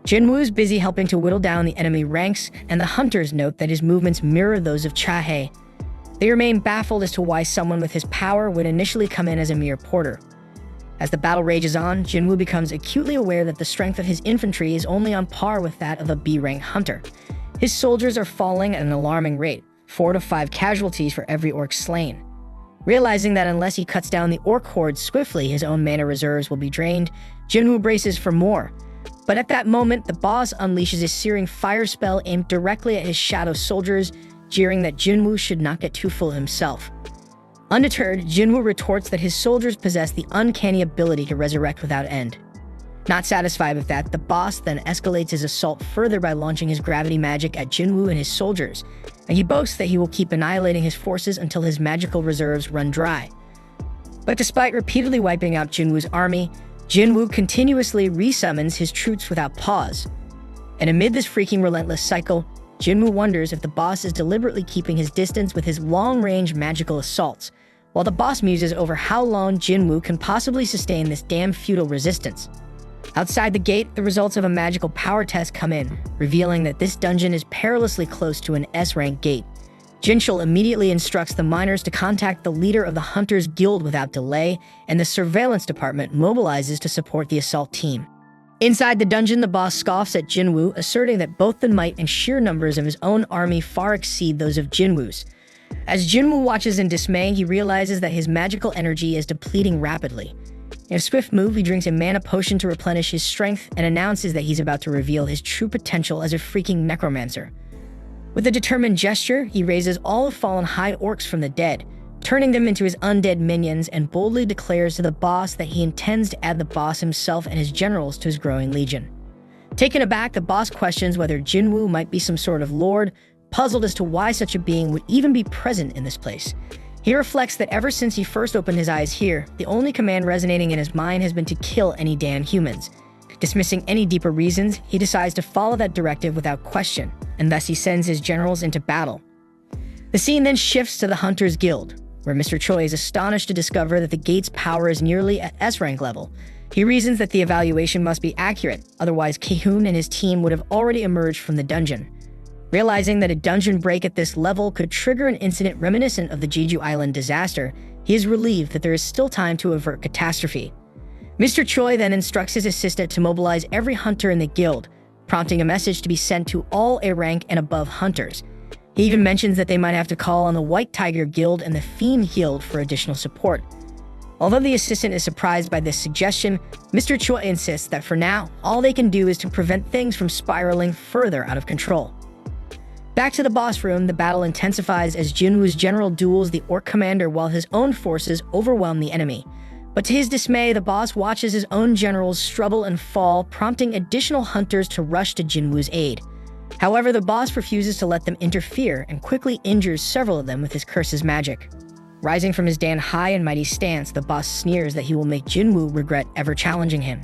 Jinwoo is busy helping to whittle down the enemy ranks, and the hunters note that his movements mirror those of Chae. They remain baffled as to why someone with his power would initially come in as a mere porter. As the battle rages on, Jinwoo becomes acutely aware that the strength of his infantry is only on par with that of a B-rank hunter. His soldiers are falling at an alarming rate, 4 to 5 casualties for every orc slain. Realizing that unless he cuts down the orc horde swiftly, his own mana reserves will be drained, Jinwoo braces for more. But at that moment, the boss unleashes a searing fire spell aimed directly at his shadow soldiers, jeering that Jinwoo should not get too full of himself. Undeterred, Jinwoo retorts that his soldiers possess the uncanny ability to resurrect without end. Not satisfied with that, the boss then escalates his assault further by launching his gravity magic at Jinwoo and his soldiers, and he boasts that he will keep annihilating his forces until his magical reserves run dry. But despite repeatedly wiping out Jinwoo's army, Jinwoo continuously resummons his troops without pause. And amid this freaking relentless cycle, Jinwoo wonders if the boss is deliberately keeping his distance with his long-range magical assaults, while the boss muses over how long Jinwoo can possibly sustain this damn futile resistance. Outside the gate, the results of a magical power test come in, revealing that this dungeon is perilously close to an S-rank gate. Jinchul immediately instructs the miners to contact the leader of the Hunters Guild without delay, and the surveillance department mobilizes to support the assault team. Inside the dungeon, the boss scoffs at Jinwoo, asserting that both the might and sheer numbers of his own army far exceed those of Jinwoo's. As Jinwoo watches in dismay, he realizes that his magical energy is depleting rapidly. In a swift move, he drinks a mana potion to replenish his strength and announces that he's about to reveal his true potential as a freaking necromancer. With a determined gesture, he raises all the fallen high orcs from the dead, turning them into his undead minions, and boldly declares to the boss that he intends to add the boss himself and his generals to his growing legion. Taken aback, the boss questions whether Jinwoo might be some sort of lord, puzzled as to why such a being would even be present in this place. He reflects that ever since he first opened his eyes here, the only command resonating in his mind has been to kill any damn humans. Dismissing any deeper reasons, he decides to follow that directive without question, and thus he sends his generals into battle. The scene then shifts to the Hunters Guild, where Mr. Choi is astonished to discover that the gate's power is nearly at S-rank level. He reasons that the evaluation must be accurate, otherwise Ki-hoon and his team would have already emerged from the dungeon. Realizing that a dungeon break at this level could trigger an incident reminiscent of the Jeju Island disaster, he is relieved that there is still time to avert catastrophe. Mr. Choi then instructs his assistant to mobilize every hunter in the guild, prompting a message to be sent to all A-rank and above hunters. He even mentions that they might have to call on the White Tiger Guild and the Fiend Guild for additional support. Although the assistant is surprised by this suggestion, Mr. Choi insists that for now, all they can do is to prevent things from spiraling further out of control. Back to the boss room, the battle intensifies as Jinwoo's general duels the orc commander while his own forces overwhelm the enemy. But to his dismay, the boss watches his own generals struggle and fall, prompting additional hunters to rush to Jinwoo's aid. However, the boss refuses to let them interfere and quickly injures several of them with his curse's magic. Rising from his damned high and mighty stance, the boss sneers that he will make Jinwoo regret ever challenging him.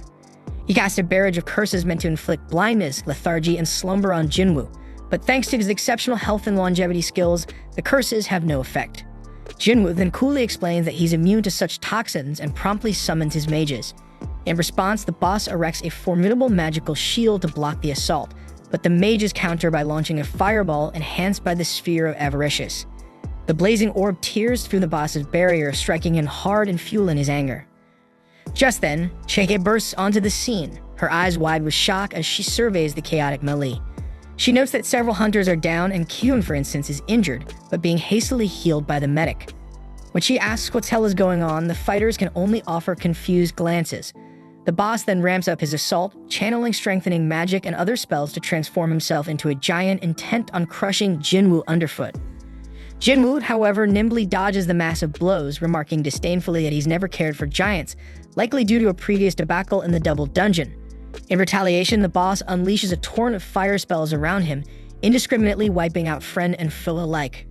He casts a barrage of curses meant to inflict blindness, lethargy, and slumber on Jinwoo, but thanks to his exceptional health and longevity skills, the curses have no effect. Jinwoo then coolly explains that he's immune to such toxins and promptly summons his mages. In response, the boss erects a formidable magical shield to block the assault, but the mages counter by launching a fireball enhanced by the Sphere of Avaricious. The blazing orb tears through the boss's barrier, striking in hard and fueling his anger. Just then, Cheike bursts onto the scene, her eyes wide with shock as she surveys the chaotic melee. She notes that several hunters are down and Kyun, for instance, is injured, but being hastily healed by the medic. When she asks what hell is going on, the fighters can only offer confused glances. The boss then ramps up his assault, channeling strengthening magic and other spells to transform himself into a giant intent on crushing Jinwoo underfoot. Jinwoo, however, nimbly dodges the massive blows, remarking disdainfully that he's never cared for giants, likely due to a previous debacle in the double dungeon. In retaliation, the boss unleashes a torrent of fire spells around him, indiscriminately wiping out friend and foe alike.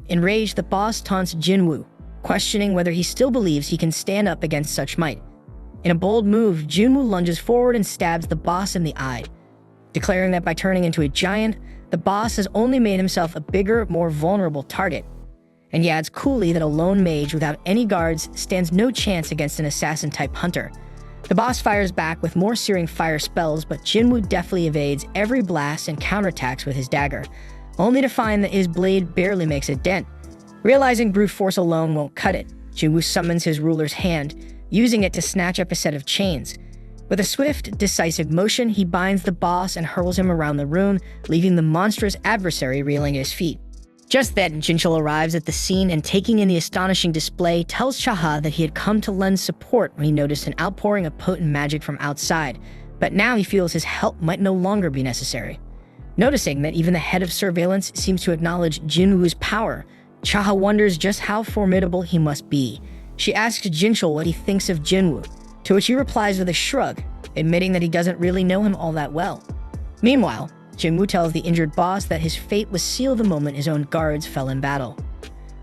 Enraged, the boss taunts Jinwoo, questioning whether he still believes he can stand up against such might. In a bold move, Jinwoo lunges forward and stabs the boss in the eye, declaring that by turning into a giant, the boss has only made himself a bigger, more vulnerable target. And he adds coolly that a lone mage without any guards stands no chance against an assassin-type hunter. The boss fires back with more searing fire spells, but Jinwoo deftly evades every blast and counterattacks with his dagger, only to find that his blade barely makes a dent. Realizing brute force alone won't cut it, Jinwoo summons his ruler's hand, using it to snatch up a set of chains. With a swift, decisive motion, he binds the boss and hurls him around the room, leaving the monstrous adversary reeling at his feet. Just then, Jinchul arrives at the scene and, taking in the astonishing display, tells Chaha that he had come to lend support when he noticed an outpouring of potent magic from outside, but now he feels his help might no longer be necessary. Noticing that even the head of surveillance seems to acknowledge Jinwoo's power, Chaha wonders just how formidable he must be. She asks Jinchul what he thinks of Jinwoo, to which he replies with a shrug, admitting that he doesn't really know him all that well. Meanwhile, Jinwoo tells the injured boss that his fate was sealed the moment his own guards fell in battle.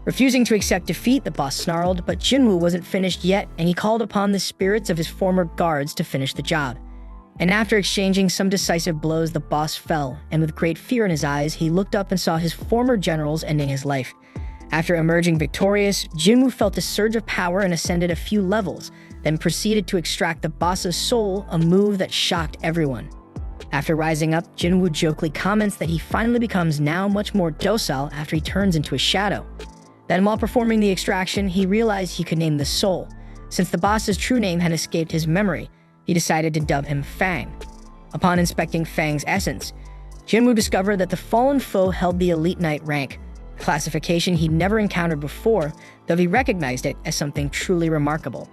Refusing to accept defeat, the boss snarled, but Jinwoo wasn't finished yet, and he called upon the spirits of his former guards to finish the job. And after exchanging some decisive blows, the boss fell, and with great fear in his eyes, he looked up and saw his former generals ending his life. After emerging victorious, Jinwoo felt a surge of power and ascended a few levels, then proceeded to extract the boss's soul, a move that shocked everyone. After rising up, Jinwoo jokingly comments that he finally becomes now much more docile after he turns into a shadow. Then, while performing the extraction, he realized he could name the soul. Since the boss's true name had escaped his memory, he decided to dub him Fang. Upon inspecting Fang's essence, Jinwoo discovered that the fallen foe held the Elite Knight rank, a classification he'd never encountered before, though he recognized it as something truly remarkable.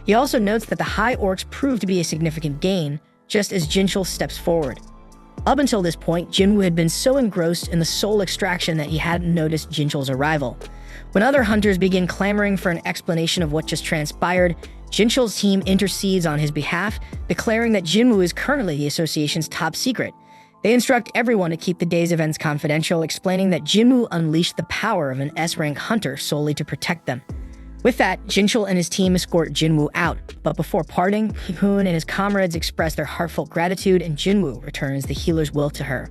He also notes that the High Orcs proved to be a significant gain, just as Jinchul steps forward. Up until this point, Jinwoo had been so engrossed in the soul extraction that he hadn't noticed Jinchul's arrival. When other hunters begin clamoring for an explanation of what just transpired, Jinchul's team intercedes on his behalf, declaring that Jinwoo is currently the association's top secret. They instruct everyone to keep the day's events confidential, explaining that Jinwoo unleashed the power of an S-rank hunter solely to protect them. With that, Jinchul and his team escort Jinwoo out, but before parting, Hoon and his comrades express their heartfelt gratitude, and Jinwoo returns the healer's will to her.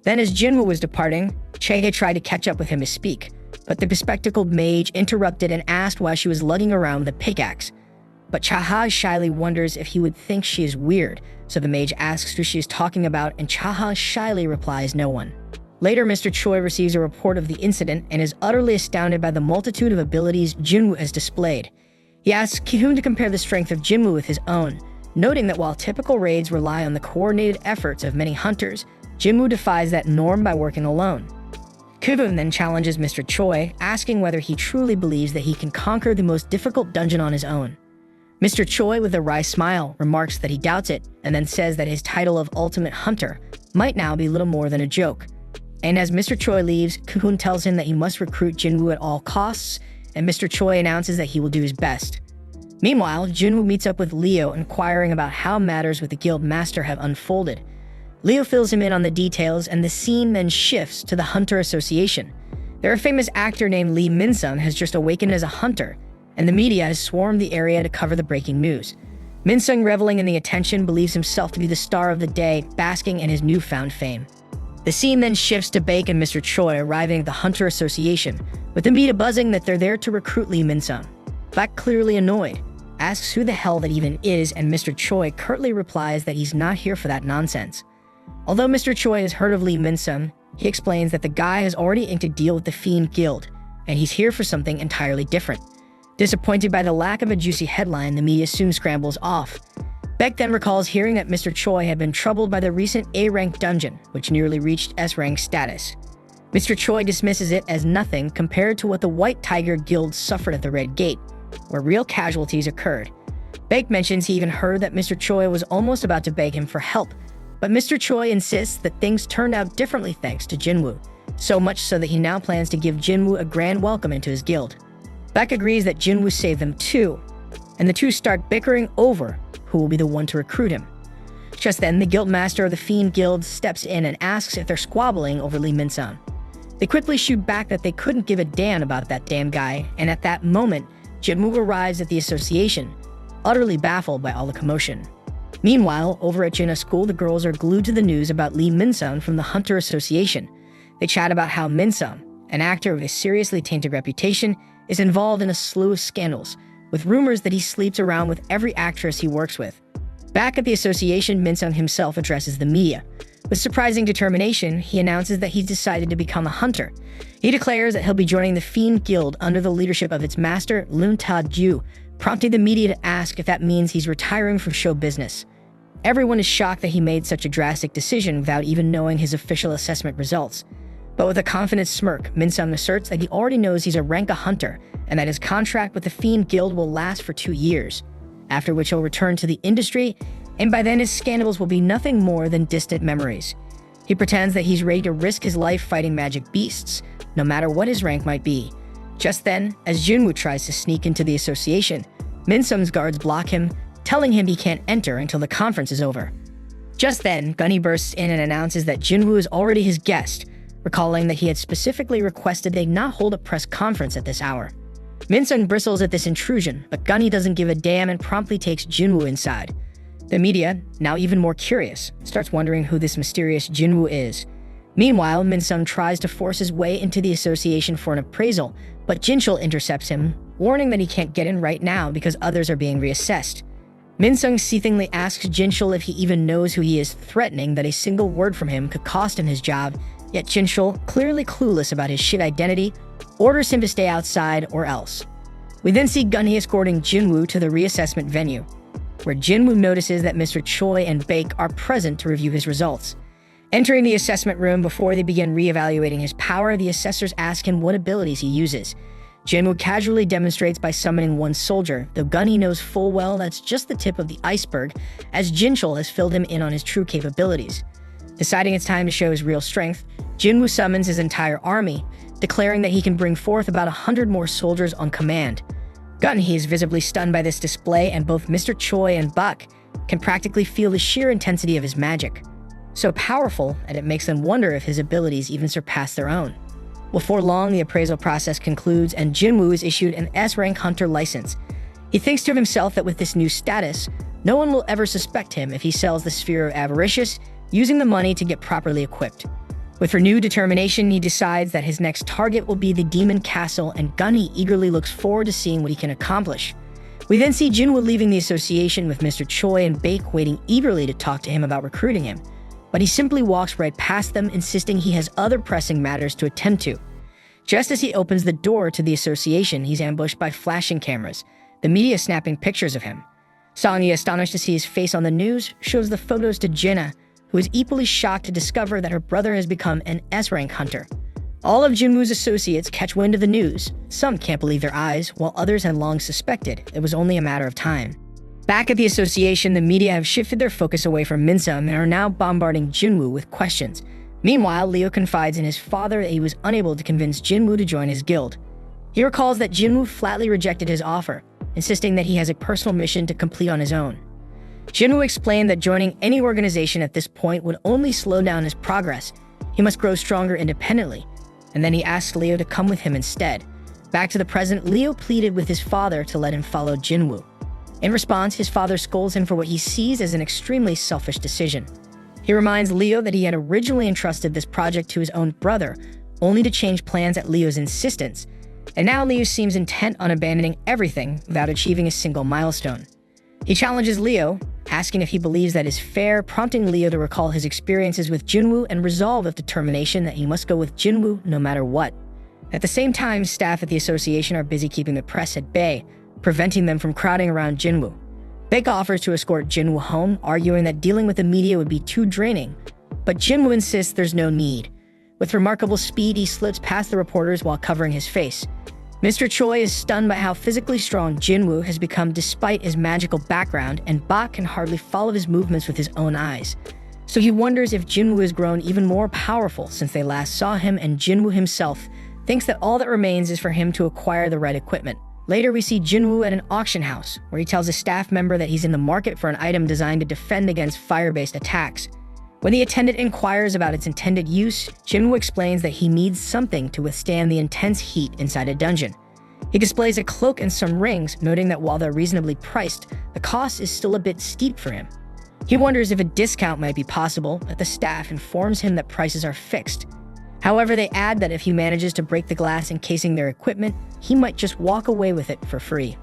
Then, as Jinwoo was departing, Chehe tried to catch up with him to speak, but the bespectacled mage interrupted and asked why she was lugging around the pickaxe. But Chaha shyly wonders if he would think she is weird, so the mage asks who she is talking about, and Chaha shyly replies no one. Later, Mr. Choi receives a report of the incident and is utterly astounded by the multitude of abilities Jinwoo has displayed. He asks Ki-hoon to compare the strength of Jinwoo with his own, noting that while typical raids rely on the coordinated efforts of many hunters, Jinwoo defies that norm by working alone. Kuvun then challenges Mr. Choi, asking whether he truly believes that he can conquer the most difficult dungeon on his own. Mr. Choi, with a wry smile, remarks that he doubts it, and then says that his title of Ultimate Hunter might now be little more than a joke. And as Mr. Choi leaves, Kuvun tells him that he must recruit Jinwoo at all costs, and Mr. Choi announces that he will do his best. Meanwhile, Jinwoo meets up with Leo, inquiring about how matters with the guild master have unfolded. Leo fills him in on the details, and the scene then shifts to the Hunter Association. There, a famous actor named Lee Min-sung has just awakened as a hunter, and the media has swarmed the area to cover the breaking news. Min-sung, reveling in the attention, believes himself to be the star of the day, basking in his newfound fame. The scene then shifts to Baek and Mr. Choi arriving at the Hunter Association, with the media buzzing that they're there to recruit Lee Min-sung. Baek, clearly annoyed, asks who the hell that even is, and Mr. Choi curtly replies that he's not here for that nonsense. Although Mr. Choi has heard of Lee Min-sung, he explains that the guy has already inked a deal with the Fiend Guild, and he's here for something entirely different. Disappointed by the lack of a juicy headline, the media soon scrambles off. Baek then recalls hearing that Mr. Choi had been troubled by the recent A-rank dungeon, which nearly reached S-rank status. Mr. Choi dismisses it as nothing compared to what the White Tiger Guild suffered at the Red Gate, where real casualties occurred. Baek mentions he even heard that Mr. Choi was almost about to beg him for help, but Mr. Choi insists that things turned out differently thanks to Jinwoo, so much so that he now plans to give Jinwoo a grand welcome into his guild. Baek agrees that Jinwoo saved them too, and the two start bickering over who will be the one to recruit him. Just then, the guildmaster of the Fiend Guild steps in and asks if they're squabbling over Lee Min-sung. They quickly shoot back that they couldn't give a damn about that damn guy, and at that moment, Jinwoo arrives at the association, utterly baffled by all the commotion. Meanwhile, over at Jinna School, the girls are glued to the news about Lee Min-sung from the Hunter Association. They chat about how Min-sung, an actor with a seriously tainted reputation, is involved in a slew of scandals, with rumors that he sleeps around with every actress he works with. Back at the association, Min-sung himself addresses the media. With surprising determination, he announces that he's decided to become a hunter. He declares that he'll be joining the Fiend Guild under the leadership of its master, Loon Ta-ju, prompting the media to ask if that means he's retiring from show business. Everyone is shocked that he made such a drastic decision without even knowing his official assessment results. But with a confident smirk, Min-sung asserts that he already knows he's a rank hunter and that his contract with the Fiend Guild will last for 2 years, after which he'll return to the industry, and by then his scandals will be nothing more than distant memories. He pretends that he's ready to risk his life fighting magic beasts, no matter what his rank might be. Just then, as Jinwoo tries to sneak into the association, Min-sung's guards block him, telling him he can't enter until the conference is over. Just then, Gunny bursts in and announces that Jinwoo is already his guest, recalling that he had specifically requested they not hold a press conference at this hour. Min-sung bristles at this intrusion, but Gunny doesn't give a damn and promptly takes Jinwoo inside. The media, now even more curious, starts wondering who this mysterious Jinwoo is. Meanwhile, Min-sung tries to force his way into the association for an appraisal, but Jinchul intercepts him, warning that he can't get in right now because others are being reassessed. Min-sung seethingly asks Jinchul if he even knows who he is, threatening that a single word from him could cost him his job, yet Jinchul, clearly clueless about his shit identity, orders him to stay outside or else. We then see Gunny escorting Jinwoo to the reassessment venue, where Jinwoo notices that Mr. Choi and Baek are present to review his results. Entering the assessment room before they begin re-evaluating his power, the assessors ask him what abilities he uses. Jinwoo casually demonstrates by summoning one soldier, though Gunny knows full well that's just the tip of the iceberg, as Jinchul has filled him in on his true capabilities. Deciding it's time to show his real strength, Jinwoo summons his entire army, declaring that he can bring forth about 100 more soldiers on command. Gunny is visibly stunned by this display, and both Mr. Choi and Baek can practically feel the sheer intensity of his magic. So powerful, and it makes them wonder if his abilities even surpass their own. Before long, the appraisal process concludes, and Jinwoo is issued an S-rank hunter license. He thinks to himself that with this new status, no one will ever suspect him if he sells the Sphere of Avaricious, using the money to get properly equipped. With renewed determination, he decides that his next target will be the Demon Castle, and Gunny eagerly looks forward to seeing what he can accomplish. We then see Jinwoo leaving the association with Mr. Choi and Baek waiting eagerly to talk to him about recruiting him, but he simply walks right past them, insisting he has other pressing matters to attend to. Just as he opens the door to the association, he's ambushed by flashing cameras, the media snapping pictures of him. Songy, astonished to see his face on the news, shows the photos to Jinna, who is equally shocked to discover that her brother has become an S-rank hunter. All of Jinwoo's associates catch wind of the news. Some can't believe their eyes, while others had long suspected it was only a matter of time. Back at the association, the media have shifted their focus away from Minsum and are now bombarding Jinwoo with questions. Meanwhile, Leo confides in his father that he was unable to convince Jinwoo to join his guild. He recalls that Jinwoo flatly rejected his offer, insisting that he has a personal mission to complete on his own. Jinwoo explained that joining any organization at this point would only slow down his progress. He must grow stronger independently, and then he asked Leo to come with him instead. Back to the present, Leo pleaded with his father to let him follow Jinwoo. In response, his father scolds him for what he sees as an extremely selfish decision. He reminds Leo that he had originally entrusted this project to his own brother, only to change plans at Leo's insistence, and now Leo seems intent on abandoning everything without achieving a single milestone. He challenges Leo, asking if he believes that is fair, prompting Leo to recall his experiences with Jinwoo and resolve with determination that he must go with Jinwoo no matter what. At the same time, staff at the association are busy keeping the press at bay, preventing them from crowding around Jinwoo. Baek offers to escort Jinwoo home, arguing that dealing with the media would be too draining, but Jinwoo insists there's no need. With remarkable speed, he slips past the reporters while covering his face. Mr. Choi is stunned by how physically strong Jinwoo has become despite his magical background, and Bak can hardly follow his movements with his own eyes. So he wonders if Jinwoo has grown even more powerful since they last saw him, and Jinwoo himself thinks that all that remains is for him to acquire the right equipment. Later, we see Jinwoo at an auction house, where he tells a staff member that he's in the market for an item designed to defend against fire-based attacks. When the attendant inquires about its intended use, Jinwoo explains that he needs something to withstand the intense heat inside a dungeon. He displays a cloak and some rings, noting that while they're reasonably priced, the cost is still a bit steep for him. He wonders if a discount might be possible, but the staff informs him that prices are fixed. However, they add that if he manages to break the glass encasing their equipment, he might just walk away with it for free.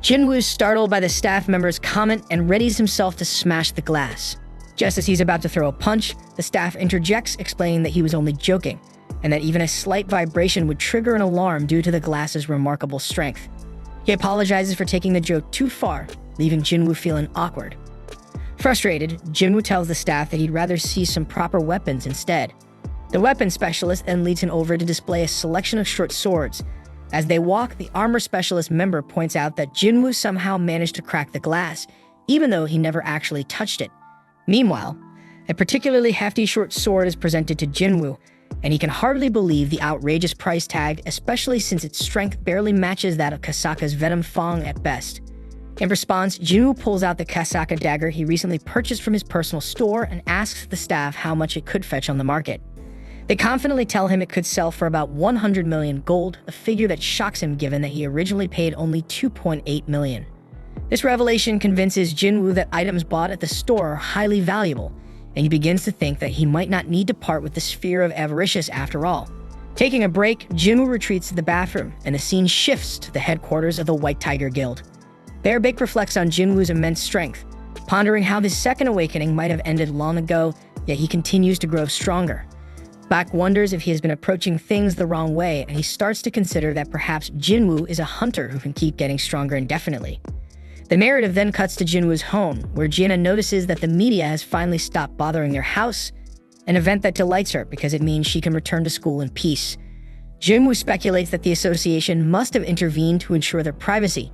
Jinwoo is startled by the staff member's comment and readies himself to smash the glass. Just as he's about to throw a punch, the staff interjects, explaining that he was only joking, and that even a slight vibration would trigger an alarm due to the glass's remarkable strength. He apologizes for taking the joke too far, leaving Jinwoo feeling awkward. Frustrated, Jinwoo tells the staff that he'd rather see some proper weapons instead. The weapons specialist then leads him over to display a selection of short swords. As they walk, the armor specialist member points out that Jinwoo somehow managed to crack the glass, even though he never actually touched it. Meanwhile, a particularly hefty short sword is presented to Jinwoo, and he can hardly believe the outrageous price tag, especially since its strength barely matches that of Kasaka's Venom Fang at best. In response, Jinwoo pulls out the Kasaka dagger he recently purchased from his personal store and asks the staff how much it could fetch on the market. They confidently tell him it could sell for about 100 million gold, a figure that shocks him given that he originally paid only 2.8 million. This revelation convinces Jinwoo that items bought at the store are highly valuable, and he begins to think that he might not need to part with the sphere of avaricious after all. Taking a break, Jinwoo retreats to the bathroom, and the scene shifts to the headquarters of the White Tiger Guild. There, Baek reflects on Jinwoo's immense strength, pondering how his second awakening might have ended long ago, yet he continues to grow stronger. Bak wonders if he has been approaching things the wrong way, and he starts to consider that perhaps Jinwoo is a hunter who can keep getting stronger indefinitely. The narrative then cuts to Jinwoo's home, where Jiena notices that the media has finally stopped bothering their house, an event that delights her because it means she can return to school in peace. Jinwoo speculates that the association must have intervened to ensure their privacy.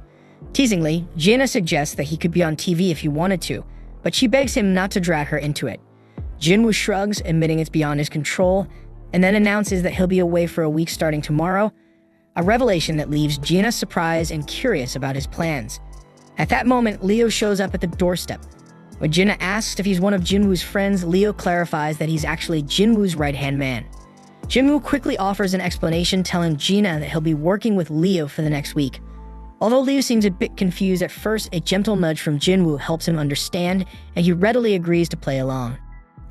Teasingly, Jiena suggests that he could be on TV if he wanted to, but she begs him not to drag her into it. Jinwoo shrugs, admitting it's beyond his control, and then announces that he'll be away for a week starting tomorrow, a revelation that leaves Jiena surprised and curious about his plans. At that moment, Leo shows up at the doorstep. When Jiena asks if he's one of Jinwoo's friends, Leo clarifies that he's actually Jinwoo's right-hand man. Jinwoo quickly offers an explanation, telling Jiena that he'll be working with Leo for the next week. Although Leo seems a bit confused at first, a gentle nudge from Jinwoo helps him understand, and he readily agrees to play along.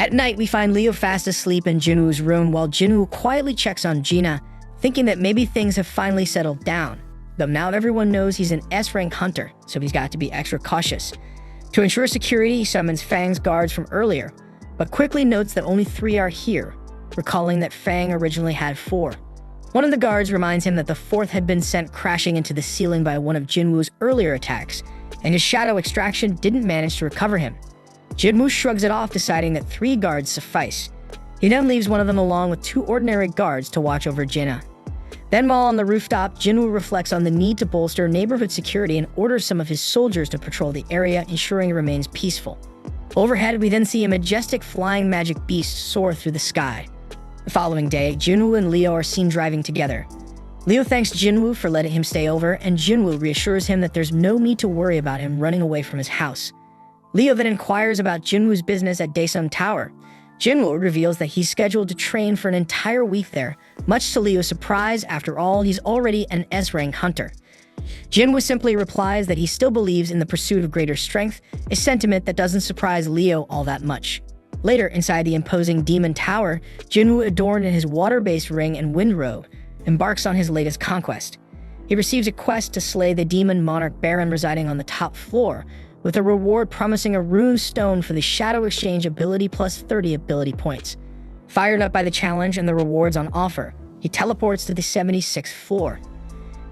At night, we find Leo fast asleep in Jinwoo's room while Jinwoo quietly checks on Jiena, thinking that maybe things have finally settled down. Though now everyone knows he's an S-rank hunter, so he's got to be extra cautious. To ensure security, he summons Fang's guards from earlier, but quickly notes that only 3 are here, recalling that Fang originally had 4. One of the guards reminds him that the 4th had been sent crashing into the ceiling by one of Jinwoo's earlier attacks, and his shadow extraction didn't manage to recover him. Jinwoo shrugs it off, deciding that 3 guards suffice. He then leaves one of them along with 2 ordinary guards to watch over Jinna. Then while on the rooftop, Jinwoo reflects on the need to bolster neighborhood security and orders some of his soldiers to patrol the area, ensuring it remains peaceful. Overhead, we then see a majestic flying magic beast soar through the sky. The following day, Jinwoo and Leo are seen driving together. Leo thanks Jinwoo for letting him stay over, and Jinwoo reassures him that there's no need to worry about him running away from his house. Leo then inquires about Jinwoo's business at Daesung Tower. Jinwoo reveals that he's scheduled to train for an entire week there, much to Leo's surprise. After all, he's already an S-rank hunter. Jinwoo simply replies that he still believes in the pursuit of greater strength, a sentiment that doesn't surprise Leo all that much. Later, inside the imposing Demon Tower, Jinwoo, adorned in his water-based ring and wind robe, embarks on his latest conquest. He receives a quest to slay the demon monarch baron residing on the top floor, with a reward promising a rune stone for the Shadow Exchange ability plus 30 ability points. Fired up by the challenge and the rewards on offer, he teleports to the 76th floor.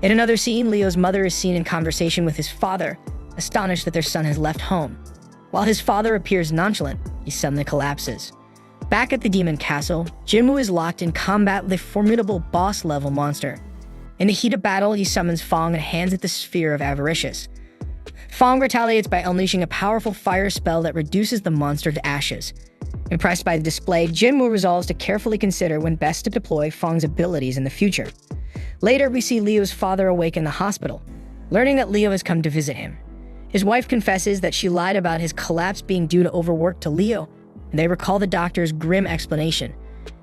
In another scene, Leo's mother is seen in conversation with his father, astonished that their son has left home. While his father appears nonchalant, he suddenly collapses. Back at the Demon Castle, Jinwoo is locked in combat with a formidable boss-level monster. In the heat of battle, he summons Fong and hands it the Sphere of Avaricious. Fong retaliates by unleashing a powerful fire spell that reduces the monster to ashes. Impressed by the display, Jinwoo resolves to carefully consider when best to deploy Fong's abilities in the future. Later, we see Leo's father awake in the hospital, learning that Leo has come to visit him. His wife confesses that she lied about his collapse being due to overwork to Leo, and they recall the doctor's grim explanation.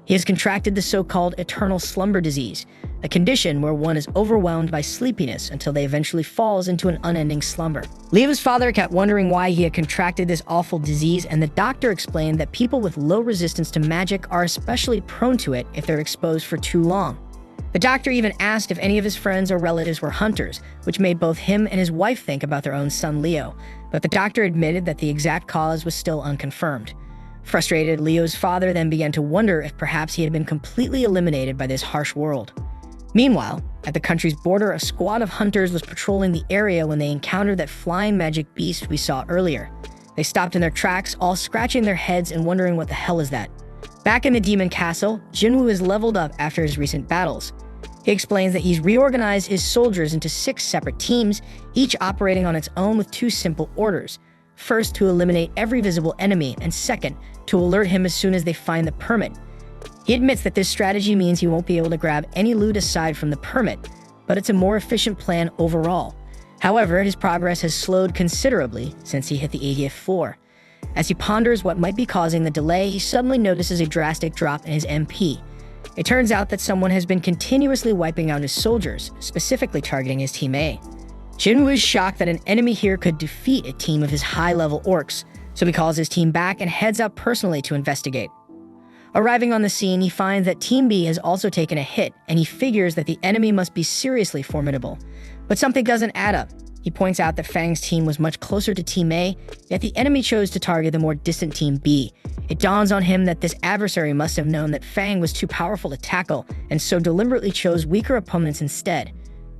He has contracted the so-called eternal slumber disease, a condition where one is overwhelmed by sleepiness until they eventually falls into an unending slumber. Leo's father kept wondering why he had contracted this awful disease, and the doctor explained that people with low resistance to magic are especially prone to it if they're exposed for too long. The doctor even asked if any of his friends or relatives were hunters, which made both him and his wife think about their own son Leo, but the doctor admitted that the exact cause was still unconfirmed. Frustrated, Leo's father then began to wonder if perhaps he had been completely eliminated by this harsh world. Meanwhile, at the country's border, a squad of hunters was patrolling the area when they encountered that flying magic beast we saw earlier. They stopped in their tracks, all scratching their heads and wondering what the hell is that. Back in the Demon Castle, Jinwoo is leveled up after his recent battles. He explains that he's reorganized his soldiers into 6 separate teams, each operating on its own with 2 simple orders. First, to eliminate every visible enemy, and second, to alert him as soon as they find the permit. He admits that this strategy means he won't be able to grab any loot aside from the permit, but it's a more efficient plan overall. However, his progress has slowed considerably since he hit the 80th floor. As he ponders what might be causing the delay, he suddenly notices a drastic drop in his MP. It turns out that someone has been continuously wiping out his soldiers, specifically targeting his Team A. Jinwoo is shocked that an enemy here could defeat a team of his high-level orcs, so he calls his team back and heads out personally to investigate. Arriving on the scene, he finds that Team B has also taken a hit, and he figures that the enemy must be seriously formidable. But something doesn't add up. He points out that Fang's team was much closer to Team A, yet the enemy chose to target the more distant Team B. It dawns on him that this adversary must have known that Fang was too powerful to tackle, and so deliberately chose weaker opponents instead.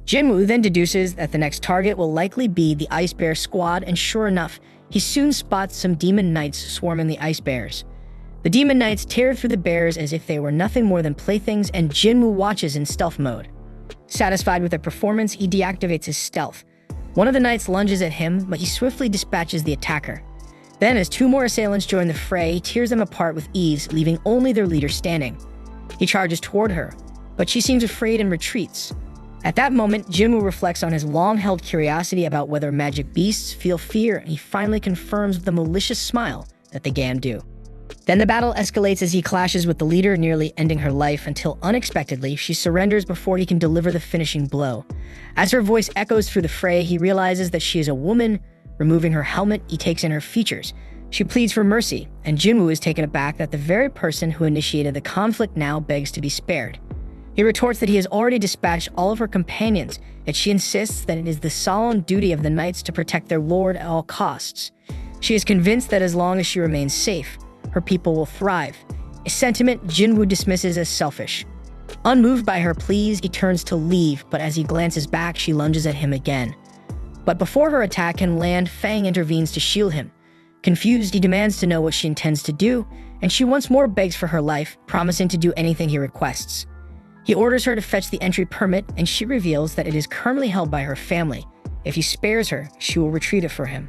Jinwoo then deduces that the next target will likely be the Ice Bear squad, and sure enough, he soon spots some demon knights swarming the Ice Bears. The demon knights tear through the bears as if they were nothing more than playthings, and Jinwoo watches in stealth mode. Satisfied with their performance, he deactivates his stealth. One of the knights lunges at him, but he swiftly dispatches the attacker. Then, as 2 more assailants join the fray, he tears them apart with ease, leaving only their leader standing. He charges toward her, but she seems afraid and retreats. At that moment, Jinwoo reflects on his long-held curiosity about whether magic beasts feel fear, and he finally confirms with a malicious smile that they can do. Then the battle escalates as he clashes with the leader, nearly ending her life, until unexpectedly, she surrenders before he can deliver the finishing blow. As her voice echoes through the fray, he realizes that she is a woman. Removing her helmet, he takes in her features. She pleads for mercy, and Jinwoo is taken aback that the very person who initiated the conflict now begs to be spared. He retorts that he has already dispatched all of her companions, yet she insists that it is the solemn duty of the knights to protect their lord at all costs. She is convinced that as long as she remains safe, her people will thrive, a sentiment Jinwoo dismisses as selfish. Unmoved by her pleas, he turns to leave, but as he glances back, she lunges at him again. But before her attack can land, Fang intervenes to shield him. Confused, he demands to know what she intends to do, and she once more begs for her life, promising to do anything he requests. He orders her to fetch the entry permit, and she reveals that it is currently held by her family. If he spares her, she will retrieve it for him.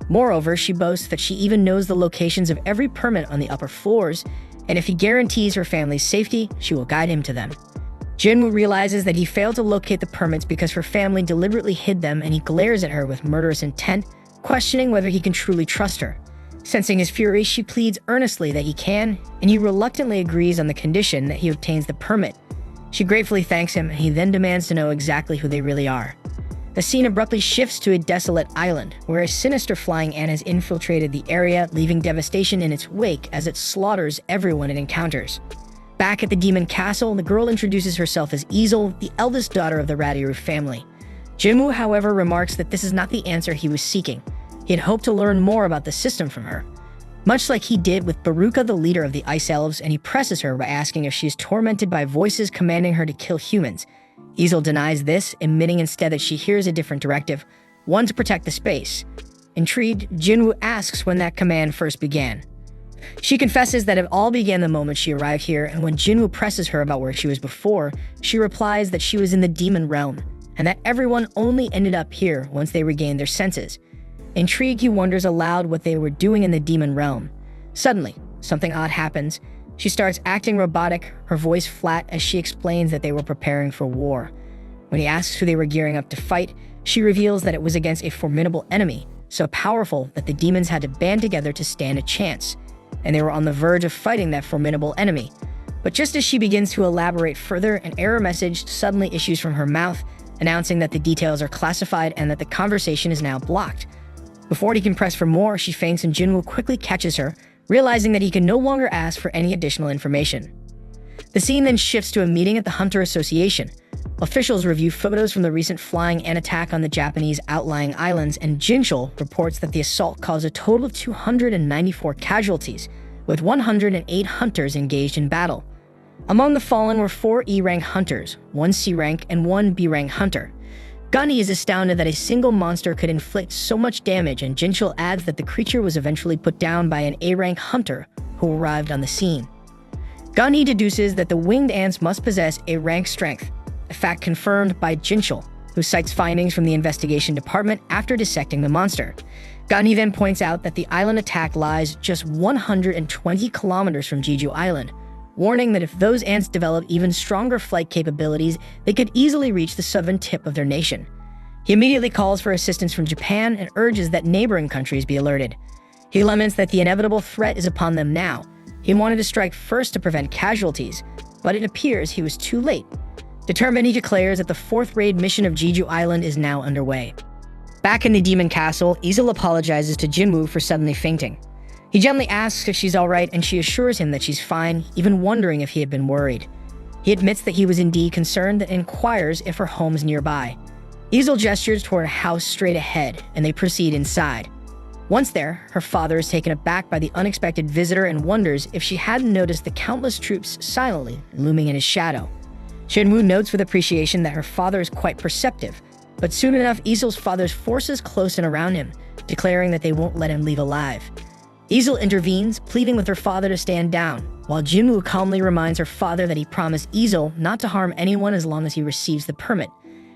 Moreover, she boasts that she even knows the locations of every permit on the upper floors, and if he guarantees her family's safety, she will guide him to them. Jinwoo realizes that he failed to locate the permits because her family deliberately hid them, and he glares at her with murderous intent, questioning whether he can truly trust her. Sensing his fury, she pleads earnestly that he can, and he reluctantly agrees on the condition that he obtains the permit. She gratefully thanks him, and he then demands to know exactly who they really are. The scene abruptly shifts to a desolate island, where a sinister flying ant has infiltrated the area, leaving devastation in its wake as it slaughters everyone it encounters. Back at the demon castle, the girl introduces herself as Easel, the eldest daughter of the Radiru family. Jinwoo, however, remarks that this is not the answer he was seeking. He had hoped to learn more about the system from her. Much like he did with Baruka, the leader of the Ice Elves, and he presses her by asking if she is tormented by voices commanding her to kill humans. Easel denies this, admitting instead that she hears a different directive, one to protect the space. Intrigued, Jinwoo asks when that command first began. She confesses that it all began the moment she arrived here, and when Jinwoo presses her about where she was before, she replies that she was in the demon realm, and that everyone only ended up here once they regained their senses. Intrigued, he wonders aloud what they were doing in the demon realm. Suddenly, something odd happens. She starts acting robotic, her voice flat as she explains that they were preparing for war. When he asks who they were gearing up to fight, she reveals that it was against a formidable enemy, so powerful that the demons had to band together to stand a chance. And they were on the verge of fighting that formidable enemy. But just as she begins to elaborate further, an error message suddenly issues from her mouth, announcing that the details are classified and that the conversation is now blocked. Before he can press for more, she faints and Jinwoo quickly catches her, realizing that he can no longer ask for any additional information. The scene then shifts to a meeting at the Hunter Association. Officials review photos from the recent flying ant attack on the Japanese outlying islands, and Jinchul reports that the assault caused a total of 294 casualties, with 108 hunters engaged in battle. Among the fallen were 4 E-rank hunters, 1 C-rank, and 1 B-rank hunter. Gunny is astounded that a single monster could inflict so much damage, and Jinchul adds that the creature was eventually put down by an A-rank hunter who arrived on the scene. Gunny deduces that the winged ants must possess A-rank strength, a fact confirmed by Jinchul, who cites findings from the investigation department after dissecting the monster. Gunny then points out that the island attack lies just 120 kilometers from Jeju Island, warning that if those ants develop even stronger flight capabilities, they could easily reach the southern tip of their nation. He immediately calls for assistance from Japan and urges that neighboring countries be alerted. He laments that the inevitable threat is upon them now. He wanted to strike first to prevent casualties, but it appears he was too late. Determined, he declares that the 4th raid mission of Jeju Island is now underway. Back in the demon castle, Easel apologizes to Jinwoo for suddenly fainting. He gently asks if she's alright, and she assures him that she's fine, even wondering if he had been worried. He admits that he was indeed concerned and inquires if her home's nearby. Easel gestures toward a house straight ahead, and they proceed inside. Once there, her father is taken aback by the unexpected visitor and wonders if she hadn't noticed the countless troops silently looming in his shadow. Jinwoo notes with appreciation that her father is quite perceptive, but soon enough Easel's father's forces close in around him, declaring that they won't let him leave alive. Easel intervenes, pleading with her father to stand down, while Jinwoo calmly reminds her father that he promised Easel not to harm anyone as long as he receives the permit.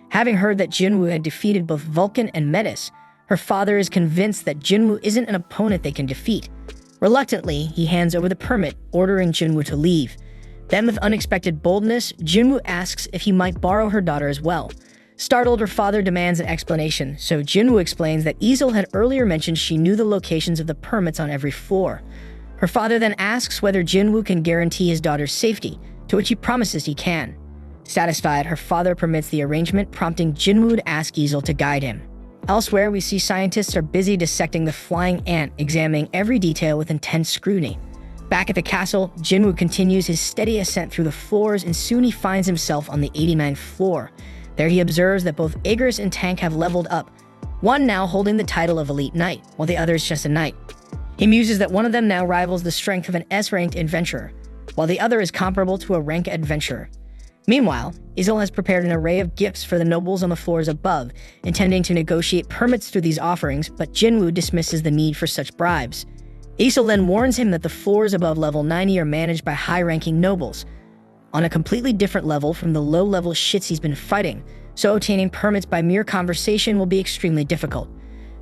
Having heard that Jinwoo had defeated both Vulcan and Metis, her father is convinced that Jinwoo isn't an opponent they can defeat. Reluctantly, he hands over the permit, ordering Jinwoo to leave. Then, with unexpected boldness, Jinwoo asks if he might borrow her daughter as well. Startled, her father demands an explanation, so Jinwoo explains that Easel had earlier mentioned she knew the locations of the permits on every floor. Her father then asks whether Jinwoo can guarantee his daughter's safety, to which he promises he can. Satisfied, her father permits the arrangement, prompting Jinwoo to ask Easel to guide him. Elsewhere, we see scientists are busy dissecting the flying ant, examining every detail with intense scrutiny. Back at the castle, Jinwoo continues his steady ascent through the floors, and soon he finds himself on the 89th floor. There he observes that both Aegis and Tank have leveled up, one now holding the title of Elite Knight, while the other is just a knight. He muses that one of them now rivals the strength of an S-ranked adventurer, while the other is comparable to a rank adventurer. Meanwhile, Easel has prepared an array of gifts for the nobles on the floors above, intending to negotiate permits through these offerings, but Jinwoo dismisses the need for such bribes. Isol then warns him that the floors above level 90 are managed by high-ranking nobles, on a completely different level from the low-level shits he's been fighting, so obtaining permits by mere conversation will be extremely difficult.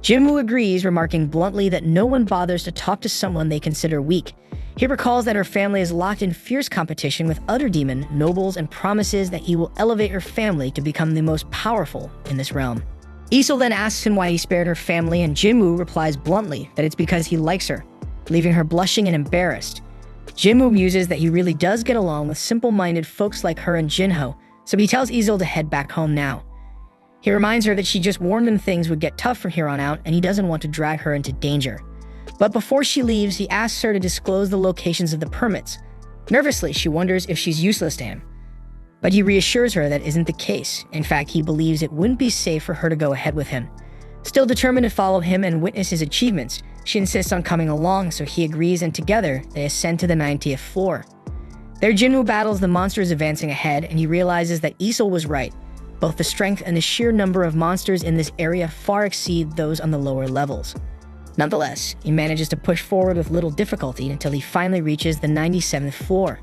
Jinwoo agrees, remarking bluntly that no one bothers to talk to someone they consider weak. He recalls that her family is locked in fierce competition with other demon nobles and promises that he will elevate her family to become the most powerful in this realm. Isol then asks him why he spared her family, and Jinwoo replies bluntly that it's because he likes her, leaving her blushing and embarrassed. Jinwoo muses that he really does get along with simple-minded folks like her and Jinho, so he tells Isol to head back home now. He reminds her that she just warned him things would get tough from here on out, and he doesn't want to drag her into danger. But before she leaves, he asks her to disclose the locations of the permits. Nervously, she wonders if she's useless to him. But he reassures her that isn't the case. In fact, he believes it wouldn't be safe for her to go ahead with him. Still determined to follow him and witness his achievements, she insists on coming along, so he agrees, and together, they ascend to the 90th floor. There, Jinwoo battles the monsters advancing ahead, and he realizes that Isol was right. Both the strength and the sheer number of monsters in this area far exceed those on the lower levels. Nonetheless, he manages to push forward with little difficulty until he finally reaches the 97th floor.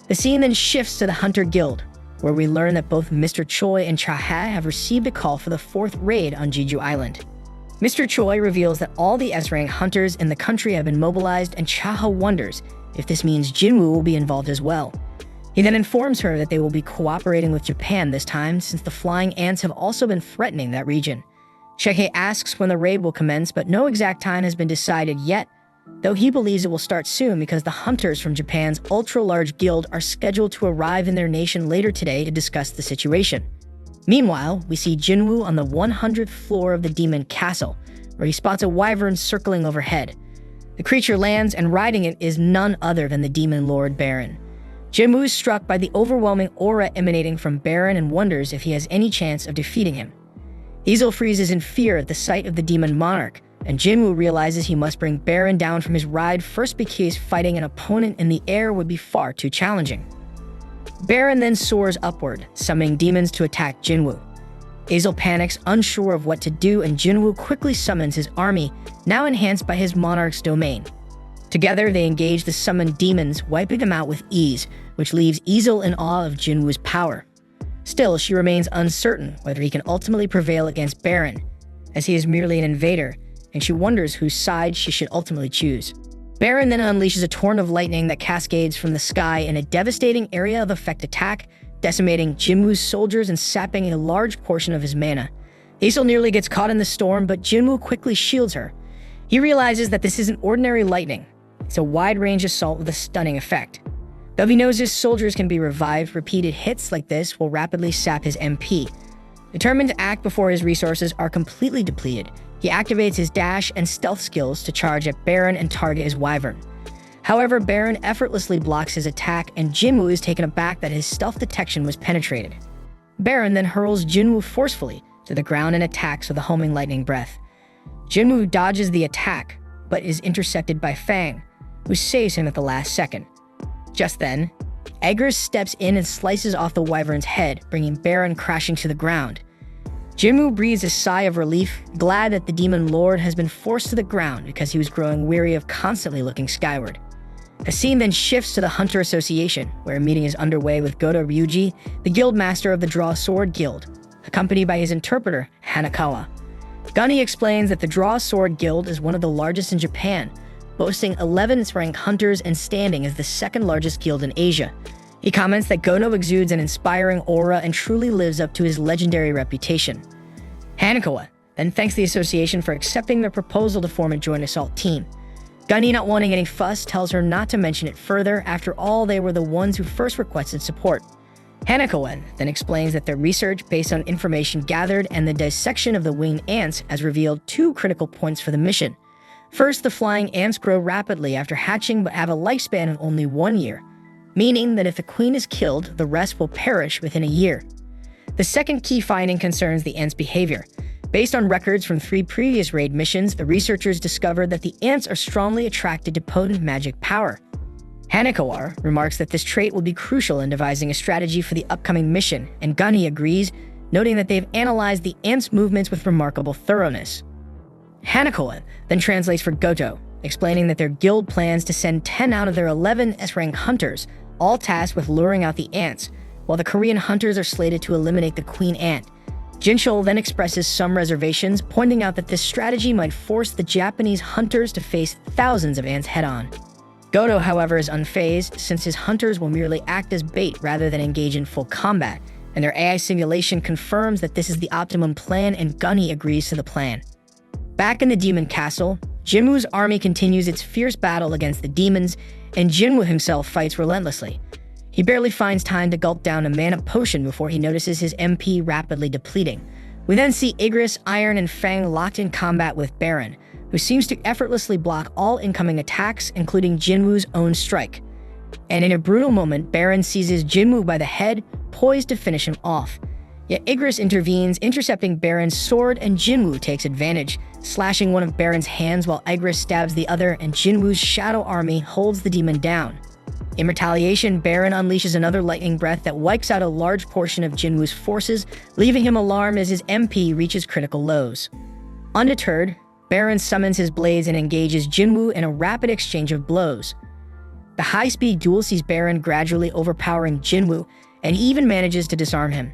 The scene then shifts to the Hunter Guild, where we learn that both Mr. Choi and Cha-ha have received a call for the 4th raid on Jeju Island. Mr. Choi reveals that all the S-rank hunters in the country have been mobilized, and Cha-ha wonders if this means Jinwoo will be involved as well. He then informs her that they will be cooperating with Japan this time, since the flying ants have also been threatening that region. Sheke asks when the raid will commence, but no exact time has been decided yet, though he believes it will start soon because the hunters from Japan's ultra-large guild are scheduled to arrive in their nation later today to discuss the situation. Meanwhile, we see Jinwoo on the 100th floor of the demon castle, where he spots a wyvern circling overhead. The creature lands, and riding it is none other than the demon lord Baron. Jinwoo is struck by the overwhelming aura emanating from Baron and wonders if he has any chance of defeating him. Isol freezes in fear at the sight of the demon monarch, and Jinwoo realizes he must bring Baron down from his ride first because fighting an opponent in the air would be far too challenging. Baron then soars upward, summoning demons to attack Jinwoo. Isol panics, unsure of what to do, and Jinwoo quickly summons his army, now enhanced by his monarch's domain. Together, they engage the summoned demons, wiping them out with ease, which leaves Isol in awe of Jinwoo's power. Still, she remains uncertain whether he can ultimately prevail against Baron, as he is merely an invader, and she wonders whose side she should ultimately choose. Baron then unleashes a torrent of lightning that cascades from the sky in a devastating area of effect attack, decimating Jinwoo's soldiers and sapping a large portion of his mana. Isol nearly gets caught in the storm, but Jinwoo quickly shields her. He realizes that this isn't ordinary lightning. It's a wide-range assault with a stunning effect. Though he knows his soldiers can be revived, repeated hits like this will rapidly sap his MP. Determined to act before his resources are completely depleted, he activates his dash and stealth skills to charge at Baron and target his wyvern. However, Baron effortlessly blocks his attack, and Jinwoo is taken aback that his stealth detection was penetrated. Baron then hurls Jinwoo forcefully to the ground and attacks with a homing lightning breath. Jinwoo dodges the attack, but is intercepted by Fang, who saves him at the last second. Just then, Eggers steps in and slices off the wyvern's head, bringing Baron crashing to the ground. Jinwoo breathes a sigh of relief, glad that the demon lord has been forced to the ground because he was growing weary of constantly looking skyward. The scene then shifts to the Hunter Association, where a meeting is underway with Goto Ryuji, the guild master of the Draw Sword Guild, accompanied by his interpreter, Hanakawa. Gunny explains that the Draw Sword Guild is one of the largest in Japan, boasting 11th ranked hunters and standing as the second largest guild in Asia. He comments that Gono exudes an inspiring aura and truly lives up to his legendary reputation. Hanakawa then thanks the association for accepting their proposal to form a joint assault team. Gunny, not wanting any fuss, tells her not to mention it further. After all, they were the ones who first requested support. Hanakawa then explains that their research based on information gathered and the dissection of the winged ants has revealed two critical points for the mission. First, the flying ants grow rapidly after hatching but have a lifespan of only 1 year, meaning that if the queen is killed, the rest will perish within a year. The second key finding concerns the ants' behavior. Based on records from 3 previous raid missions, the researchers discovered that the ants are strongly attracted to potent magic power. Hanakawa remarks that this trait will be crucial in devising a strategy for the upcoming mission, and Gunny agrees, noting that they've analyzed the ants' movements with remarkable thoroughness. Hanakawa then translates for Goto, explaining that their guild plans to send 10 out of their 11 S-rank hunters, all tasked with luring out the ants, while the Korean hunters are slated to eliminate the queen ant. Jinchul then expresses some reservations, pointing out that this strategy might force the Japanese hunters to face thousands of ants head-on. Goto, however, is unfazed, since his hunters will merely act as bait rather than engage in full combat, and their AI simulation confirms that this is the optimum plan, and Gunny agrees to the plan. Back in the demon castle, Jinwoo's army continues its fierce battle against the demons, and Jinwoo himself fights relentlessly. He barely finds time to gulp down a mana potion before he notices his MP rapidly depleting. We then see Igris, Iron, and Fang locked in combat with Baron, who seems to effortlessly block all incoming attacks, including Jinwoo's own strike. And in a brutal moment, Baron seizes Jinwoo by the head, poised to finish him off. Yet Igris intervenes, intercepting Baron's sword, and Jinwoo takes advantage, slashing one of Baron's hands while Igris stabs the other, and Jinwoo's shadow army holds the demon down. In retaliation, Baron unleashes another lightning breath that wipes out a large portion of Jinwoo's forces, leaving him alarmed as his MP reaches critical lows. Undeterred, Baron summons his blades and engages Jinwoo in a rapid exchange of blows. The high-speed duel sees Baron gradually overpowering Jinwoo, and he even manages to disarm him.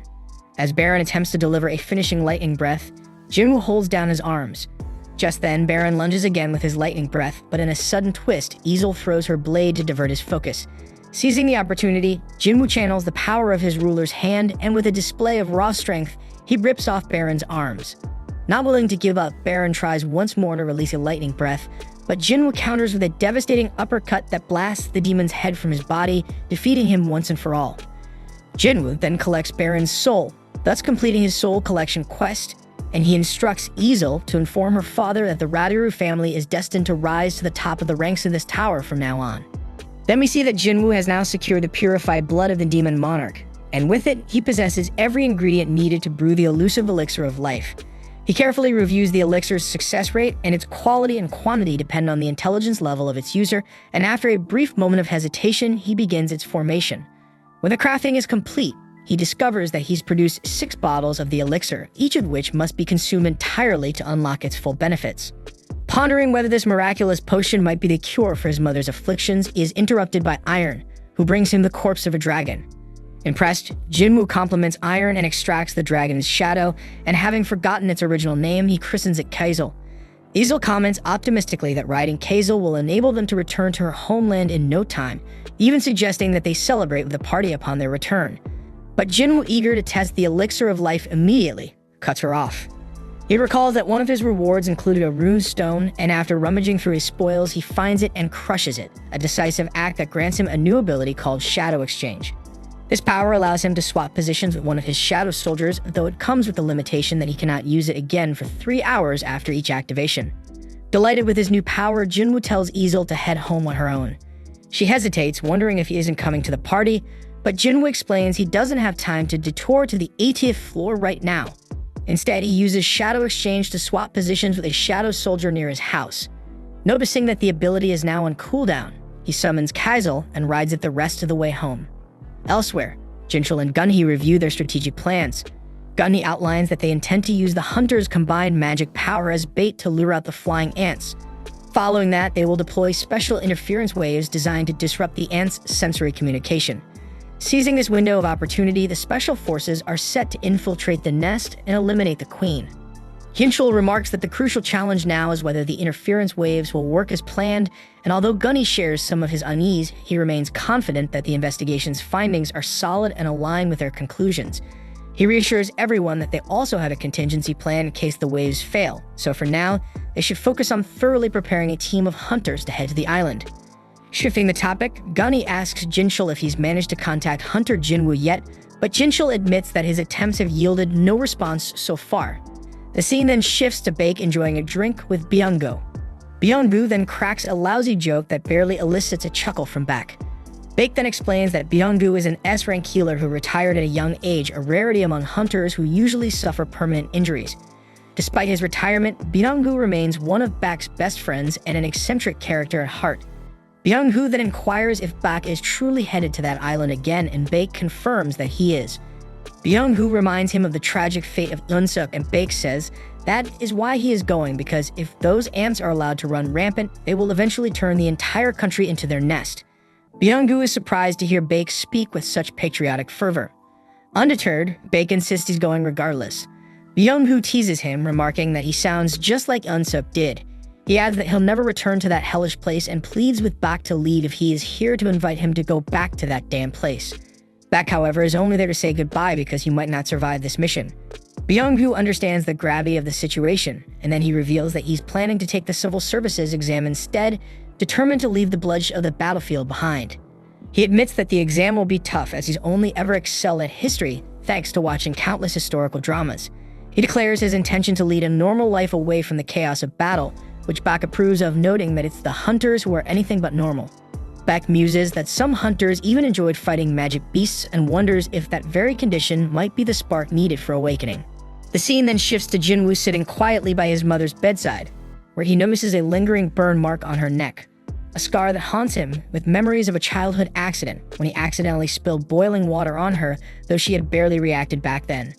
As Baron attempts to deliver a finishing lightning breath, Jinwoo holds down his arms. Just then, Baron lunges again with his lightning breath, but in a sudden twist, Easel throws her blade to divert his focus. Seizing the opportunity, Jinwoo channels the power of his ruler's hand, and with a display of raw strength, he rips off Baron's arms. Not willing to give up, Baron tries once more to release a lightning breath, but Jinwoo counters with a devastating uppercut that blasts the demon's head from his body, defeating him once and for all. Jinwoo then collects Baron's soul, thus completing his soul collection quest, and he instructs Easel to inform her father that the Radiru family is destined to rise to the top of the ranks in this tower from now on. Then we see that Jinwoo has now secured the purified blood of the demon monarch, and with it, he possesses every ingredient needed to brew the elusive elixir of life. He carefully reviews the elixir's success rate, and its quality and quantity depend on the intelligence level of its user, and after a brief moment of hesitation, he begins its formation. When the crafting is complete, he discovers that he's produced 6 bottles of the elixir, each of which must be consumed entirely to unlock its full benefits. Pondering whether this miraculous potion might be the cure for his mother's afflictions, he is interrupted by Iron, who brings him the corpse of a dragon. Impressed, Jinwoo compliments Iron and extracts the dragon's shadow, and having forgotten its original name, he christens it Kaizel. Easel comments optimistically that riding Kaizel will enable them to return to her homeland in no time, even suggesting that they celebrate with a party upon their return. But Jinwoo, eager to test the elixir of life immediately, cuts her off. He recalls that one of his rewards included a rune stone, and after rummaging through his spoils, he finds it and crushes it, a decisive act that grants him a new ability called Shadow Exchange. This power allows him to swap positions with one of his shadow soldiers, though it comes with the limitation that he cannot use it again for 3 hours after each activation. Delighted with his new power, Jinwoo tells Easel to head home on her own. She hesitates, wondering if he isn't coming to the party, but Jinwoo explains he doesn't have time to detour to the 80th floor right now. Instead, he uses Shadow Exchange to swap positions with a shadow soldier near his house. Noticing that the ability is now on cooldown, he summons Kaizel and rides it the rest of the way home. Elsewhere, Jinchul and Gunhee review their strategic plans. Gunhee outlines that they intend to use the hunter's combined magic power as bait to lure out the flying ants. Following that, they will deploy special interference waves designed to disrupt the ants' sensory communication. Seizing this window of opportunity, the special forces are set to infiltrate the nest and eliminate the queen. Jinchul remarks that the crucial challenge now is whether the interference waves will work as planned, and although Gunny shares some of his unease, he remains confident that the investigation's findings are solid and aligned with their conclusions. He reassures everyone that they also have a contingency plan in case the waves fail, so for now, they should focus on thoroughly preparing a team of hunters to head to the island. Shifting the topic, Gunny asks Jinchul if he's managed to contact Hunter Jinwoo yet, but Jinchul admits that his attempts have yielded no response so far. The scene then shifts to Baek enjoying a drink with Byung-gu. Byung-gu then cracks a lousy joke that barely elicits a chuckle from Baek. Baek then explains that Byung-gu is an S-rank healer who retired at a young age, a rarity among hunters who usually suffer permanent injuries. Despite his retirement, Byung-gu remains one of Baek's best friends and an eccentric character at heart. Byung-gu then inquires if Baek is truly headed to that island again, and Baek confirms that he is. Byung-hu reminds him of the tragic fate of Eun-suk, and Baek says that is why he is going, because if those ants are allowed to run rampant, they will eventually turn the entire country into their nest. Byung-gu is surprised to hear Baek speak with such patriotic fervor. Undeterred, Baek insists he's going regardless. Byung-hu teases him, remarking that he sounds just like Eun-suk did. He adds that he'll never return to that hellish place and pleads with Baek to leave if he is here to invite him to go back to that damn place. Baek, however, is only there to say goodbye because he might not survive this mission. Byung-hu understands the gravity of the situation, and then he reveals that he's planning to take the civil services exam instead, determined to leave the bloodshed of the battlefield behind. He admits that the exam will be tough, as he's only ever excelled at history thanks to watching countless historical dramas. He declares his intention to lead a normal life away from the chaos of battle, which Baek approves of, noting that it's the hunters who are anything but normal. Baek muses that some hunters even enjoyed fighting magic beasts and wonders if that very condition might be the spark needed for awakening. The scene then shifts to Jinwoo sitting quietly by his mother's bedside, where he notices a lingering burn mark on her neck, a scar that haunts him with memories of a childhood accident when he accidentally spilled boiling water on her, though she had barely reacted back then.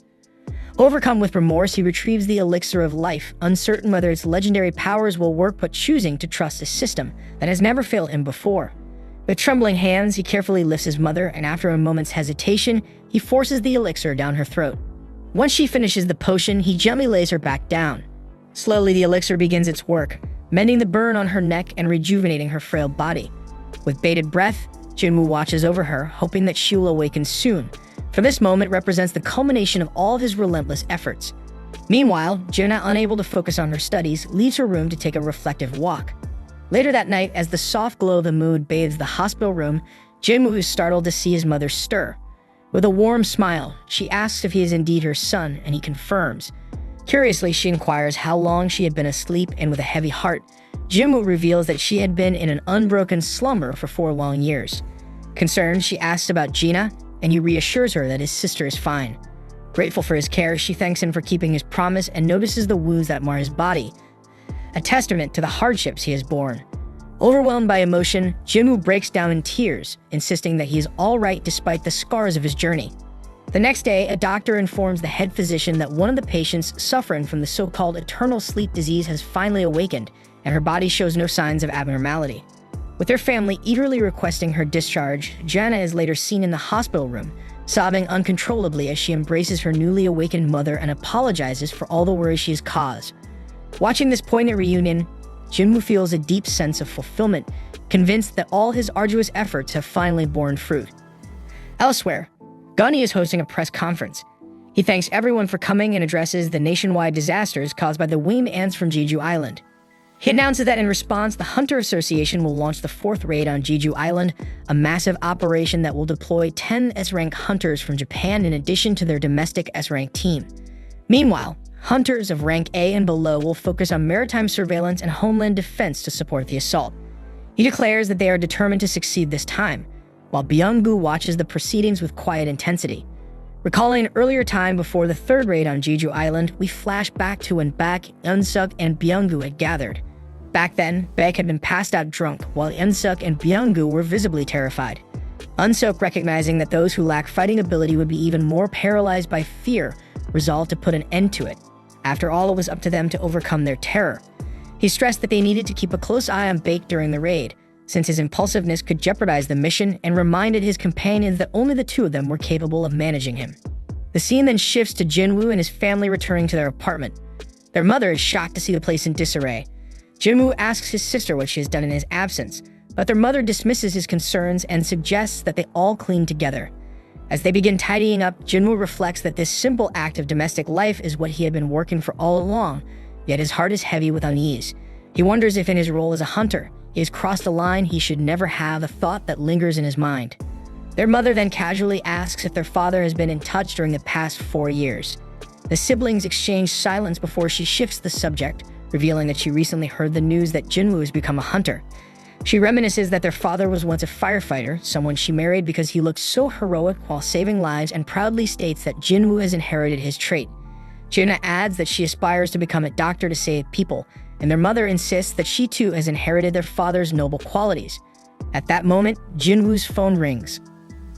Overcome with remorse, he retrieves the elixir of life, uncertain whether its legendary powers will work, but choosing to trust a system that has never failed him before. With trembling hands, he carefully lifts his mother, and after a moment's hesitation, he forces the elixir down her throat. Once she finishes the potion, he gently lays her back down. Slowly, the elixir begins its work, mending the burn on her neck and rejuvenating her frail body. With bated breath, Jinwoo watches over her, hoping that she will awaken soon, for this moment represents the culmination of all of his relentless efforts. Meanwhile, Juna, unable to focus on her studies, leaves her room to take a reflective walk. Later that night, as the soft glow of the moon bathes the hospital room, Jinwoo is startled to see his mother stir. With a warm smile, she asks if he is indeed her son, and he confirms. Curiously, she inquires how long she had been asleep, and with a heavy heart, Jinwoo reveals that she had been in an unbroken slumber for 4 long years. Concerned, she asks about Gina, and he reassures her that his sister is fine. Grateful for his care, she thanks him for keeping his promise and notices the wounds that mar his body, a testament to the hardships he has borne. Overwhelmed by emotion, Jinwoo breaks down in tears, insisting that he is all right despite the scars of his journey. The next day, a doctor informs the head physician that one of the patients suffering from the so-called eternal sleep disease has finally awakened, and her body shows no signs of abnormality. With her family eagerly requesting her discharge, Jana is later seen in the hospital room, sobbing uncontrollably as she embraces her newly awakened mother and apologizes for all the worry she has caused. Watching this poignant reunion, Jinwoo feels a deep sense of fulfillment, convinced that all his arduous efforts have finally borne fruit. Elsewhere, Gunny is hosting a press conference. He thanks everyone for coming and addresses the nationwide disasters caused by the winged ants from Jeju Island. He announces that in response, the Hunter Association will launch the 4th raid on Jeju Island, a massive operation that will deploy 10 S-rank hunters from Japan in addition to their domestic S-rank team. Meanwhile, hunters of rank A and below will focus on maritime surveillance and homeland defense to support the assault. He declares that they are determined to succeed this time, while Byung-gu watches the proceedings with quiet intensity. Recalling an earlier time before the 3rd raid on Jeju Island, we flash back to when Baek, Eun-suk, and Byung-gu had gathered. Back then, Baek had been passed out drunk, while Eun-suk and Byung-gu were visibly terrified. Eun-suk, recognizing that those who lack fighting ability would be even more paralyzed by fear, resolved to put an end to it. After all, it was up to them to overcome their terror. He stressed that they needed to keep a close eye on Baek during the raid, since his impulsiveness could jeopardize the mission, and reminded his companions that only the 2 of them were capable of managing him. The scene then shifts to Jinwoo and his family returning to their apartment. Their mother is shocked to see the place in disarray. Jinwoo asks his sister what she has done in his absence, but their mother dismisses his concerns and suggests that they all clean together. As they begin tidying up, Jinwoo reflects that this simple act of domestic life is what he had been working for all along, yet his heart is heavy with unease. He wonders if in his role as a hunter, he has crossed a line he should never have, a thought that lingers in his mind. Their mother then casually asks if their father has been in touch during the past 4 years. The siblings exchange silence before she shifts the subject, revealing that she recently heard the news that Jinwoo has become a hunter. She reminisces that their father was once a firefighter, someone she married because he looked so heroic while saving lives, and proudly states that Jinwoo has inherited his trait. Juna adds that she aspires to become a doctor to save people, and their mother insists that she too has inherited their father's noble qualities. At that moment, Jinwoo's phone rings.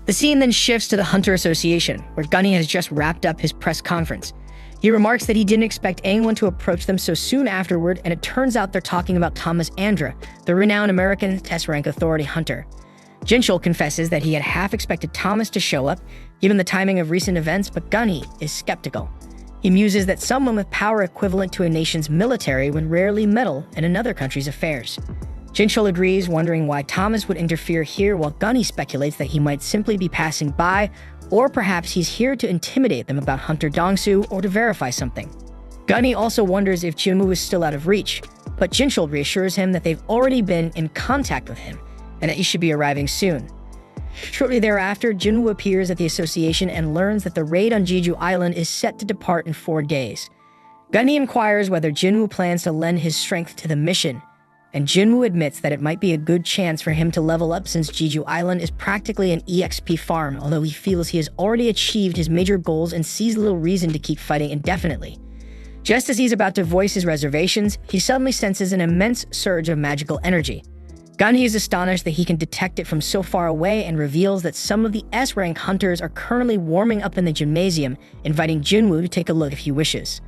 The scene then shifts to the Hunter Association, where Gunny has just wrapped up his press conference. He remarks that he didn't expect anyone to approach them so soon afterward, and it turns out they're talking about Thomas Andra, the renowned American S-rank authority hunter. Jinchul confesses that he had half expected Thomas to show up, given the timing of recent events, but Gunny is skeptical. He muses that someone with power equivalent to a nation's military would rarely meddle in another country's affairs. Jinchul agrees, wondering why Thomas would interfere here, while Gunny speculates that he might simply be passing by, or perhaps he's here to intimidate them about Hunter Dongsu or to verify something. Gunny also wonders if Jinwoo is still out of reach, but Jinchul reassures him that they've already been in contact with him and that he should be arriving soon. Shortly thereafter, Jinwoo appears at the association and learns that the raid on Jeju Island is set to depart in 4 days. Gunny inquires whether Jinwoo plans to lend his strength to the mission, and Jinwoo admits that it might be a good chance for him to level up since Jeju Island is practically an EXP farm, although he feels he has already achieved his major goals and sees little reason to keep fighting indefinitely. Just as he's about to voice his reservations, he suddenly senses an immense surge of magical energy. Gunny is astonished that he can detect it from so far away and reveals that some of the S-rank hunters are currently warming up in the gymnasium, inviting Jinwoo to take a look if he wishes.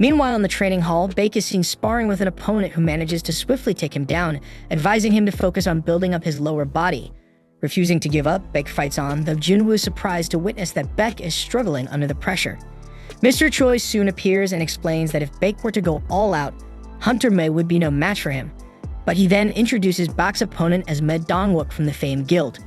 Meanwhile, in the training hall, Baek is seen sparring with an opponent who manages to swiftly take him down, advising him to focus on building up his lower body. Refusing to give up, Baek fights on, though Jinwoo is surprised to witness that Baek is struggling under the pressure. Mr. Choi soon appears and explains that if Baek were to go all out, Hunter Mei would be no match for him. But he then introduces Baek's opponent as Med Dongwook from the famed guild.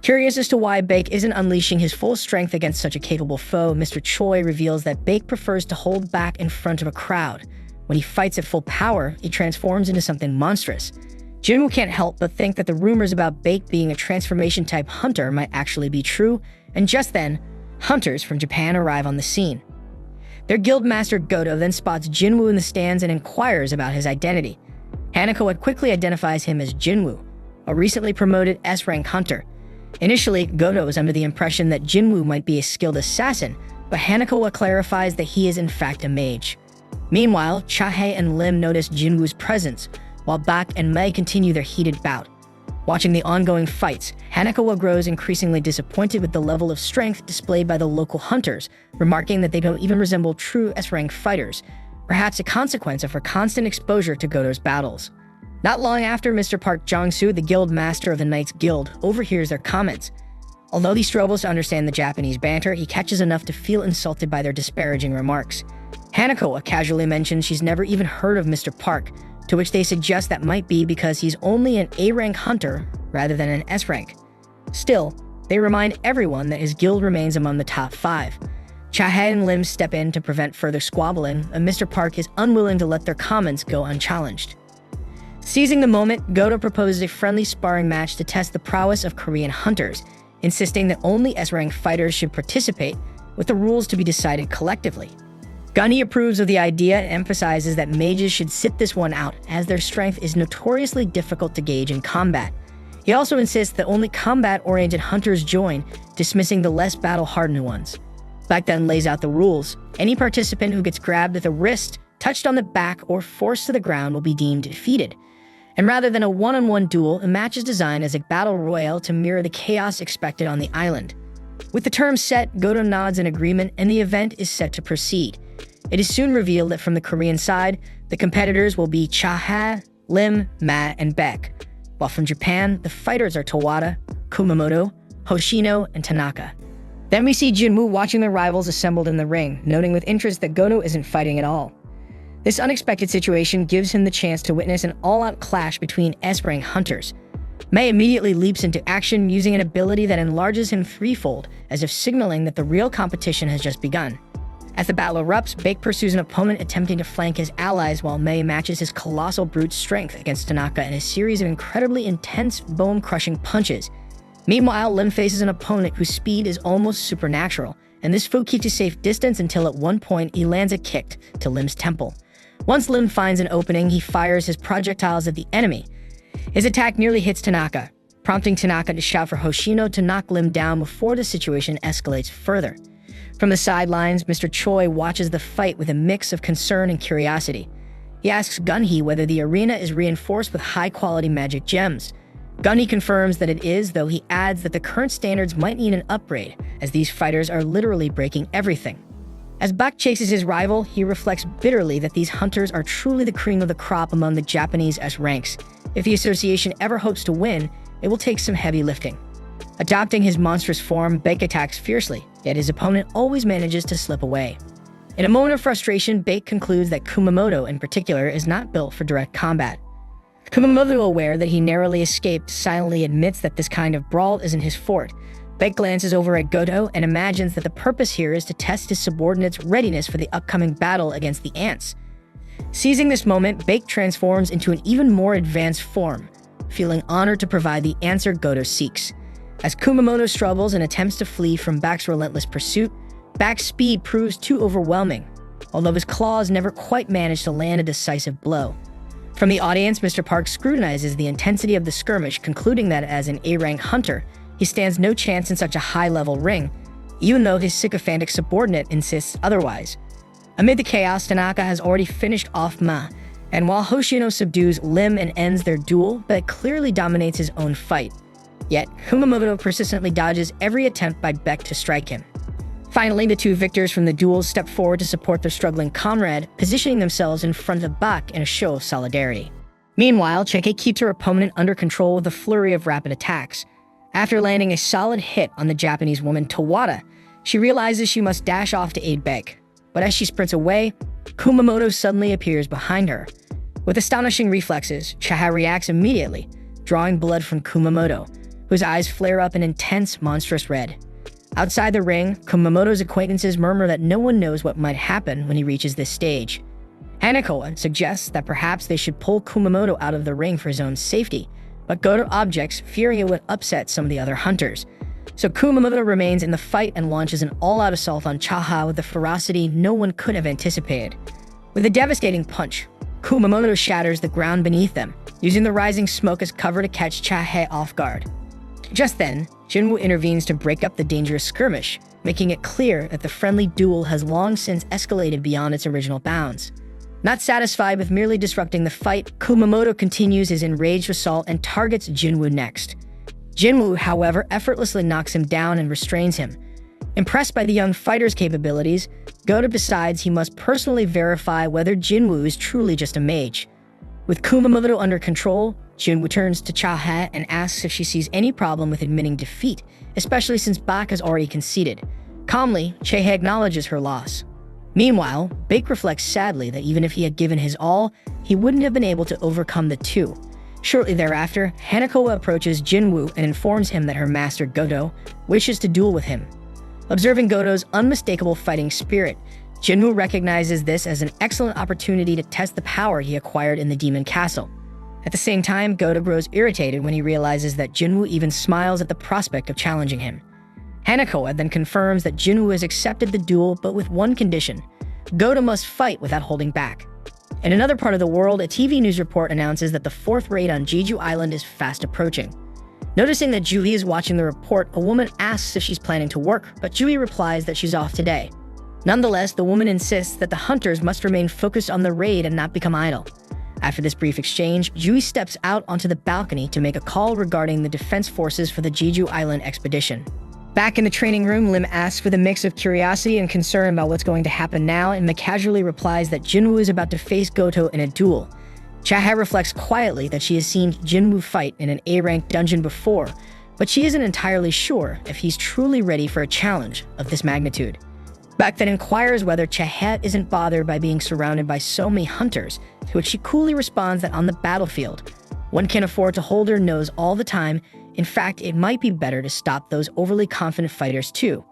Curious as to why Baek isn't unleashing his full strength against such a capable foe, Mr. Choi reveals that Baek prefers to hold back in front of a crowd. When he fights at full power, he transforms into something monstrous. Jinwoo can't help but think that the rumors about Baek being a transformation-type hunter might actually be true, and just then, hunters from Japan arrive on the scene. Their guild master Goto then spots Jinwoo in the stands and inquires about his identity. Hanako quickly identifies him as Jinwoo, a recently promoted S-rank hunter. Initially, Goto is under the impression that Jinwoo might be a skilled assassin, but Hanako clarifies that he is in fact a mage. Meanwhile, Chahae and Lim notice Jinwoo's presence, while Baek and Mei continue their heated bout. Watching the ongoing fights, Hanako grows increasingly disappointed with the level of strength displayed by the local hunters, remarking that they don't even resemble true S-rank fighters, perhaps a consequence of her constant exposure to Goto's battles. Not long after, Mr. Park Jong-soo, the guild master of the Knights Guild, overhears their comments. Although he struggles to understand the Japanese banter, he catches enough to feel insulted by their disparaging remarks. Hanako casually mentions she's never even heard of Mr. Park, to which they suggest that might be because he's only an A-rank hunter rather than an S-rank. Still, they remind everyone that his guild remains among the top 5. Chahae and Lim step in to prevent further squabbling, and Mr. Park is unwilling to let their comments go unchallenged. Seizing the moment, Goto proposes a friendly sparring match to test the prowess of Korean hunters, insisting that only S-rank fighters should participate, with the rules to be decided collectively. Gunny approves of the idea and emphasizes that mages should sit this one out, as their strength is notoriously difficult to gauge in combat. He also insists that only combat-oriented hunters join, dismissing the less battle-hardened ones. Baek then lays out the rules. Any participant who gets grabbed at the wrist, touched on the back, or forced to the ground will be deemed defeated. And rather than a one-on-one duel, the match is designed as a battle royale to mirror the chaos expected on the island. With the terms set, Goto nods in agreement, and the event is set to proceed. It is soon revealed that from the Korean side, the competitors will be Chahae, Lim, Ma, and Baek, while from Japan, the fighters are Tawada, Kumamoto, Hoshino, and Tanaka. Then we see Jinwoo watching their rivals assembled in the ring, noting with interest that Goto isn't fighting at all. This unexpected situation gives him the chance to witness an all-out clash between S-rank hunters. Mei immediately leaps into action using an ability that enlarges him threefold, as if signaling that the real competition has just begun. As the battle erupts, Baek pursues an opponent attempting to flank his allies while Mei matches his colossal brute strength against Tanaka in a series of incredibly intense, bone-crushing punches. Meanwhile, Lim faces an opponent whose speed is almost supernatural, and this foe keeps a safe distance until at one point he lands a kick to Lim's temple. Once Lim finds an opening, he fires his projectiles at the enemy. His attack nearly hits Tanaka, prompting Tanaka to shout for Hoshino to knock Lim down before the situation escalates further. From the sidelines, Mr. Choi watches the fight with a mix of concern and curiosity. He asks Gunhee whether the arena is reinforced with high-quality magic gems. Gunny confirms that it is, though he adds that the current standards might need an upgrade, as these fighters are literally breaking everything. As Bak chases his rival, he reflects bitterly that these hunters are truly the cream of the crop among the Japanese S ranks. If the association ever hopes to win, it will take some heavy lifting. Adopting his monstrous form, Bake attacks fiercely, yet his opponent always manages to slip away. In a moment of frustration, Bake concludes that Kumamoto in particular is not built for direct combat. Kumamoto, aware that he narrowly escaped, silently admits that this kind of brawl isn't his forte. Bake glances over at Goto and imagines that the purpose here is to test his subordinate's readiness for the upcoming battle against the ants. Seizing this moment, Bake transforms into an even more advanced form, feeling honored to provide the answer Goto seeks. As Kumamoto struggles and attempts to flee from Bak's relentless pursuit, Bak's speed proves too overwhelming, although his claws never quite manage to land a decisive blow. From the audience, Mr. Park scrutinizes the intensity of the skirmish, concluding that as an A-rank hunter, he stands no chance in such a high-level ring, even though his sycophantic subordinate insists otherwise. Amid the chaos, Tanaka has already finished off Ma, and while Hoshino subdues Lim and ends their duel, Beck clearly dominates his own fight. Yet, Kumamoto persistently dodges every attempt by Beck to strike him. Finally, the two victors from the duels step forward to support their struggling comrade, positioning themselves in front of Bak in a show of solidarity. Meanwhile, Cheke keeps her opponent under control with a flurry of rapid attacks. After landing a solid hit on the Japanese woman Tawada, she realizes she must dash off to aid Bek. But as she sprints away, Kumamoto suddenly appears behind her. With astonishing reflexes, Chaha reacts immediately, drawing blood from Kumamoto, whose eyes flare up an intense, monstrous red. Outside the ring, Kumamoto's acquaintances murmur that no one knows what might happen when he reaches this stage. Hanako suggests that perhaps they should pull Kumamoto out of the ring for his own safety, but Goto objects, fearing it would upset some of the other hunters. So Kumamoto remains in the fight and launches an all-out assault on Chaha with a ferocity no one could have anticipated. With a devastating punch, Kumamoto shatters the ground beneath them, using the rising smoke as cover to catch Chaha off guard. Just then, Jinwoo intervenes to break up the dangerous skirmish, making it clear that the friendly duel has long since escalated beyond its original bounds. Not satisfied with merely disrupting the fight, Kumamoto continues his enraged assault and targets Jinwoo next. Jinwoo, however, effortlessly knocks him down and restrains him. Impressed by the young fighter's capabilities, Goto decides he must personally verify whether Jinwoo is truly just a mage. With Kumamoto under control, Jinwoo turns to Chaha and asks if she sees any problem with admitting defeat, especially since Bak has already conceded. Calmly, Chaha acknowledges her loss. Meanwhile, Bake reflects sadly that even if he had given his all, he wouldn't have been able to overcome the two. Shortly thereafter, Hanako approaches Jinwoo and informs him that her master Goto wishes to duel with him. Observing Goto's unmistakable fighting spirit, Jinwoo recognizes this as an excellent opportunity to test the power he acquired in the Demon Castle. At the same time, Goto grows irritated when he realizes that Jinwoo even smiles at the prospect of challenging him. Hanako then confirms that Jinwoo has accepted the duel, but with one condition: Goto must fight without holding back. In another part of the world, a TV news report announces that the fourth raid on Jeju Island is fast approaching. Noticing that Jui is watching the report, a woman asks if she's planning to work, but Jui replies that she's off today. Nonetheless, the woman insists that the hunters must remain focused on the raid and not become idle. After this brief exchange, Jui steps out onto the balcony to make a call regarding the defense forces for the Jeju Island expedition. Back in the training room, Lim asks with a mix of curiosity and concern about what's going to happen now, and casually replies that Jinwoo is about to face Goto in a duel. Chaha reflects quietly that she has seen Jinwoo fight in an A-rank dungeon before, but she isn't entirely sure if he's truly ready for a challenge of this magnitude. Back then inquires whether Chaha isn't bothered by being surrounded by so many hunters, to which she coolly responds that on the battlefield, one can't afford to hold her nose all the time. In fact, it might be better to stop those overly confident fighters too.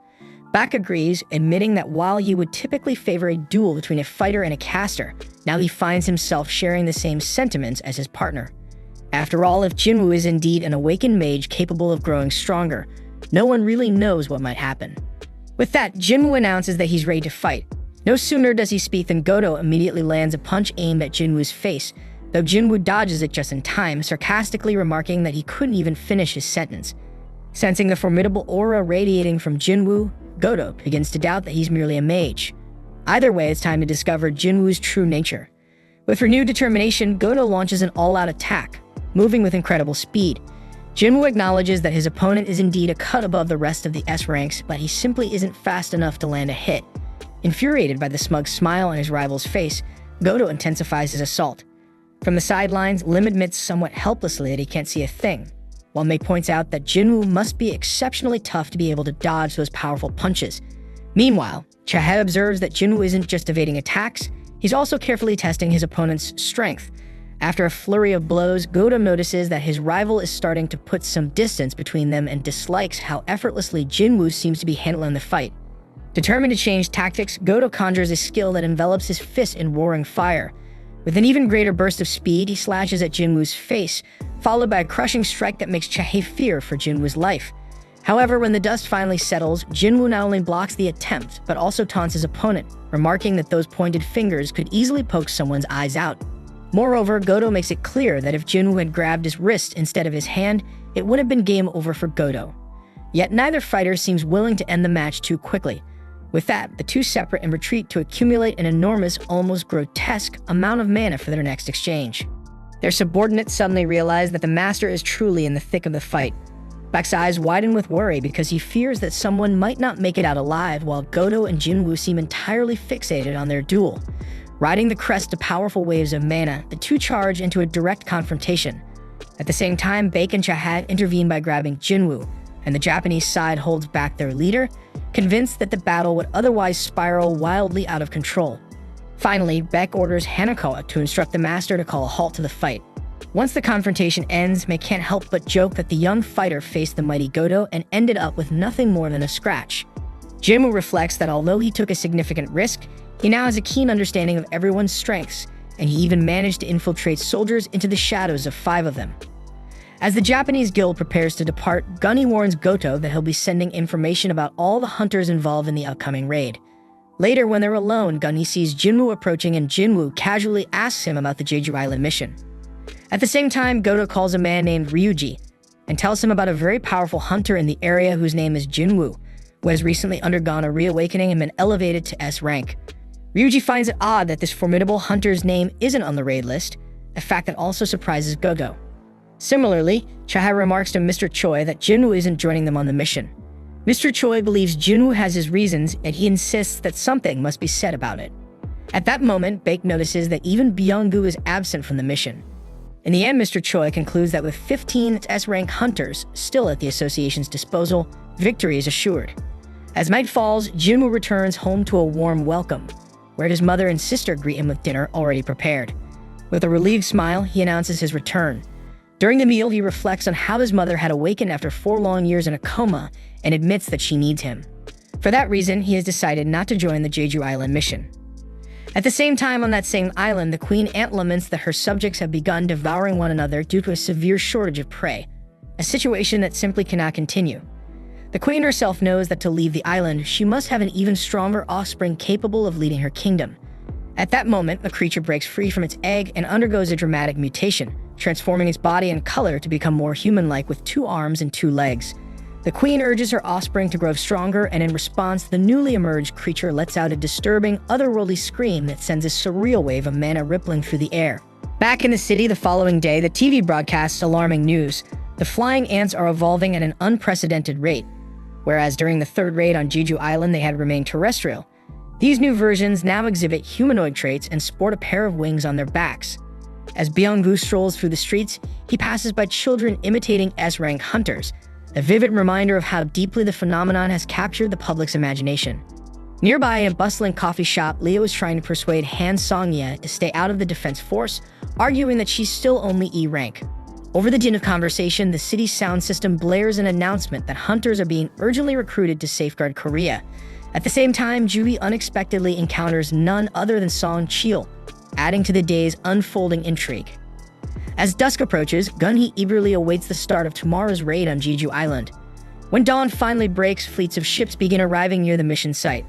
Bak agrees, admitting that while he would typically favor a duel between a fighter and a caster, now he finds himself sharing the same sentiments as his partner. After all, if Jinwoo is indeed an awakened mage capable of growing stronger, no one really knows what might happen. With that, Jinwoo announces that he's ready to fight. No sooner does he speak than Goto immediately lands a punch aimed at Jinwoo's face, though Jinwoo dodges it just in time, sarcastically remarking that he couldn't even finish his sentence. Sensing the formidable aura radiating from Jinwoo, Goto begins to doubt that he's merely a mage. Either way, it's time to discover Jinwoo's true nature. With renewed determination, Goto launches an all-out attack, moving with incredible speed. Jinwoo acknowledges that his opponent is indeed a cut above the rest of the S ranks, but he simply isn't fast enough to land a hit. Infuriated by the smug smile on his rival's face, Goto intensifies his assault. From the sidelines, Lim admits somewhat helplessly that he can't see a thing, while Mei points out that Jinwoo must be exceptionally tough to be able to dodge those powerful punches. Meanwhile, Chahe observes that Jinwoo isn't just evading attacks, he's also carefully testing his opponent's strength. After a flurry of blows, Goto notices that his rival is starting to put some distance between them and dislikes how effortlessly Jinwoo seems to be handling the fight. Determined to change tactics, Goto conjures a skill that envelops his fist in roaring fire. With an even greater burst of speed, he slashes at Jinwoo's face, followed by a crushing strike that makes Chahe fear for Jinwoo's life. However, when the dust finally settles, Jinwoo not only blocks the attempt, but also taunts his opponent, remarking that those pointed fingers could easily poke someone's eyes out. Moreover, Goto makes it clear that if Jinwoo had grabbed his wrist instead of his hand, it would have been game over for Goto. Yet neither fighter seems willing to end the match too quickly. With that, the two separate and retreat to accumulate an enormous, almost grotesque amount of mana for their next exchange. Their subordinates suddenly realize that the master is truly in the thick of the fight. Baek's eyes widen with worry because he fears that someone might not make it out alive, while Goto and Jinwoo seem entirely fixated on their duel. Riding the crest of powerful waves of mana, the two charge into a direct confrontation. At the same time, Baek and Chahat intervene by grabbing Jinwoo, and the Japanese side holds back their leader, convinced that the battle would otherwise spiral wildly out of control. Finally, Baek orders Hanako to instruct the master to call a halt to the fight. Once the confrontation ends, Mei can't help but joke that the young fighter faced the mighty Goto and ended up with nothing more than a scratch. Jinwoo reflects that although he took a significant risk, he now has a keen understanding of everyone's strengths, and he even managed to infiltrate soldiers into the shadows of 5 of them. As the Japanese guild prepares to depart, Gunny warns Goto that he'll be sending information about all the hunters involved in the upcoming raid. Later, when they're alone, Gunny sees Jinwoo approaching and Jinwoo casually asks him about the Jeju Island mission. At the same time, Goto calls a man named Ryuji and tells him about a very powerful hunter in the area whose name is Jinwoo, who has recently undergone a reawakening and been elevated to S rank. Ryuji finds it odd that this formidable hunter's name isn't on the raid list, a fact that also surprises Goto. Similarly, Chaha remarks to Mr. Choi that Jinwoo isn't joining them on the mission. Mr. Choi believes Jinwoo has his reasons, and he insists that something must be said about it. At that moment, Baek notices that even Byung-gu is absent from the mission. In the end, Mr. Choi concludes that with 15 S-rank hunters still at the association's disposal, victory is assured. As night falls, Jinwoo returns home to a warm welcome, where his mother and sister greet him with dinner already prepared. With a relieved smile, he announces his return. During the meal, he reflects on how his mother had awakened after 4 long years in a coma and admits that she needs him. For that reason, he has decided not to join the Jeju Island mission. At the same time, on that same island, the Queen Ant laments that her subjects have begun devouring one another due to a severe shortage of prey, a situation that simply cannot continue. The Queen herself knows that to leave the island, she must have an even stronger offspring capable of leading her kingdom. At that moment, the creature breaks free from its egg and undergoes a dramatic mutation, transforming its body and color to become more human-like with 2 arms and 2 legs. The Queen urges her offspring to grow stronger, and in response, the newly emerged creature lets out a disturbing, otherworldly scream that sends a surreal wave of mana rippling through the air. Back in the city the following day, the TV broadcasts alarming news. The flying ants are evolving at an unprecedented rate. Whereas during the 3rd raid on Jeju Island they had remained terrestrial, these new versions now exhibit humanoid traits and sport a pair of wings on their backs. As Byung-gu strolls through the streets, he passes by children imitating S-rank hunters, a vivid reminder of how deeply the phenomenon has captured the public's imagination. Nearby, in a bustling coffee shop, Leo is trying to persuade Han Song-ye to stay out of the defense force, arguing that she's still only E rank. Over the din of conversation, the city's sound system blares an announcement that hunters are being urgently recruited to safeguard Korea. At the same time, Jubi unexpectedly encounters none other than Song Chil, adding to the day's unfolding intrigue. As dusk approaches, Gun-hee eagerly awaits the start of tomorrow's raid on Jeju Island. When dawn finally breaks, fleets of ships begin arriving near the mission site.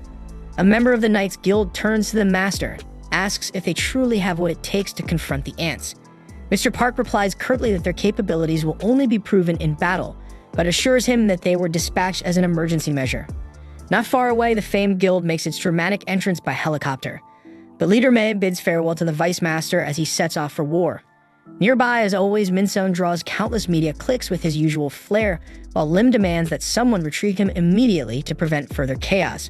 A member of the Knights Guild turns to the master, asks if they truly have what it takes to confront the ants. Mr. Park replies curtly that their capabilities will only be proven in battle, but assures him that they were dispatched as an emergency measure. Not far away, the famed guild makes its dramatic entrance by helicopter. But leader Mei bids farewell to the Vice Master as he sets off for war. Nearby, as always, Min Sung draws countless media clicks with his usual flair, while Lim demands that someone retrieve him immediately to prevent further chaos.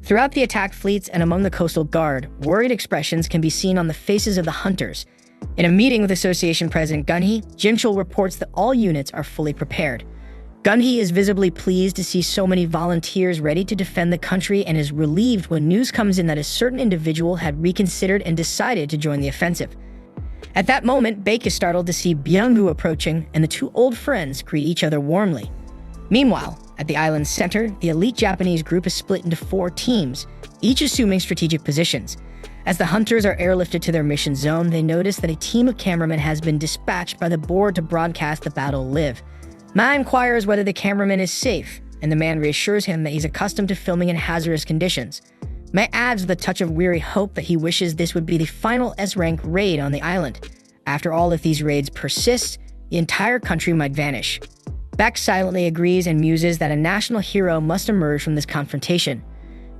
Throughout the attack fleets and among the coastal guard, worried expressions can be seen on the faces of the hunters. In a meeting with Association President Gunhee, Jinchul reports that all units are fully prepared. Gunhee is visibly pleased to see so many volunteers ready to defend the country and is relieved when news comes in that a certain individual had reconsidered and decided to join the offensive. At that moment, Baek is startled to see Byung-woo approaching, and the two old friends greet each other warmly. Meanwhile, at the island's center, the elite Japanese group is split into 4 teams, each assuming strategic positions. As the hunters are airlifted to their mission zone, they notice that a team of cameramen has been dispatched by the board to broadcast the battle live. Ma inquires whether the cameraman is safe, and the man reassures him that he's accustomed to filming in hazardous conditions. Ma adds with a touch of weary hope that he wishes this would be the final S-rank raid on the island. After all, if these raids persist, the entire country might vanish. Baek silently agrees and muses that a national hero must emerge from this confrontation.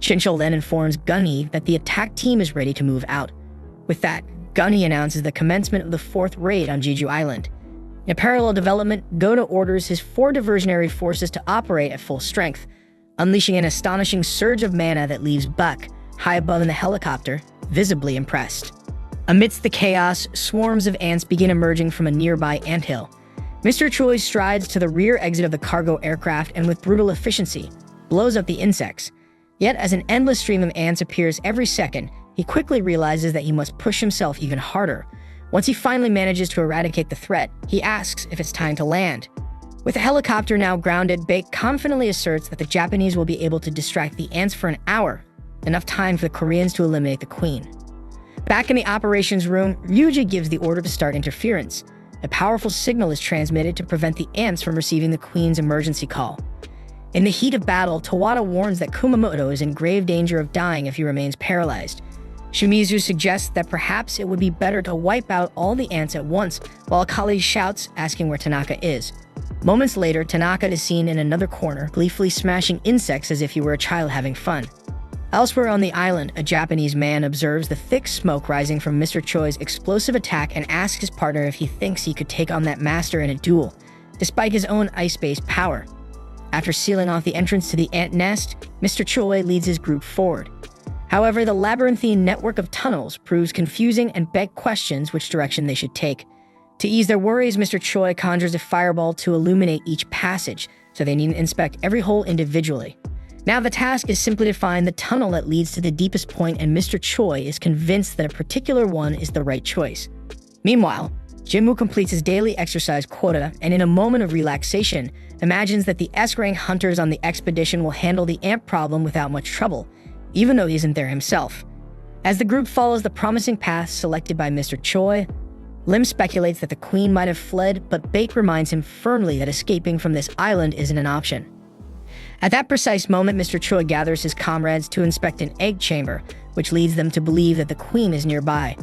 Jinchul then informs Gunhee that the attack team is ready to move out. With that, Gunhee announces the commencement of the 4th raid on Jeju Island. In a parallel development, Goda orders his 4 diversionary forces to operate at full strength, unleashing an astonishing surge of mana that leaves Baek, high above in the helicopter, visibly impressed. Amidst the chaos, swarms of ants begin emerging from a nearby anthill. Mr. Choi strides to the rear exit of the cargo aircraft and with brutal efficiency, blows up the insects. Yet, as an endless stream of ants appears every second, he quickly realizes that he must push himself even harder. Once he finally manages to eradicate the threat, he asks if it's time to land. With the helicopter now grounded, Baek confidently asserts that the Japanese will be able to distract the ants for an hour, enough time for the Koreans to eliminate the queen. Back in the operations room, Ryuji gives the order to start interference. A powerful signal is transmitted to prevent the ants from receiving the queen's emergency call. In the heat of battle, Tawada warns that Kumamoto is in grave danger of dying if he remains paralyzed. Shimizu suggests that perhaps it would be better to wipe out all the ants at once, while Akali shouts, asking where Tanaka is. Moments later, Tanaka is seen in another corner, gleefully smashing insects as if he were a child having fun. Elsewhere on the island, a Japanese man observes the thick smoke rising from Mr. Choi's explosive attack and asks his partner if he thinks he could take on that master in a duel, despite his own ice-based power. After sealing off the entrance to the ant nest, Mr. Choi leads his group forward. However, the labyrinthine network of tunnels proves confusing and Baek questions which direction they should take. To ease their worries, Mr. Choi conjures a fireball to illuminate each passage, so they need to inspect every hole individually. Now the task is simply to find the tunnel that leads to the deepest point, and Mr. Choi is convinced that a particular one is the right choice. Meanwhile, Jinwoo completes his daily exercise quota and in a moment of relaxation, imagines that the S-rank hunters on the expedition will handle the ant problem without much trouble, even though he isn't there himself. As the group follows the promising path selected by Mr. Choi, Lim speculates that the queen might have fled, but Baek reminds him firmly that escaping from this island isn't an option. At that precise moment, Mr. Choi gathers his comrades to inspect an egg chamber, which leads them to believe that the queen is nearby.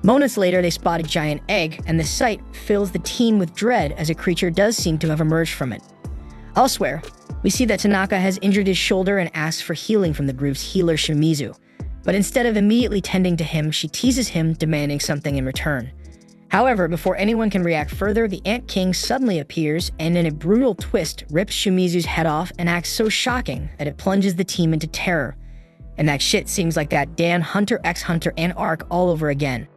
Moments later, they spot a giant egg, and the sight fills the team with dread as a creature does seem to have emerged from it. Elsewhere, we see that Tanaka has injured his shoulder and asks for healing from the group's healer Shimizu. But instead of immediately tending to him, she teases him, demanding something in return. However, before anyone can react further, the Ant King suddenly appears and in a brutal twist rips Shimizu's head off and acts so shocking that it plunges the team into terror. And that shit seems like that Dan Hunter x Hunter Ant arc all over again.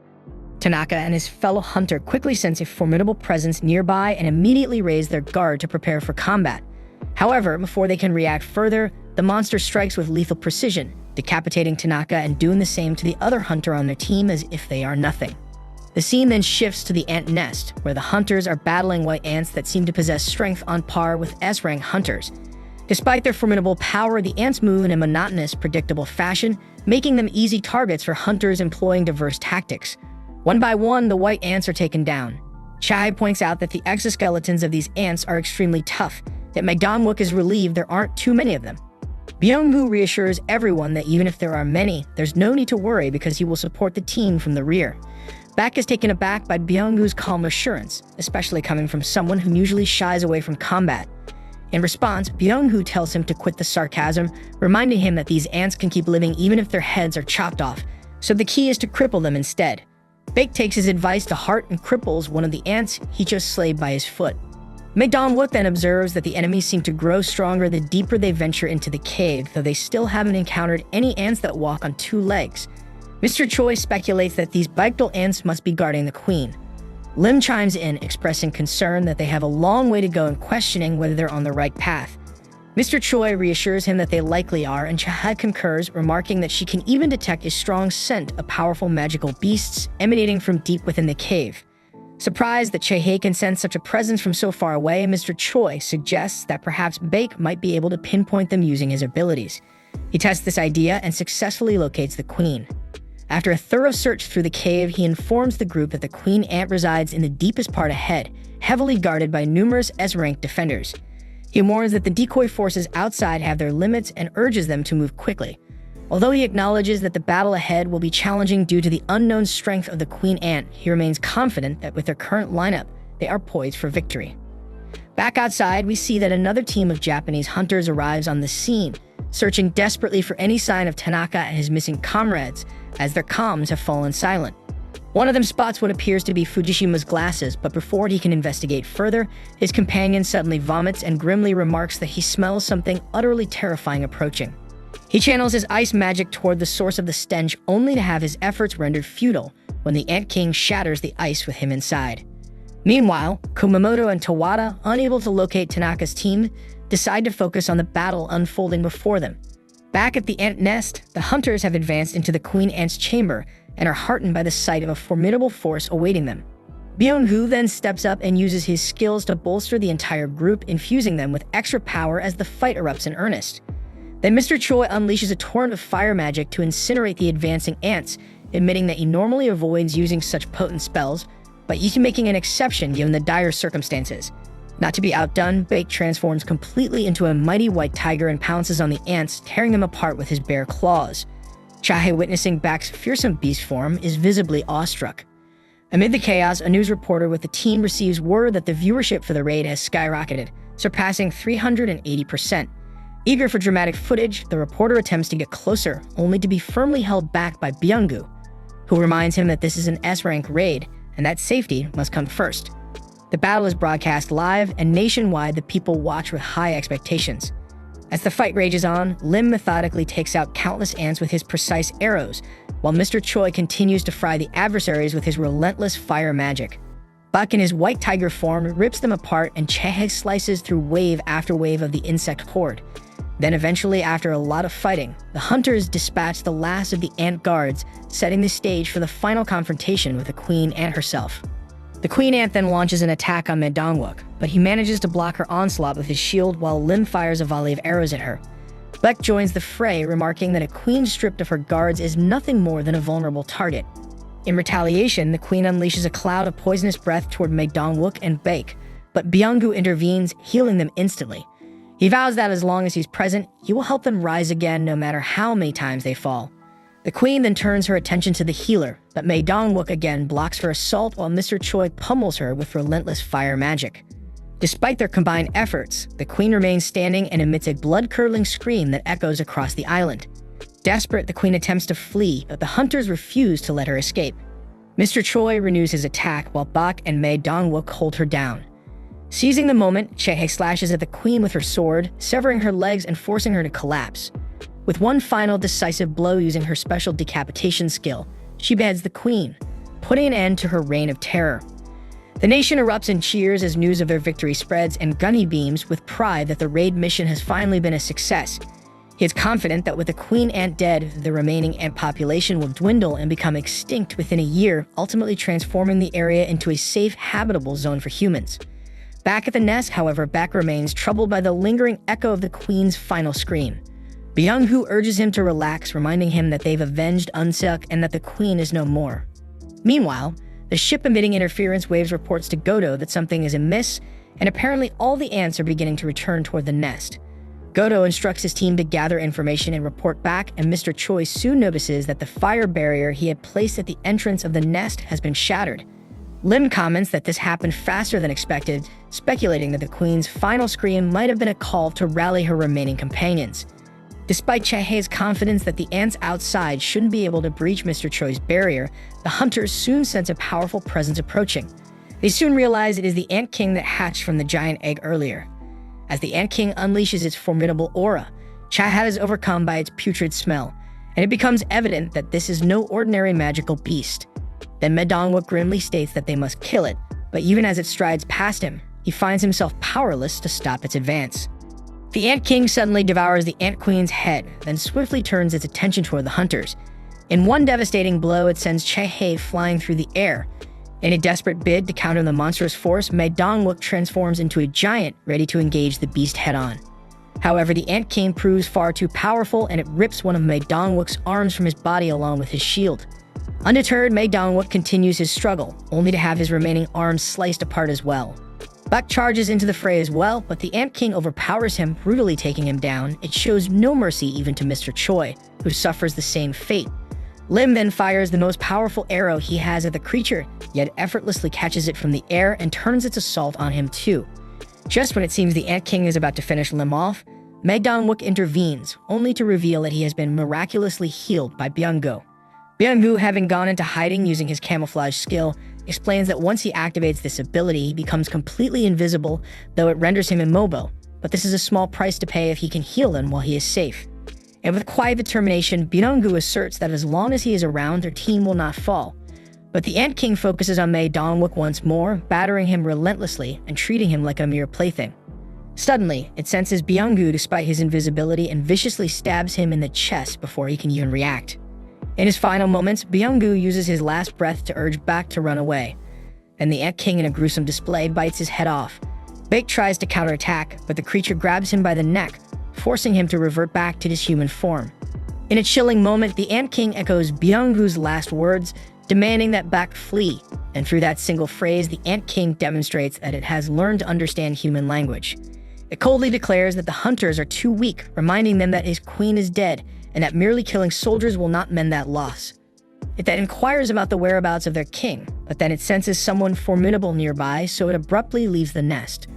Tanaka and his fellow hunter quickly sense a formidable presence nearby and immediately raise their guard to prepare for combat. However, before they can react further, the monster strikes with lethal precision, decapitating Tanaka and doing the same to the other hunter on their team as if they are nothing. The scene then shifts to the ant nest, where the hunters are battling white ants that seem to possess strength on par with S-rank hunters. Despite their formidable power, the ants move in a monotonous, predictable fashion, making them easy targets for hunters employing diverse tactics. One by one, the white ants are taken down. Chai points out that the exoskeletons of these ants are extremely tough, yet Magdam-wook is relieved there aren't too many of them. Byung-woo reassures everyone that even if there are many, there's no need to worry because he will support the team from the rear. Baek is taken aback by Byung-woo's calm assurance, especially coming from someone who usually shies away from combat. In response, Byung-woo tells him to quit the sarcasm, reminding him that these ants can keep living even if their heads are chopped off, so the key is to cripple them instead. Bake takes his advice to heart and cripples one of the ants he just slayed by his foot. Dong-wook then observes that the enemies seem to grow stronger the deeper they venture into the cave, though they still haven't encountered any ants that walk on two legs. Mr. Choi speculates that these Baekdul ants must be guarding the queen. Lim chimes in, expressing concern that they have a long way to go and questioning whether they're on the right path. Mr. Choi reassures him that they likely are, and Chae concurs, remarking that she can even detect a strong scent of powerful magical beasts emanating from deep within the cave. Surprised that Chae can sense such a presence from so far away, Mr. Choi suggests that perhaps Baek might be able to pinpoint them using his abilities. He tests this idea and successfully locates the queen. After a thorough search through the cave, he informs the group that the queen ant resides in the deepest part ahead, heavily guarded by numerous S-rank defenders. He warns that the decoy forces outside have their limits and urges them to move quickly. Although he acknowledges that the battle ahead will be challenging due to the unknown strength of the queen ant, he remains confident that with their current lineup, they are poised for victory. Back outside, we see that another team of Japanese hunters arrives on the scene, searching desperately for any sign of Tanaka and his missing comrades, as their comms have fallen silent. One of them spots what appears to be Fujishima's glasses, but before he can investigate further, his companion suddenly vomits and grimly remarks that he smells something utterly terrifying approaching. He channels his ice magic toward the source of the stench, only to have his efforts rendered futile when the Ant King shatters the ice with him inside. Meanwhile, Kumamoto and Tawada, unable to locate Tanaka's team, decide to focus on the battle unfolding before them. Back at the ant nest, the hunters have advanced into the queen ant's chamber and are heartened by the sight of a formidable force awaiting them. Byung-hoo then steps up and uses his skills to bolster the entire group, infusing them with extra power as the fight erupts in earnest. Then Mr. Choi unleashes a torrent of fire magic to incinerate the advancing ants, admitting that he normally avoids using such potent spells, but he's making an exception given the dire circumstances. Not to be outdone, Baek transforms completely into a mighty white tiger and pounces on the ants, tearing them apart with his bare claws. Chae, witnessing Baek's fearsome beast form, is visibly awestruck. Amid the chaos, a news reporter with the team receives word that the viewership for the raid has skyrocketed, surpassing 380%. Eager for dramatic footage, the reporter attempts to get closer, only to be firmly held back by Byung-gu, who reminds him that this is an S-rank raid, and that safety must come first. The battle is broadcast live, and nationwide the people watch with high expectations. As the fight rages on, Lim methodically takes out countless ants with his precise arrows, while Mr. Choi continues to fry the adversaries with his relentless fire magic. Buck in his white tiger form rips them apart, and Chae slices through wave after wave of the insect horde. Then eventually, after a lot of fighting, the hunters dispatch the last of the ant guards, setting the stage for the final confrontation with the queen ant herself. The queen ant then launches an attack on Dong-wook, but he manages to block her onslaught with his shield while Lim fires a volley of arrows at her. Baek joins the fray, remarking that a queen stripped of her guards is nothing more than a vulnerable target. In retaliation, the queen unleashes a cloud of poisonous breath toward Dong-wook and Baek, but Byung-gu intervenes, healing them instantly. He vows that as long as he's present, he will help them rise again no matter how many times they fall. The queen then turns her attention to the healer, but Dong-wook again blocks her assault while Mr. Choi pummels her with relentless fire magic. Despite their combined efforts, the queen remains standing and emits a blood-curdling scream that echoes across the island. Desperate, the queen attempts to flee, but the hunters refuse to let her escape. Mr. Choi renews his attack while Bak and Dong-wook hold her down. Seizing the moment, Chae slashes at the queen with her sword, severing her legs and forcing her to collapse. With one final decisive blow using her special decapitation skill, she beheads the queen, putting an end to her reign of terror. The nation erupts in cheers as news of their victory spreads, and Gunny beams with pride that the raid mission has finally been a success. He is confident that with the queen ant dead, the remaining ant population will dwindle and become extinct within a year, ultimately transforming the area into a safe, habitable zone for humans. Back at the nest, however, Baek remains troubled by the lingering echo of the queen's final scream. Byung-hoo urges him to relax, reminding him that they've avenged Unsuk and that the queen is no more. Meanwhile, the ship emitting interference waves reports to Godo that something is amiss, and apparently all the ants are beginning to return toward the nest. Godo instructs his team to gather information and report back, and Mr. Choi soon notices that the fire barrier he had placed at the entrance of the nest has been shattered. Lim comments that this happened faster than expected, speculating that the queen's final scream might have been a call to rally her remaining companions. Despite Chaehae's confidence that the ants outside shouldn't be able to breach Mr. Choi's barrier, the hunters soon sense a powerful presence approaching. They soon realize it is the Ant King that hatched from the giant egg earlier. As the Ant King unleashes its formidable aura, Chaeha is overcome by its putrid smell, and it becomes evident that this is no ordinary magical beast. Then Medongwook grimly states that they must kill it, but even as it strides past him, he finds himself powerless to stop its advance. The Ant King suddenly devours the Ant Queen's head, then swiftly turns its attention toward the hunters. In one devastating blow, it sends Chaehae flying through the air. In a desperate bid to counter the monstrous force, Medongwook transforms into a giant, ready to engage the beast head-on. However, the Ant King proves far too powerful, and it rips one of Medongwook's arms from his body along with his shield. Undeterred, Medongwook continues his struggle, only to have his remaining arms sliced apart as well. Buck charges into the fray as well, but the Ant King overpowers him, brutally taking him down. It shows no mercy even to Mr. Choi, who suffers the same fate. Lim then fires the most powerful arrow he has at the creature, yet effortlessly catches it from the air and turns its assault on him too. Just when it seems the Ant King is about to finish Lim off, Medongwook intervenes, only to reveal that he has been miraculously healed by Byung-go. Byung-gu, having gone into hiding using his camouflage skill, explains that once he activates this ability, he becomes completely invisible, though it renders him immobile. But this is a small price to pay if he can heal them while he is safe. And with quiet determination, Byung-gu asserts that as long as he is around, their team will not fall. But the Ant King focuses on Medongwook once more, battering him relentlessly and treating him like a mere plaything. Suddenly, it senses Byung-gu despite his invisibility and viciously stabs him in the chest before he can even react. In his final moments, Byung-gu uses his last breath to urge Bak to run away. Then the Ant King, in a gruesome display, bites his head off. Bak tries to counterattack, but the creature grabs him by the neck, forcing him to revert back to his human form. In a chilling moment, the Ant King echoes Byung-gu's last words, demanding that Bak flee, and through that single phrase, the Ant King demonstrates that it has learned to understand human language. It coldly declares that the hunters are too weak, reminding them that his queen is dead, and that merely killing soldiers will not mend that loss. It then inquires about the whereabouts of their king, but then it senses someone formidable nearby, so it abruptly leaves the nest.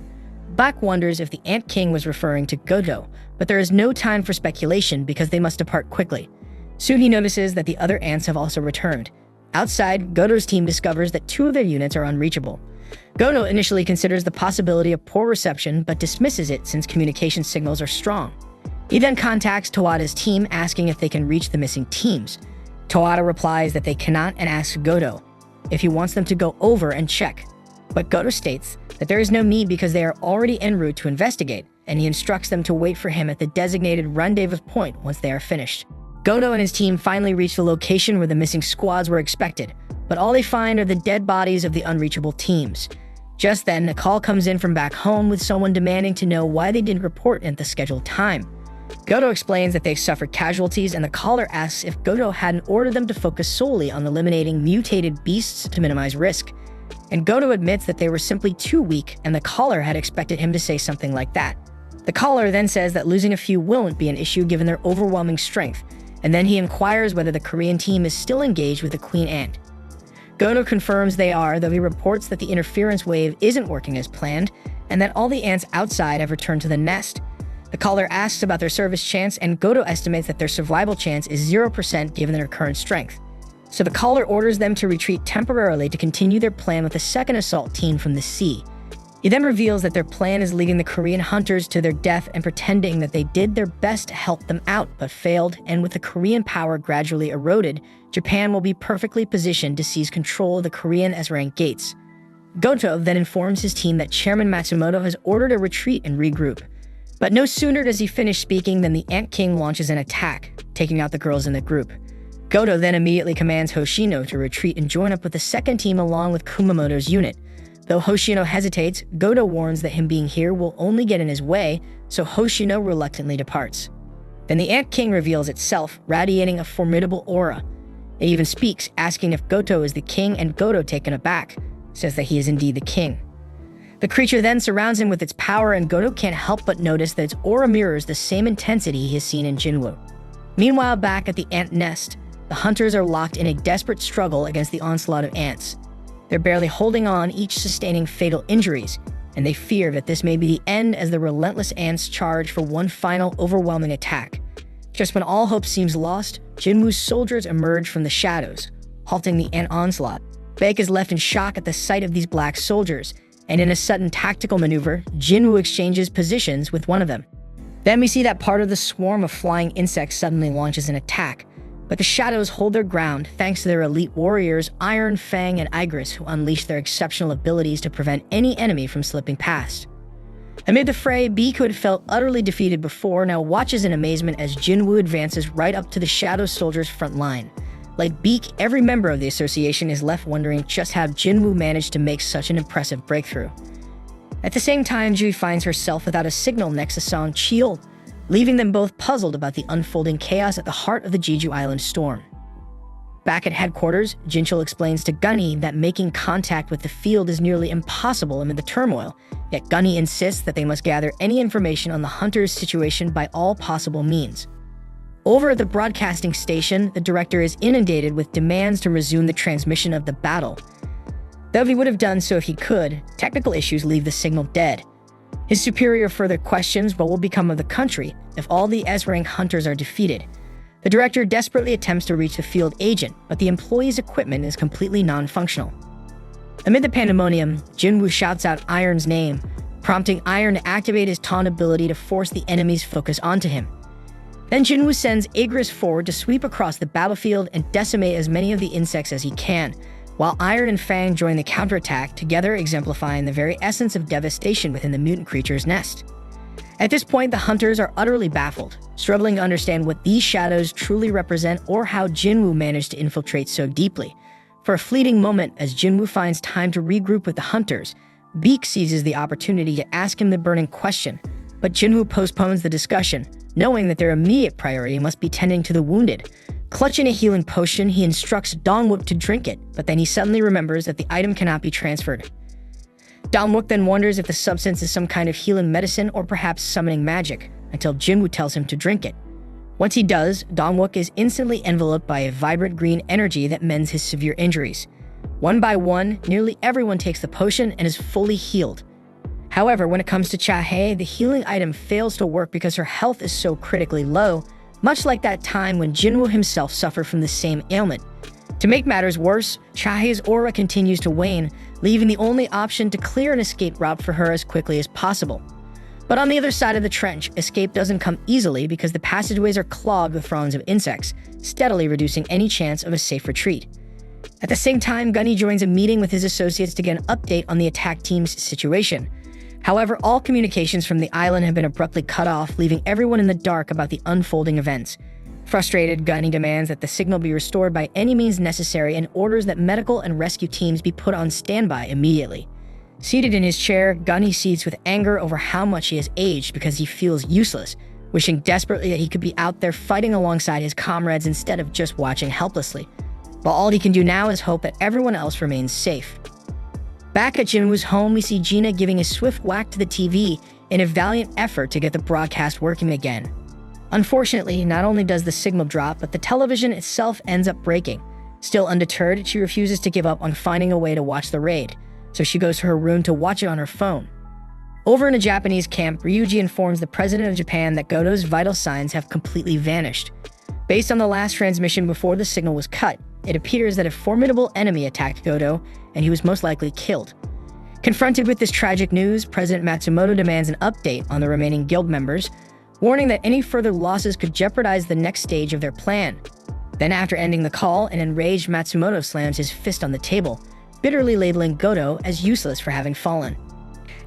Bak wonders if the Ant King was referring to Godo, but there is no time for speculation because they must depart quickly. Soon he notices that the other ants have also returned. Outside, Godo's team discovers that 2 of their units are unreachable. Godo initially considers the possibility of poor reception, but dismisses it since communication signals are strong. He then contacts Tawada's team, asking if they can reach the missing teams. Tawada replies that they cannot and asks Godo if he wants them to go over and check. But Godo states that there is no need because they are already en route to investigate, and he instructs them to wait for him at the designated rendezvous point once they are finished. Godo and his team finally reach the location where the missing squads were expected, but all they find are the dead bodies of the unreachable teams. Just then, a call comes in from back home with someone demanding to know why they didn't report at the scheduled time. Godo explains that they've suffered casualties, and the caller asks if Godo hadn't ordered them to focus solely on eliminating mutated beasts to minimize risk. And Godo admits that they were simply too weak, and the caller had expected him to say something like that. The caller then says that losing a few won't be an issue given their overwhelming strength, and then he inquires whether the Korean team is still engaged with the Queen Ant. Godo confirms they are, though he reports that the interference wave isn't working as planned, and that all the ants outside have returned to the nest. The caller asks about their service chance, and Godo estimates that their survival chance is 0% given their current strength. So the caller orders them to retreat temporarily to continue their plan with a second assault team from the sea. He then reveals that their plan is leading the Korean hunters to their death and pretending that they did their best to help them out but failed, and with the Korean power gradually eroded, Japan will be perfectly positioned to seize control of the Korean S-rank gates. Goto then informs his team that Chairman Matsumoto has ordered a retreat and regroup. But no sooner does he finish speaking than the Ant King launches an attack, taking out the girls in the group. Goto then immediately commands Hoshino to retreat and join up with the second team along with Kumamoto's unit. Though Hoshino hesitates, Goto warns that him being here will only get in his way, so Hoshino reluctantly departs. Then the Ant King reveals itself, radiating a formidable aura. It even speaks, asking if Goto is the king, and Goto, taken aback, says that he is indeed the king. The creature then surrounds him with its power, and Goto can't help but notice that its aura mirrors the same intensity he has seen in Jinwoo. Meanwhile, back at the ant nest, the hunters are locked in a desperate struggle against the onslaught of ants. They're barely holding on, each sustaining fatal injuries, and they fear that this may be the end as the relentless ants charge for one final overwhelming attack. Just when all hope seems lost, Jinwoo's soldiers emerge from the shadows, halting the ant onslaught. Baek is left in shock at the sight of these black soldiers, and in a sudden tactical maneuver, Jinwoo exchanges positions with one of them. Then we see that part of the swarm of flying insects suddenly launches an attack, but the shadows hold their ground thanks to their elite warriors Iron, Fang, and Igris, who unleash their exceptional abilities to prevent any enemy from slipping past. Amid the fray, Beak, who had felt utterly defeated before, now watches in amazement as Jinwoo advances right up to the Shadow Soldiers' front line. Like Beak, every member of the association is left wondering just how Jinwoo managed to make such an impressive breakthrough. At the same time, Jui finds herself without a signal next to Song Cheol, leaving them both puzzled about the unfolding chaos at the heart of the Jeju Island storm. Back at headquarters, Jinchul explains to Gunny that making contact with the field is nearly impossible amid the turmoil, yet Gunny insists that they must gather any information on the hunters' situation by all possible means. Over at the broadcasting station, the director is inundated with demands to resume the transmission of the battle. Though he would have done so if he could, technical issues leave the signal dead. His superior further questions what will become of the country if all the S-rank hunters are defeated. The director desperately attempts to reach the field agent, but the employee's equipment is completely non-functional. Amid the pandemonium, Jinwoo shouts out Iron's name, prompting Iron to activate his taunt ability to force the enemy's focus onto him. Then Jinwoo sends Igris forward to sweep across the battlefield and decimate as many of the insects as he can, while Iron and Fang join the counterattack, together exemplifying the very essence of devastation within the mutant creature's nest. At this point, the hunters are utterly baffled, struggling to understand what these shadows truly represent or how Jinwoo managed to infiltrate so deeply. For a fleeting moment, as Jinwoo finds time to regroup with the hunters, Beak seizes the opportunity to ask him the burning question, but Jinwoo postpones the discussion, knowing that their immediate priority must be tending to the wounded. Clutching a healing potion, he instructs Dongwook to drink it, but then he suddenly remembers that the item cannot be transferred. Dongwook then wonders if the substance is some kind of healing medicine or perhaps summoning magic, until Jinwoo tells him to drink it. Once he does, Dongwook is instantly enveloped by a vibrant green energy that mends his severe injuries. One by one, nearly everyone takes the potion and is fully healed. However, when it comes to Cha-hae, the healing item fails to work because her health is so critically low, much like that time when Jinwoo himself suffered from the same ailment. To make matters worse, Cha-hae's aura continues to wane, leaving the only option to clear an escape route for her as quickly as possible. But on the other side of the trench, escape doesn't come easily because the passageways are clogged with throngs of insects, steadily reducing any chance of a safe retreat. At the same time, Gunny joins a meeting with his associates to get an update on the attack team's situation. However, all communications from the island have been abruptly cut off, leaving everyone in the dark about the unfolding events. Frustrated, Gunny demands that the signal be restored by any means necessary and orders that medical and rescue teams be put on standby immediately. Seated in his chair, Gunny seethes with anger over how much he has aged because he feels useless, wishing desperately that he could be out there fighting alongside his comrades instead of just watching helplessly. But all he can do now is hope that everyone else remains safe. Back at Jinwoo's home, we see Gina giving a swift whack to the TV in a valiant effort to get the broadcast working again. Unfortunately, not only does the signal drop, but the television itself ends up breaking. Still undeterred, she refuses to give up on finding a way to watch the raid, so she goes to her room to watch it on her phone. Over in a Japanese camp, Ryuji informs the president of Japan that Goto's vital signs have completely vanished. Based on the last transmission before the signal was cut, it appears that a formidable enemy attacked Goto, and he was most likely killed. Confronted with this tragic news, President Matsumoto demands an update on the remaining guild members, warning that any further losses could jeopardize the next stage of their plan. Then after ending the call, an enraged Matsumoto slams his fist on the table, bitterly labeling Goto as useless for having fallen.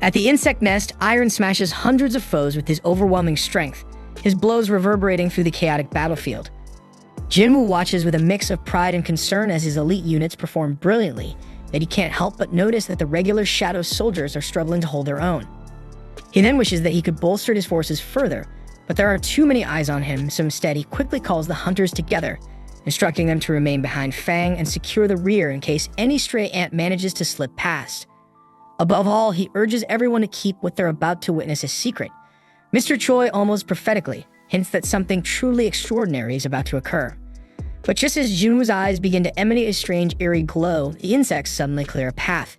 At the insect nest, Iron smashes hundreds of foes with his overwhelming strength, his blows reverberating through the chaotic battlefield. Jinwoo watches with a mix of pride and concern as his elite units perform brilliantly, yet he can't help but notice that the regular Shadow soldiers are struggling to hold their own. He then wishes that he could bolster his forces further, but there are too many eyes on him, so instead he quickly calls the hunters together, instructing them to remain behind Fang and secure the rear in case any stray ant manages to slip past. Above all, he urges everyone to keep what they're about to witness a secret. Mr. Choi almost prophetically hints that something truly extraordinary is about to occur. But just as Jinwoo's eyes begin to emanate a strange, eerie glow, the insects suddenly clear a path.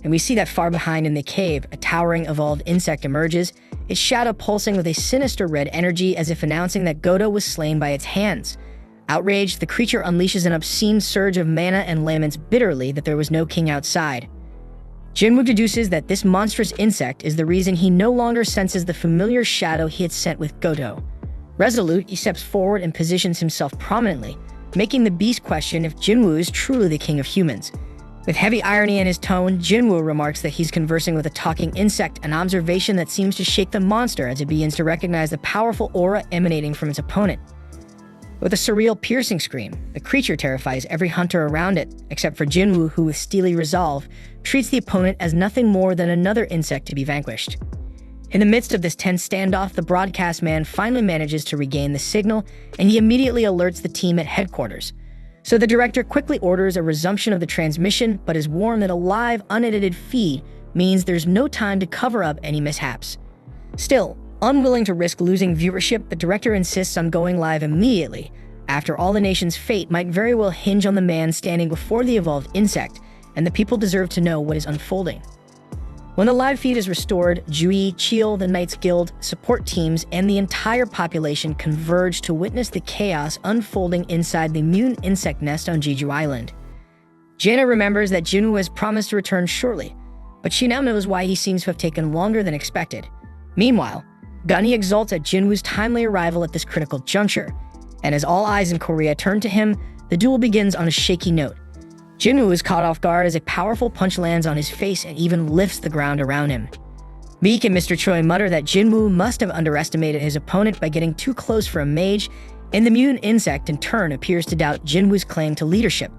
And we see that far behind in the cave, a towering, evolved insect emerges, its shadow pulsing with a sinister red energy as if announcing that Godo was slain by its hands. Outraged, the creature unleashes an obscene surge of mana and laments bitterly that there was no king outside. Jinwoo deduces that this monstrous insect is the reason he no longer senses the familiar shadow he had sent with Godo. Resolute, he steps forward and positions himself prominently, making the beast question if Jinwoo is truly the king of humans. With heavy irony in his tone, Jinwoo remarks that he's conversing with a talking insect, an observation that seems to shake the monster as it begins to recognize the powerful aura emanating from its opponent. With a surreal, piercing scream, the creature terrifies every hunter around it, except for Jinwoo, who with steely resolve, treats the opponent as nothing more than another insect to be vanquished. In the midst of this tense standoff, the broadcast man finally manages to regain the signal, and he immediately alerts the team at headquarters. So the director quickly orders a resumption of the transmission, but is warned that a live, unedited feed means there's no time to cover up any mishaps. Still, unwilling to risk losing viewership, the director insists on going live immediately. After all, the nation's fate might very well hinge on the man standing before the evolved insect, and the people deserve to know what is unfolding. When the live feed is restored, Jui, Chil, the Knights Guild, support teams, and the entire population converge to witness the chaos unfolding inside the mutant insect nest on Jeju Island. Jinna remembers that Jinwoo has promised to return shortly, but she now knows why he seems to have taken longer than expected. Meanwhile, Gunny exults at Jinwoo's timely arrival at this critical juncture, and as all eyes in Korea turn to him, the duel begins on a shaky note. Jinwoo is caught off guard as a powerful punch lands on his face and even lifts the ground around him. Meek and Mr. Choi mutter that Jinwoo must have underestimated his opponent by getting too close for a mage, and the mutant insect in turn appears to doubt Jinwoo's claim to leadership.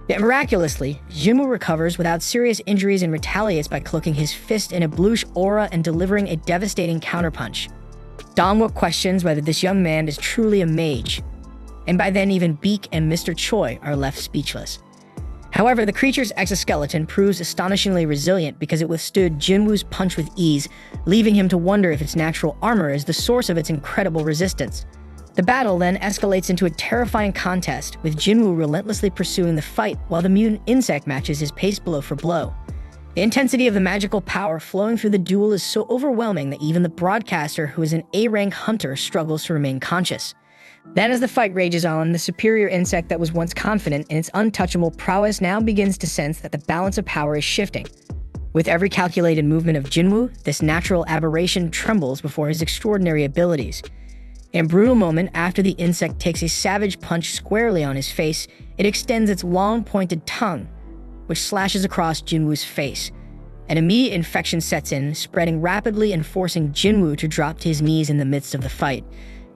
Yet miraculously, Jinwoo recovers without serious injuries and retaliates by cloaking his fist in a bluish aura and delivering a devastating counterpunch. Dongwook questions whether this young man is truly a mage, and by then even Beak and Mr. Choi are left speechless. However, the creature's exoskeleton proves astonishingly resilient because it withstood Jinwoo's punch with ease, leaving him to wonder if its natural armor is the source of its incredible resistance. The battle then escalates into a terrifying contest, with Jinwoo relentlessly pursuing the fight while the mutant insect matches his pace blow for blow. The intensity of the magical power flowing through the duel is so overwhelming that even the broadcaster, who is an A-rank hunter, struggles to remain conscious. Then as the fight rages on, the superior insect that was once confident in its untouchable prowess now begins to sense that the balance of power is shifting. With every calculated movement of Jinwoo, this natural aberration trembles before his extraordinary abilities. In a brutal moment, after the insect takes a savage punch squarely on his face, it extends its long pointed tongue, which slashes across Jinwoo's face. An immediate infection sets in, spreading rapidly and forcing Jinwoo to drop to his knees in the midst of the fight.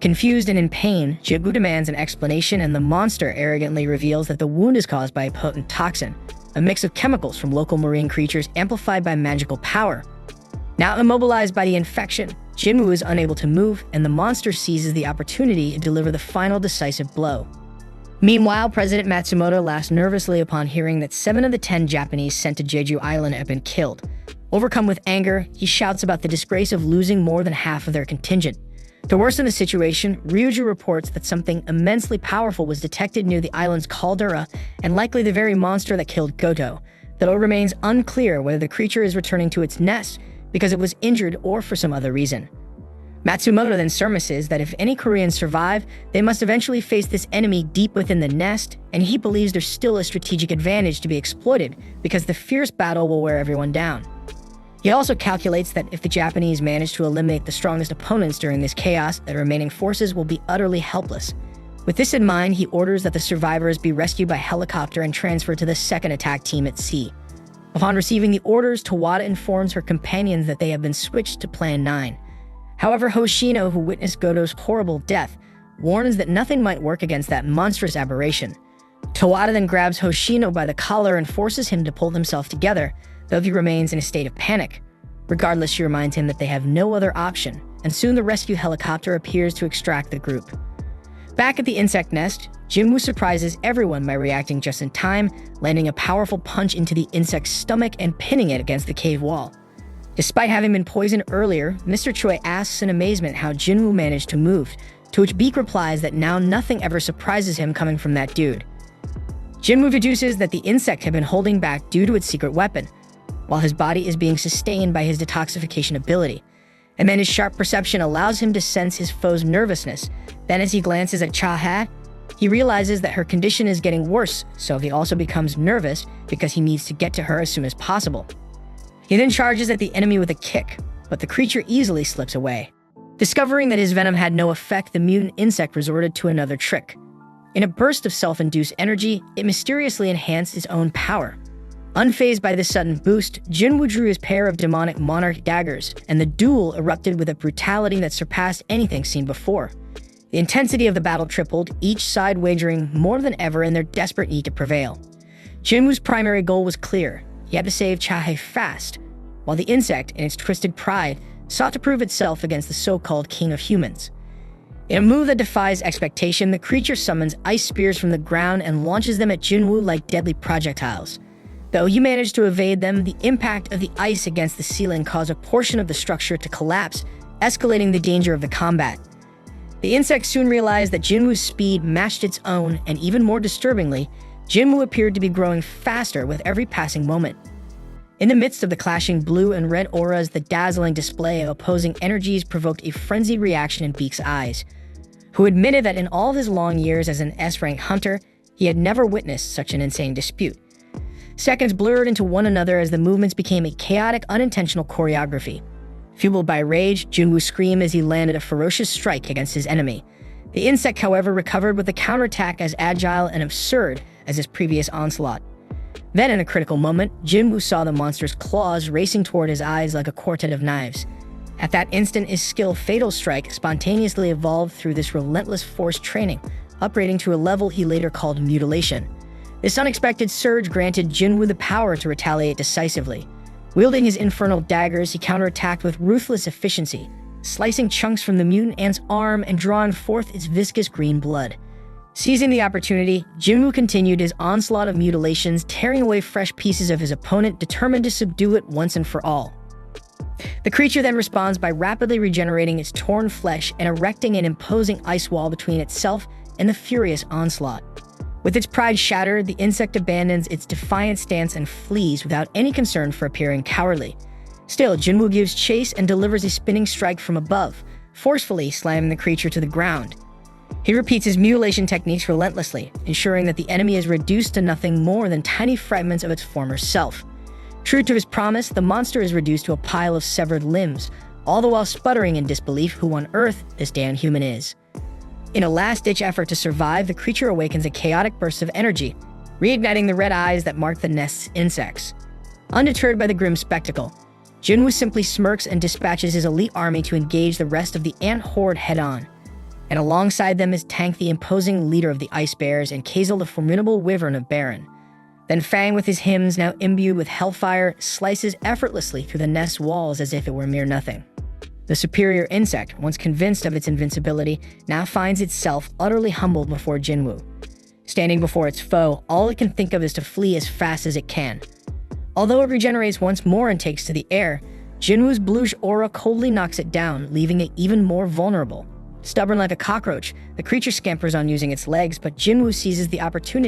Confused and in pain, Jinwoo demands an explanation, and the monster arrogantly reveals that the wound is caused by a potent toxin, a mix of chemicals from local marine creatures amplified by magical power. Now immobilized by the infection, Jinwoo is unable to move, and the monster seizes the opportunity to deliver the final decisive blow. Meanwhile, President Matsumoto laughs nervously upon hearing that 7 of the 10 Japanese sent to Jeju Island have been killed. Overcome with anger, he shouts about the disgrace of losing more than half of their contingent. To worsen the situation, Ryuju reports that something immensely powerful was detected near the island's caldera, and likely the very monster that killed Goto, though it remains unclear whether the creature is returning to its nest because it was injured or for some other reason. Matsumoto then surmises that if any Koreans survive, they must eventually face this enemy deep within the nest, and he believes there's still a strategic advantage to be exploited because the fierce battle will wear everyone down. He also calculates that if the Japanese manage to eliminate the strongest opponents during this chaos, the remaining forces will be utterly helpless. With this in mind, he orders that the survivors be rescued by helicopter and transferred to the second attack team at sea. Upon receiving the orders, Tawada informs her companions that they have been switched to Plan 9. However, Hoshino, who witnessed Goto's horrible death, warns that nothing might work against that monstrous aberration. Tawada then grabs Hoshino by the collar and forces him to pull himself together, though he remains in a state of panic. Regardless, she reminds him that they have no other option, and soon the rescue helicopter appears to extract the group. Back at the insect nest, Jinwoo surprises everyone by reacting just in time, landing a powerful punch into the insect's stomach and pinning it against the cave wall. Despite having been poisoned earlier, Mr. Choi asks in amazement how Jinwoo managed to move, to which Beak replies that now nothing ever surprises him coming from that dude. Jinwoo deduces that the insect had been holding back due to its secret weapon, while his body is being sustained by his detoxification ability. And then his sharp perception allows him to sense his foe's nervousness. Then as he glances at Cha-ha, he realizes that her condition is getting worse, so he also becomes nervous because he needs to get to her as soon as possible. He then charges at the enemy with a kick, but the creature easily slips away. Discovering that his venom had no effect, the mutant insect resorted to another trick. In a burst of self-induced energy, it mysteriously enhanced its own power. Unfazed by this sudden boost, Jinwoo drew his pair of demonic monarch daggers, and the duel erupted with a brutality that surpassed anything seen before. The intensity of the battle tripled, each side wagering more than ever in their desperate need to prevail. Jinwoo's primary goal was clear. He had to save Cha-ha fast, while the insect, in its twisted pride, sought to prove itself against the so-called king of humans. In a move that defies expectation, the creature summons ice spears from the ground and launches them at Jinwoo like deadly projectiles. Though he managed to evade them, the impact of the ice against the ceiling caused a portion of the structure to collapse, escalating the danger of the combat. The insect soon realized that Jinwoo's speed matched its own, and even more disturbingly, Jinwoo appeared to be growing faster with every passing moment. In the midst of the clashing blue and red auras, the dazzling display of opposing energies provoked a frenzied reaction in Beak's eyes, who admitted that in all of his long years as an S-rank hunter, he had never witnessed such an insane dispute. Seconds blurred into one another as the movements became a chaotic, unintentional choreography. Fueled by rage, Jinwoo screamed as he landed a ferocious strike against his enemy. The insect, however, recovered with a counterattack as agile and absurd as his previous onslaught. Then, in a critical moment, Jinwoo saw the monster's claws racing toward his eyes like a quartet of knives. At that instant, his skill Fatal Strike spontaneously evolved through this relentless force training, upgrading to a level he later called Mutilation. This unexpected surge granted Jinwoo the power to retaliate decisively. Wielding his infernal daggers, he counterattacked with ruthless efficiency, slicing chunks from the mutant ant's arm and drawing forth its viscous green blood. Seizing the opportunity, Jinwoo continued his onslaught of mutilations, tearing away fresh pieces of his opponent, determined to subdue it once and for all. The creature then responds by rapidly regenerating its torn flesh and erecting an imposing ice wall between itself and the furious onslaught. With its pride shattered, the insect abandons its defiant stance and flees without any concern for appearing cowardly. Still, Jinwoo gives chase and delivers a spinning strike from above, forcefully slamming the creature to the ground. He repeats his mutilation techniques relentlessly, ensuring that the enemy is reduced to nothing more than tiny fragments of its former self. True to his promise, the monster is reduced to a pile of severed limbs, all the while sputtering in disbelief who on earth this damn human is. In a last-ditch effort to survive, the creature awakens a chaotic burst of energy, reigniting the red eyes that mark the nest's insects. Undeterred by the grim spectacle, Jinwoo simply smirks and dispatches his elite army to engage the rest of the ant horde head-on. And alongside them is Tank, the imposing leader of the Ice Bears, and Kazel, the formidable wyvern of Baron. Then Fang, with his hymns now imbued with hellfire, slices effortlessly through the nest's walls as if it were mere nothing. The superior insect, once convinced of its invincibility, now finds itself utterly humbled before Jinwoo. Standing before its foe, all it can think of is to flee as fast as it can. Although it regenerates once more and takes to the air, Jinwoo's bluish aura coldly knocks it down, leaving it even more vulnerable. Stubborn like a cockroach, the creature scampers on using its legs, but Jinwoo seizes the opportunity